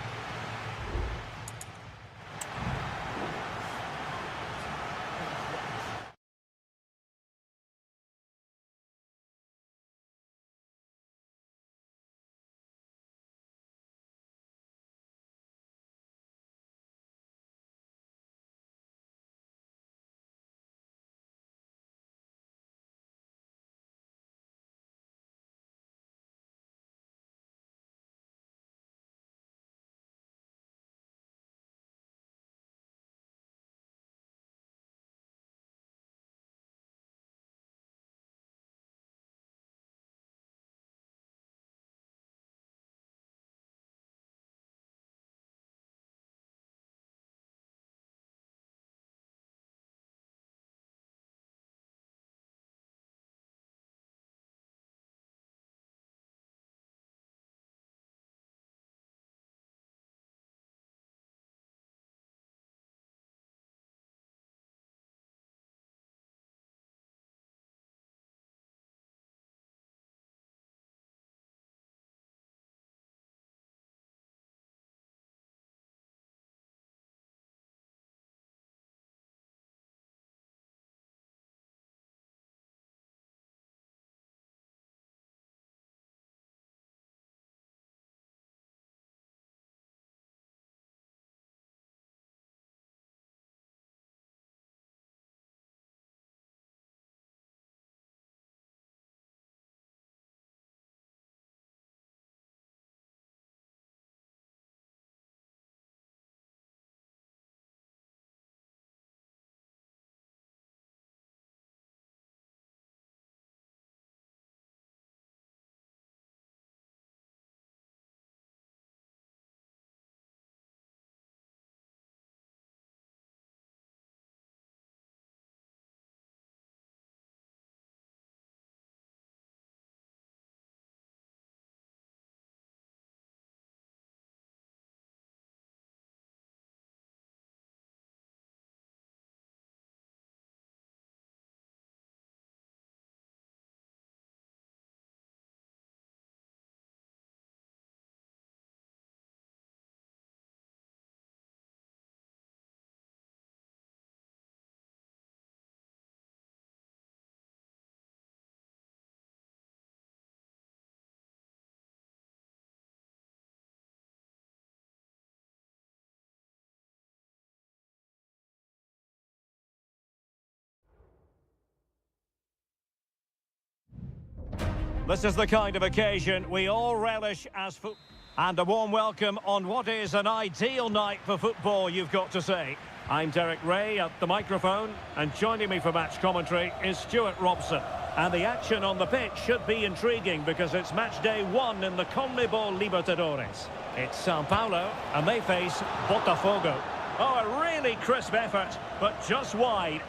This is the kind of occasion we all relish as football. And a warm welcome on what is an ideal night for football, you've got to say. I'm Derek Ray at the microphone, and joining me for match commentary is Stuart Robson. And the action on the pitch should be intriguing because it's match day 1 in the CONMEBOL Libertadores. It's Sao Paulo, and they face Botafogo. Oh, a really crisp effort, but just wide.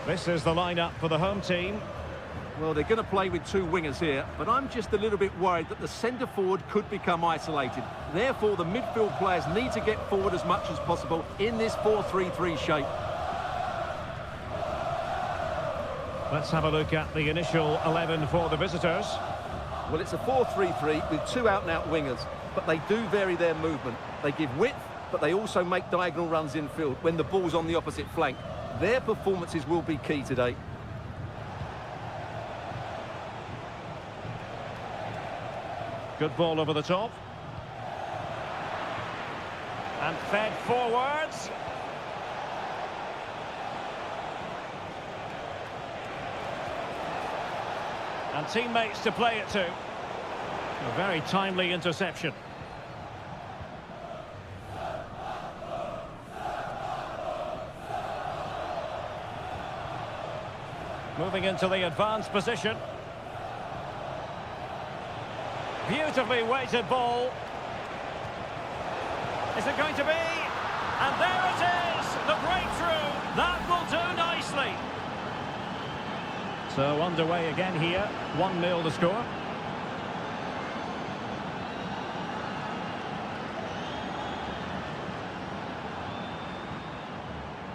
This is the lineup for the home team. Well, they're going to play with two wingers here, but I'm just a little bit worried that the centre-forward could become isolated. Therefore, the midfield players need to get forward as much as possible in this 4-3-3 shape. Let's have a look at the initial 11 for the visitors. Well, it's a 4-3-3 with two out-and-out wingers, but they do vary their movement. They give width, but they also make diagonal runs infield when the ball's on the opposite flank. Their performances will be key today. Good ball over the top. And fed forwards. And teammates to play it to. A very timely interception. Moving into the advanced position. Beautifully weighted ball. Is it going to be? And there it is! The breakthrough! That will do nicely! So underway again here. 1-0 the score.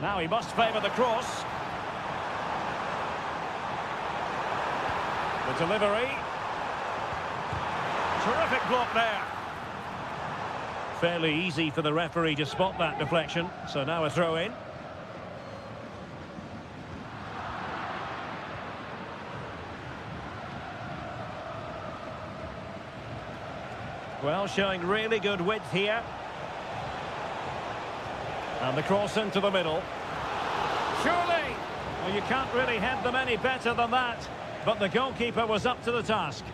Now he must favour the cross. The delivery. Terrific block there. Fairly easy for the referee to spot that deflection. So now a throw in. Well, showing really good width here. And the cross into the middle. Surely! Well, you can't really head them any better than that. But the goalkeeper was up to the task.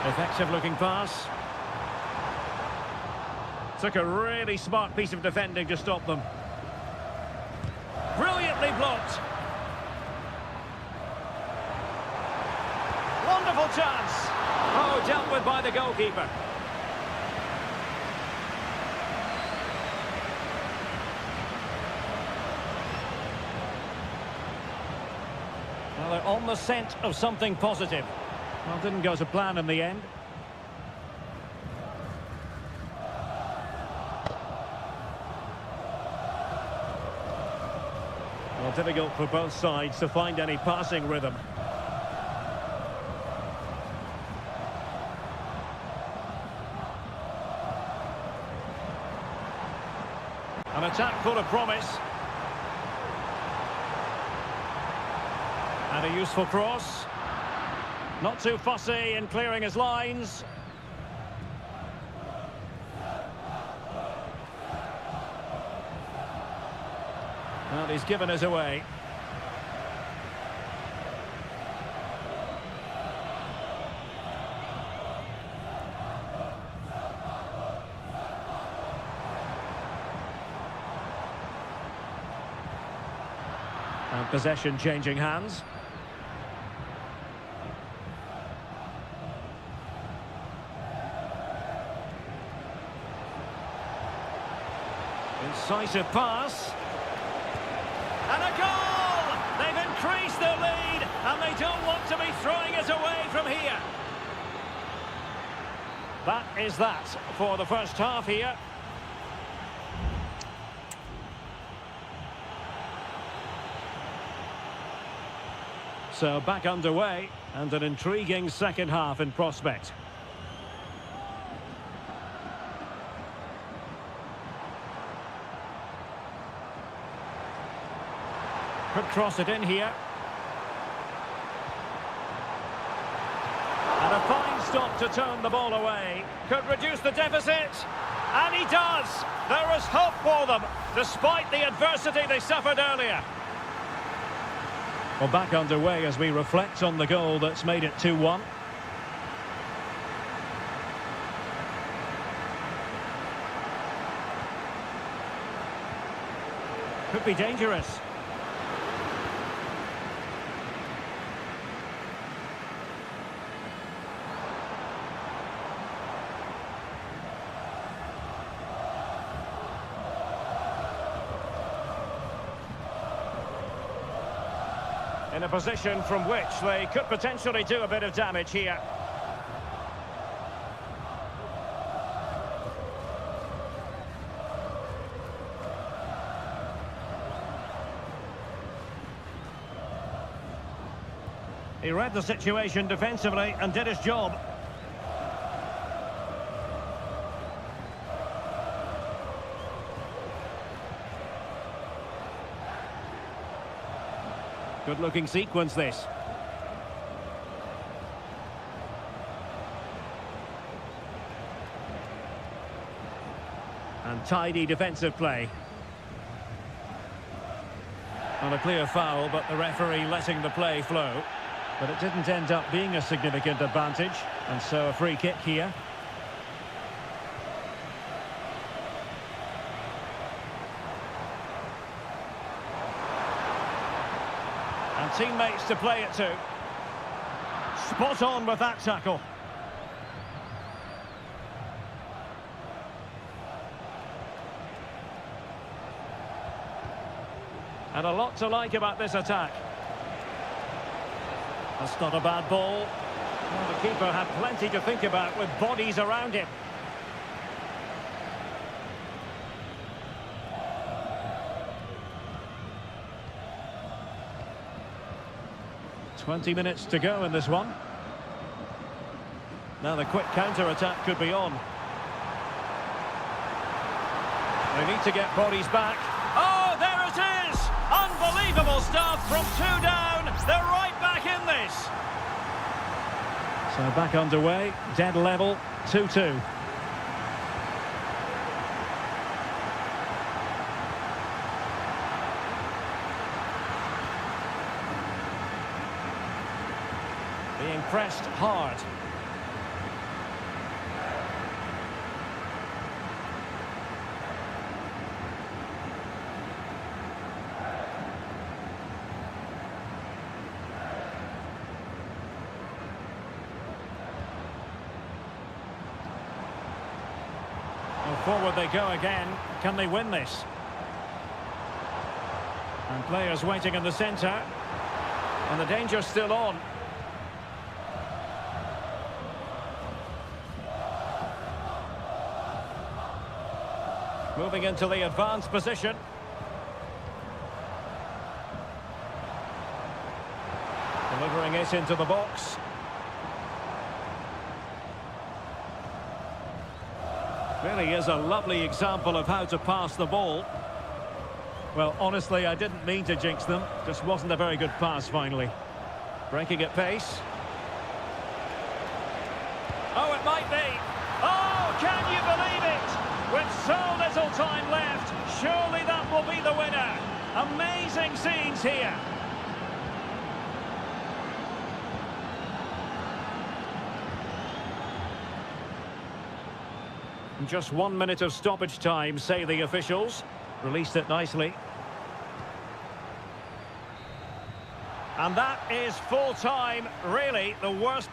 Effective looking pass. Took a really smart piece of defending to stop them. Brilliantly blocked. Wonderful chance. Oh, dealt with by the goalkeeper. Well, they're on the scent of something positive. Well, didn't go to plan in the end. Well, difficult for both sides to find any passing rhythm. An attack full of promise. And a useful cross. Not too fussy in clearing his lines. And he's given us away. And possession changing hands. Incisive pass. And a goal! They've increased their lead, and they don't want to be throwing it away from here. That is that for the first half here. So back underway, and an intriguing second half in prospect. Could cross it in here. And a fine stop to turn the ball away. Could reduce the deficit. And he does. There is hope for them, despite the adversity they suffered earlier. Well, back underway as we reflect on the goal that's made it 2-1. Could be dangerous. In a position from which they could potentially do a bit of damage here. He read the situation defensively and did his job. Good-looking sequence, this. And tidy defensive play. Not a clear foul, but the referee letting the play flow. But it didn't end up being a significant advantage, and so a free kick here. And teammates to play it to. Spot on with that tackle. And a lot to like about this attack. That's not a bad ball. Well, the keeper had plenty to think about with bodies around him. "20 minutes to go in this one. Now the quick counter-attack could be on. They need to get bodies back. Oh, there it is! Unbelievable stuff from 2 down. They're right back in this. So back underway, dead level, 2-2. Being pressed hard. Well, forward they go again. Can they win this? And players waiting in the centre. And the danger's still on. Moving into the advanced position. Delivering it into the box. Really is a lovely example of how to pass the ball. Well, honestly, I didn't mean to jinx them. Just wasn't a very good pass, finally. Breaking at pace. Oh, it might be. Oh, can you believe it? With so little time left, surely that will be the winner. Amazing scenes here. Just 1 minute of stoppage time, say the officials. Released it nicely. And that is full time, really the worst.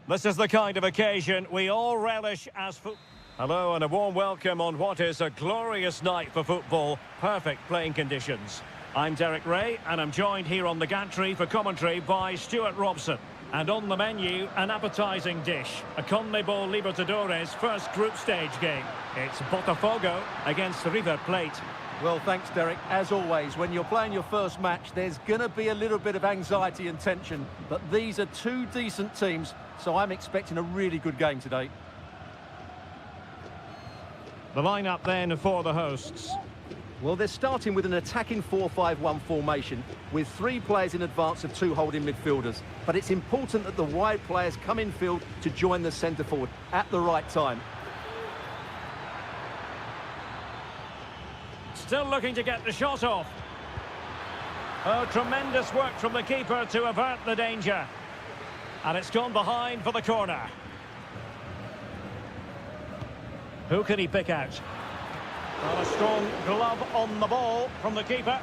This is the kind of occasion we all relish as football. Hello and a warm welcome on what is a glorious night for football. Perfect playing conditions. I'm Derek Ray and I'm joined here on the gantry for commentary by Stuart Robson. And on the menu, an appetising dish. A CONMEBOL Libertadores first group stage game. It's Botafogo against River Plate. Well, thanks, Derek. As always, when you're playing your first match, there's going to be a little bit of anxiety and tension. But these are two decent teams, so I'm expecting a really good game today. The lineup then for the hosts. Well, they're starting with an attacking 4-5-1 formation with 3 players in advance of 2 holding midfielders. But it's important that the wide players come in field to join the centre forward at the right time. Still looking to get the shot off. Oh, tremendous work from the keeper to avert the danger. And it's gone behind for the corner. Who can he pick out? Well, a strong glove on the ball from the keeper.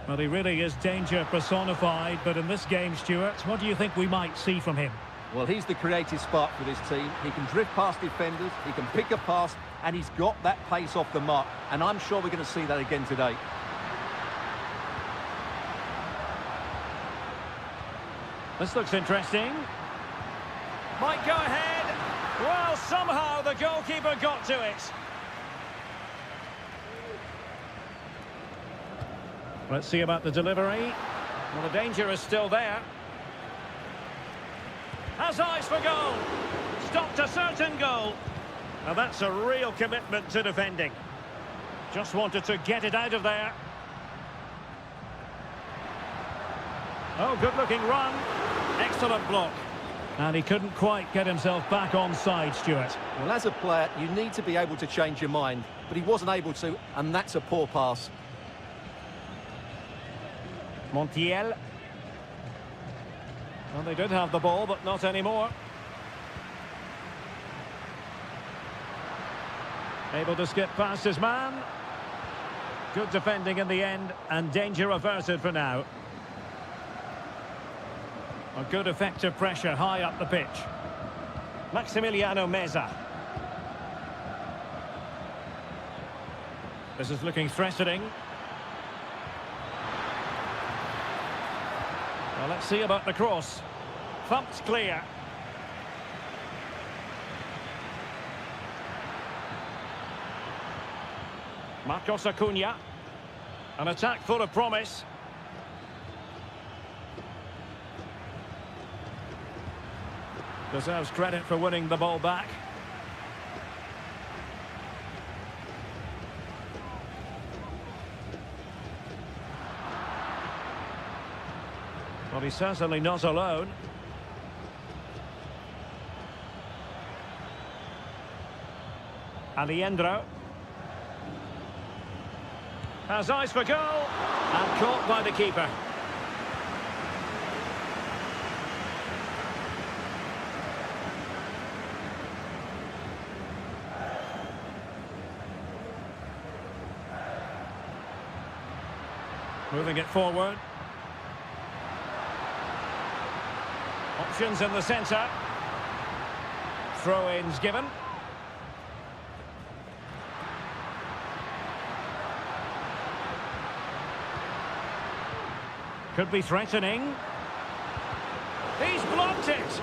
Well, he really is danger personified, but in this game, Stuart, what do you think we might see from him? Well, he's the creative spark for this team. He can drift past defenders, he can pick a pass, and he's got that pace off the mark. And I'm sure we're going to see that again today. This looks interesting. Might go ahead. Well, somehow the goalkeeper got to it. Let's see about the delivery. Well, the danger is still there. Has eyes for goal. Stopped a certain goal. Now that's a real commitment to defending. Just wanted to get it out of there. Oh, good-looking run. Excellent block. And he couldn't quite get himself back on side, Stuart. Well, as a player, you need to be able to change your mind. But he wasn't able to, and that's a poor pass. Montiel. Well, they did have the ball, but not anymore. Able to skip past his man. Good defending in the end, and danger averted for now. A good effective pressure high up the pitch. Maximiliano Meza. This is looking threatening. Well, let's see about the cross. Thumped clear. Marcos Acuna. An attack full of promise. Deserves credit for winning the ball back. Well, he's certainly not alone. Alejandro. Has eyes for goal. And caught by the keeper. Moving it forward. Options in the centre. Throw-ins given. Could be threatening. He's blocked it.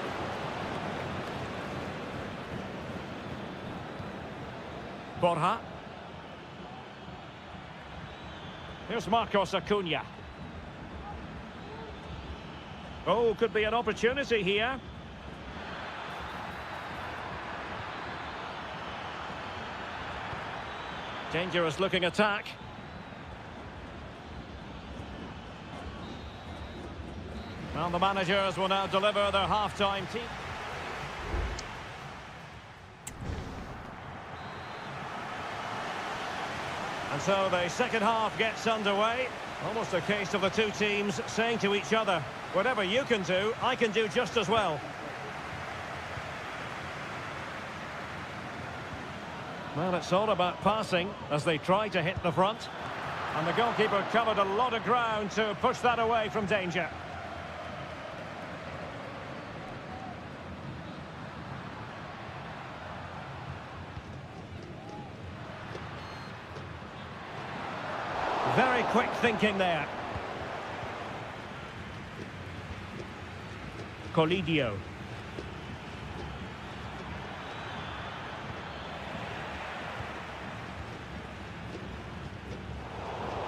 Borja. Here's Marcos Acuna. Oh, could be an opportunity here. Dangerous looking attack. Well, the managers will now deliver their half-time team. And so the second half gets underway. Almost a case of the two teams saying to each other, whatever you can do, I can do just as well. Well, it's all about passing as they try to hit the front. And the goalkeeper covered a lot of ground to push that away from danger. Very quick thinking there. Colidio.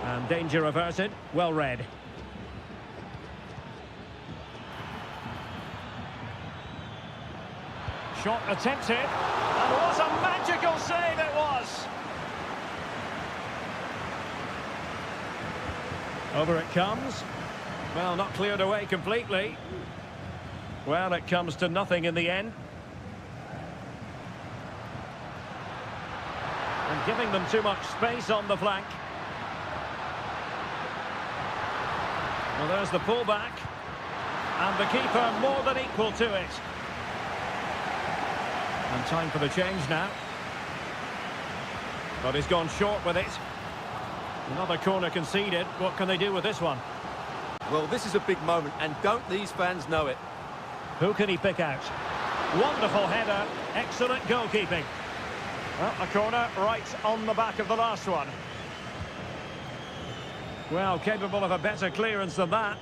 And danger averted. Well read. Shot attempted. And what a magical save it was! Over it comes. Well, not cleared away completely. Well, it comes to nothing in the end. And giving them too much space on the flank. Well, there's the pullback. And the keeper more than equal to it. And time for the change now. But he's gone short with it. Another corner conceded. What can they do with this one? Well, this is a big moment, and don't these fans know it? Who can he pick out? Wonderful header. Excellent goalkeeping. Well, a corner right on the back of the last one. Well, capable of a better clearance than that.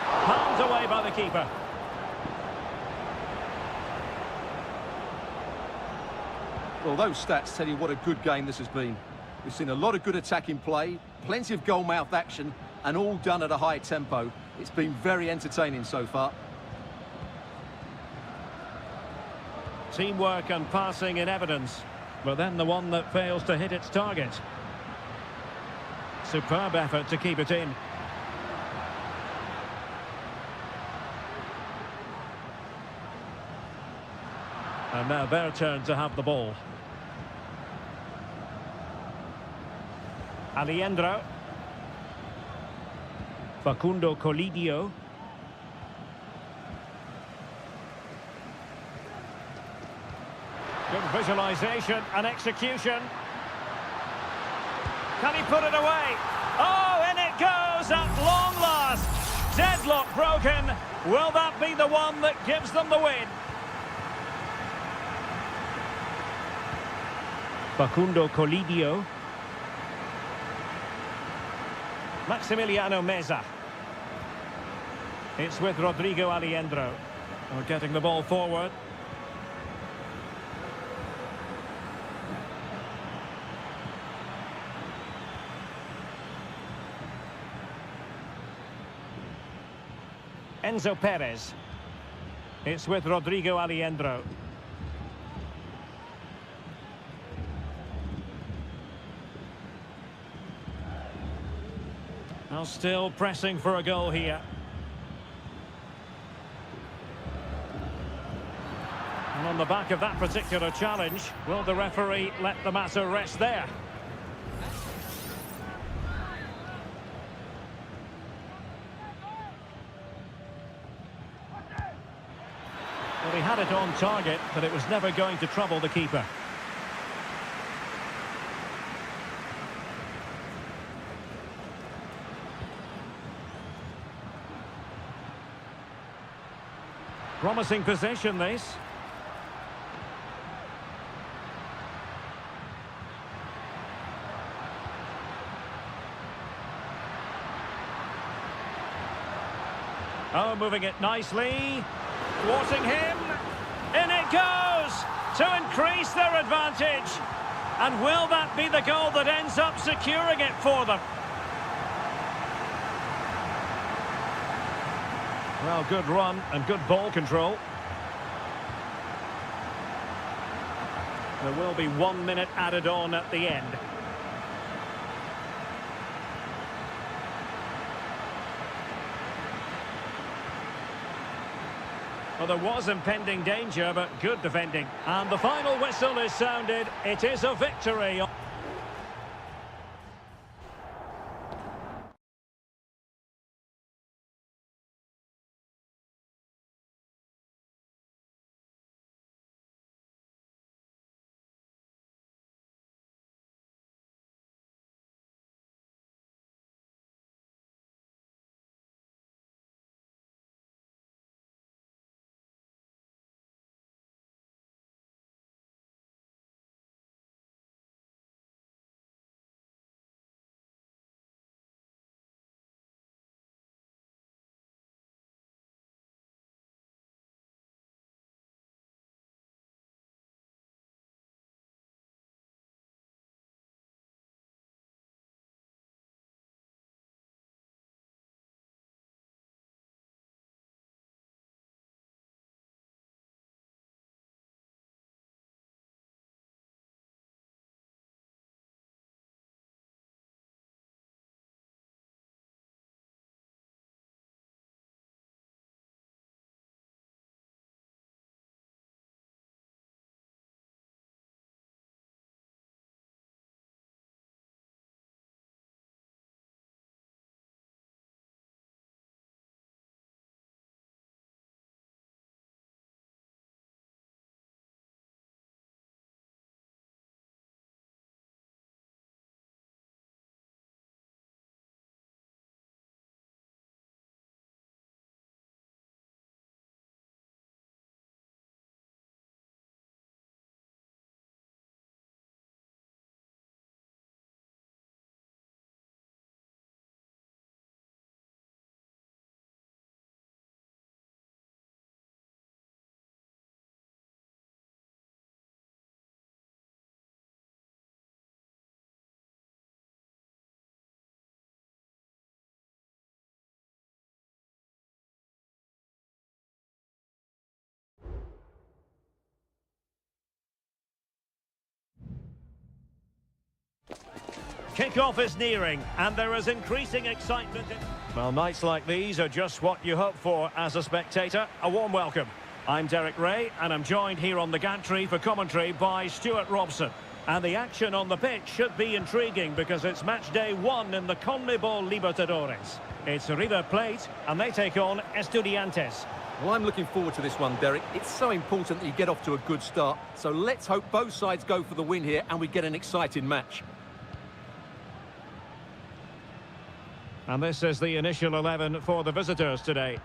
Palmed away by the keeper. Well, those stats tell you what a good game this has been. We've seen a lot of good attacking play, plenty of goal-mouth action, and all done at a high tempo. It's been very entertaining so far. Teamwork and passing in evidence, but then the one that fails to hit its target. Superb effort to keep it in. And now their turn to have the ball. Alejandro. Facundo Colidio. Good visualization and execution. Can he put it away? Oh, in it goes at long last. Deadlock broken. Will that be the one that gives them the win? Facundo Colidio. Maximiliano Meza. It's with Rodrigo Alejandro. We're getting the ball forward. Enzo Perez. It's with Rodrigo Alejandro. Now still pressing for a goal here. And on the back of that particular challenge, will the referee let the matter rest there? Well, he had it on target, but it was never going to trouble the keeper. Promising possession, this. Oh, moving it nicely. Thwarting him. In it goes to increase their advantage. And will that be the goal that ends up securing it for them? Well, good run and good ball control. There will be 1 minute added on at the end. Well, there was impending danger, but good defending. And the final whistle is sounded. It is a victory. Kick-off is nearing, and there is increasing excitement. Well, nights like these are just what you hope for as a spectator. A warm welcome. I'm Derek Ray, and I'm joined here on the gantry for commentary by Stuart Robson. And the action on the pitch should be intriguing because it's match day 1 in the CONMEBOL Libertadores. It's River Plate, and they take on Estudiantes. Well, I'm looking forward to this one, Derek. It's so important that you get off to a good start. So let's hope both sides go for the win here and we get an exciting match. And this is the initial 11 for the visitors today.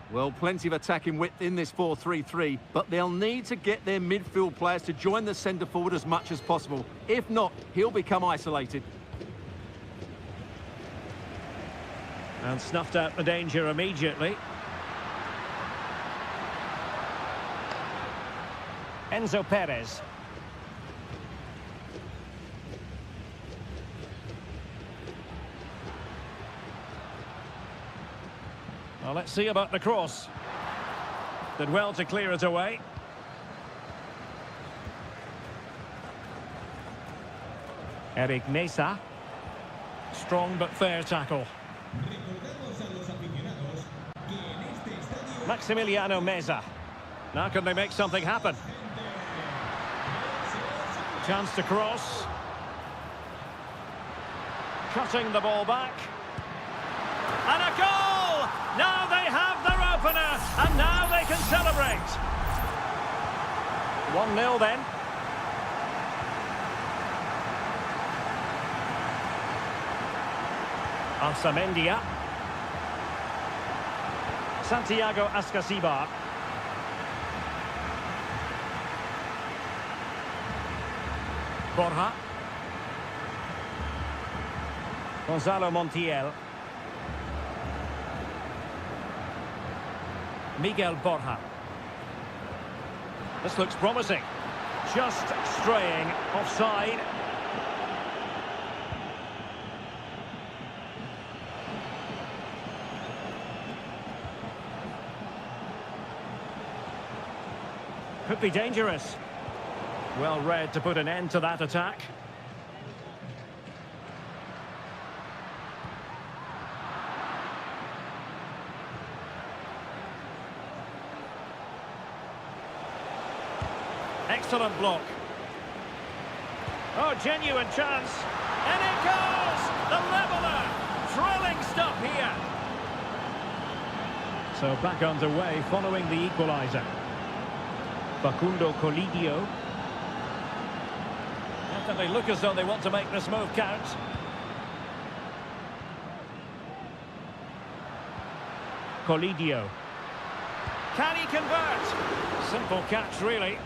Well, plenty of attacking width in this 4-3-3, but they'll need to get their midfield players to join the centre forward as much as possible. If not, he'll become isolated. And snuffed out the danger immediately. Enzo Perez. Well, let's see about the cross. Did well to clear it away. Eric Mesa. Strong but fair tackle. Maximiliano Meza. Now can they make something happen? Chance to cross. Cutting the ball back. And a goal! Now they have their opener, and now they can celebrate. 1-0 then. Arsamendia. Santiago Ascasibar. Borja. Gonzalo Montiel. Miguel Borja. This looks promising. Just straying offside. Could be dangerous. Well read to put an end to that attack. Excellent block. Oh, genuine chance. And it goes! The leveller! Thrilling stuff here. So back underway following the equaliser. Facundo Colidio. They look as though they want to make this move count. Colidio. Can he convert? Simple catch, really.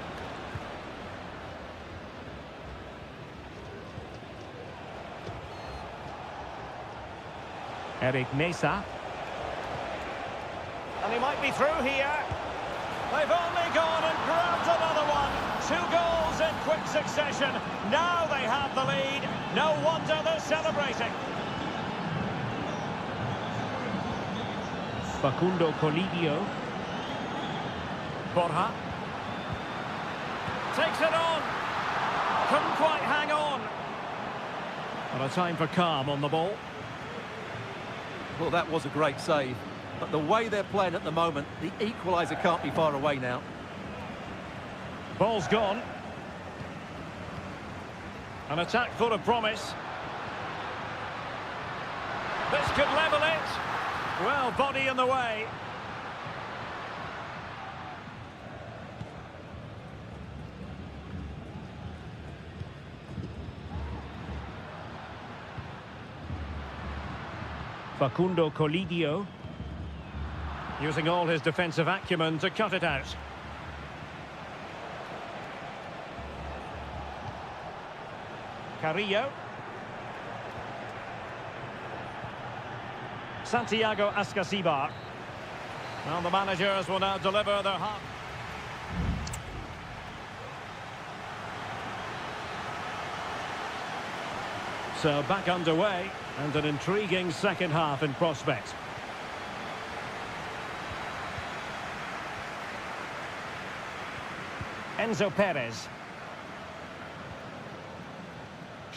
Eric Mesa. And he might be through here. They've only gone and grabbed another one. 2 goals in quick succession. Now they have the lead. No wonder they're celebrating. Facundo Colidio. Borja. Takes it on. Couldn't quite hang on. But a time for calm on the ball. Well, that was a great save. But the way they're playing at the moment, the equaliser can't be far away now. Ball's gone. An attack full of promise. This could level it. Well, body in the way. Facundo Colidio. Using all his defensive acumen to cut it out. Carrillo. Santiago Ascasibar. Well, the managers will now deliver their half. So back underway, and an intriguing second half in prospect. Enzo Perez.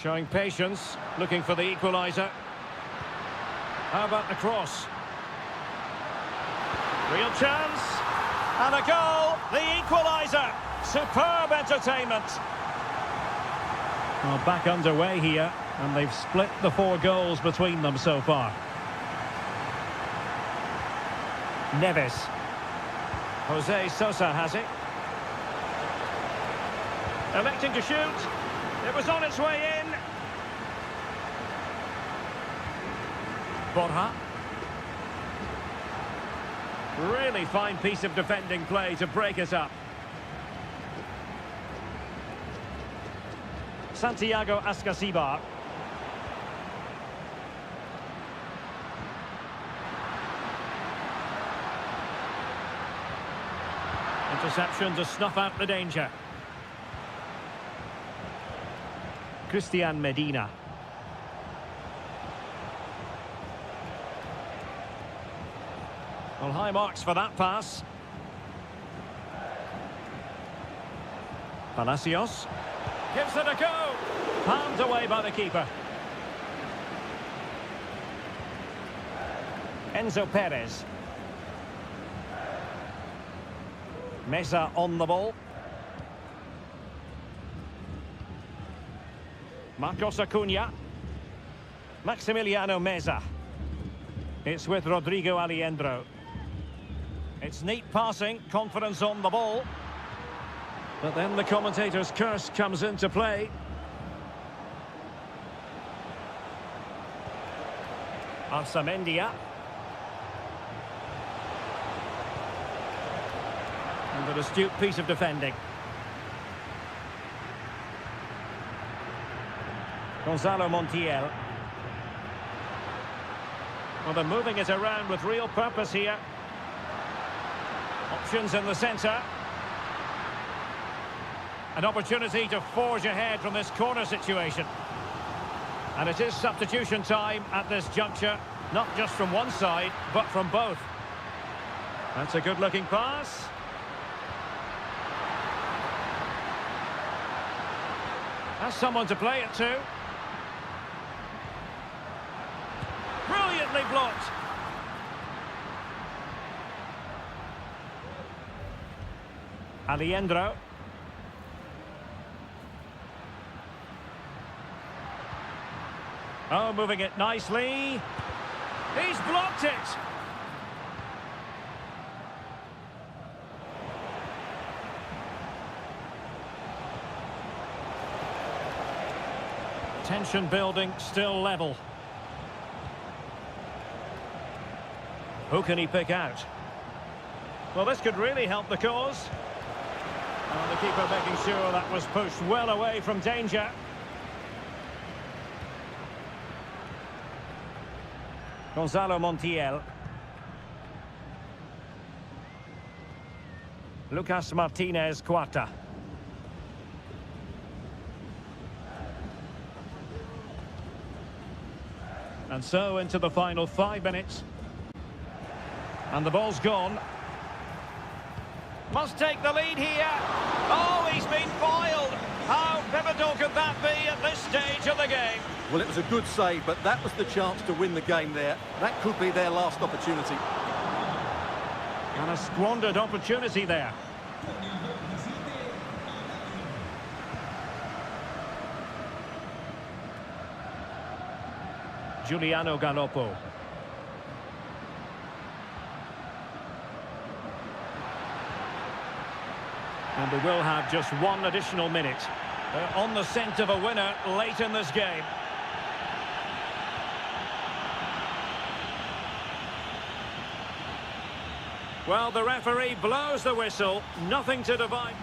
Showing patience, looking for the equaliser. How about the cross? Real chance. And a goal, the equaliser. Superb entertainment. Well, back underway here, and they've split the 4 goals between them so far. Neves. Jose Sosa has it. Electing to shoot. It was on its way in. Borja. Really fine piece of defending play to break us up. Santiago Ascasibar. Interception to snuff out the danger. Christian Medina. Well, high marks for that pass. Palacios. Gives it a go. Palmed away by the keeper. Enzo Perez. Mesa on the ball. Marcos Acuna. Maximiliano Meza. It's with Rodrigo Aliendro. It's neat passing, confidence on the ball. But then the commentator's curse comes into play. Arsamendia. And an astute piece of defending. Gonzalo Montiel. Well, they're moving it around with real purpose here. Options in the centre. An opportunity to forge ahead from this corner situation. And it is substitution time at this juncture, not just from one side, but from both. That's a good-looking pass. Has someone to play it to. Brilliantly blocked. Aliendro. Oh, moving it nicely. He's blocked it. Tension building, still level. Who can he pick out? Well, this could really help the cause. Oh, the keeper making sure that was pushed well away from danger. Gonzalo Montiel. Lucas Martinez Cuarta. And so into the final 5 minutes. And the ball's gone. Must take the lead here. Oh, he's been foiled. How pivotal could that be at this stage of the game? Well, it was a good save, but that was the chance to win the game there. That could be their last opportunity. And a squandered opportunity there. Giuliano Galoppo. And we will have just one additional minute. They're on the scent of a winner late in this game. Well, the referee blows the whistle. Nothing to divide.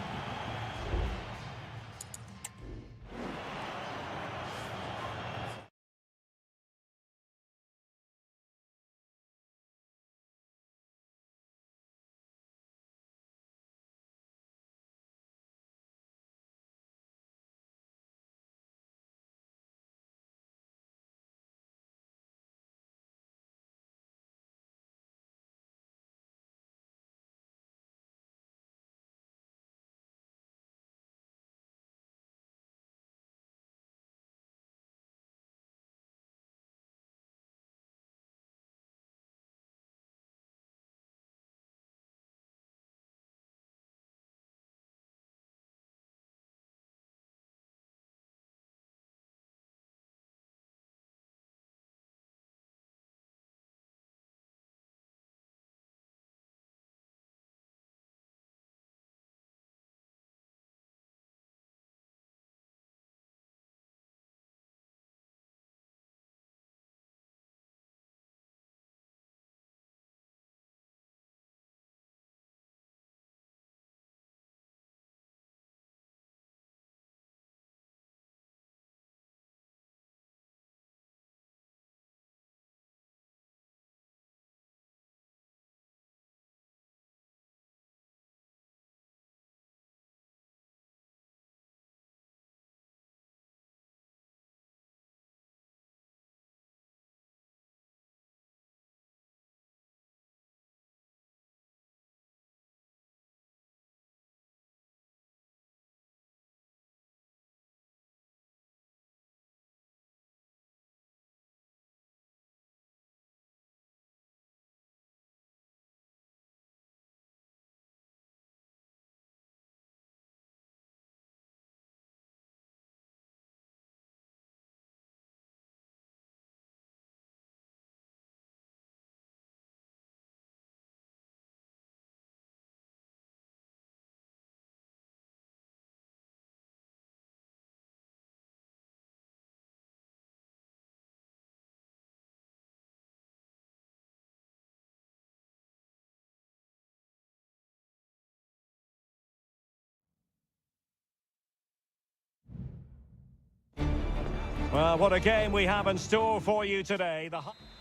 Well, what a game we have in store for you today.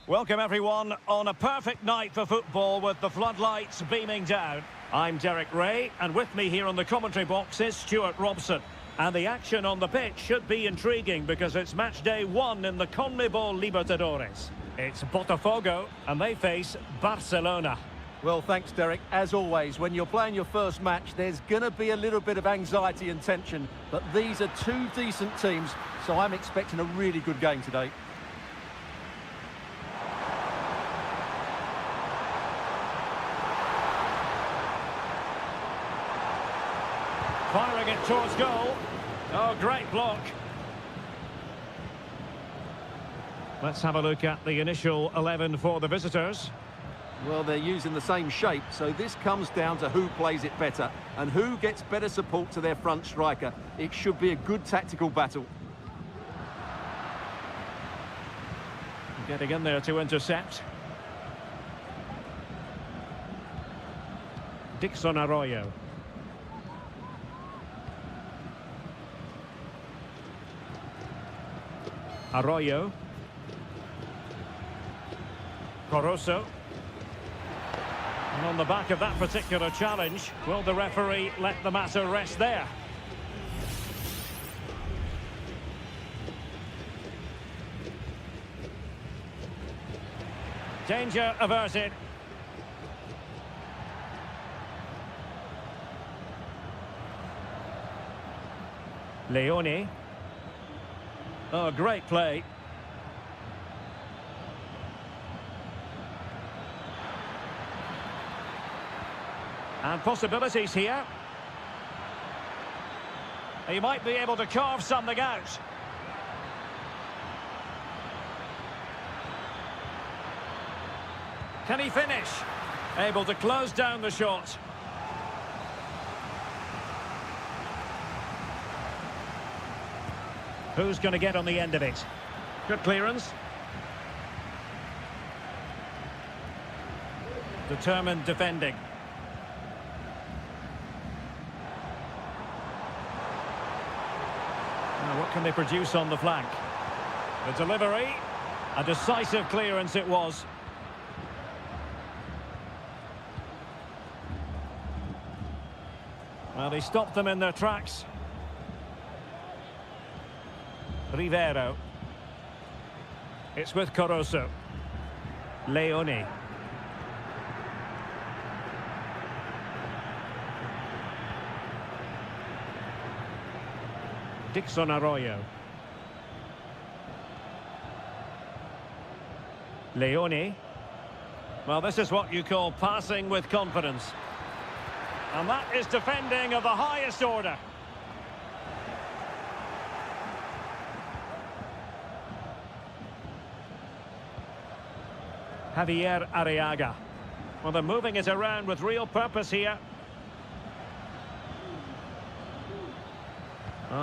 Welcome everyone on a perfect night for football with the floodlights beaming down. I'm Derek Ray, and with me here on the commentary box is Stuart Robson. And the action on the pitch should be intriguing because it's match day 1 in the CONMEBOL Libertadores. It's Botafogo, and they face Barcelona. Well, thanks, Derek. As always, when you're playing your first match, there's going to be a little bit of anxiety and tension. But these are two decent teams, so I'm expecting a really good game today. Firing it towards goal. Oh, great block. Let's have a look at the initial 11 for the visitors. Well, they're using the same shape, so this comes down to who plays it better and who gets better support to their front striker. It should be a good tactical battle. Getting in there to intercept. Dixon Arroyo. Arroyo. Corozo. And on the back of that particular challenge, will the referee let the matter rest there? Danger averted. Leone. Oh, great play. And possibilities here. He might be able to carve something out. Can he finish? Able to close down the shot. Who's going to get on the end of it? Good clearance. Determined defending. Now, what can they produce on the flank? The delivery. A decisive clearance it was. Well, he stopped them in their tracks. Rivero. It's with Corozo. Leone. Dixon Arroyo. Leone. Well, this is what you call passing with confidence. And that is defending of the highest order. Javier Arriaga. Well, they're moving it around with real purpose here.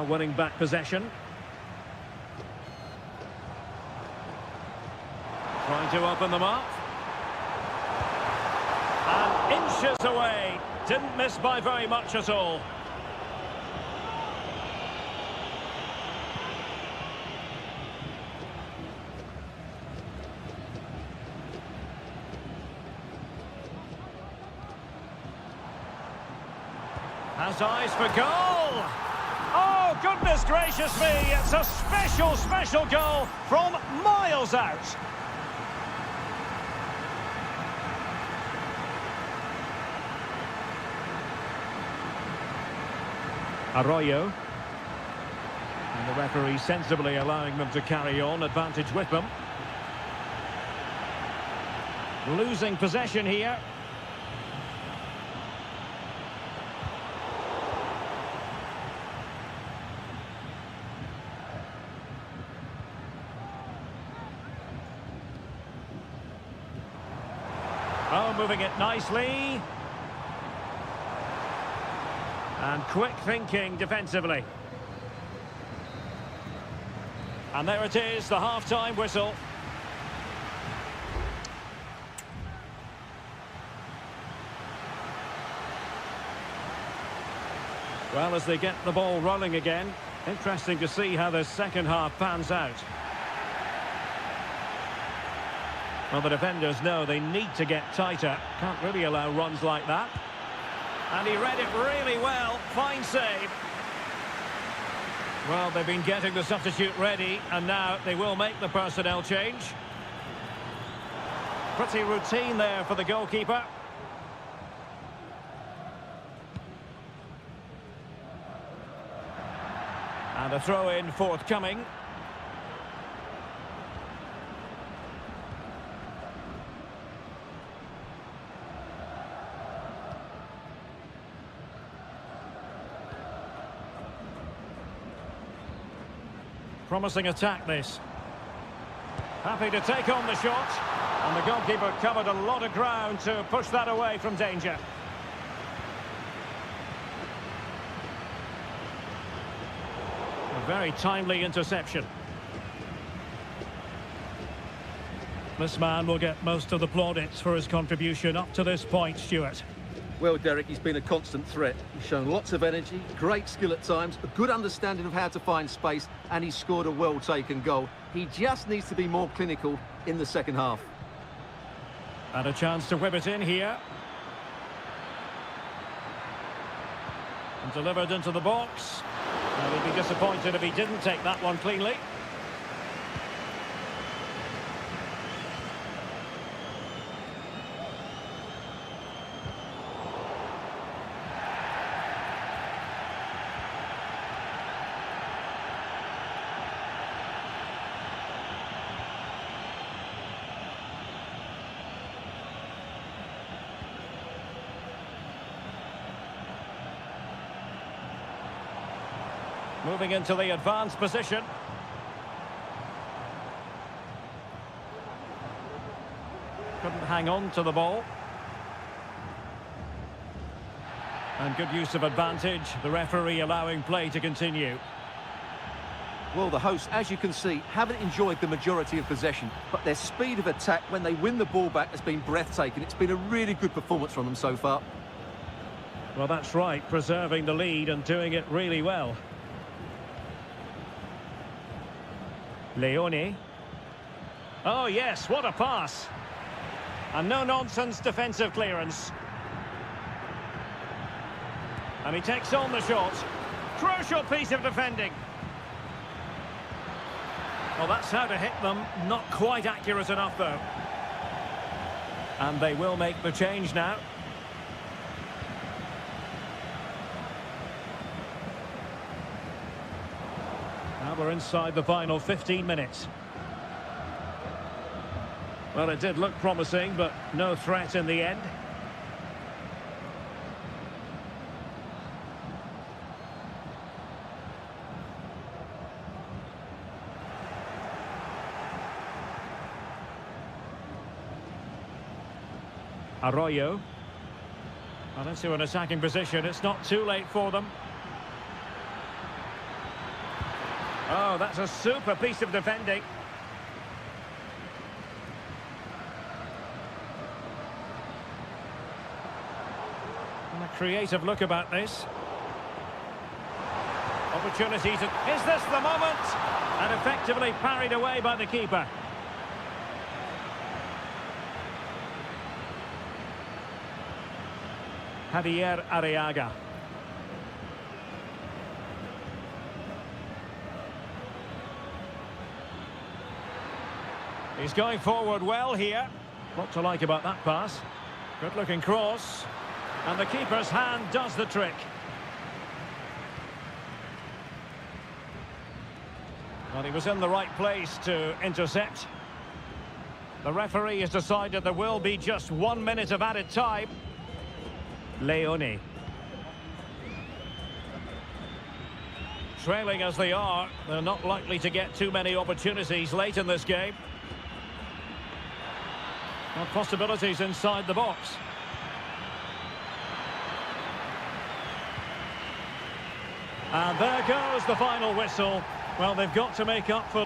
Winning back possession. Trying to open them up. And inches away. Didn't miss by very much at all. Has eyes for goal. Oh, goodness gracious me. It's a special, special goal from miles out. Arroyo. And the referee sensibly allowing them to carry on, advantage with them. Losing possession here. Oh, moving it nicely. And quick thinking defensively. And there it is, the half-time whistle. Well, as they get the ball rolling again. Interesting to see how the second half pans out. Well, the defenders know they need to get tighter. Can't really allow runs like that. And he read it really well. Fine save. Well, they've been getting the substitute ready, and now they will make the personnel change. Pretty routine there for the goalkeeper. And a throw-in forthcoming. Promising attack, this. Happy to take on the shot. And the goalkeeper covered a lot of ground to push that away from danger. A very timely interception. This man will get most of the plaudits for his contribution up to this point, Stuart. Well, Derek, he's been a constant threat. He's shown lots of energy, great skill at times, a good understanding of how to find space, and he's scored a well-taken goal. He just needs to be more clinical in the second half. And a chance to whip it in here. And delivered into the box. And he'd be disappointed if he didn't take that one cleanly. Moving into the advanced position. Couldn't hang on to the ball. And good use of advantage. The referee allowing play to continue. Well, the hosts, as you can see, haven't enjoyed the majority of possession, but their speed of attack when they win the ball back has been breathtaking. It's been a really good performance from them so far. Well, that's right, preserving the lead and doing it really well. Leone. Oh, yes, what a pass. And no-nonsense defensive clearance. And he takes on the shot. Crucial piece of defending. Well, that's how to hit them. Not quite accurate enough, though. And they will make the change now. Now we're inside the final 15 minutes. Well, it did look promising, but no threat in the end. Arroyo. Well, into an attacking position. It's not too late for them. Oh, that's a super piece of defending. And a creative look about this. Opportunity to... Is this the moment? And effectively parried away by the keeper. Javier Arriaga. He's going forward well here. What to like about that pass. Good looking cross. And the keeper's hand does the trick. Well, he was in the right place to intercept. The referee has decided there will be just 1 minute of added time. Leone. Trailing as they are, they're not likely to get too many opportunities late in this game. Well, possibilities inside the box. And there goes the final whistle. Well, they've got to make up for...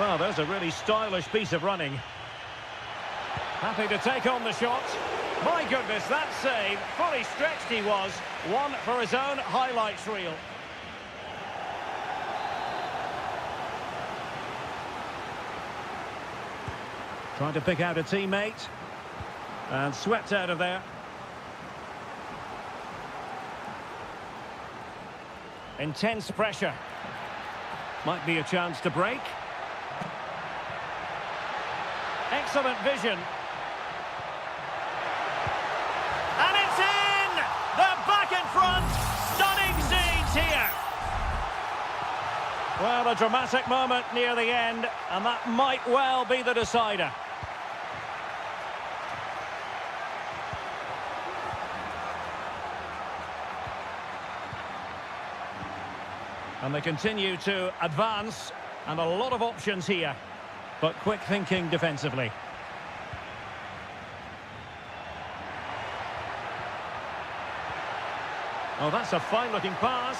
Well, there's a really stylish piece of running. Happy to take on the shot. My goodness, that save. Fully stretched he was. One for his own highlights reel. Trying to pick out a teammate. And swept out of there. Intense pressure. Might be a chance to break. Excellent vision. And it's in! They're back in front! Stunning scenes here! Well, a dramatic moment near the end, and that might well be the decider. And they continue to advance, and a lot of options here. But quick thinking defensively. Oh, that's a fine-looking pass.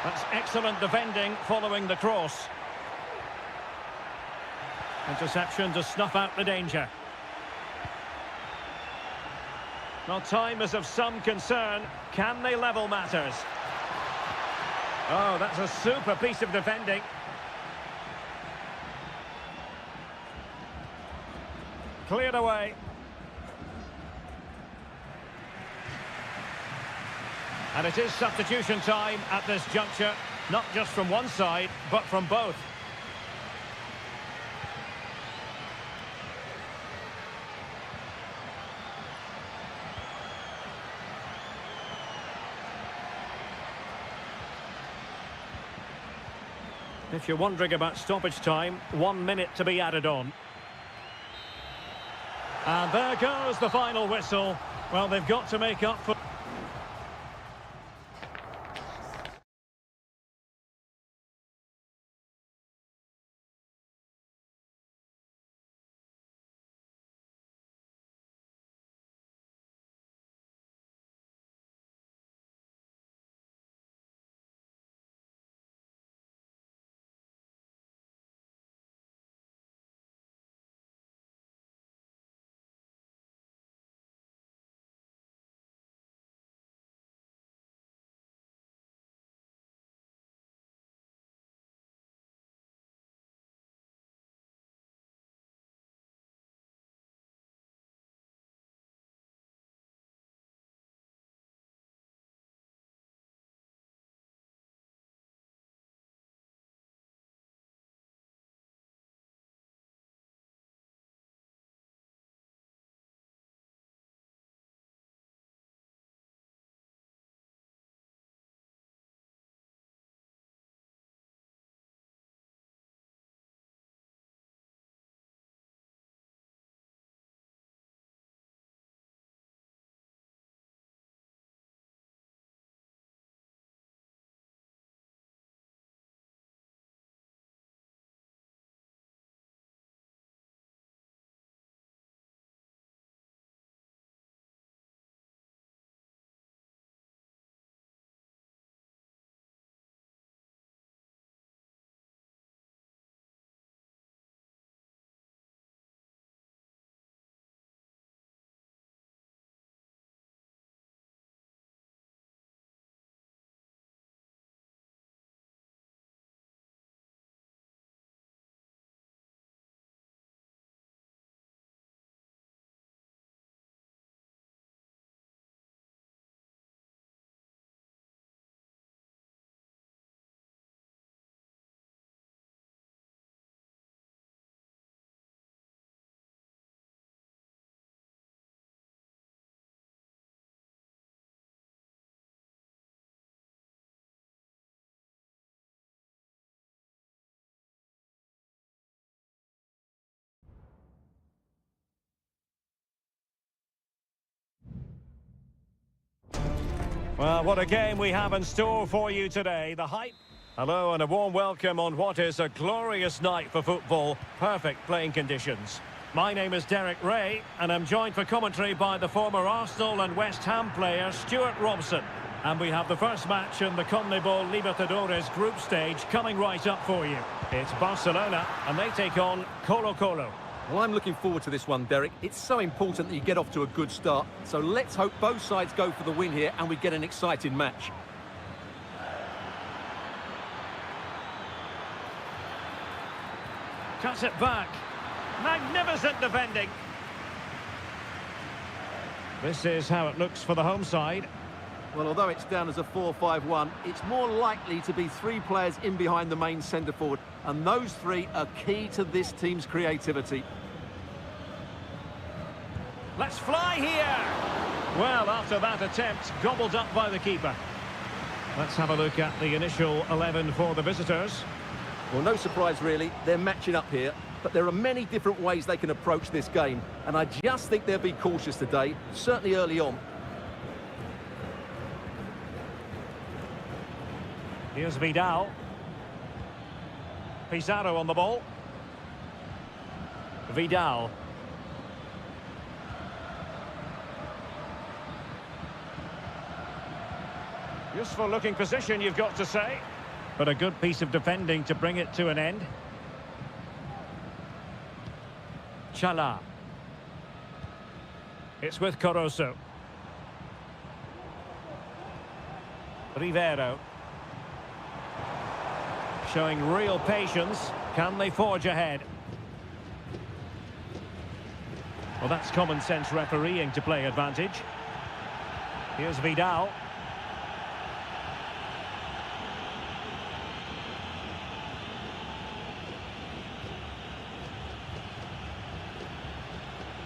That's excellent defending following the cross. Interception to snuff out the danger. Well, time is of some concern. Can they level matters? Oh, that's a super piece of defending. Cleared away. And it is substitution time at this juncture, not just from one side, but from both. If you're wondering about stoppage time, 1 minute to be added on. And there goes the final whistle. Well, they've got to make up for... Well, what a game we have in store for you today. The hype. Hello and a warm welcome on what is a glorious night for football. Perfect playing conditions. My name is Derek Ray and I'm joined for commentary by the former Arsenal and West Ham player Stuart Robson. And we have the first match in the CONMEBOL Libertadores group stage coming right up for you. It's Barcelona, and they take on Colo-Colo. Well, I'm looking forward to this one, Derek. It's so important that you get off to a good start. So let's hope both sides go for the win here and we get an exciting match. Cuts it back. Magnificent defending. This is how it looks for the home side. Well, although it's down as a 4-5-1, it's more likely to be three players in behind the main centre-forward, and those three are key to this team's creativity. Let's fly here! Well, after that attempt, gobbled up by the keeper. Let's have a look at the initial 11 for the visitors. Well, no surprise, really. They're matching up here, but there are many different ways they can approach this game, and I just think they'll be cautious today, certainly early on. Here's Vidal. Pizarro on the ball. Vidal. Useful looking position, you've got to say. But a good piece of defending to bring it to an end. Chala. It's with Corozo. Rivero. Showing real patience. Can they forge ahead? Well, that's common sense refereeing to play advantage. Here's Vidal.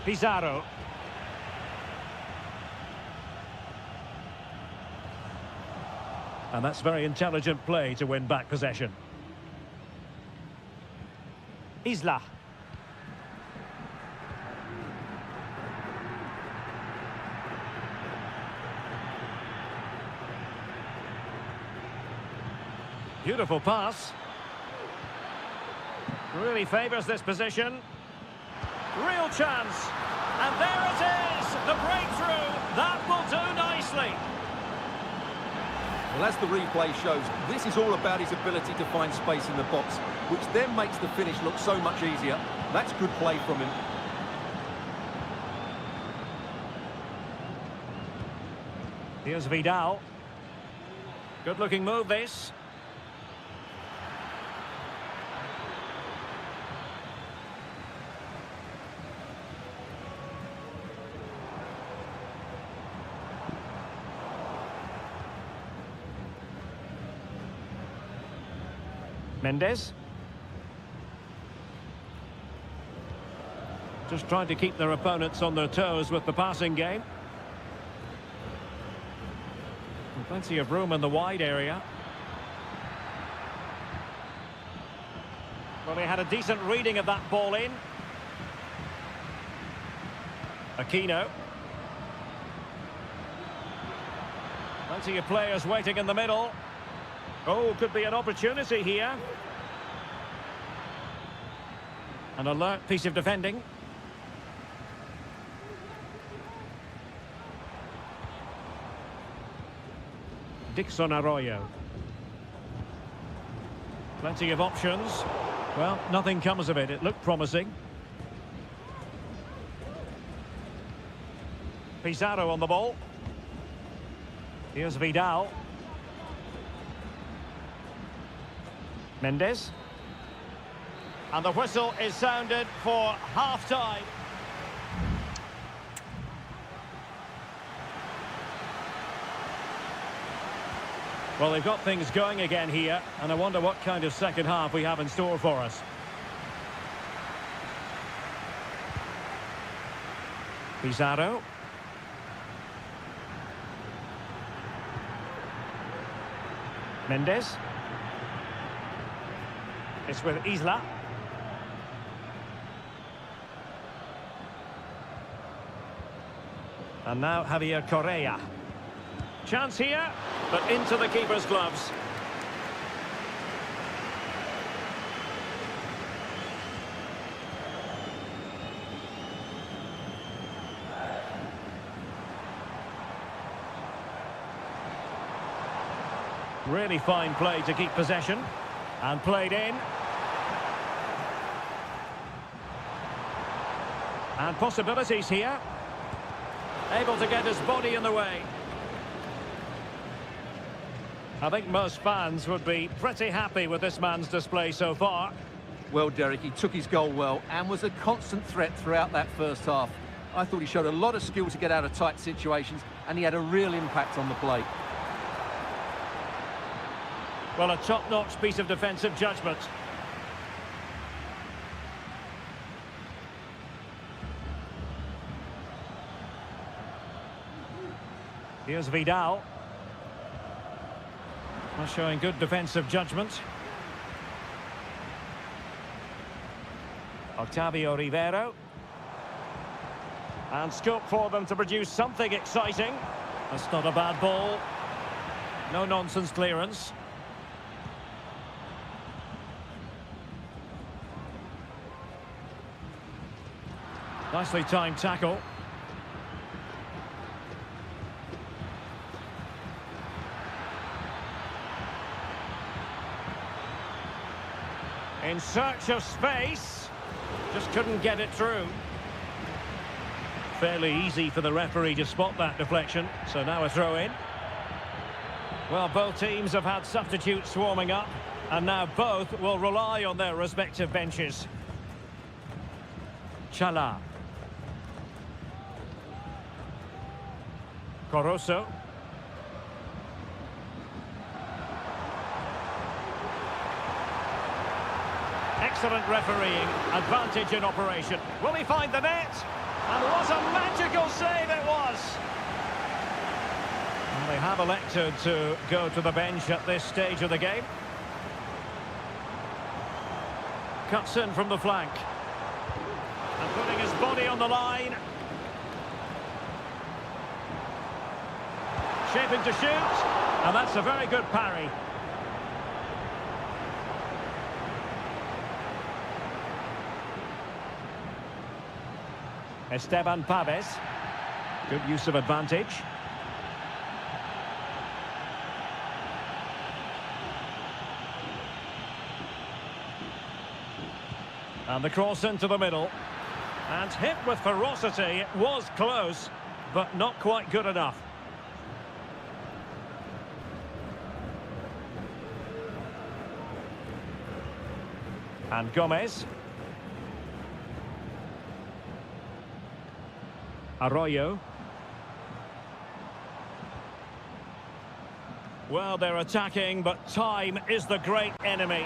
Pizarro. And that's very intelligent play to win back possession. Isla. Beautiful pass. Really favours this position. Real chance. And there it is! The breakthrough! That will do nicely. Well, as the replay shows, this is all about his ability to find space in the box, which then makes the finish look so much easier. That's good play from him. Here's Vidal. Good-looking move, this. Mendes. Just trying to keep their opponents on their toes with the passing game. And plenty of room in the wide area. Well, he had a decent reading of that ball in. Aquino. Plenty of players waiting in the middle. Oh, could be an opportunity here. An alert piece of defending. Dixon Arroyo. Plenty of options. Well, nothing comes of it. It looked promising. Pizarro on the ball. Here's Vidal. Mendes. And the whistle is sounded for half-time. Well, they've got things going again here, and I wonder what kind of second half we have in store for us. Pizarro. Mendes. It's with Isla. And now Javier Correa. Chance here, but into the keeper's gloves. Really fine play to keep possession. And played in. And possibilities here. Able to get his body in the way. I think most fans would be pretty happy with this man's display so far. Well, Derek, he took his goal well and was a constant threat throughout that first half. I thought he showed a lot of skill to get out of tight situations, and he had a real impact on the plate. Well, a top-notch piece of defensive judgment. Here's Vidal. Well, showing good defensive judgment. Octavio Rivero. And scope for them to produce something exciting. That's not a bad ball. No nonsense clearance. Nicely timed tackle. In search of space. Just couldn't get it through. Fairly easy for the referee to spot that deflection. So now a throw in. Well, both teams have had substitutes warming up. And now both will rely on their respective benches. Chala. Corosso. Excellent refereeing, advantage in operation. Will he find the net? And what a magical save it was! And they have elected to go to the bench at this stage of the game. Cuts in from the flank. And putting his body on the line. Shaping to shoot. And that's a very good parry. Esteban Paves. Good use of advantage. And the cross into the middle. And hit with ferocity. It was close, but not quite good enough. And Gomez. Arroyo. Well, they're attacking, but time is the great enemy.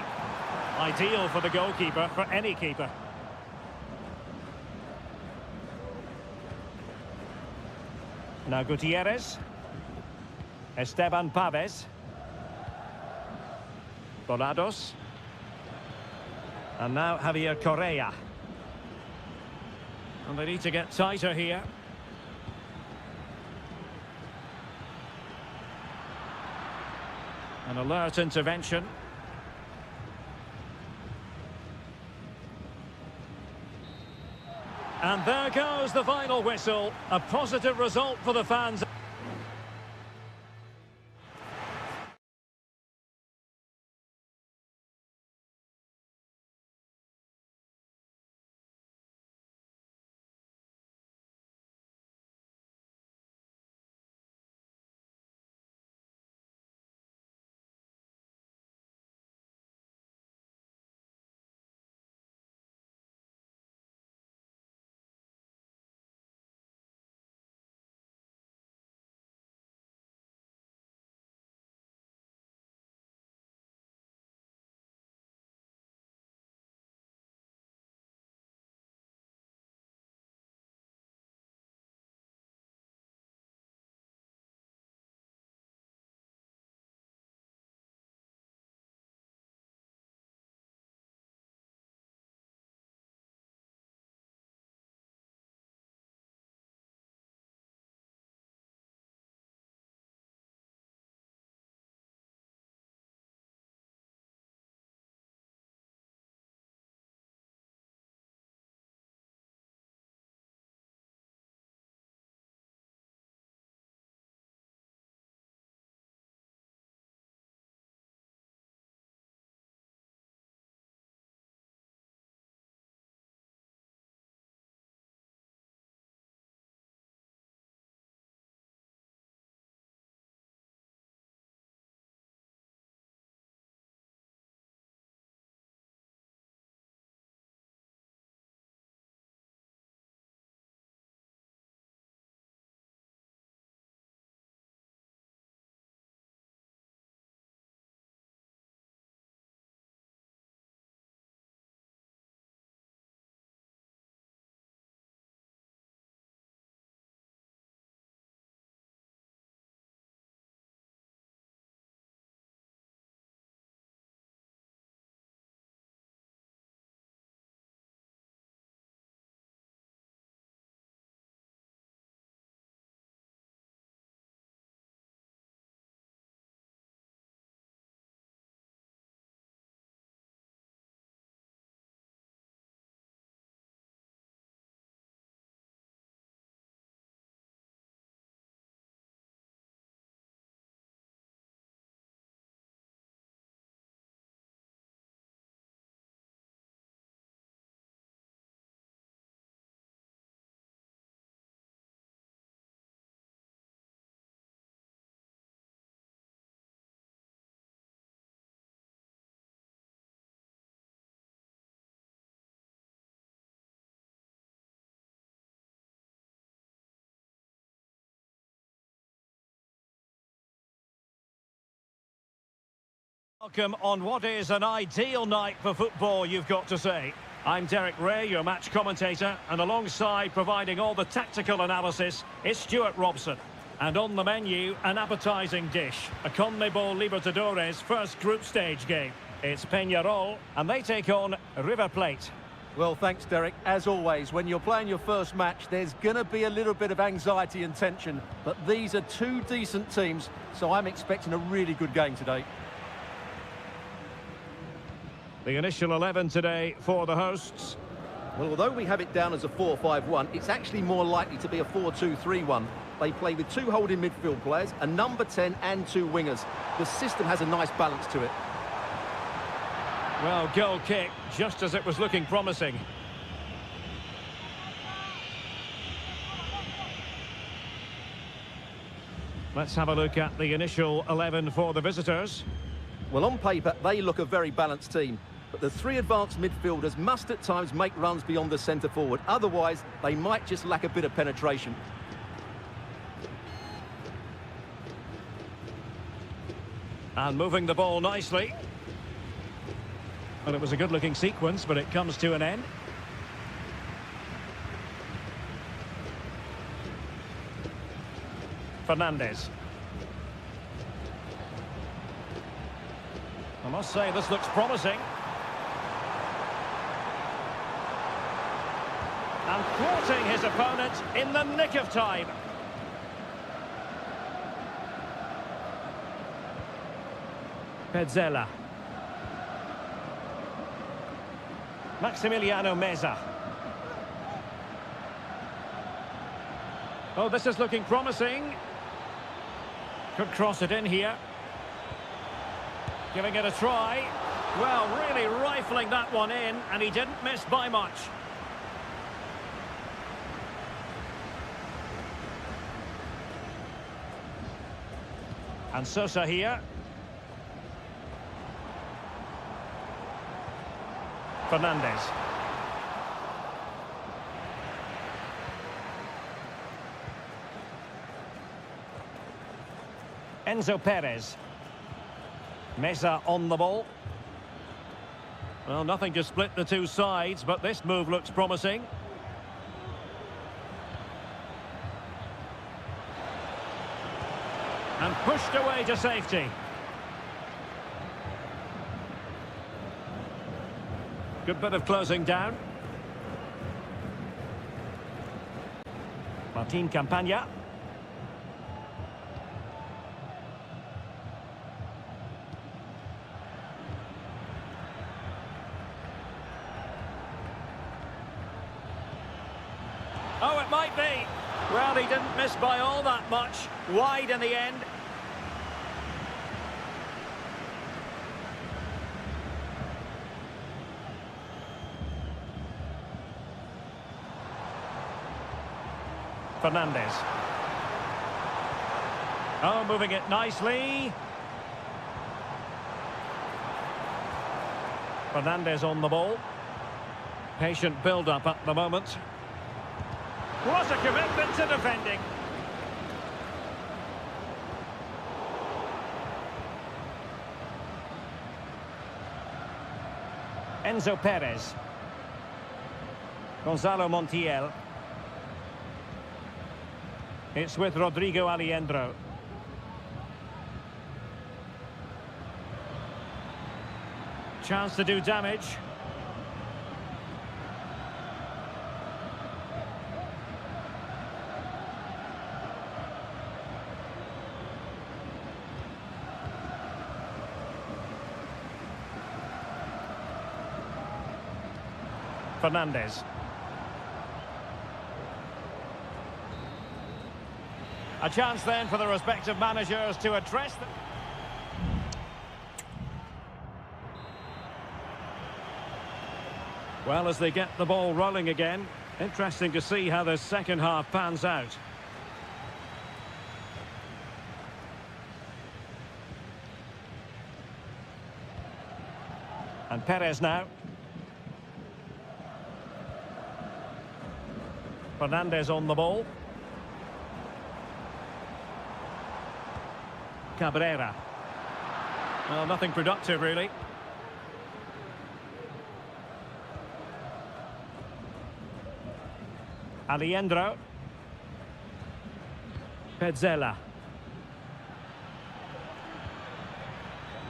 Ideal for the goalkeeper, for any keeper. Now Gutierrez. Esteban Paves. Volados. And now Javier Correa. And they need to get tighter here. An alert intervention. And there goes the final whistle. A positive result for the fans. Welcome on what is an ideal night for football, you've got to say. I'm Derek Ray, your match commentator, and alongside providing all the tactical analysis is Stuart Robson. And on the menu, an appetising dish, a CONMEBOL Libertadores first group stage game. It's Peñarol, and they take on River Plate. Well, thanks, Derek. As always, when you're playing your first match, there's going to be a little bit of anxiety and tension. But these are two decent teams, so I'm expecting a really good game today. The initial 11 today for the hosts. Well, although we have it down as a 4-5-1, it's actually more likely to be a 4-2-3-1. They play with two holding midfield players, a number 10 and two wingers. The system has a nice balance to it. Well, goal kick, just as it was looking promising. Let's have a look at the initial 11 for the visitors. Well, on paper, they look a very balanced team. But the three advanced midfielders must at times make runs beyond the centre-forward. Otherwise, they might just lack a bit of penetration. And moving the ball nicely. Well, it was a good-looking sequence, but it comes to an end. Fernandez. I must say, this looks promising. And thwarting his opponent in the nick of time. Petzela. Maximiliano Meza. Oh, this is looking promising. Could cross it in here. Giving it a try. Well, really rifling that one in, and he didn't miss by much. And Sosa here. Fernandez. Enzo Perez. Meza on the ball. Well, nothing to split the two sides, but this move looks promising. And pushed away to safety. Good bit of closing down. Martin Campagna. Oh, it might be. Well, he didn't miss by all that much. Wide in the end. Fernandez. Oh, moving it nicely. Fernandez on the ball. Patient build-up at the moment. What a commitment to defending. Enzo Perez. Gonzalo Montiel. It's with Rodrigo Aliendro. Chance to do damage. Fernandez. A chance then for the respective managers to address them. Well, as they get the ball rolling again, interesting to see how the second half pans out. And Perez now. Fernandez on the ball. Cabrera. Well, nothing productive, really. Aliendro. Pezzella.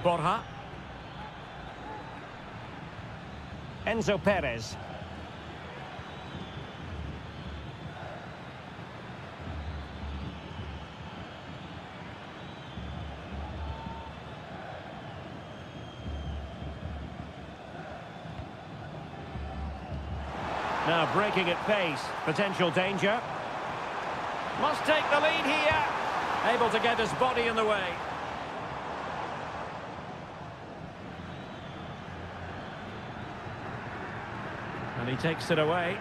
Borja. Enzo Perez. Now breaking at pace, potential danger. Must take the lead here. Able to get his body in the way. And he takes it away.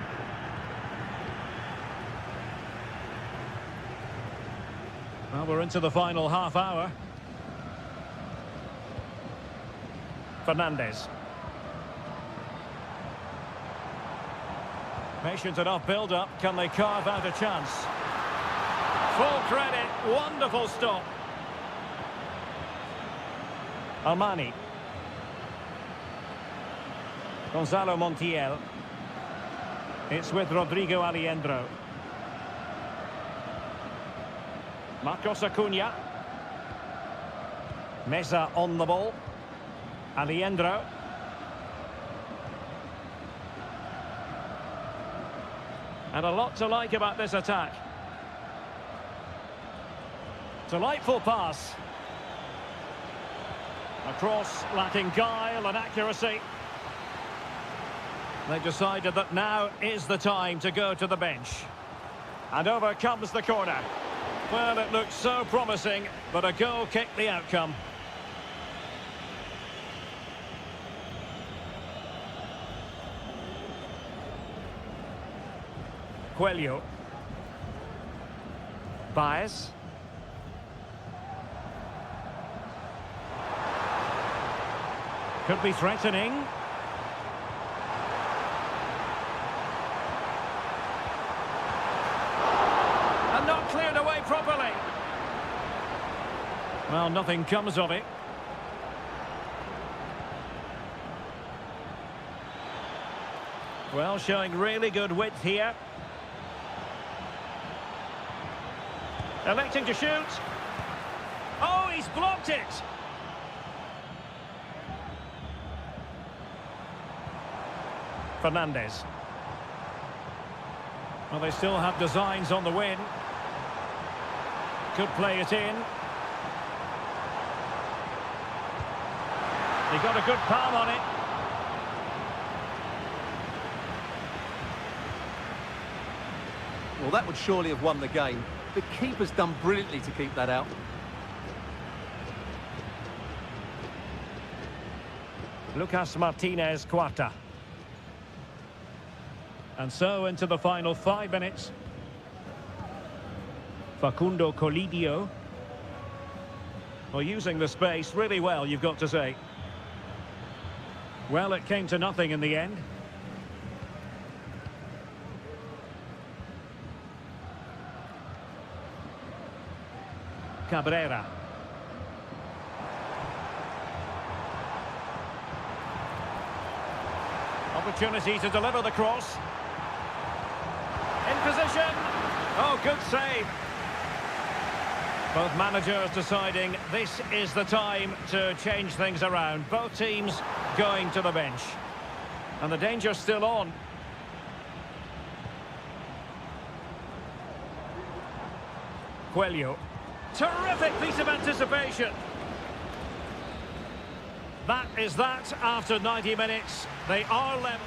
Well, we're into the final half hour. Fernandez. Patient enough build-up. Can they carve out a chance? Full credit. Wonderful stop. Armani. Gonzalo Montiel. It's with Rodrigo Aliendro. Marcos Acuna. Meza on the ball. Aliendro. And a lot to like about this attack. Delightful pass. A cross lacking guile and accuracy. They've decided that now is the time to go to the bench. And over comes the corner. Well, it looked so promising, but a goal kicked the outcome. Coelho. Baez. Could be threatening. And not cleared away properly. Well, nothing comes of it. Well, showing really good width here. Electing to shoot. Oh, he's blocked it. Fernandez. Well, they still have designs on the win. Could play it in. He got a good palm on it. Well, that would surely have won the game. The keeper's done brilliantly to keep that out. Lucas Martinez Quarta. And so into the final 5 minutes. Facundo Colidio. Well, using the space really well, you've got to say. Well, it came to nothing in the end. Cabrera. Opportunity to deliver the cross. In position. Oh, good save. Both managers deciding this is the time to change things around. Both teams going to the bench. And the danger's still on. Coelho. Terrific piece of anticipation. That is that after 90 minutes. They are level.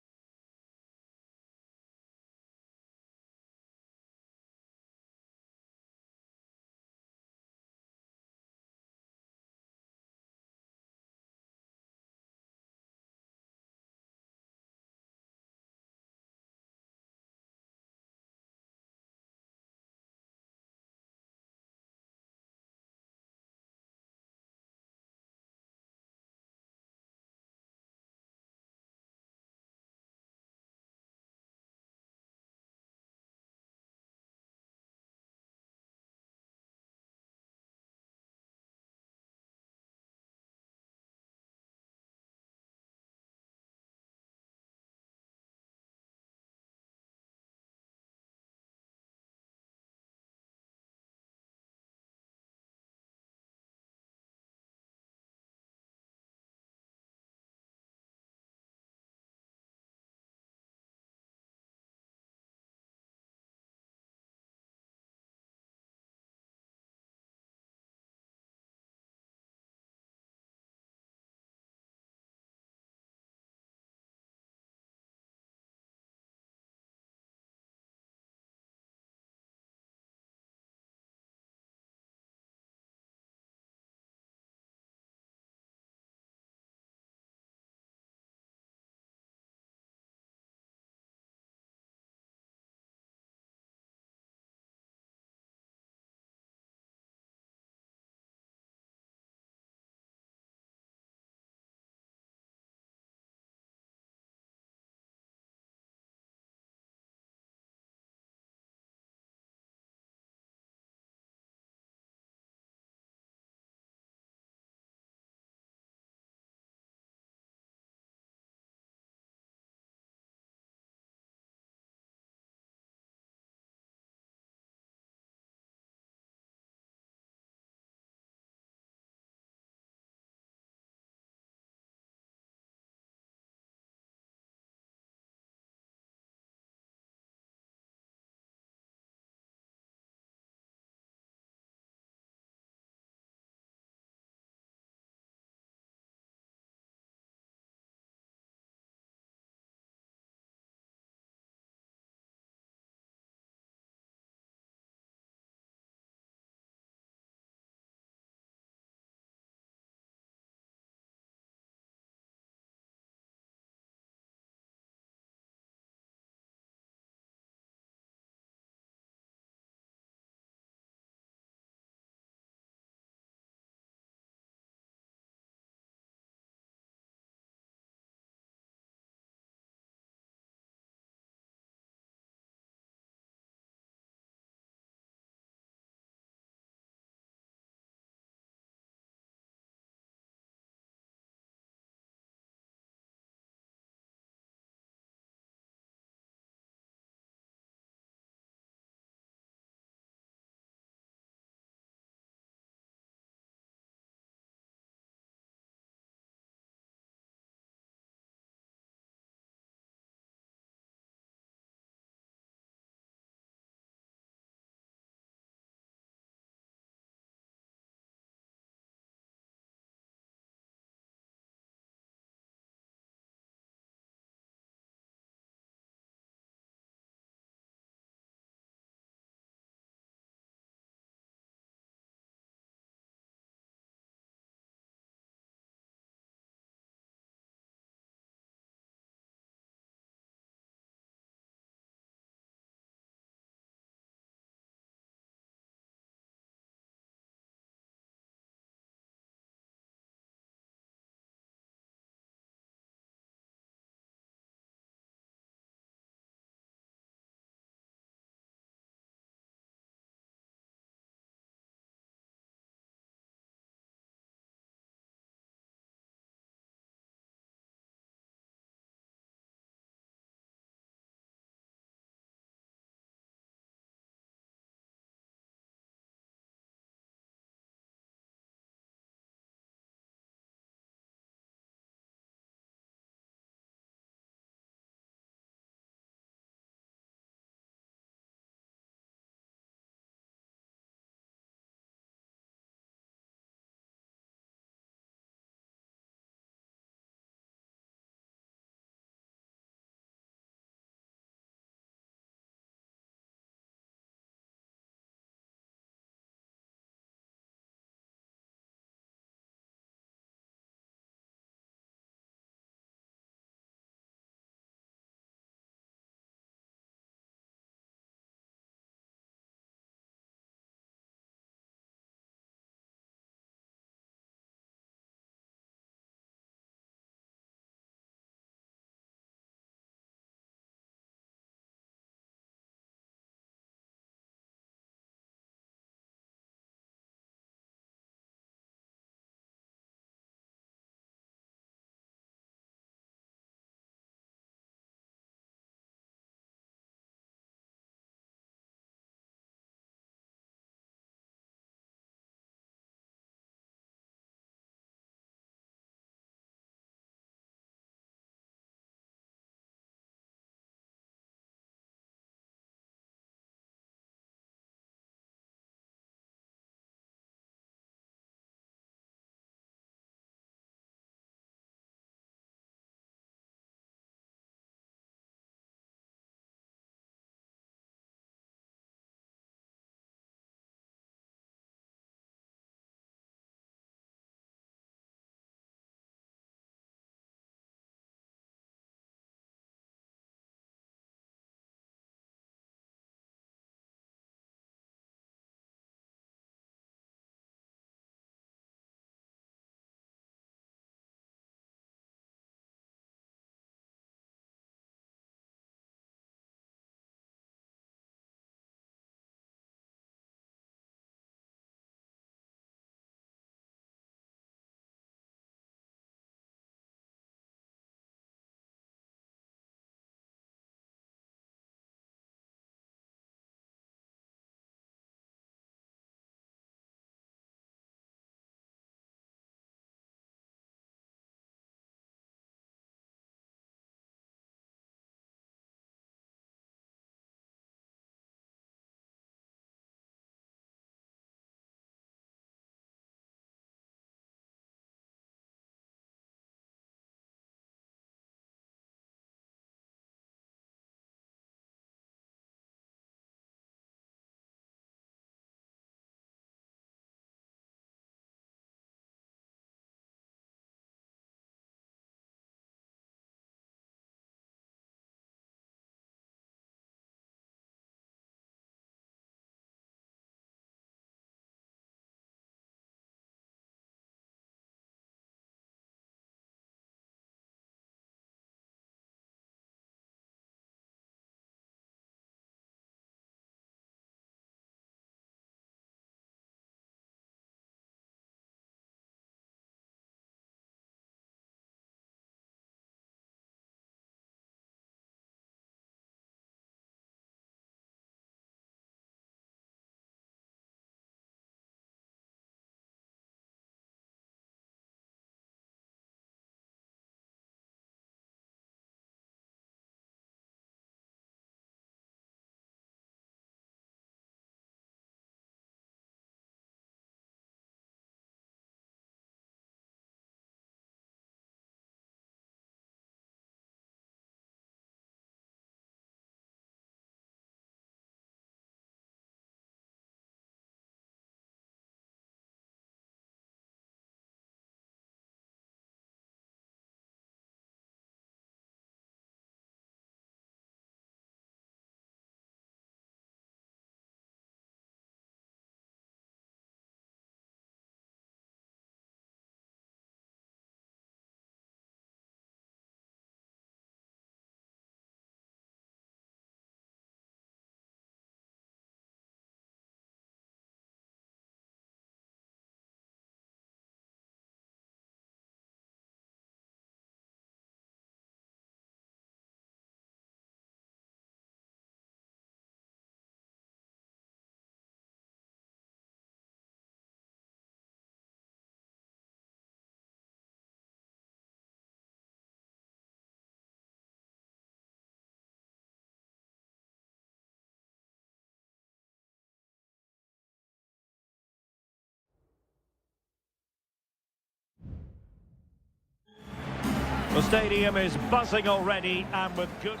The stadium is buzzing already and with good...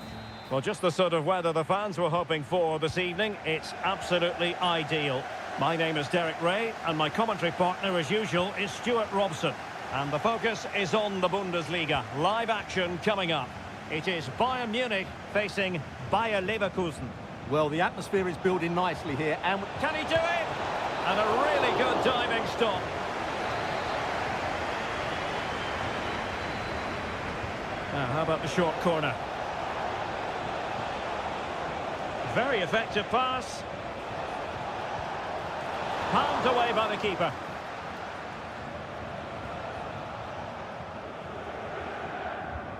Well, just the sort of weather the fans were hoping for this evening. It's absolutely ideal. My name is Derek Ray, and my commentary partner, as usual, is Stuart Robson. And the focus is on the Bundesliga. Live action coming up. It is Bayern Munich facing Bayer Leverkusen. Well, the atmosphere is building nicely here, and... Can he do it? And a really good diving stop. Now, how about the short corner? Very effective pass. Palmed away by the keeper.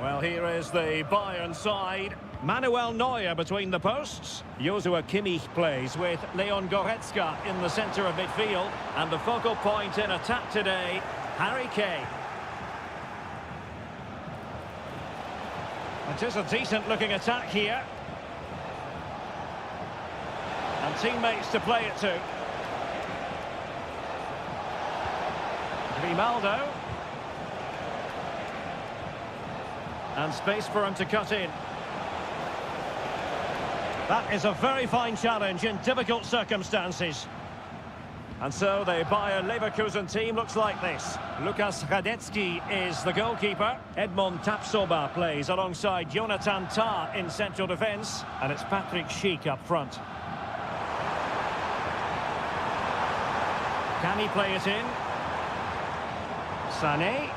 Well, here is the Bayern side. Manuel Neuer between the posts. Joshua Kimmich plays with Leon Goretzka in the centre of midfield. And the focal point in attack today, Harry Kane. It is a decent-looking attack here. And teammates to play it to. Grimaldo. And space for him to cut in. That is a very fine challenge in difficult circumstances. And so the Bayer Leverkusen team looks like this. Lukas Radetzky is the goalkeeper. Edmond Tapsoba plays alongside Jonathan Tah in central defence. And it's Patrick Schick up front. Can he play it in? Sané.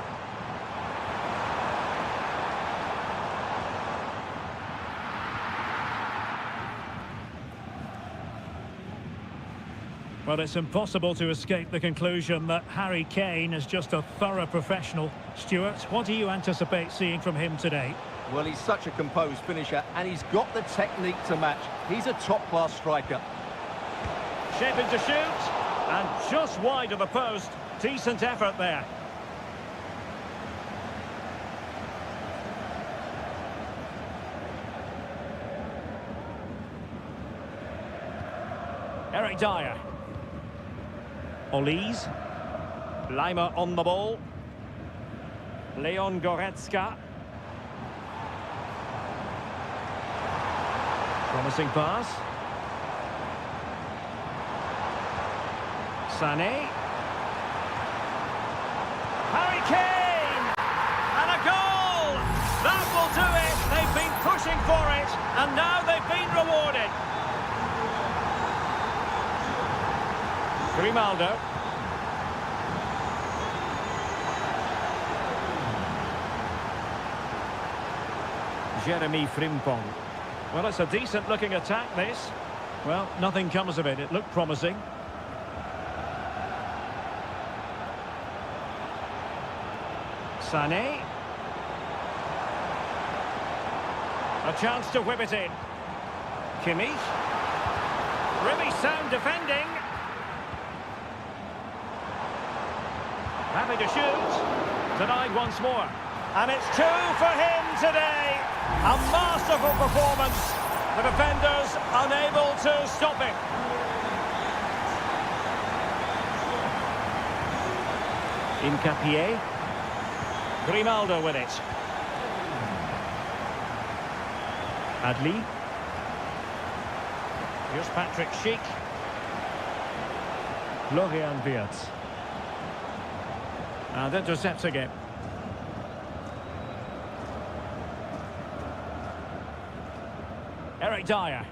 Well, it's impossible to escape the conclusion that Harry Kane is just a thorough professional. Stuart, what do you anticipate seeing from him today? Well, he's such a composed finisher, and he's got the technique to match. He's a top-class striker. Shaping to shoot, and just wide of the post. Decent effort there. Eric Dyer. Olise. Lima on the ball. Leon Goretzka. Promising pass. Sané. Harry Kane! And a goal! That will do it! They've been pushing for it, and now they've been rewarded. Grimaldo. Jeremy Frimpong. Well, it's a decent-looking attack, this. Well, nothing comes of it. It looked promising. Sané. A chance to whip it in. Kimmich. Really sound defending. Happy to shoot. Denied once more. And it's 2 for him today. A masterful performance. The defenders unable to stop him. Incapié. Grimaldo with it. Adli. Here's Patrick Schick. Florian Wirtz. And intercepts again. Eric Dyer.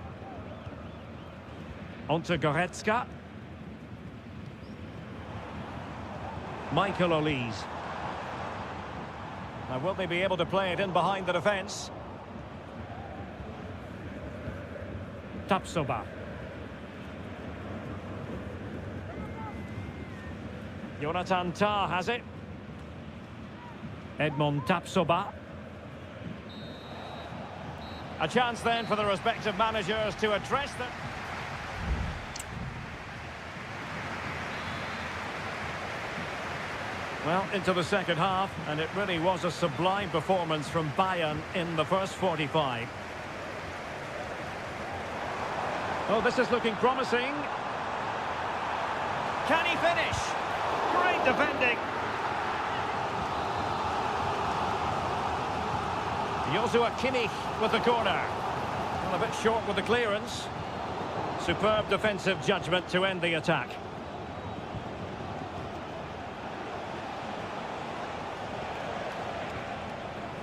On to Goretzka. Michael Olise. Now, will they be able to play it in behind the defence? Tapsoba. Jonathan Tah has it. Edmond Tapsoba. A chance then for the respective managers to address them. Well, into the second half, and it really was a sublime performance from Bayern in the first 45. Oh, this is looking promising. Can he finish? Great defending. Joshua Kimmich with the corner. Well, a bit short with the clearance. Superb defensive judgment to end the attack.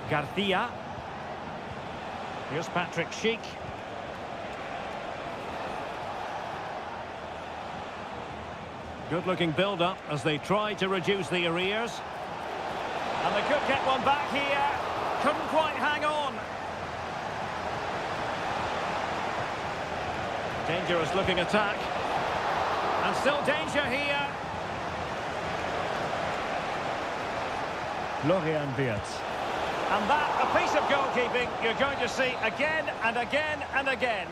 Garcia. Here's Patrick Schick. Good-looking build-up as they try to reduce the arrears. And they could get one back here. Couldn't quite hang on. Dangerous-looking attack. And still danger here. Florian Wirtz. And that, a piece of goalkeeping you're going to see again and again and again.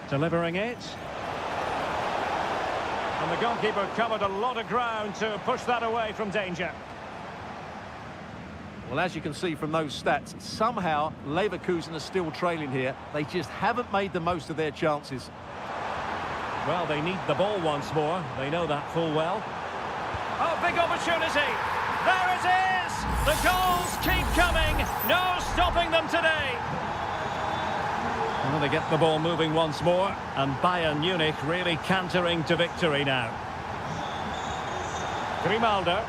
Delivering it. And the goalkeeper covered a lot of ground to push that away from danger. Well, as you can see from those stats, somehow Leverkusen are still trailing here. They just haven't made the most of their chances. Well, they need the ball once more. They know that full well. Oh, big opportunity. There it is. The goals keep coming. No stopping them today. Well, they get the ball moving once more, and Bayern Munich really cantering to victory now. Grimaldo.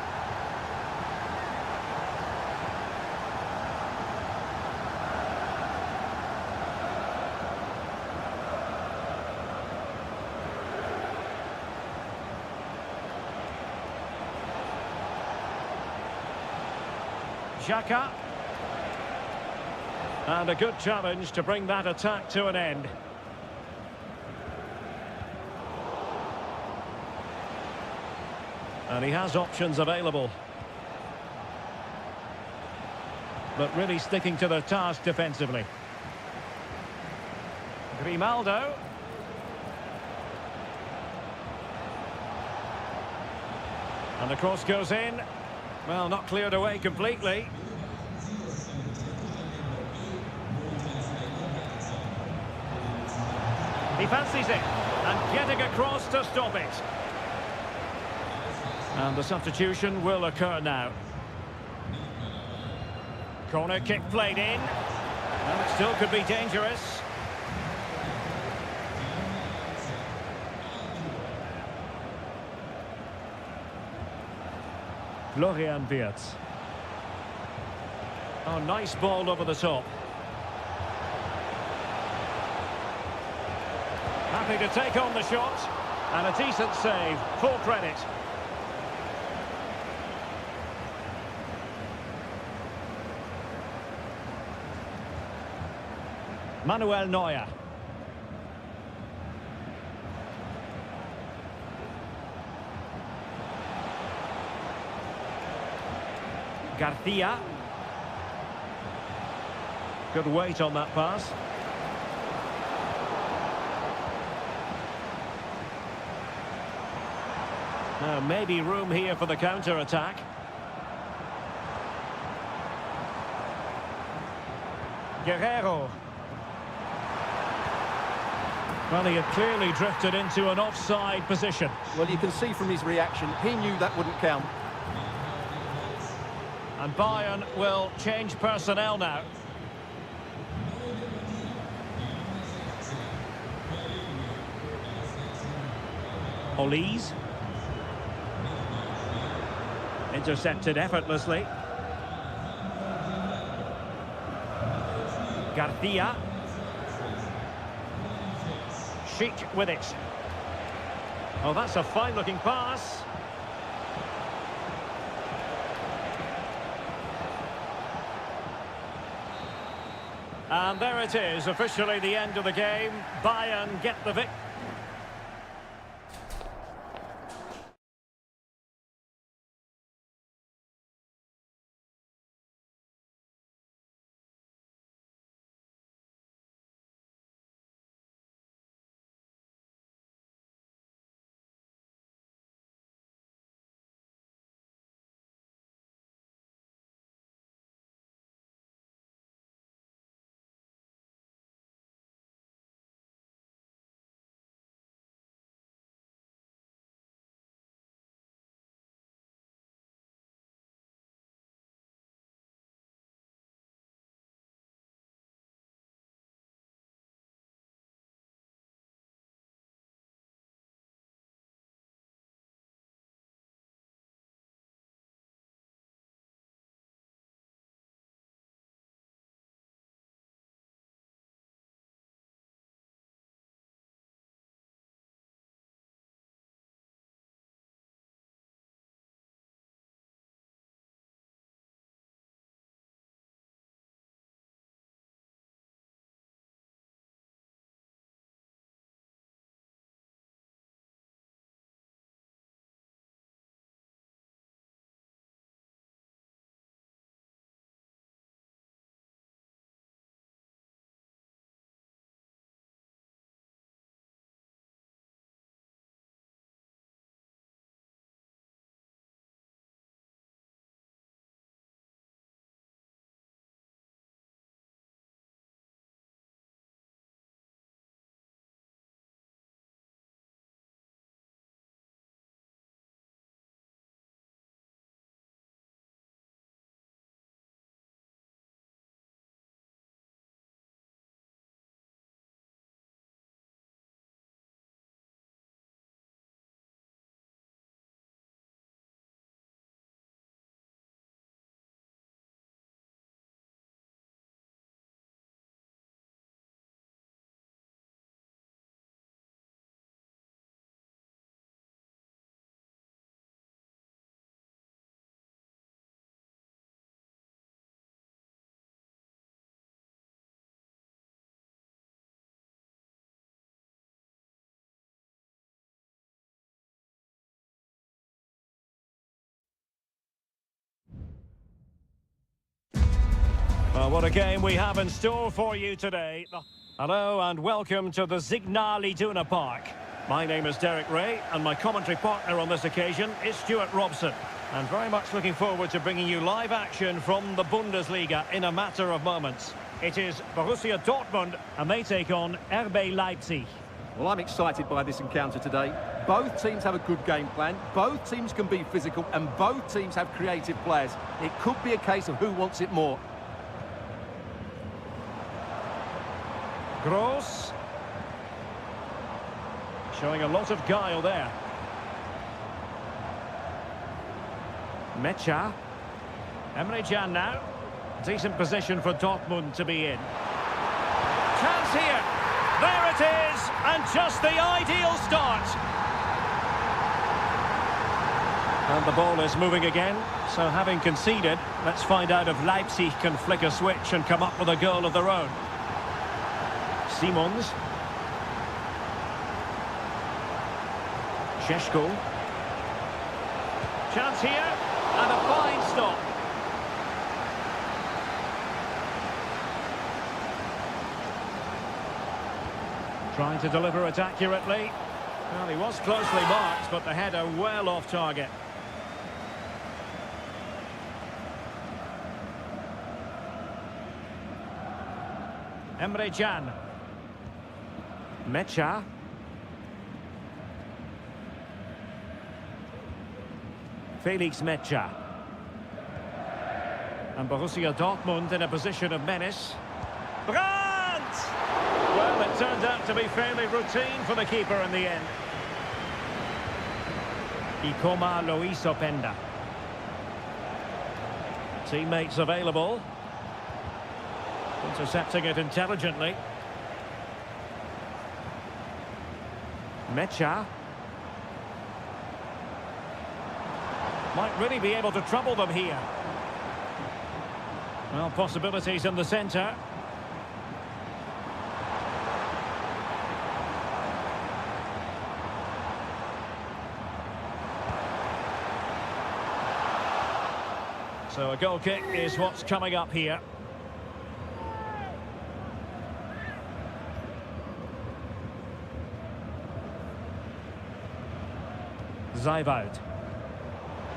Xhaka. And a good challenge to bring that attack to an end. And he has options available. But really sticking to their task defensively. Grimaldo. And the cross goes in. Well, not cleared away completely. He fancies it, and getting across to stop it. And the substitution will occur now. Corner kick played in. And it still could be dangerous. Florian Wirtz. Oh, nice ball over the top. Happy to take on the shot. And a decent save. Full credit. Manuel Neuer. Garcia. Good weight on that pass. Now, maybe room here for the counter-attack. Guerrero. Well, he had clearly drifted into an offside position. Well, you can see from his reaction, he knew that wouldn't count. And Bayern will change personnel now. Olise. Intercepted effortlessly. Garcia. Schick with it. Oh, that's a fine-looking pass. And there it is, officially the end of the game. Bayern get the victory. Well, what a game we have in store for you today. Hello and welcome to the Signal Iduna Park. My name is Derek Ray and my commentary partner on this occasion is Stuart Robson. And very much looking forward to bringing you live action from the Bundesliga in a matter of moments. It is Borussia Dortmund and they take on RB Leipzig. Well, I'm excited by this encounter today. Both teams have a good game plan, both teams can be physical, and both teams have creative players. It could be a case of who wants it more. Gross. Showing a lot of guile there. Mecha. Emre Can now. Decent position for Dortmund to be in. Chance here. There it is. And just the ideal start. And the ball is moving again. So having conceded, let's find out if Leipzig can flick a switch and come up with a goal of their own. Simons. Šeško. Chance here. And a fine stop. Trying to deliver it accurately. Well, he was closely marked, but the header well off target. Emre Can. Mecha. Felix Mecha. And Borussia Dortmund in a position of menace. Brandt! Well, it turned out to be fairly routine for the keeper in the end. Ikoma Luis Openda. Teammates available. Intercepting it intelligently. Mecha. Might really be able to trouble them here. Well, possibilities in the centre. So a goal kick is what's coming up here. Zaivoud.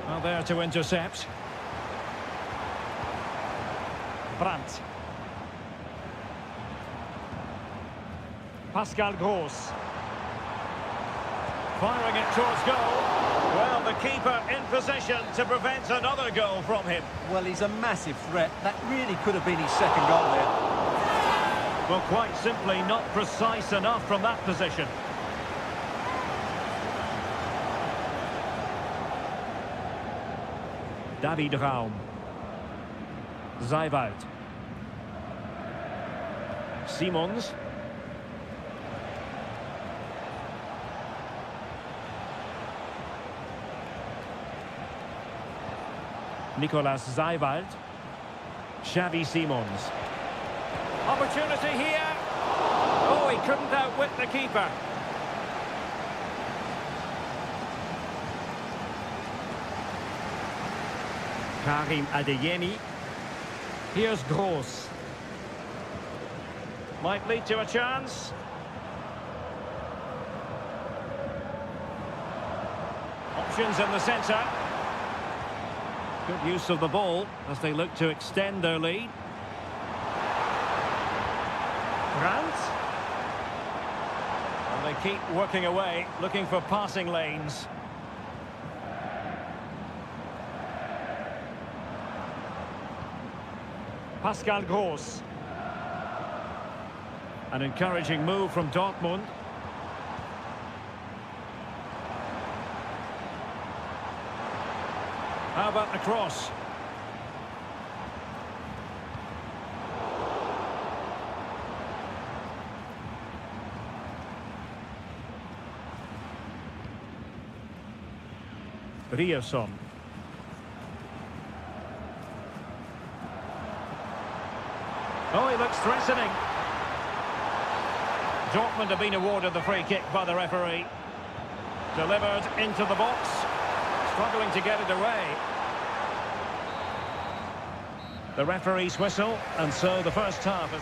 Well, there to intercept. Brandt. Pascal Gross. Firing it towards goal. Well, the keeper in position to prevent another goal from him. Well, he's a massive threat. That really could have been his second goal there. Well, quite simply not precise enough from that position. David Raum. Zaivoud. Simons. Nicolas Zaivoud. Xavi Simons. Opportunity here. Oh, he couldn't outwit the keeper. Karim Adeyemi. Here's Gross. Might lead to a chance. Options in the centre. Good use of the ball as they look to extend their lead. Brandt. And they keep working away, looking for passing lanes. Pascal Gross. An encouraging move from Dortmund. How about the cross? Ryerson. Oh, he looks threatening. Dortmund have been awarded the free kick by the referee. Delivered into the box. Struggling to get it away. The referee's whistle, and so the first half is...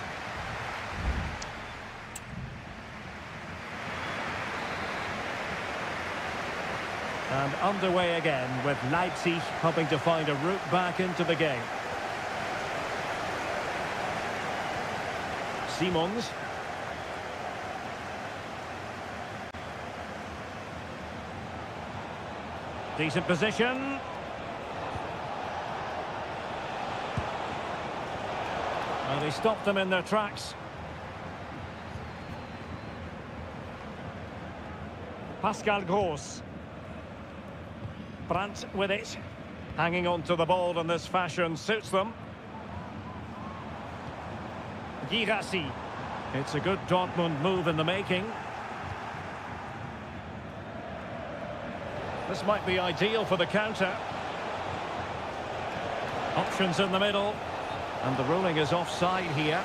And underway again with Leipzig hoping to find a route back into the game. Simons. Decent position. Well, they stopped them in their tracks. Pascal Gross. Brandt with it. Hanging on to the ball in this fashion suits them. Girassi. It's a good Dortmund move in the making. This might be ideal for the counter. Options in the middle. And the ruling is offside here.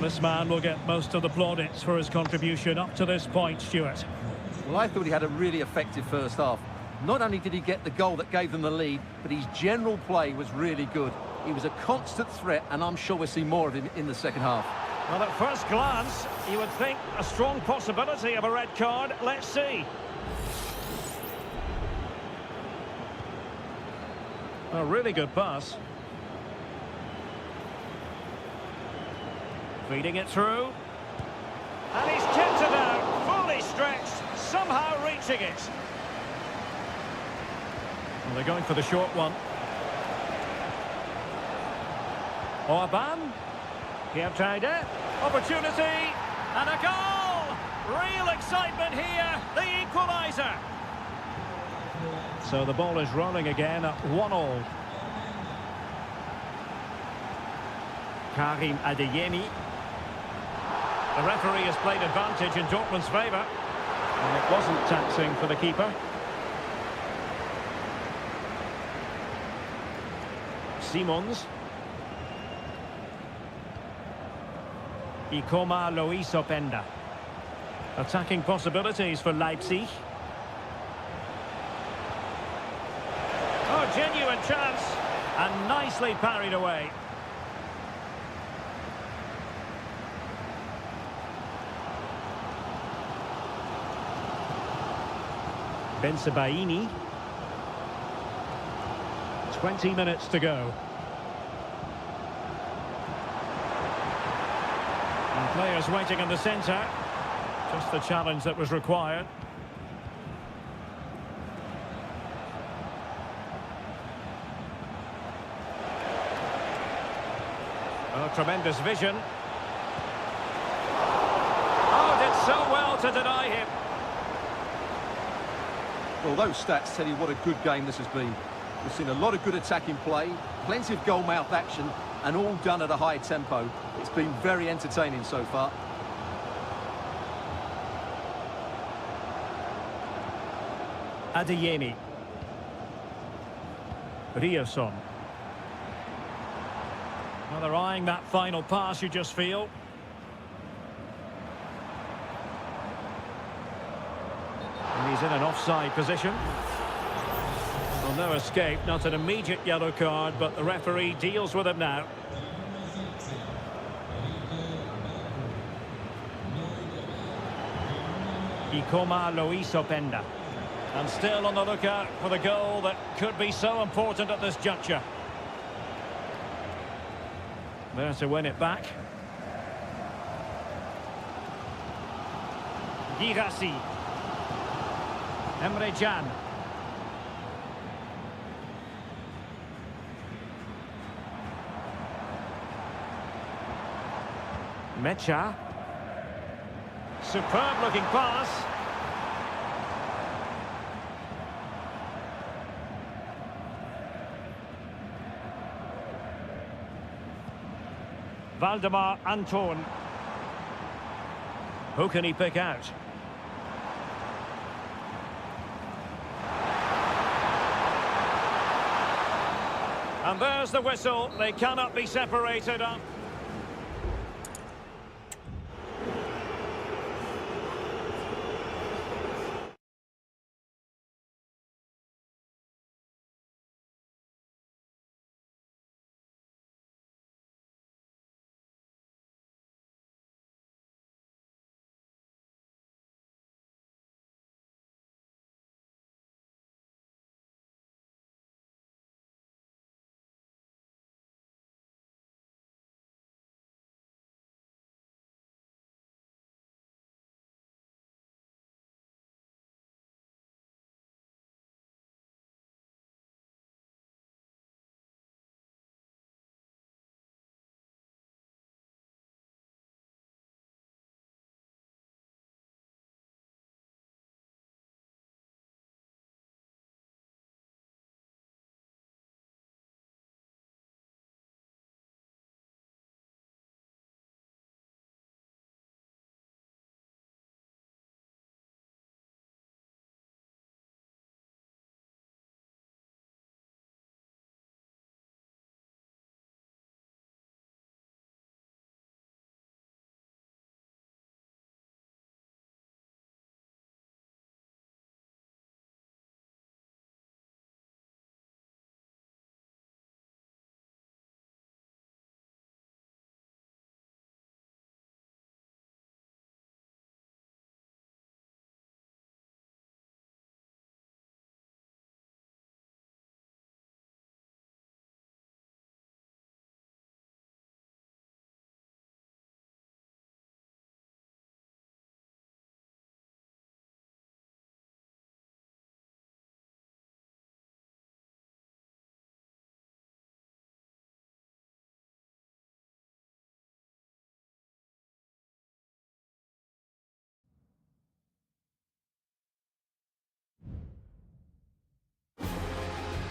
This man will get most of the plaudits for his contribution up to this point, Stuart. Well, I thought he had a really effective first half. Not only did he get the goal that gave them the lead, but his general play was really good. He was a constant threat, and I'm sure we'll see more of him in the second half. Well, at first glance, you would think a strong possibility of a red card. Let's see. A really good pass. Feeding it through. And he's tipped it out, fully stretched, somehow reaching it. Well, they're going for the short one. Orban. Pietride. Opportunity. And a goal! Real excitement here. The equaliser. So the ball is rolling again at 1-1. Karim Adeyemi. The referee has played advantage in Dortmund's favour. And it wasn't taxing for the keeper. Simons. Ikoma Lois Openda. Attacking possibilities for Leipzig. Oh, genuine chance. And nicely parried away. Bensebaini. 20 minutes to go. And players waiting in the centre. Just the challenge that was required. Oh, tremendous vision. Oh, did so well to deny him. Well, those stats tell you what a good game this has been. We've seen a lot of good attacking play, plenty of goal-mouth action, and all done at a high tempo. It's been very entertaining so far. Adeyemi. Rierson. Well, they're eyeing that final pass, you just feel. And he's in an offside position. Well, no escape, not an immediate yellow card, but the referee deals with him now. Ikoma Lois Openda. And still on the lookout for the goal that could be so important at this juncture. There to win it back. Girassi. Emre Can. Mecha. Superb looking pass. Valdemar Anton. Who can he pick out? And there's the whistle. They cannot be separated up.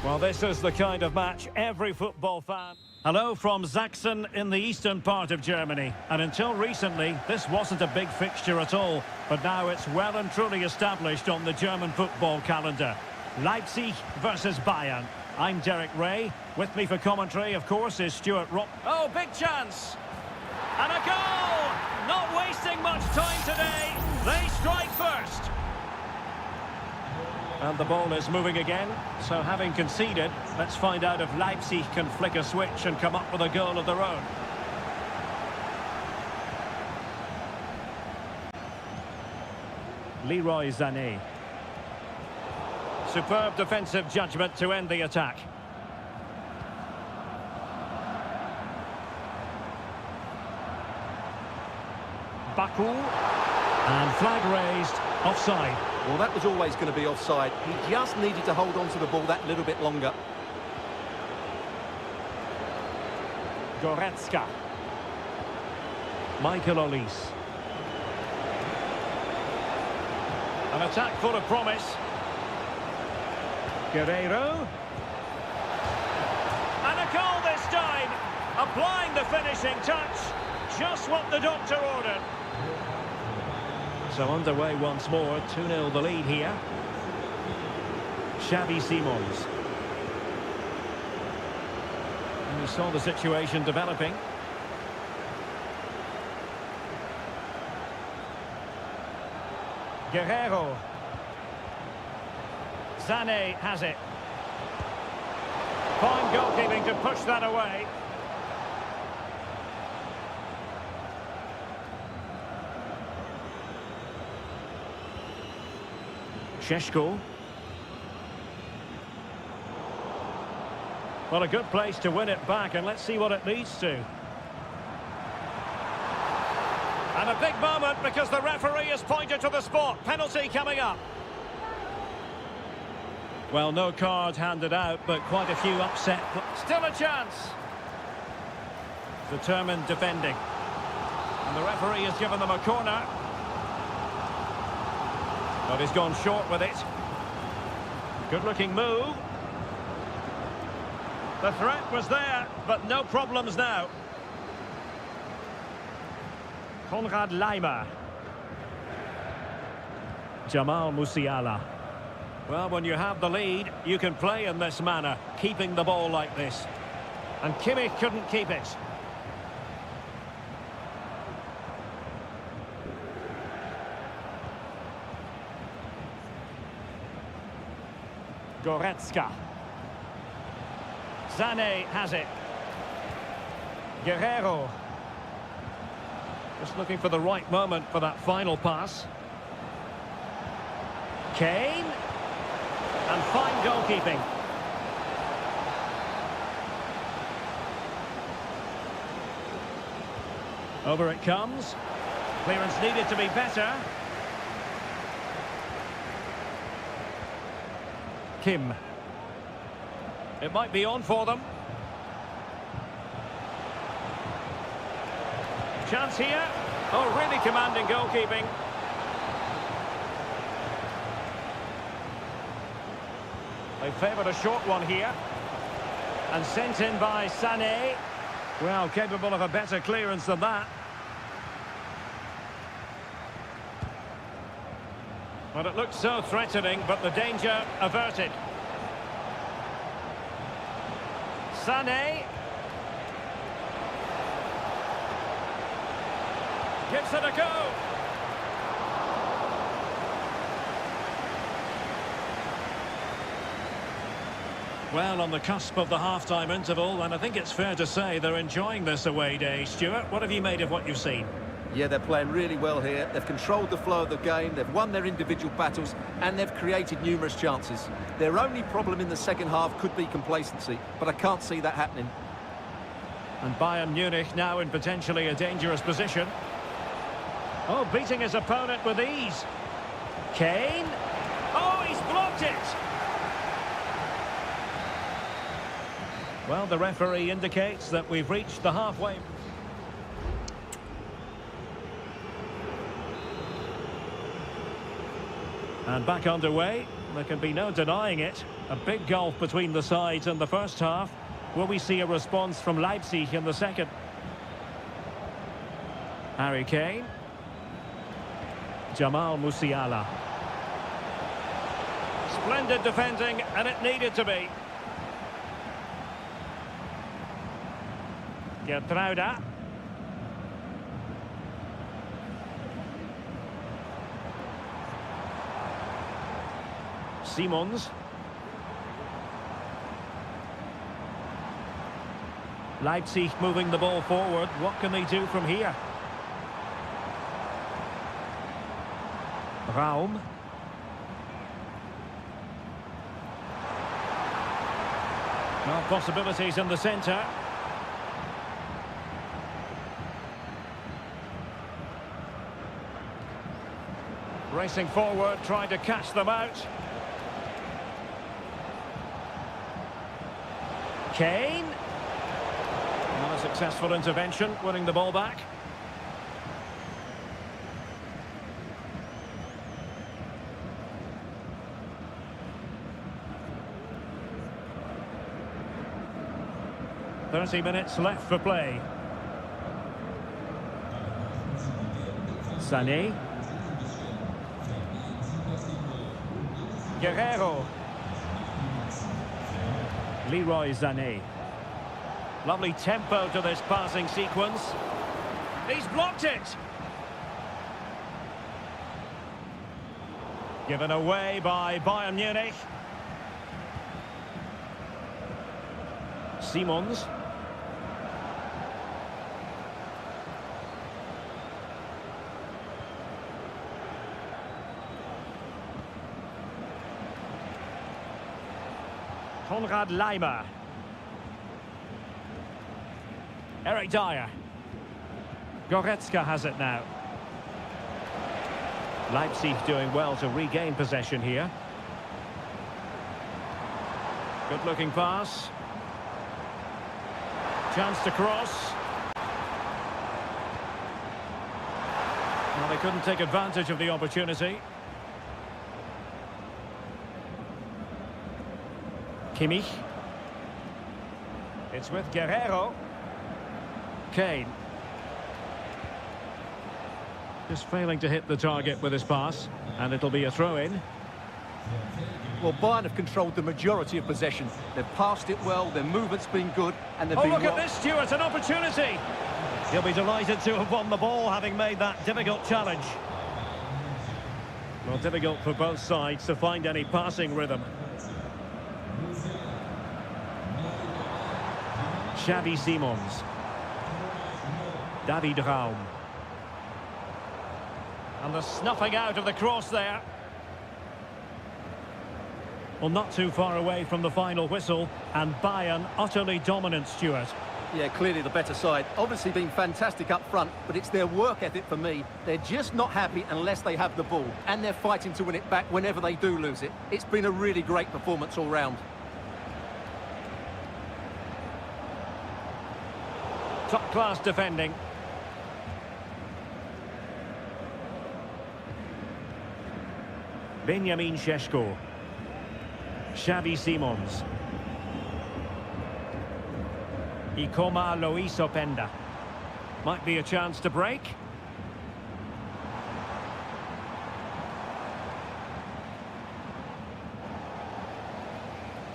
Well, this is the kind of match every football fan... Hello from Sachsen in the eastern part of Germany. And until recently, this wasn't a big fixture at all. But now it's well and truly established on the German football calendar. Leipzig versus Bayern. I'm Derek Ray. With me for commentary, of course, is Stuart Rock. Oh, big chance! And a goal! Not wasting much time today. They strike first. And the ball is moving again. So having conceded, let's find out if Leipzig can flick a switch and come up with a goal of their own. Leroy Sané. Superb defensive judgment to end the attack. Baku. And flag raised. Offside. Well, that was always going to be offside. He just needed to hold on to the ball that little bit longer. Goretzka. Michael Olise. An attack full of promise. Guerreiro. And a goal this time. Applying the finishing touch. Just what the doctor ordered. So underway once more, 2-0 the lead here. Xavi Simons. And we saw the situation developing. Guerreiro. Sané has it. Fine goalkeeping to push that away. Šeško. Well, a good place to win it back, and let's see what it leads to. And a big moment because the referee has pointed to the spot. Penalty coming up. Well, no card handed out, but quite a few upset. Still a chance. Determined defending. And the referee has given them a corner. But he's gone short with it. Good-looking move. The threat was there, but no problems now. Konrad Laimer. Jamal Musiala. Well, when you have the lead, you can play in this manner, keeping the ball like this. And Kimmich couldn't keep it. Goretzka. Sané has it. Guerreiro. Just looking for the right moment for that final pass. Kane. And fine goalkeeping. Over it comes. Clearance needed to be better. Kim. It might be on for them. Chance here. Oh, really commanding goalkeeping. They favoured a short one here. And sent in by Sané. Well, capable of a better clearance than that. Well, it looked so threatening, but the danger averted. Sané. Gives it a go. Well, on the cusp of the half-time interval, and I think it's fair to say they're enjoying this away day. Stuart, what have you made of what you've seen? Yeah, they're playing really well here. They've controlled the flow of the game, they've won their individual battles, and they've created numerous chances. Their only problem in the second half could be complacency, but I can't see that happening. And Bayern Munich now in potentially a dangerous position. Oh, beating his opponent with ease. Kane. Oh, he's blocked it. Well, the referee indicates that we've reached the halfway. And back underway. There can be no denying it. A big gulf between the sides in the first half. Will we see a response from Leipzig in the second? Harry Kane. Jamal Musiala. Splendid defending, and it needed to be. Gertruida. Simons. Leipzig moving the ball forward. What can they do from here? Raum. Well, possibilities in the centre. Racing forward, trying to catch them out. Kane. Not a successful intervention, winning the ball back. "30 minutes left for play." Sané. Guerrero. Leroy Sané. Lovely tempo to this passing sequence. He's blocked it. Given away by Bayern Munich. Simons. Konrad Laimer. Eric Dyer. Goretzka has it now. Leipzig doing well to regain possession here. Good looking pass. Chance to cross. Well, they couldn't take advantage of the opportunity. Kimmich. It's with Guerrero. Kane. Just failing to hit the target with his pass, and it'll be a throw-in. Well, Bayern have controlled the majority of possession. They've passed it well, their movement's been good, and they've been... Oh, look at this, Stuart, an opportunity! He'll be delighted to have won the ball, having made that difficult challenge. Well, difficult for both sides to find any passing rhythm. Xavi Simons. David Raum. And the snuffing out of the cross there. Well, not too far away from the final whistle, and Bayern utterly dominant, Stuart. Yeah, clearly the better side. Obviously been fantastic up front, but it's their work ethic for me. They're just not happy unless they have the ball, and they're fighting to win it back whenever they do lose it. It's been a really great performance all round. Top-class defending. Benjamin Šeško. Xavi Simons. Ikoma Lois Openda. Might be a chance to break.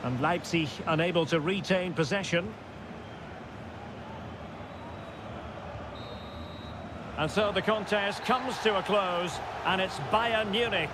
And Leipzig unable to retain possession. And so the contest comes to a close, and it's Bayern Munich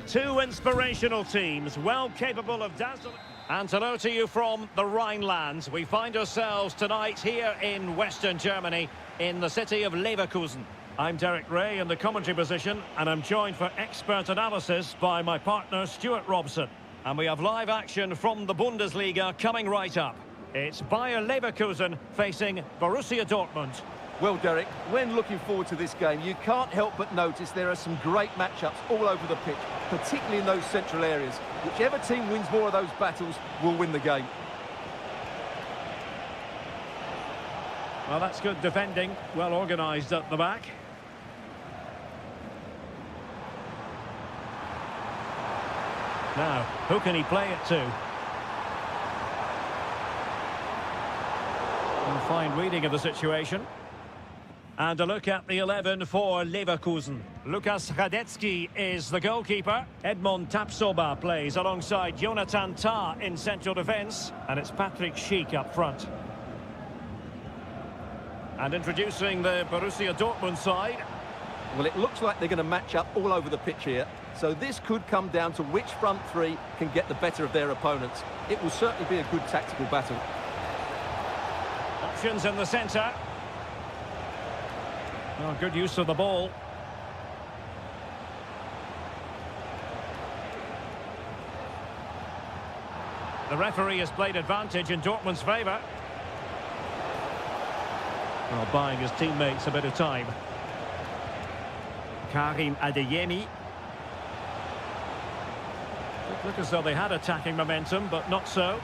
Two inspirational teams, well capable of dazzling. And hello to you from the Rhineland. We find ourselves tonight here in Western Germany, in the city of Leverkusen. I'm Derek Ray in the commentary position, and I'm joined for expert analysis by my partner Stuart Robson. And we have live action from the Bundesliga coming right up. It's Bayer Leverkusen facing Borussia Dortmund. Well, Derek, when looking forward to this game, you can't help but notice there are some great matchups all over the pitch, particularly in those central areas. Whichever team wins more of those battles will win the game. Well, that's good defending, well organised at the back. Now, who can he play it to? A fine reading of the situation. And a look at the 11 for Leverkusen. Lukas Radecki is the goalkeeper. Edmond Tapsoba plays alongside Jonathan Tah in central defence. And it's Patrick Schick up front. And introducing the Borussia Dortmund side. Well, it looks like they're going to match up all over the pitch here. So this could come down to which front three can get the better of their opponents. It will certainly be a good tactical battle. Options in the centre. Oh, good use of the ball. The referee has played advantage in Dortmund's favour. Well, buying his teammates a bit of time. Karim Adeyemi. Look as though they had attacking momentum, but not so.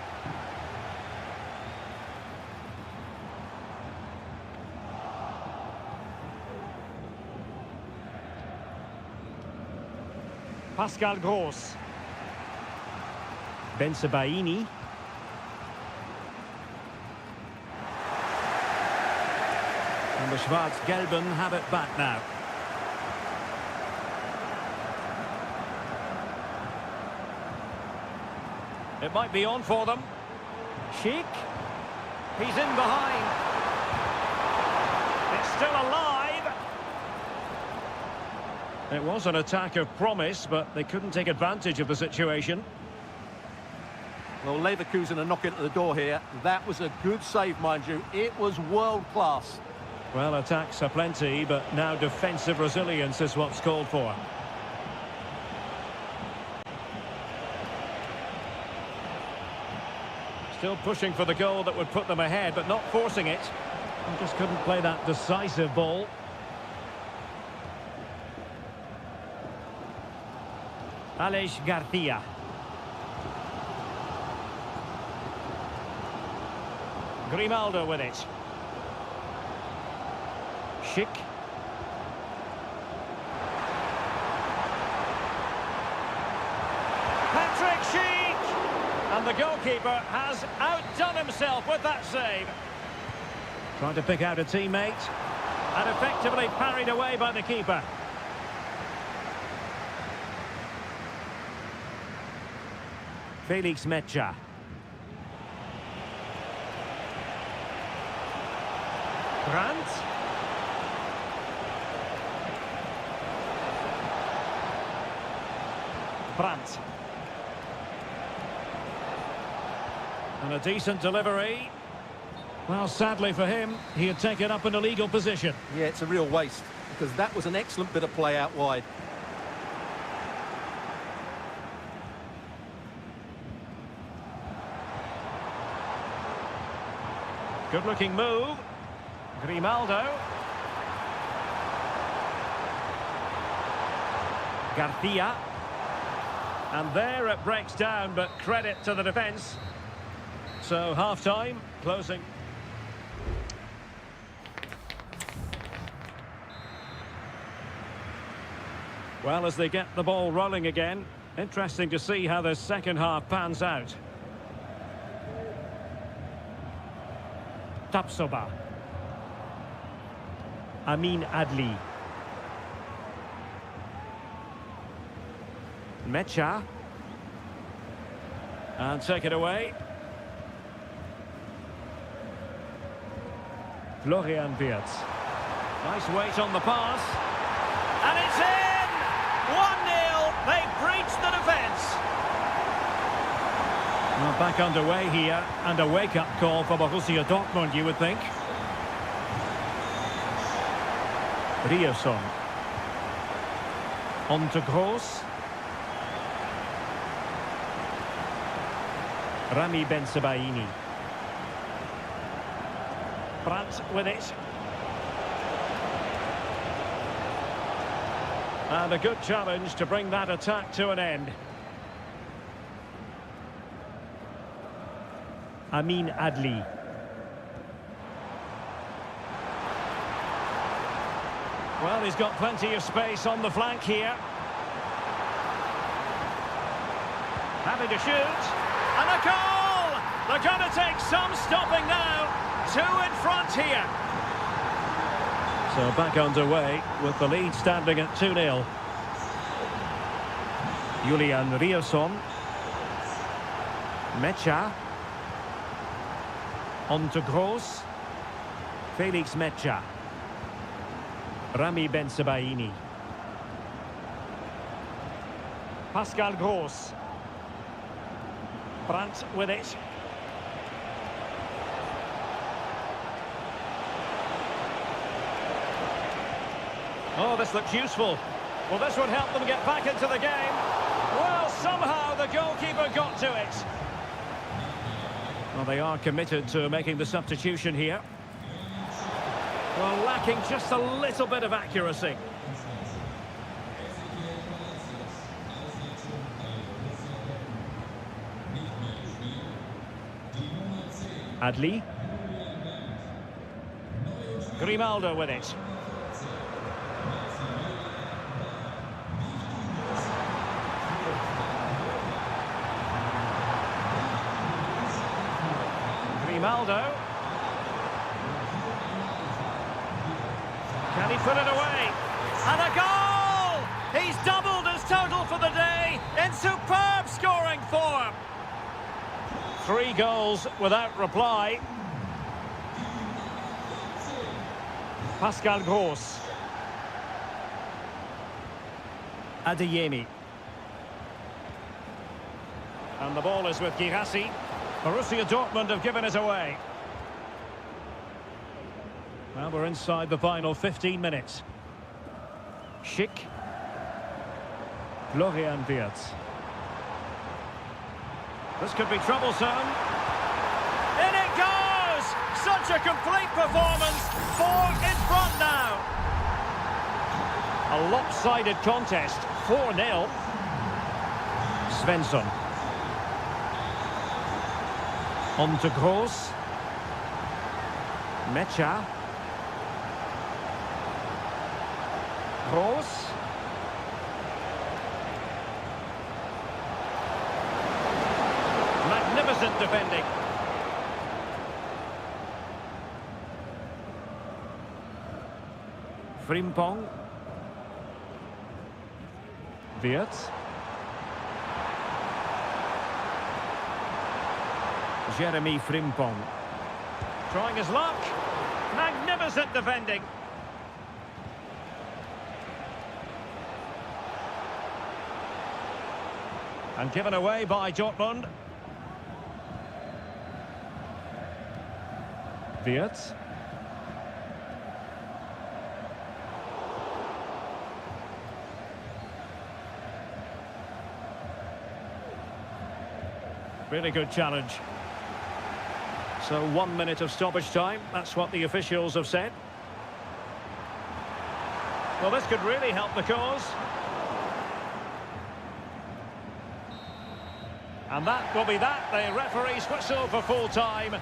Pascal Gross. Bensebaini. And the Schwarz-Gelben have it back now. It might be on for them. Schick. He's in behind. It's still alive. It was an attack of promise, but they couldn't take advantage of the situation. Well, Leverkusen are knocking at the door here. That was a good save, mind you. It was world class. Well, attacks are plenty, but now defensive resilience is what's called for. Still pushing for the goal that would put them ahead, but not forcing it. And just couldn't play that decisive ball. Aleix Garcia. Grimaldo with it. Schick. Patrick Schick! And the goalkeeper has outdone himself with that save. Trying to pick out a teammate. And effectively parried away by the keeper. Felix Mecha. Brandt. Brandt. And a decent delivery. Well, sadly for him, he had taken up an illegal position. Yeah, it's a real waste, because that was an excellent bit of play out wide. Good-looking move. Grimaldo. Garcia. And there it breaks down, but credit to the defence. So, half-time, closing. Well, as they get the ball rolling again, interesting to see how the second half pans out. Tapsoba. Amin Adli. Mecha. And take it away. Florian Wirtz. Nice weight on the pass. And it's in! 1-0. They breached the defence. Well, back underway here, and a wake-up call for Borussia Dortmund, you would think. Rierson. On to Gross. Rami Bensebaini. Brandt with it. And a good challenge to bring that attack to an end. Amin Adli. Well, he's got plenty of space on the flank here. Happy to shoot. And a goal! They're going to take some stopping now. 2 in front here. So back underway with the lead standing at 2-0. Julian Rierson. Mecha. On to Gross. Felix Mecha. Rami Bensebaini. Pascal Gross. Brandt with it. Oh, this looks useful. Well, this would help them get back into the game. Well, somehow the goalkeeper got to it. Well, they are committed to making the substitution here. Well, lacking just a little bit of accuracy. Adli. Grimaldo with it. Grimaldo. Can he put it away? And a goal! He's doubled his total for the day in superb scoring form. 3 goals without reply. Pascal Gross. Adeyemi. And the ball is with Girassi. Borussia Dortmund have given it away. Well, we're inside the final 15 minutes. Schick. Florian Wirtz. This could be troublesome. In it goes! Such a complete performance. 4 in front now. A lopsided contest. 4-0. Svensson. On to Gross. Mecha. Gross. Magnificent defending. Frimpong. Wirtz. Jeremy Frimpong. Trying his luck. Magnificent defending. And given away by Dortmund. Wirtz. Really good challenge. So 1 minute of stoppage time. That's what the officials have said. Well, this could really help the cause. And that will be that. The referee's whistle for full time.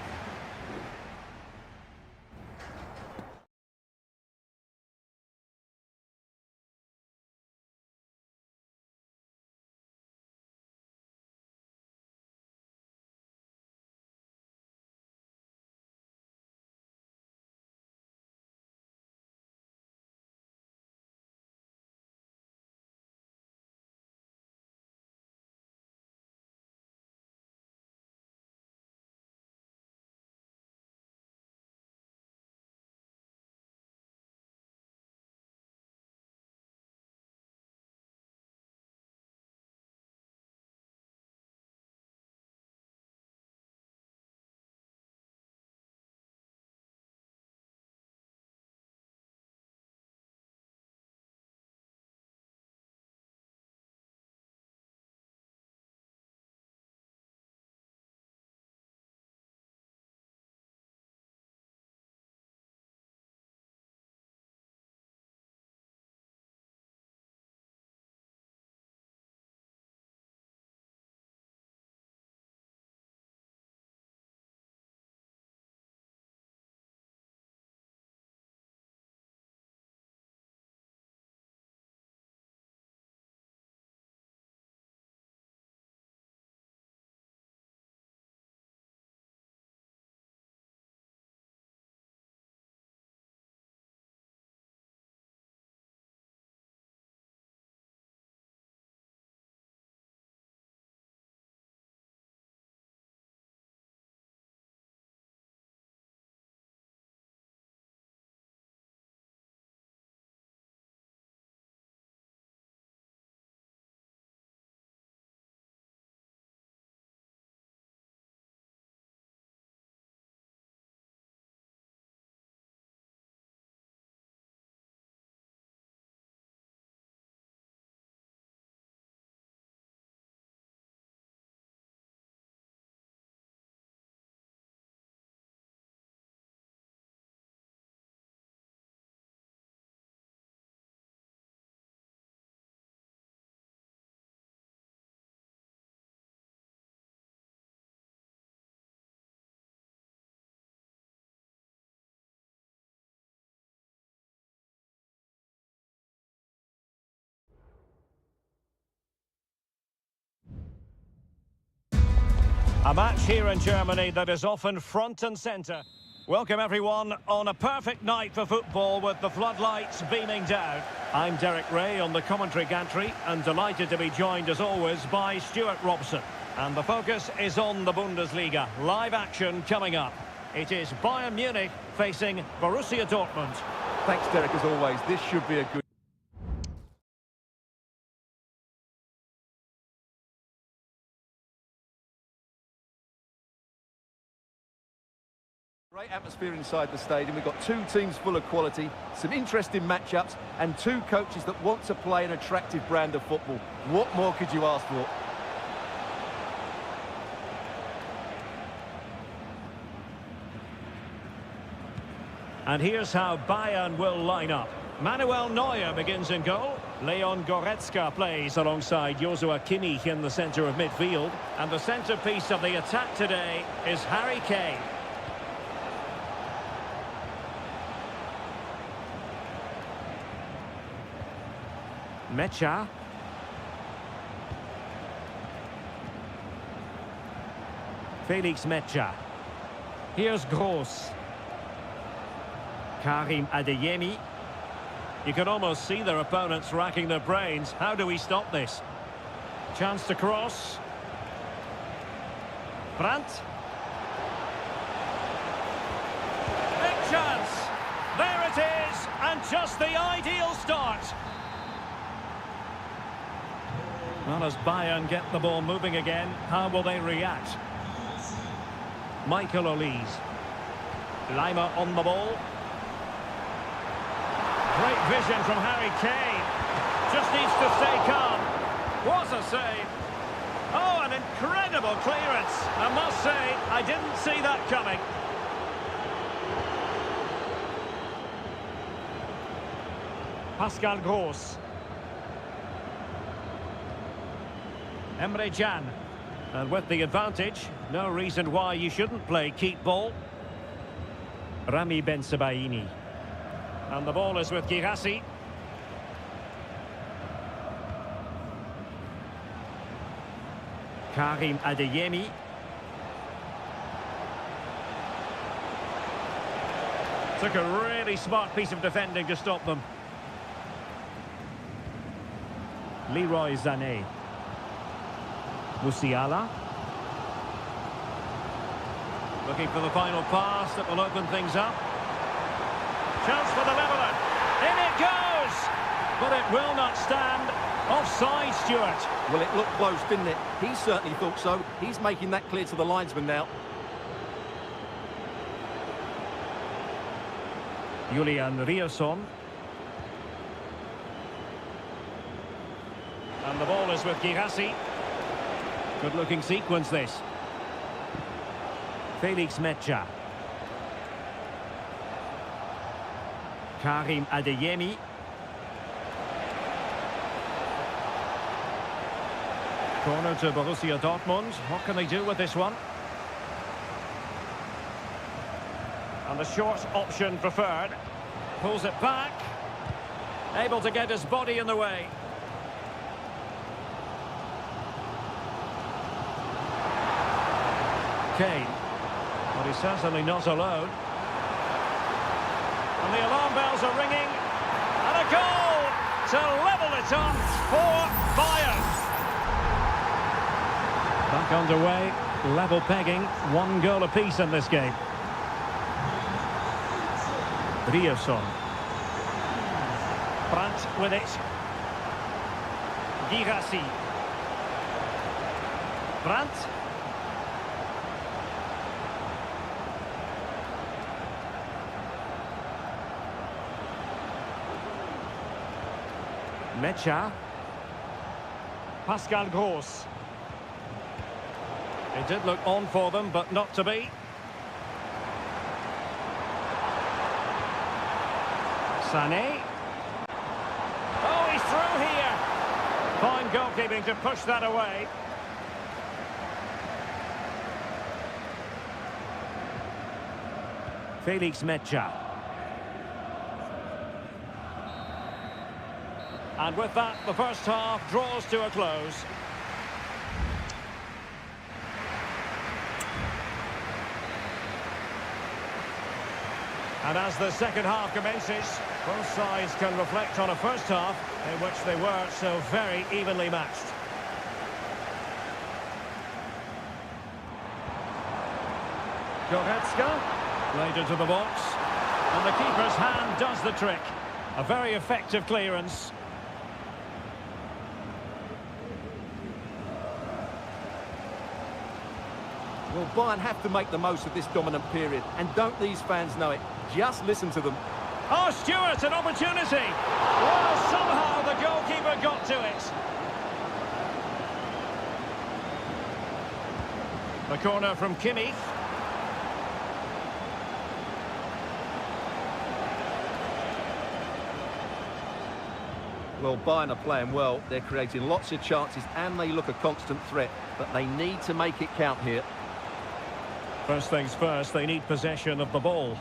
A match here in Germany that is often front and centre. Welcome everyone on a perfect night for football with the floodlights beaming down. I'm Derek Ray on the commentary gantry and delighted to be joined as always by Stuart Robson. And the focus is on the Bundesliga. Live action coming up. It is Bayern Munich facing Borussia Dortmund. Thanks, Derek, as always. This should be a good... Great atmosphere inside the stadium. We've got two teams full of quality, some interesting matchups, and two coaches that want to play an attractive brand of football. What more could you ask for? And here's how Bayern will line up. Manuel Neuer begins in goal. Leon Goretzka plays alongside Joshua Kimmich in the centre of midfield. And the centrepiece of the attack today is Harry Kane. Mecha. Felix Mecha. Here's Gross. Karim Adeyemi. You can almost see their opponents racking their brains. How do we stop this? Chance to cross. Brandt. Big chance. There it is. And just the ideal start. Well, as Bayern get the ball moving again, how will they react? Michael Olise. Lima on the ball. Great vision from Harry Kane. Just needs to stay calm. What a save. Oh, an incredible clearance. I must say, I didn't see that coming. Pascal Gross. Emre Can. And with the advantage, no reason why you shouldn't play keep ball. Rami Bensebaini. And the ball is with Girassi. Karim Adeyemi. Took a really smart piece of defending to stop them. Leroy Sané. Musiala. Looking for the final pass that will open things up. Chance for the leveller. In it goes! But it will not stand. Offside, Stuart. Well, it looked close, didn't it? He certainly thought so. He's making that clear to the linesman now. Julian Riasson. And the ball is with Girassi. Good-looking sequence, this. Felix Mecha. Karim Adeyemi. Corner to Borussia Dortmund. What can they do with this one? And the short option preferred. Pulls it back. Able to get his body in the way. Kane. But he's certainly not alone. And the alarm bells are ringing. And a goal to level it up for Bayern. Back underway. Level pegging. 1 goal apiece in this game. Riasson. Brandt with it. Girassi. Brandt. Mecha. Pascal Gross. It did look on for them, but not to be. Sané. Oh, he's through here. Fine goalkeeping to push that away. Felix Mecha. And with that, the first half draws to a close. And as the second half commences, both sides can reflect on a first half in which they were so very evenly matched. Goretzka, laid into the box. And the keeper's hand does the trick. A very effective clearance. Well, Bayern have to make the most of this dominant period. And don't these fans know it? Just listen to them. Oh, Stewart, an opportunity. Well, somehow the goalkeeper got to it. The corner from Kimmich. Well, Bayern are playing well. They're creating lots of chances and they look a constant threat. But they need to make it count here. First things first, they need possession of the ball.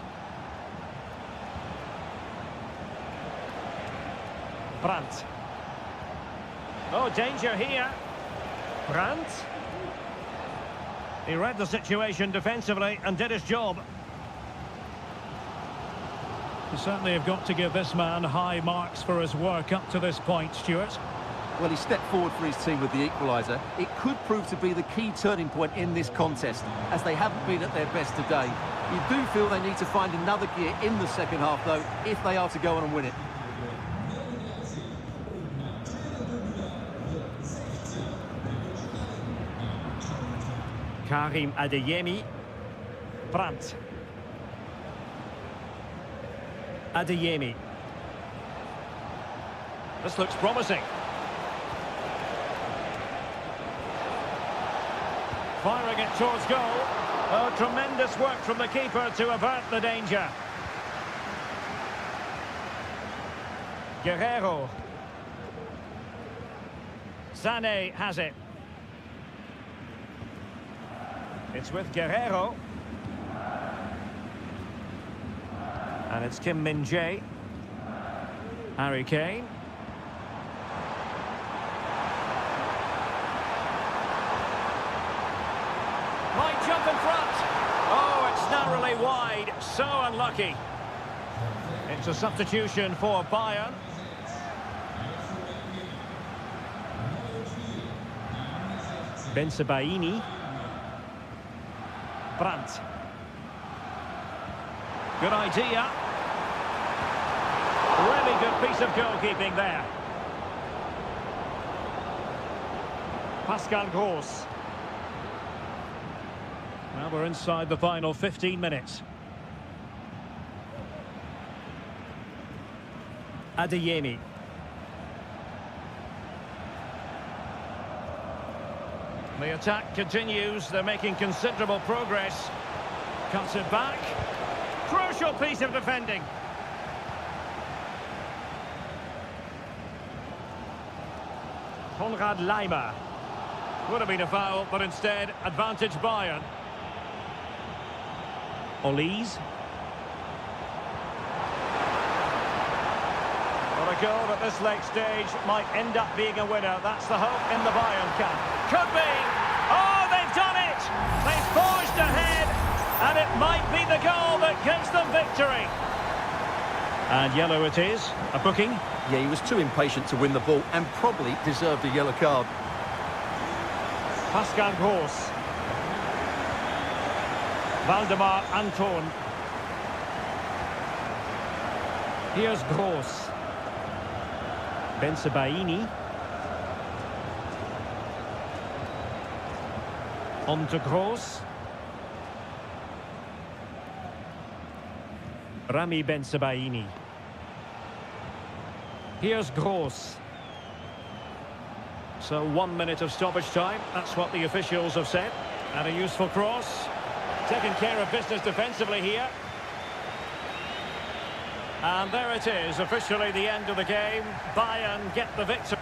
Brandt. Oh, danger here. Brandt. He read the situation defensively and did his job. You certainly have got to give this man high marks for his work up to this point, Stuart. Well, he stepped forward for his team with the equaliser. It could prove to be the key turning point in this contest, as they haven't been at their best today. You do feel they need to find another gear in the second half, though, if they are to go on and win it. Karim Adeyemi. Brandt. Adeyemi. This looks promising. Firing it towards goal. Oh, tremendous work from the keeper to avert the danger. Guerrero. Sané has it. It's with Guerrero. And it's Kim Min-jae. Harry Kane. Might jump in front. Oh, it's narrowly wide. So unlucky. It's a substitution for Bayern. Bensebaini. Brandt. Good idea. Really good piece of goalkeeping there. Pascal Gross. Well, we're inside the final 15 minutes. Adeyemi. The attack continues. They're making considerable progress. Cuts it back. Crucial piece of defending. Konrad Laimer. Would have been a foul, but instead, advantage Bayern. Olise. Well, a goal at this late stage might end up being a winner. That's the hope in the Bayern camp. Could be. Oh, they've done it! They've forged ahead, and it might be the goal that gives them victory. And yellow it is. A booking. Yeah, he was too impatient to win the ball and probably deserved a yellow card. Pascal Gross. Valdemar Anton. Here's Gross. Bensebaini. On to Gross. Rami Bensebaini. Here's Gross. So 1 minute of stoppage time. That's what the officials have said. And a useful cross. Taking care of business defensively here. And there it is, officially the end of the game. Bayern get the victory.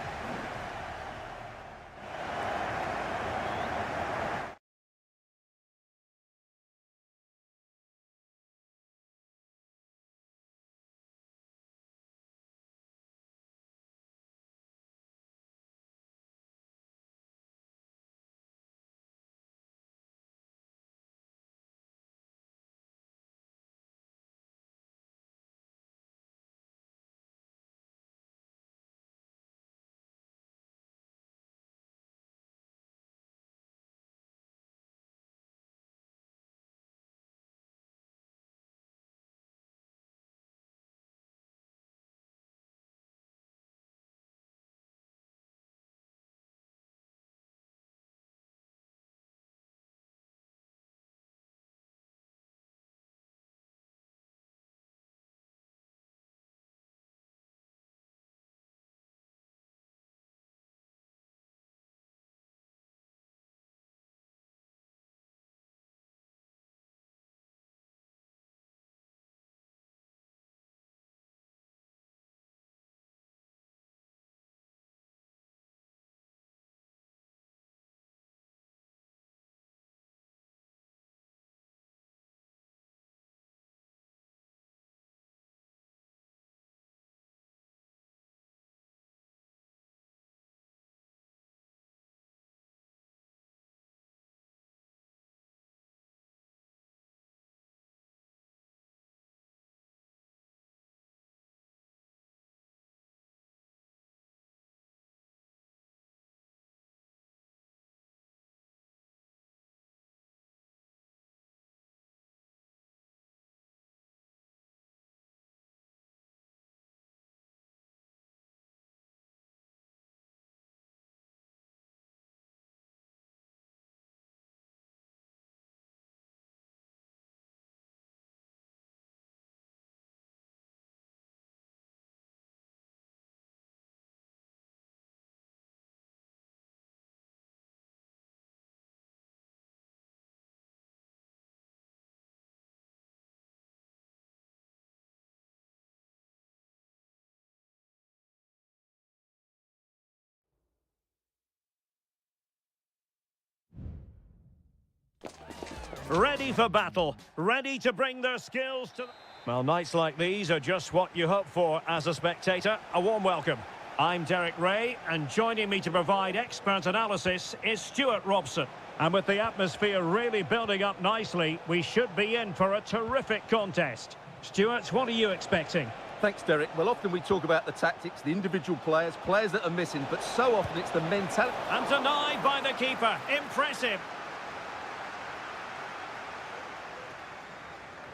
ready for battle, ready to bring their skills to... Well, nights like these are just what you hope for as a spectator. A warm welcome. I'm Derek Ray, and joining me to provide expert analysis is Stuart Robson. And with the atmosphere really building up nicely, we should be in for a terrific contest. Stuart, what are you expecting? Thanks, Derek. Well, often we talk about the tactics, the individual players that are missing, but so often it's the mentality. And denied by the keeper. Impressive.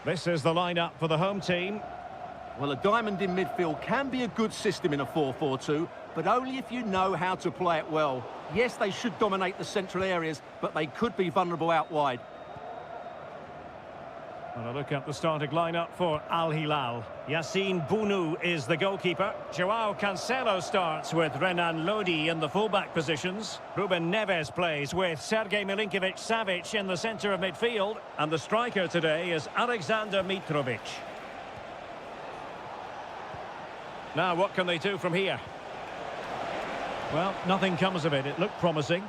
This is the lineup for the home team. Well, a diamond in midfield can be a good system in a 4-4-2, but only if you know how to play it well. Yes, they should dominate the central areas, but they could be vulnerable out wide. And a look at the starting lineup for Al Hilal. Yassine Bounou is the goalkeeper. Joao Cancelo starts with Renan Lodi in the fullback positions. Ruben Neves plays with Sergej Milinkovic-Savic in the centre of midfield. And the striker today is Alexander Mitrovic. Now, what can they do from here? Well, nothing comes of it. It looked promising.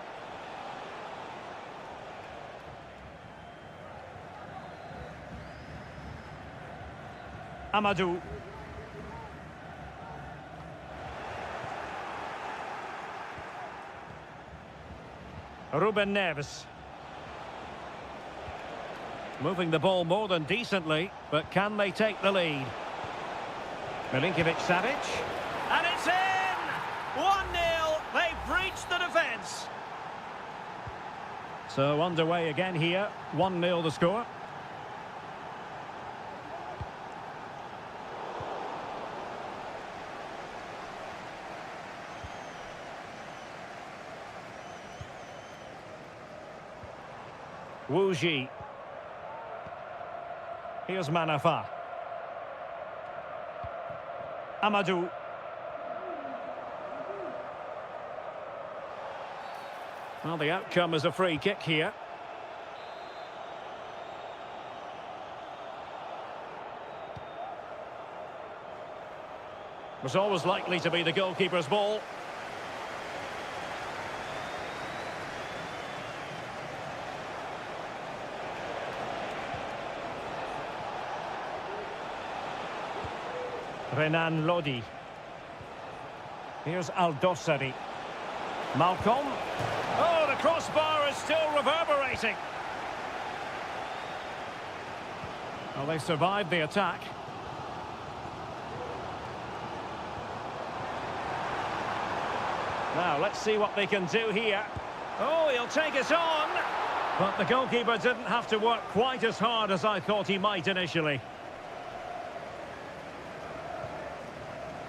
Amadou. Ruben Neves. Moving the ball more than decently, but can they take the lead? Milinkovic-Savic. And it's in! 1-0. They've breached the defence. So underway again here. 1-0 the score. Wu Ji. Here's Manafa. Amadou. Well, the outcome is a free kick here. Was always likely to be the goalkeeper's ball. Renan Lodi. Here's Al-Dossari. Malcolm. Oh, the crossbar is still reverberating. Well, they survived the attack. Now, let's see what they can do here. Oh, he'll take it on. But the goalkeeper didn't have to work quite as hard as I thought he might initially.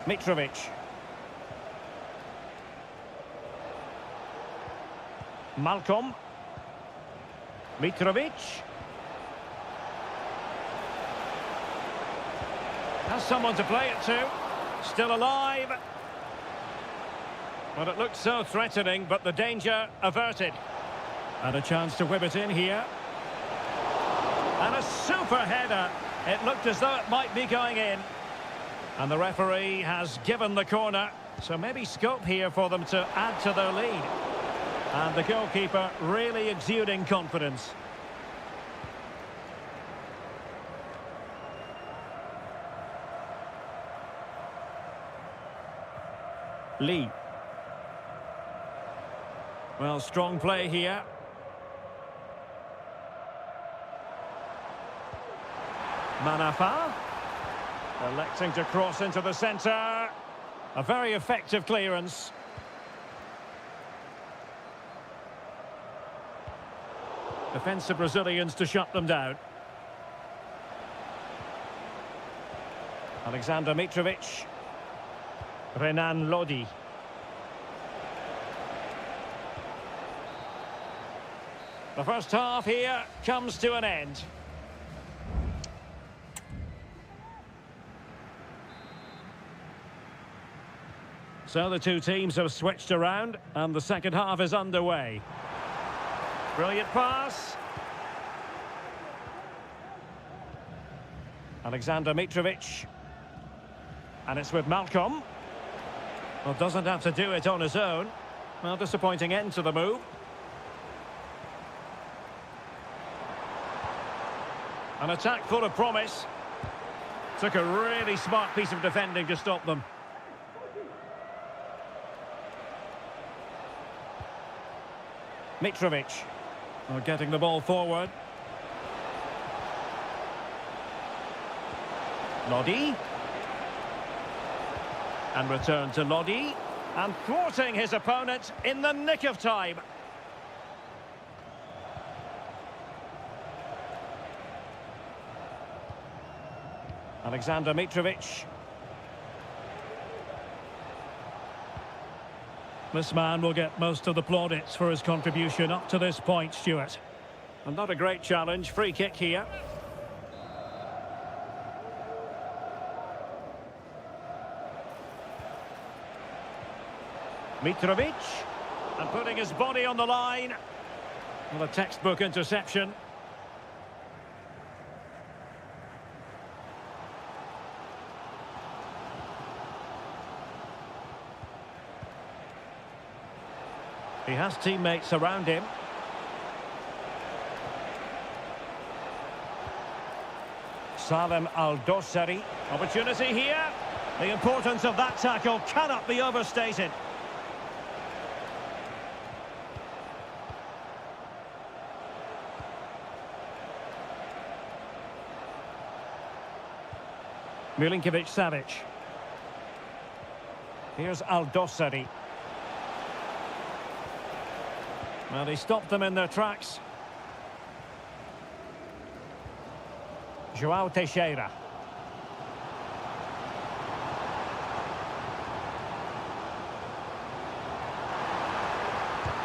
Mitrovic. Malcolm. Mitrovic. Has someone to play it to. Still alive. Well, it looked so threatening, but the danger averted. And a chance to whip it in here. And a super header. It looked as though it might be going in. And the referee has given the corner, so maybe scope here for them to add to their lead. And the goalkeeper really exuding confidence. Lee. Well, strong play here. Manafa. Electing to cross into the centre. A very effective clearance. Defensive Brazilians to shut them down. Alexander Mitrovic. Renan Lodi. The first half here comes to an end. So the two teams have switched around and the second half is underway. Brilliant pass. Alexander Mitrovic. And it's with Malcolm. Well, doesn't have to do it on his own. Well, disappointing end to the move. An attack full of promise. Took a really smart piece of defending to stop them. Mitrovic. Oh, getting the ball forward. Lodi. And return to Lodi. And thwarting his opponent in the nick of time. Alexander Mitrovic. This man will get most of the plaudits for his contribution up to this point, Stuart. And not a great challenge. Free kick here. Mitrovic. And putting his body on the line. Well, a textbook interception. He has teammates around him. Salem Al-Dossari. Opportunity here. The importance of that tackle cannot be overstated. Milinkovic-Savic. Here's Al-Dossari. Well, he stopped them in their tracks. João Teixeira.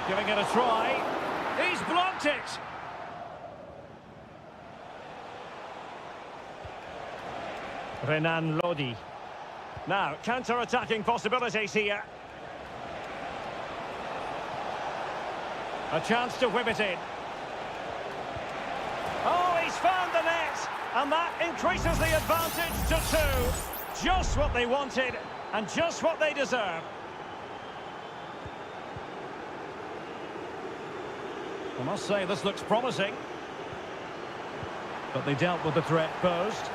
Giving it a try. He's blocked it. Renan Lodi. Now, counter-attacking possibilities here. A chance to whip it in. Oh, he's found the net! And that increases the advantage to 2. Just what they wanted, and just what they deserve. I must say, this looks promising. But they dealt with the threat posed.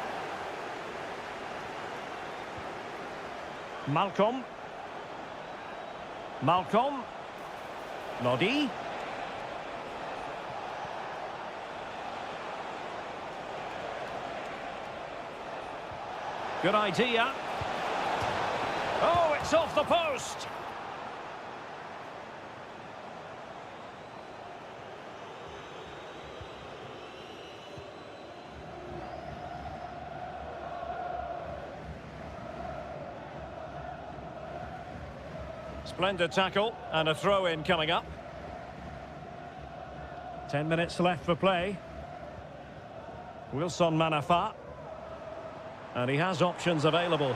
Malcolm. Lodi. Good idea. Oh, it's off the post. Splendid tackle and a throw-in coming up. 10 minutes left for play. Wilson Manafa. And he has options available.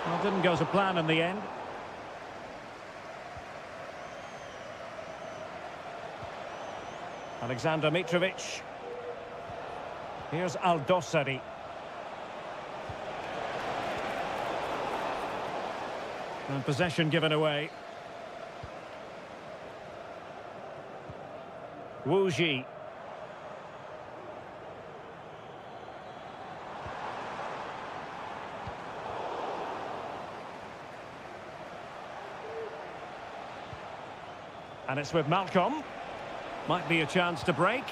Well, didn't go to plan in the end. Alexander Mitrovic. Here's Al-Dossari. And possession given away. Wu Ji. And it's with Malcolm. Might be a chance to break.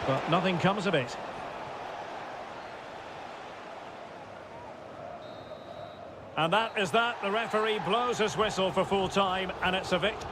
But nothing comes of it. And that is that. The referee blows his whistle for full time, and it's a victory.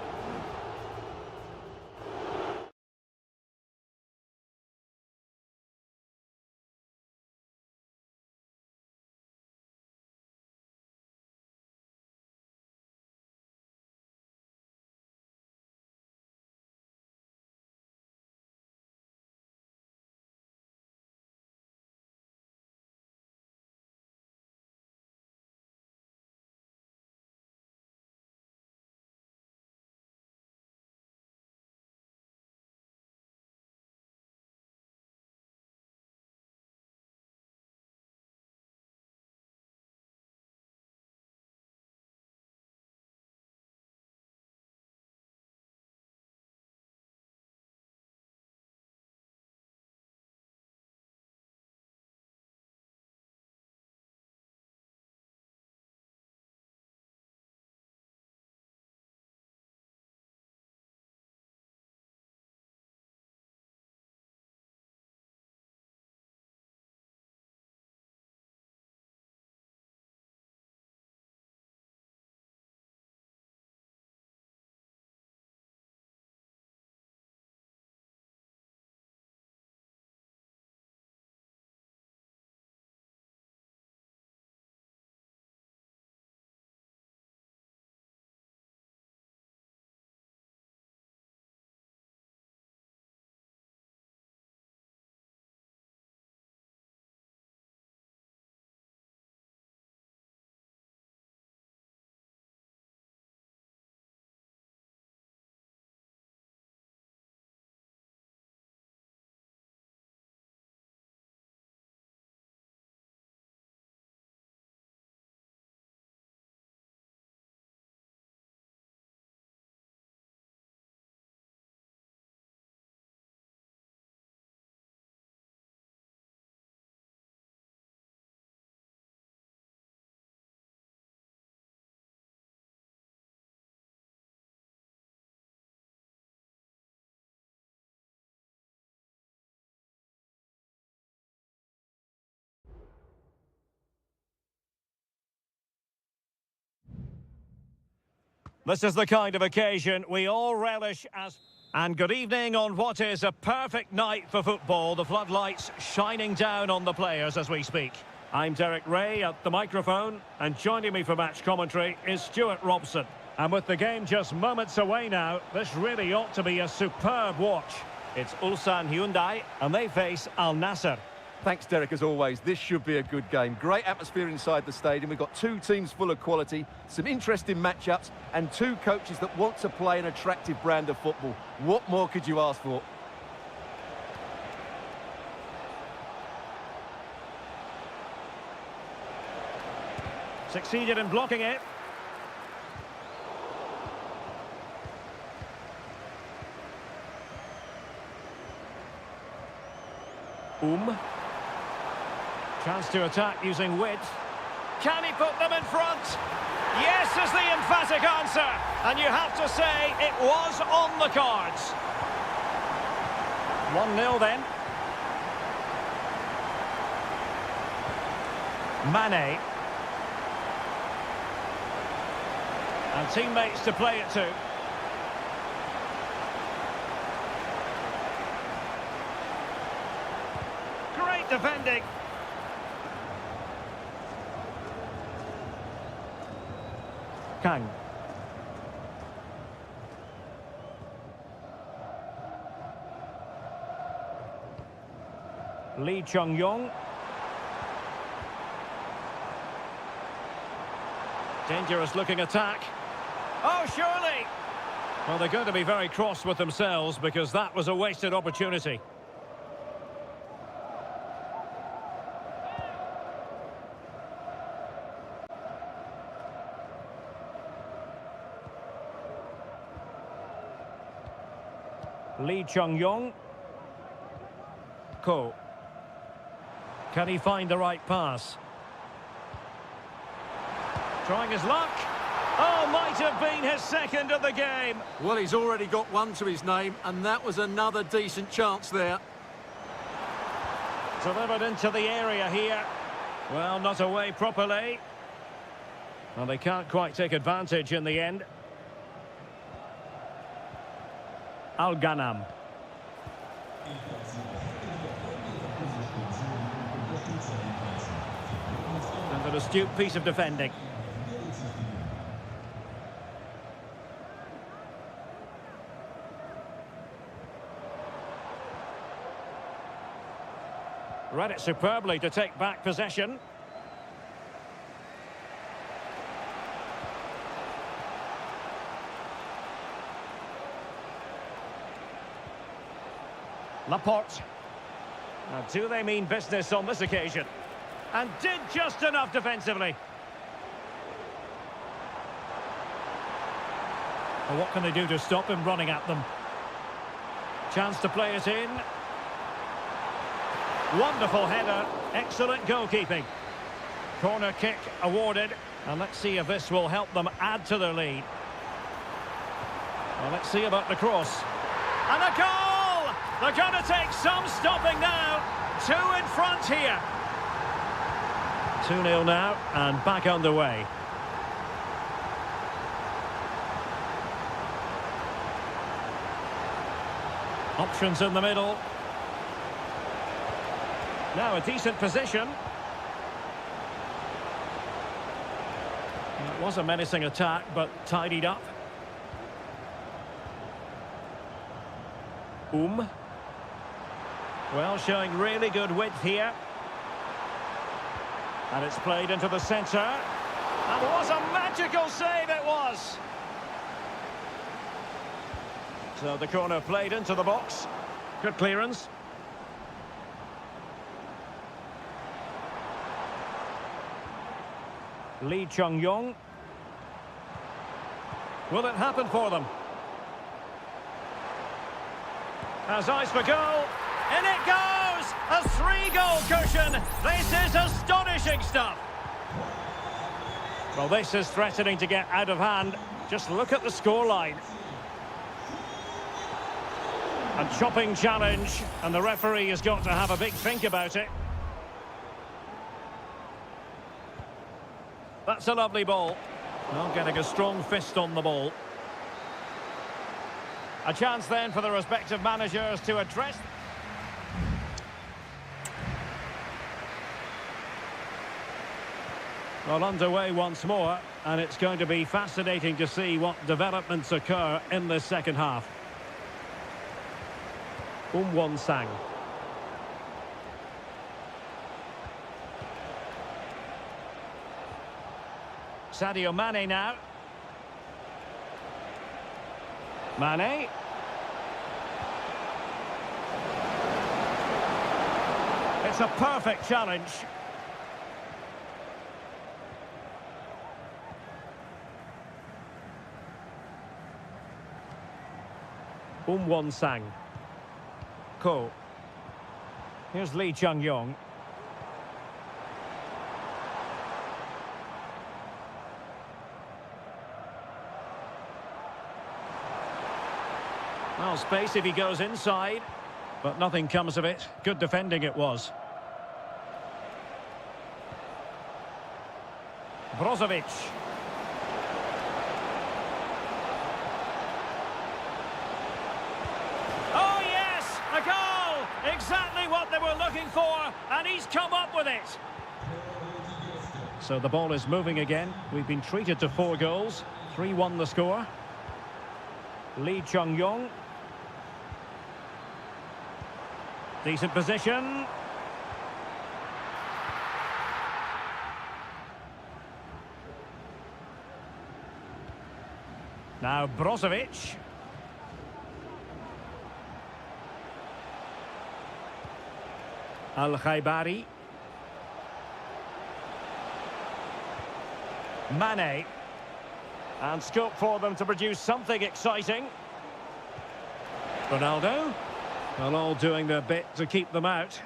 This is the kind of occasion we all relish as... And good evening on what is a perfect night for football. The floodlights shining down on the players as we speak. I'm Derek Ray at the microphone, and joining me for match commentary is Stuart Robson. And with the game just moments away now, this really ought to be a superb watch. It's Ulsan Hyundai, and they face Al Nassr. Thanks, Derek, as always. This should be a good game. Great atmosphere inside the stadium. We've got two teams full of quality, some interesting matchups, and two coaches that want to play an attractive brand of football. What more could you ask for? Succeeded in blocking it. Chance to attack using width. Can he put them in front? Yes is the emphatic answer. And you have to say it was on the cards. 1-0 then. Mane. And teammates to play it to. Great defending. Kang. Lee Chung-yong. Dangerous looking attack. Oh, surely! Well, they're going to be very cross with themselves because that was a wasted opportunity. Lee Chung-yong. Ko. Can he find the right pass? Trying his luck. Oh, might have been his second of the game. Well, he's already got one to his name, and that was another decent chance there. Delivered into the area here. Well, not away properly. Well, they can't quite take advantage in the end. Al-Ghanam. And an astute piece of defending. Read it superbly to take back possession. Laporte. Now, do they mean business on this occasion? And did just enough defensively. Well, what can they do to stop him running at them? Chance to play it in. Wonderful header. Excellent goalkeeping. Corner kick awarded. And let's see if this will help them add to their lead. Well, let's see about the cross. And a goal! They're going to take some stopping now. 2 in front here. 2-0 now and back underway. Options in the middle. Now a decent position. It was a menacing attack, but tidied up. Well, showing really good width here. And it's played into the centre. And what a magical save it was! So the corner played into the box. Good clearance. Lee Chung-yong. Will it happen for them? Has eyes for goal. In it goes! A 3-goal cushion! This is astonishing stuff! Well, this is threatening to get out of hand. Just look at the scoreline. A chopping challenge, and the referee has got to have a big think about it. That's a lovely ball. Not getting a strong fist on the ball. A chance then for the respective managers to address. Well, underway once more, and it's going to be fascinating to see what developments occur in this second half. Won-sang. Sadio Mane now. Mane. It's a perfect challenge. Won-sang. Ko. Here's Lee Chung-yong. Well, space if he goes inside, but nothing comes of it. Good defending it was. Brozovic. Oh, yes! A goal! Exactly what they were looking for, and he's come up with it. So the ball is moving again. We've been treated to 4 goals. 3-1 the score. Lee Chung-yong. Decent position. Now Brozovic. Al-Khaibari. Mane. And scope for them to produce something exciting. Ronaldo. Well, all doing their bit to keep them out.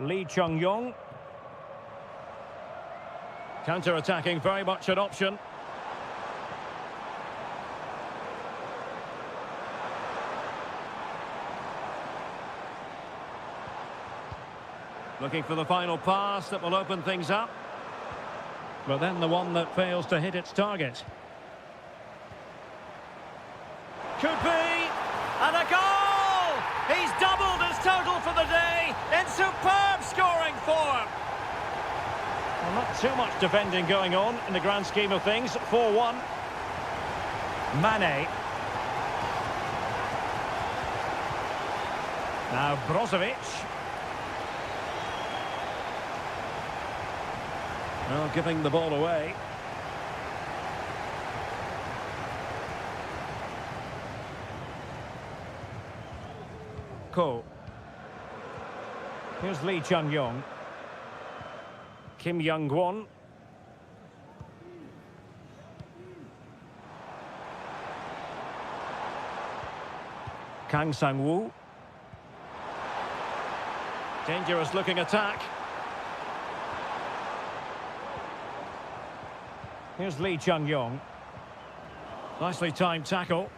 Lee Chung-yong. Counter-attacking, very much an option. Looking for the final pass that will open things up. But then the one that fails to hit its target. Could be, and a goal! He's doubled his total for the day in superb scoring form. Well, not too much defending going on in the grand scheme of things. 4-1. Mane. Now Brozovic. Well, giving the ball away. Ko. Here's Lee Chung-yong. Kim Young-won. Kang Sang-woo. Dangerous looking attack. Here's Lee Chung-yong. Nicely timed tackle.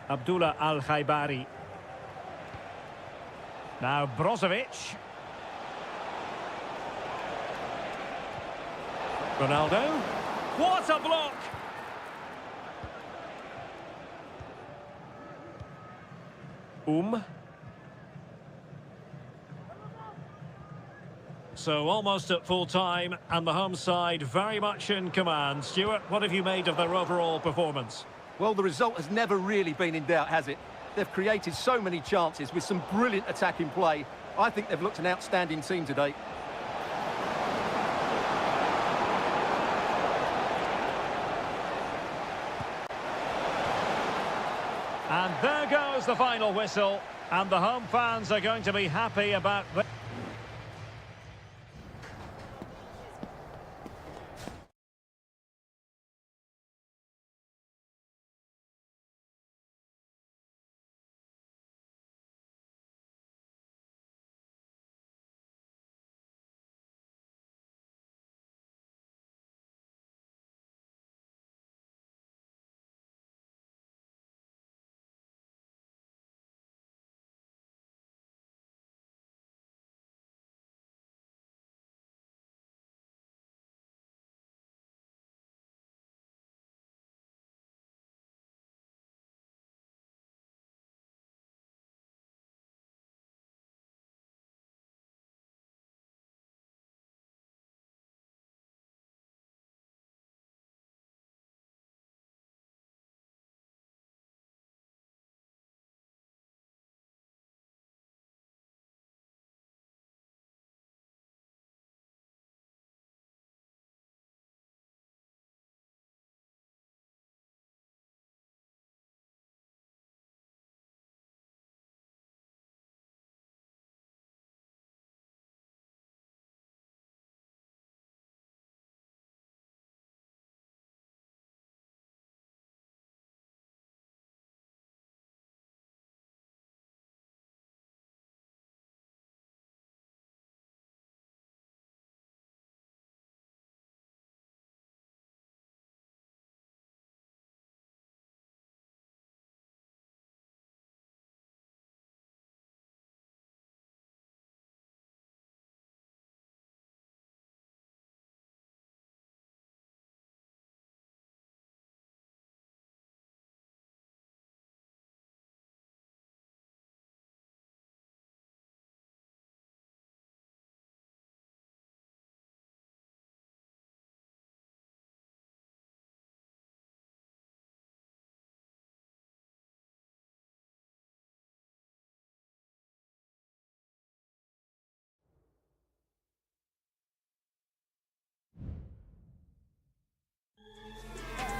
Abdullah Al-Khaibari. Now Brozovic. Ronaldo. What a block! So almost at full time, and the home side very much in command. Stuart, what have you made of their overall performance? Well, the result has never really been in doubt, has it? They've created so many chances with some brilliant attacking play. I think they've looked an outstanding team today. And there goes the final whistle, and the home fans are going to be happy about this.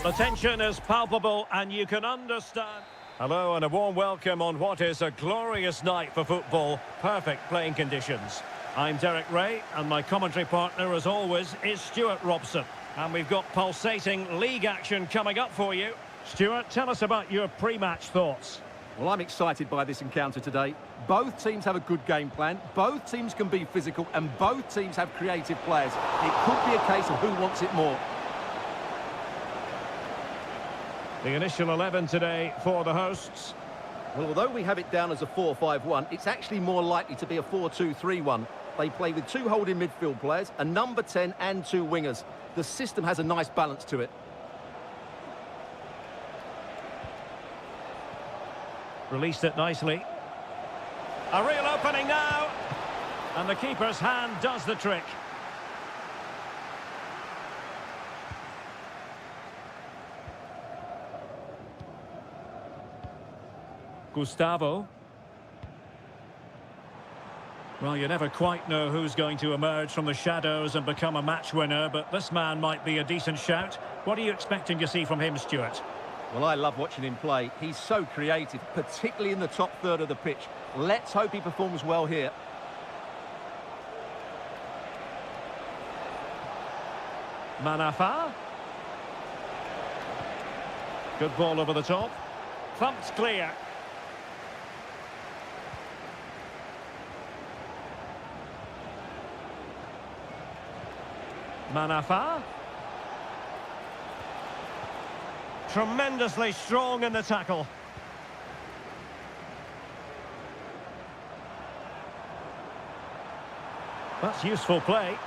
The tension is palpable and you can understand. Hello and a warm welcome on what is a glorious night for football. Perfect playing conditions. I'm Derek Ray and my commentary partner as always is Stuart Robson. And we've got pulsating league action coming up for you. Stuart, tell us about your pre-match thoughts. Well, I'm excited by this encounter today. Both teams have a good game plan, both teams can be physical, and both teams have creative players. It could be a case of who wants it more. The initial 11 today for the hosts. Well, although we have it down as a 4-5-1, it's actually more likely to be a 4-2-3-1. They play with two holding midfield players, a number 10 and two wingers. The system has a nice balance to it. Released it nicely. A real opening now. And the keeper's hand does the trick. Gustavo. Well, you never quite know who's going to emerge from the shadows and become a match winner, but this man might be a decent shout. What are you expecting to see from him, Stuart? Well, I love watching him play. He's so creative, particularly in the top third of the pitch. Let's hope he performs well here. Manafa. Good ball over the top. Thumped clear. Manafa. Tremendously strong in the tackle. That's useful play.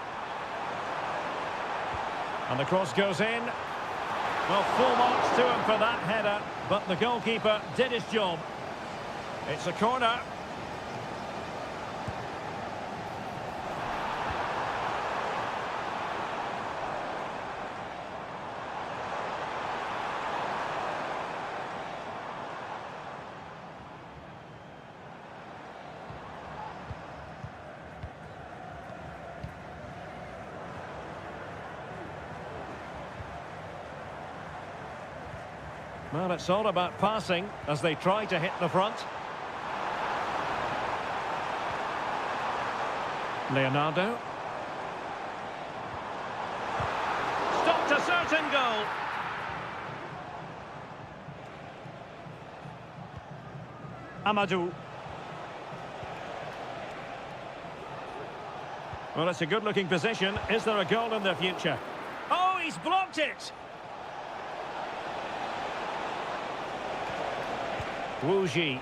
And the cross goes in. Well, full marks to him for that header, but the goalkeeper did his job. It's a corner. Well, it's all about passing as they try to hit the front. Leonardo. Stopped a certain goal. Amadou. Well, it's a good-looking position. Is there a goal in the future? Oh, he's blocked it! Wu Ji.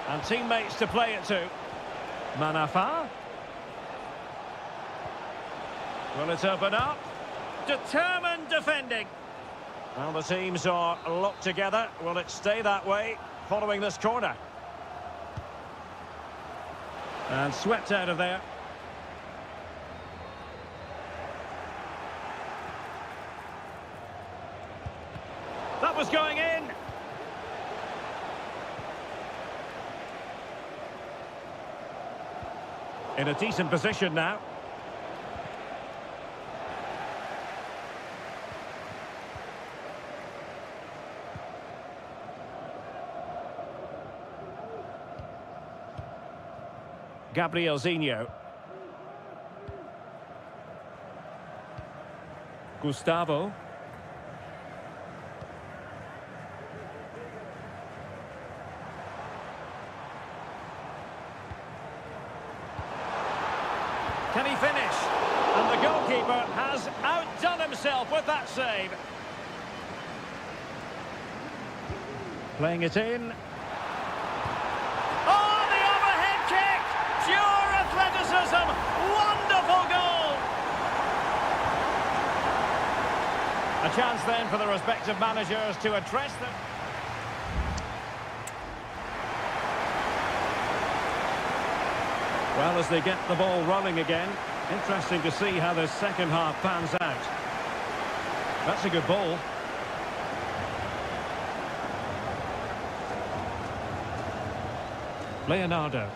And teammates to play it to. Manafa. Will it open up? Determined defending. Well, the teams are locked together. Will it stay that way following this corner? And swept out of there. That was going in. In a decent position now. Gabrielzinho. Gustavo. Can he finish? And the goalkeeper has outdone himself with that save. Playing it in. Oh, the overhead kick! Pure athleticism! Wonderful goal! A chance then for the respective managers to address them. Well, as they get the ball rolling again, interesting to see how the second half pans out. That's a good ball. Leonardo.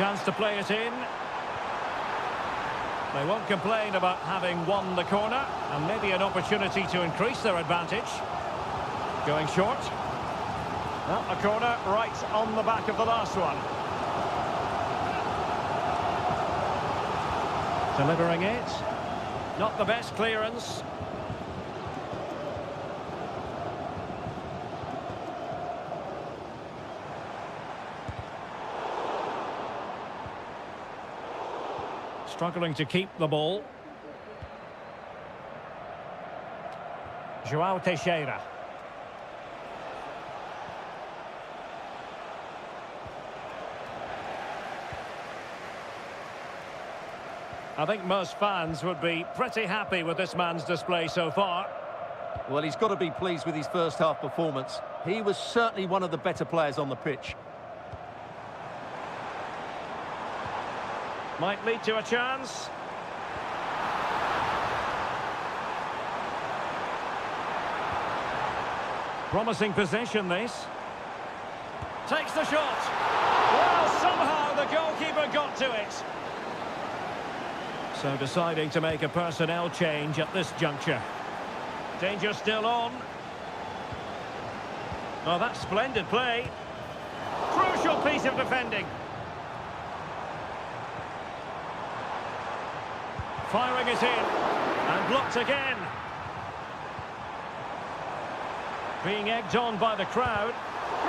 Chance to play it in. They won't complain about having won the corner, and maybe an opportunity to increase their advantage. Going short. Well, a corner right on the back of the last one. Delivering it. Not the best clearance. Struggling to keep the ball. João Teixeira. I think most fans would be pretty happy with this man's display so far. Well, he's got to be pleased with his first half performance. He was certainly one of the better players on the pitch. Might lead to a chance. Promising possession, this. Takes the shot. Well, somehow the goalkeeper got to it. So deciding to make a personnel change at this juncture. Danger still on. Oh, that's splendid play. Crucial piece of defending. Firing it in, and blocked again. Being egged on by the crowd.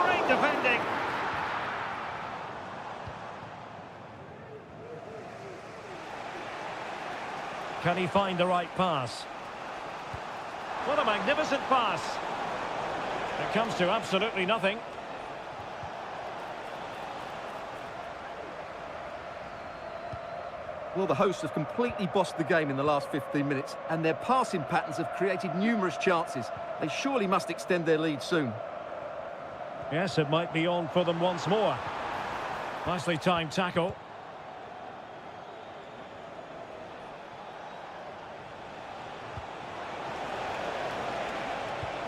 Great defending. Can he find the right pass? What a magnificent pass. It comes to absolutely nothing. Well, the hosts have completely bossed the game in the last 15 minutes, and their passing patterns have created numerous chances. They surely must extend their lead soon. Yes, it might be on for them once more. Nicely timed tackle.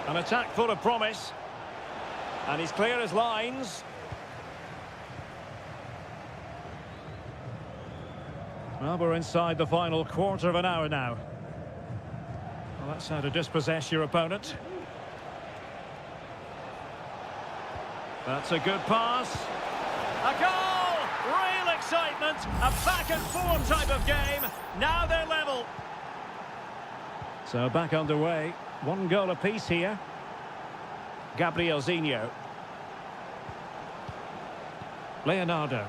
An attack full of promise. And he's clear as lines. Well, we're inside the final quarter of an hour now. Well, that's how to dispossess your opponent. That's a good pass. A goal! Real excitement. A back-and-forth type of game. Now they're level. So back underway. One goal apiece here. Gabrielzinho. Leonardo.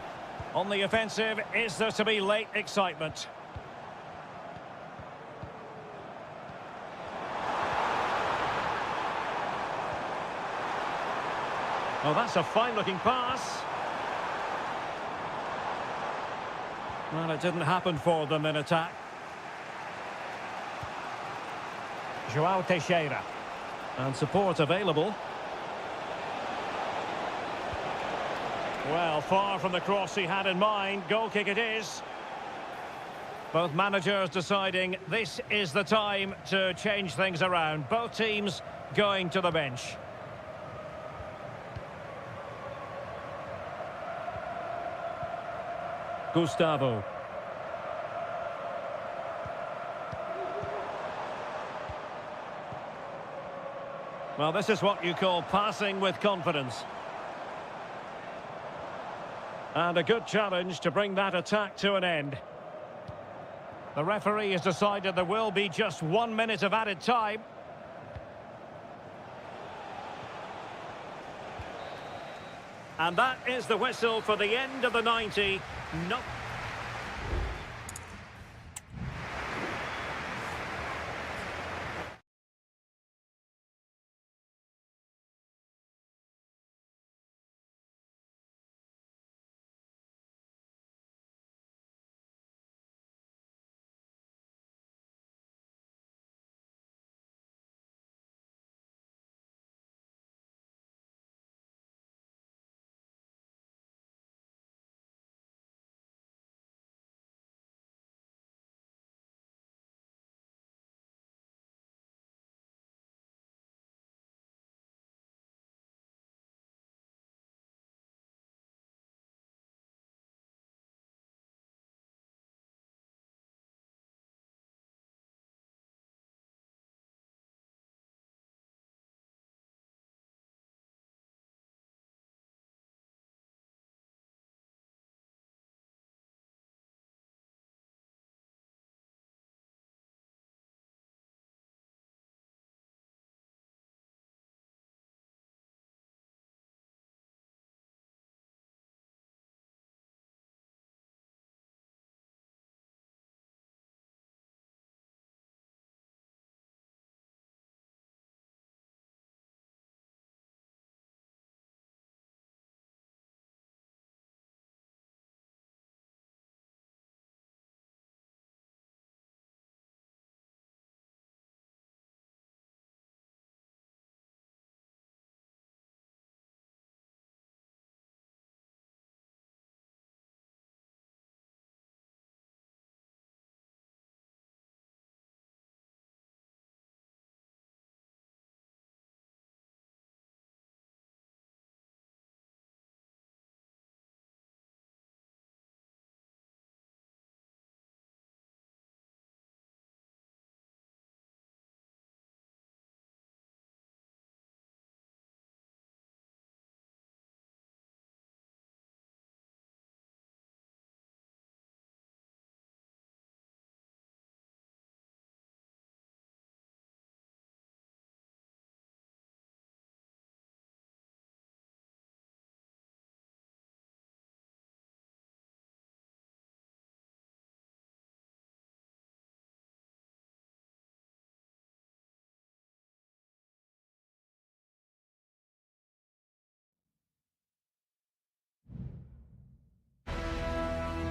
On the offensive, is there to be late excitement? Oh, that's a fine-looking pass. Well, it didn't happen for them in attack. João Teixeira. And support available. Well, far from the cross he had in mind. Goal kick it is. Both managers deciding this is the time to change things around. Both teams going to the bench. Gustavo. Well, this is what you call passing with confidence. And a good challenge to bring that attack to an end. The referee has decided there will be just 1 minute of added time. And that is the whistle for the end of the 90. No.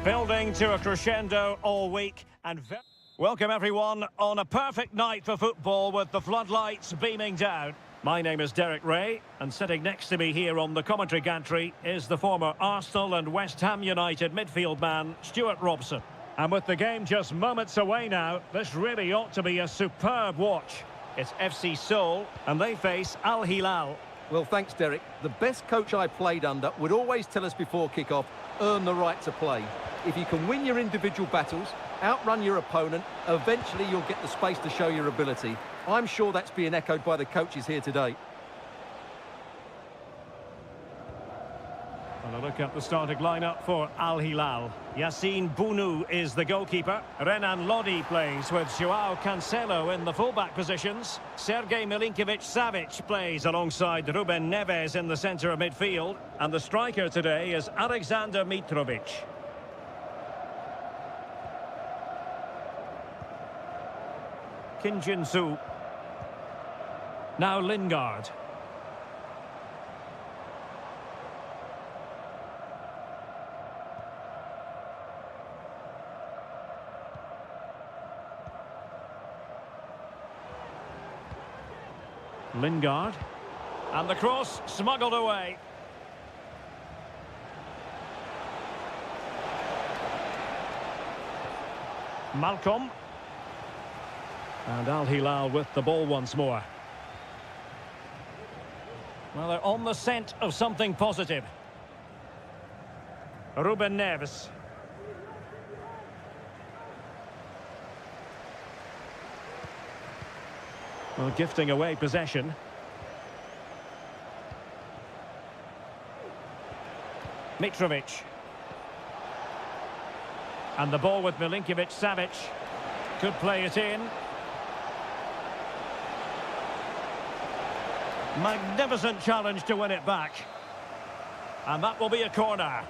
Building to a crescendo all week and welcome everyone on a perfect night for football with the floodlights beaming down. My name is Derek Ray and sitting next to me here on the commentary gantry is the former Arsenal and West Ham United midfield man Stuart Robson. And with the game just moments away now, this really ought to be a superb watch. It's FC Seoul and they face Al Hilal. Well, thanks, Derek. The best coach I played under would always tell us before kick-off, earn the right to play. If you can win your individual battles, outrun your opponent, eventually you'll get the space to show your ability. I'm sure that's being echoed by the coaches here today. Well, a look at the starting lineup for Al Hilal. Yassine Bounou is the goalkeeper. Renan Lodi plays with Joao Cancelo in the fullback positions. Sergej Milinkovic-Savic plays alongside Ruben Neves in the centre of midfield. And the striker today is Alexander Mitrovic. Kim Jin-soo. Now Lingard. Lingard. And the cross smuggled away. Malcolm. And Al Hilal with the ball once more. Well, they're on the scent of something positive. Ruben Neves. Well, gifting away possession. Mitrovic. And the ball with Milinkovic-Savic. Could play it in. Magnificent challenge to win it back. And that will be a corner.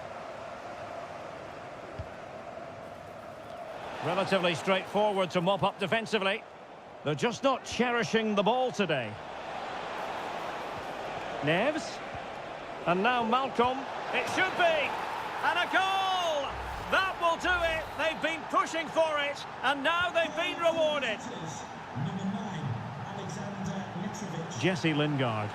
Relatively straightforward to mop up defensively. They're just not cherishing the ball today. Neves. And now Malcolm. It should be. And a goal! That will do it. They've been pushing for it. And now they've been rewarded. Jesse Lingard.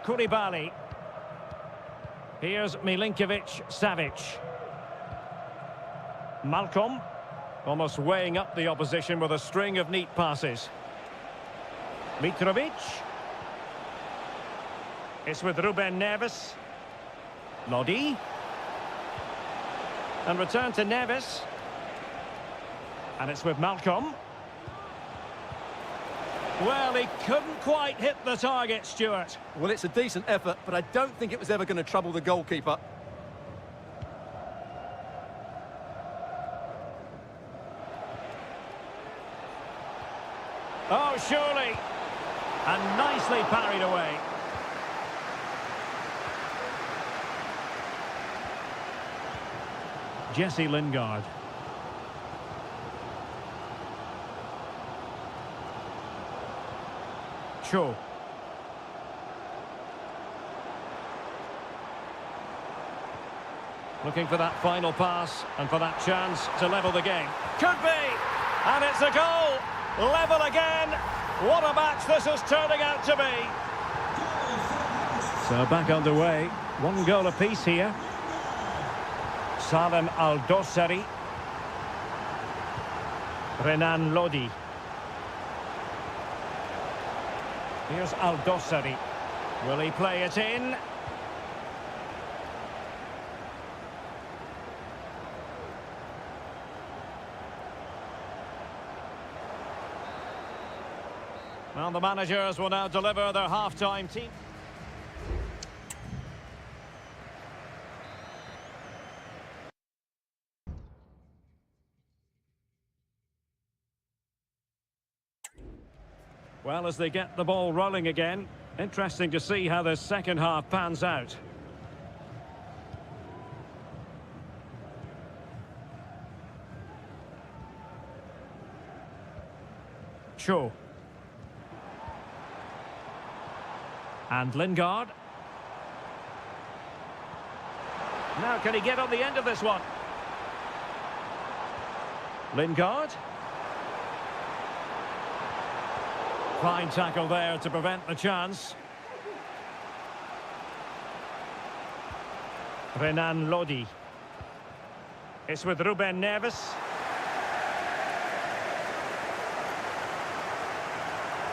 Koulibaly. Here's Milinkovic-Savic. Malcolm. Almost weighing up the opposition with a string of neat passes. Mitrovic. It's with Ruben Neves. Lodi. And return to Neves. And it's with Malcolm. Well, he couldn't quite hit the target, Stuart. Well, it's a decent effort, but I don't think it was ever going to trouble the goalkeeper. Oh, surely. And nicely parried away. Jesse Lingard. Cho. Looking for that final pass and for that chance to level the game. Could be! And it's a goal! Level again! What a match this is turning out to be! So back underway. One goal apiece here. Salem Al-Dossari. Renan Lodi. Here's Al-Dossari. Will he play it in? Well, the managers will now deliver their half-time team. Well, as they get the ball rolling again, interesting to see how this second half pans out. Sancho. And Lingard. Now can he get on the end of this one? Lingard. Fine tackle there to prevent the chance. Renan Lodi. It's with Ruben Neves.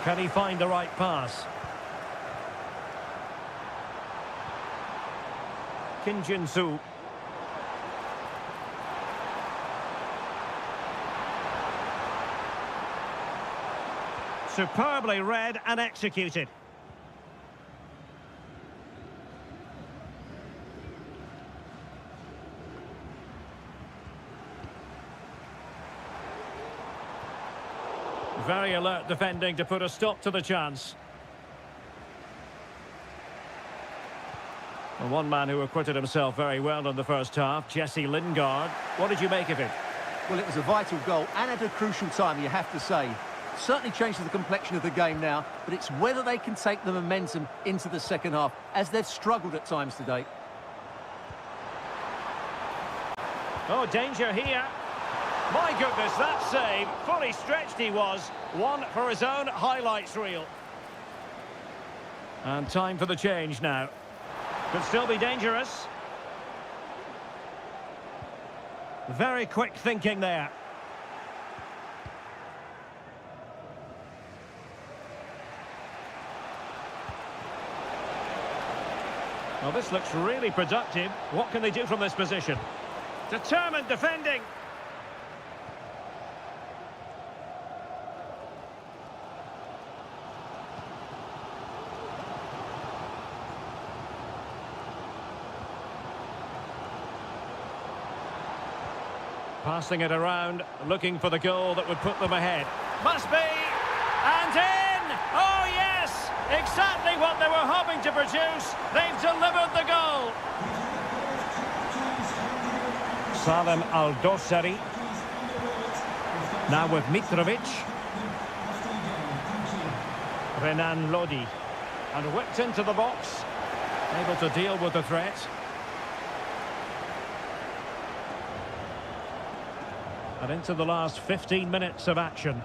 Can he find the right pass? Kim Jin-soo. Superbly read and executed. Very alert defending to put a stop to the chance. Well, one man who acquitted himself very well in the first half, Jesse Lingard. What did you make of it? Well, it was a vital goal and at a crucial time, you have to say. Certainly changes the complexion of the game now, but it's whether they can take the momentum into the second half, as they've struggled at times today. Oh, danger here. My goodness, that save. Fully stretched he was. One for his own highlights reel. And time for the change now. Could still be dangerous. Very quick thinking there. Well, this looks really productive. What can they do from this position? Determined defending. Passing it around, looking for the goal that would put them ahead. Must be! And in! Oh, yes! Exactly what they were hoping to produce. They've delivered the goal. Salem Al-Dossari. Now with Mitrovic. Renan Lodi. And whipped into the box. Able to deal with the threat. And into the last 15 minutes of action.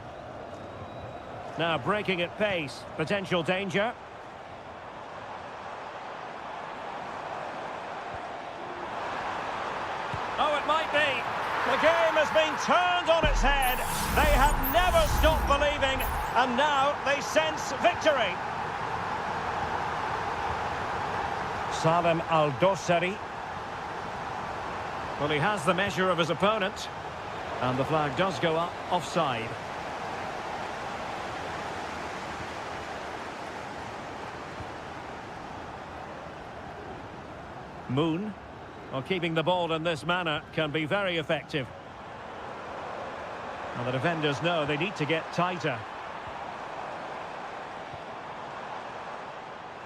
Now breaking at pace, potential danger. Oh, it might be. The game has been turned on its head. They have never stopped believing, and now they sense victory. Salem Al-Dossari. Well, he has the measure of his opponent. And the flag does go up, offside. Moon, well, keeping the ball in this manner can be very effective. And the defenders know they need to get tighter.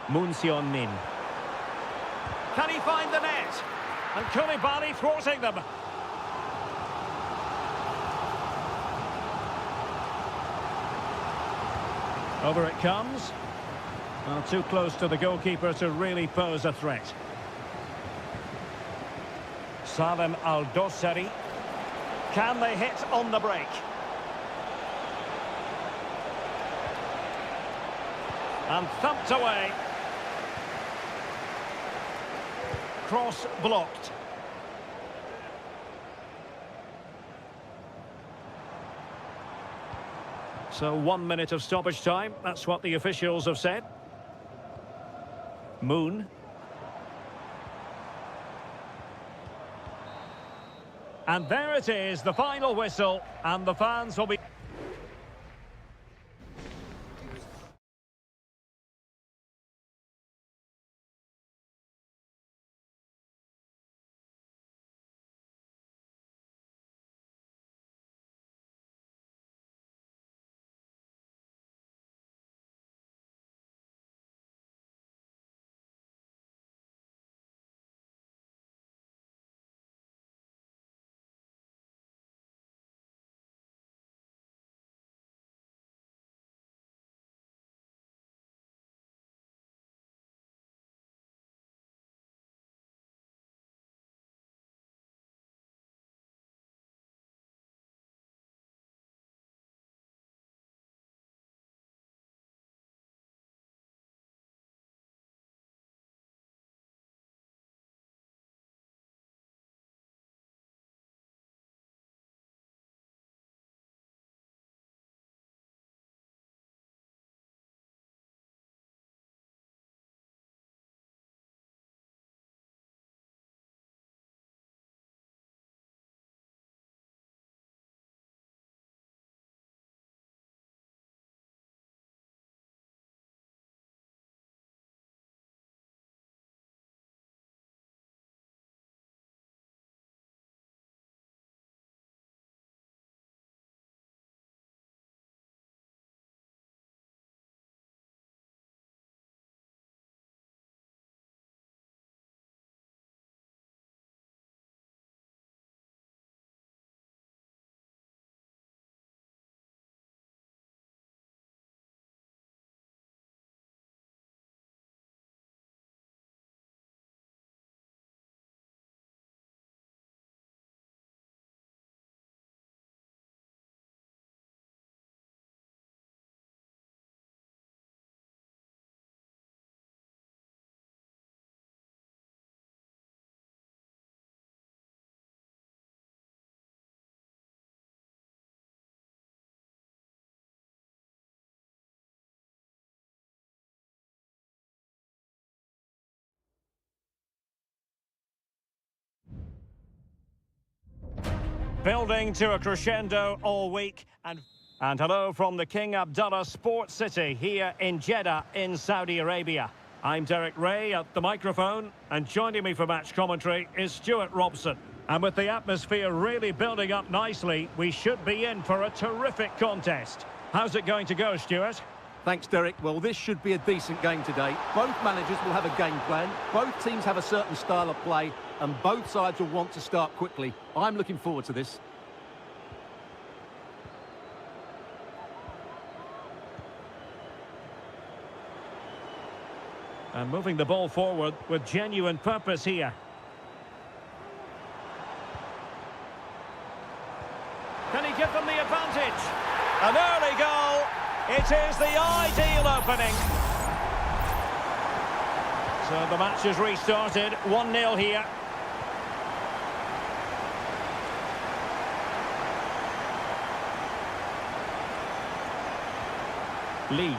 Moon Seon-min. Can he find the net? And Koulibaly thwarting them. Over it comes. Well, too close to the goalkeeper to really pose a threat. Salem Al-Dossari. Can they hit on the break? And thumped away. Cross blocked. So 1 minute of stoppage time, that's what the officials have said. Moon. And there it is, the final whistle, and the fans will be... Building to a crescendo all week. And hello from the King Abdullah Sports City here in Jeddah in Saudi Arabia. I'm Derek Ray at the microphone, and joining me for match commentary is Stuart Robson. And with the atmosphere really building up nicely, we should be in for a terrific contest. How's it going to go, Stuart? Thanks, Derek. Well, this should be a decent game today. Both managers will have a game plan. Both teams have a certain style of play, and both sides will want to start quickly. I'm looking forward to this. And moving the ball forward with genuine purpose here. Can he give them the advantage? An early goal. It is the ideal opening. So the match has restarted. 1-0 here. Lee.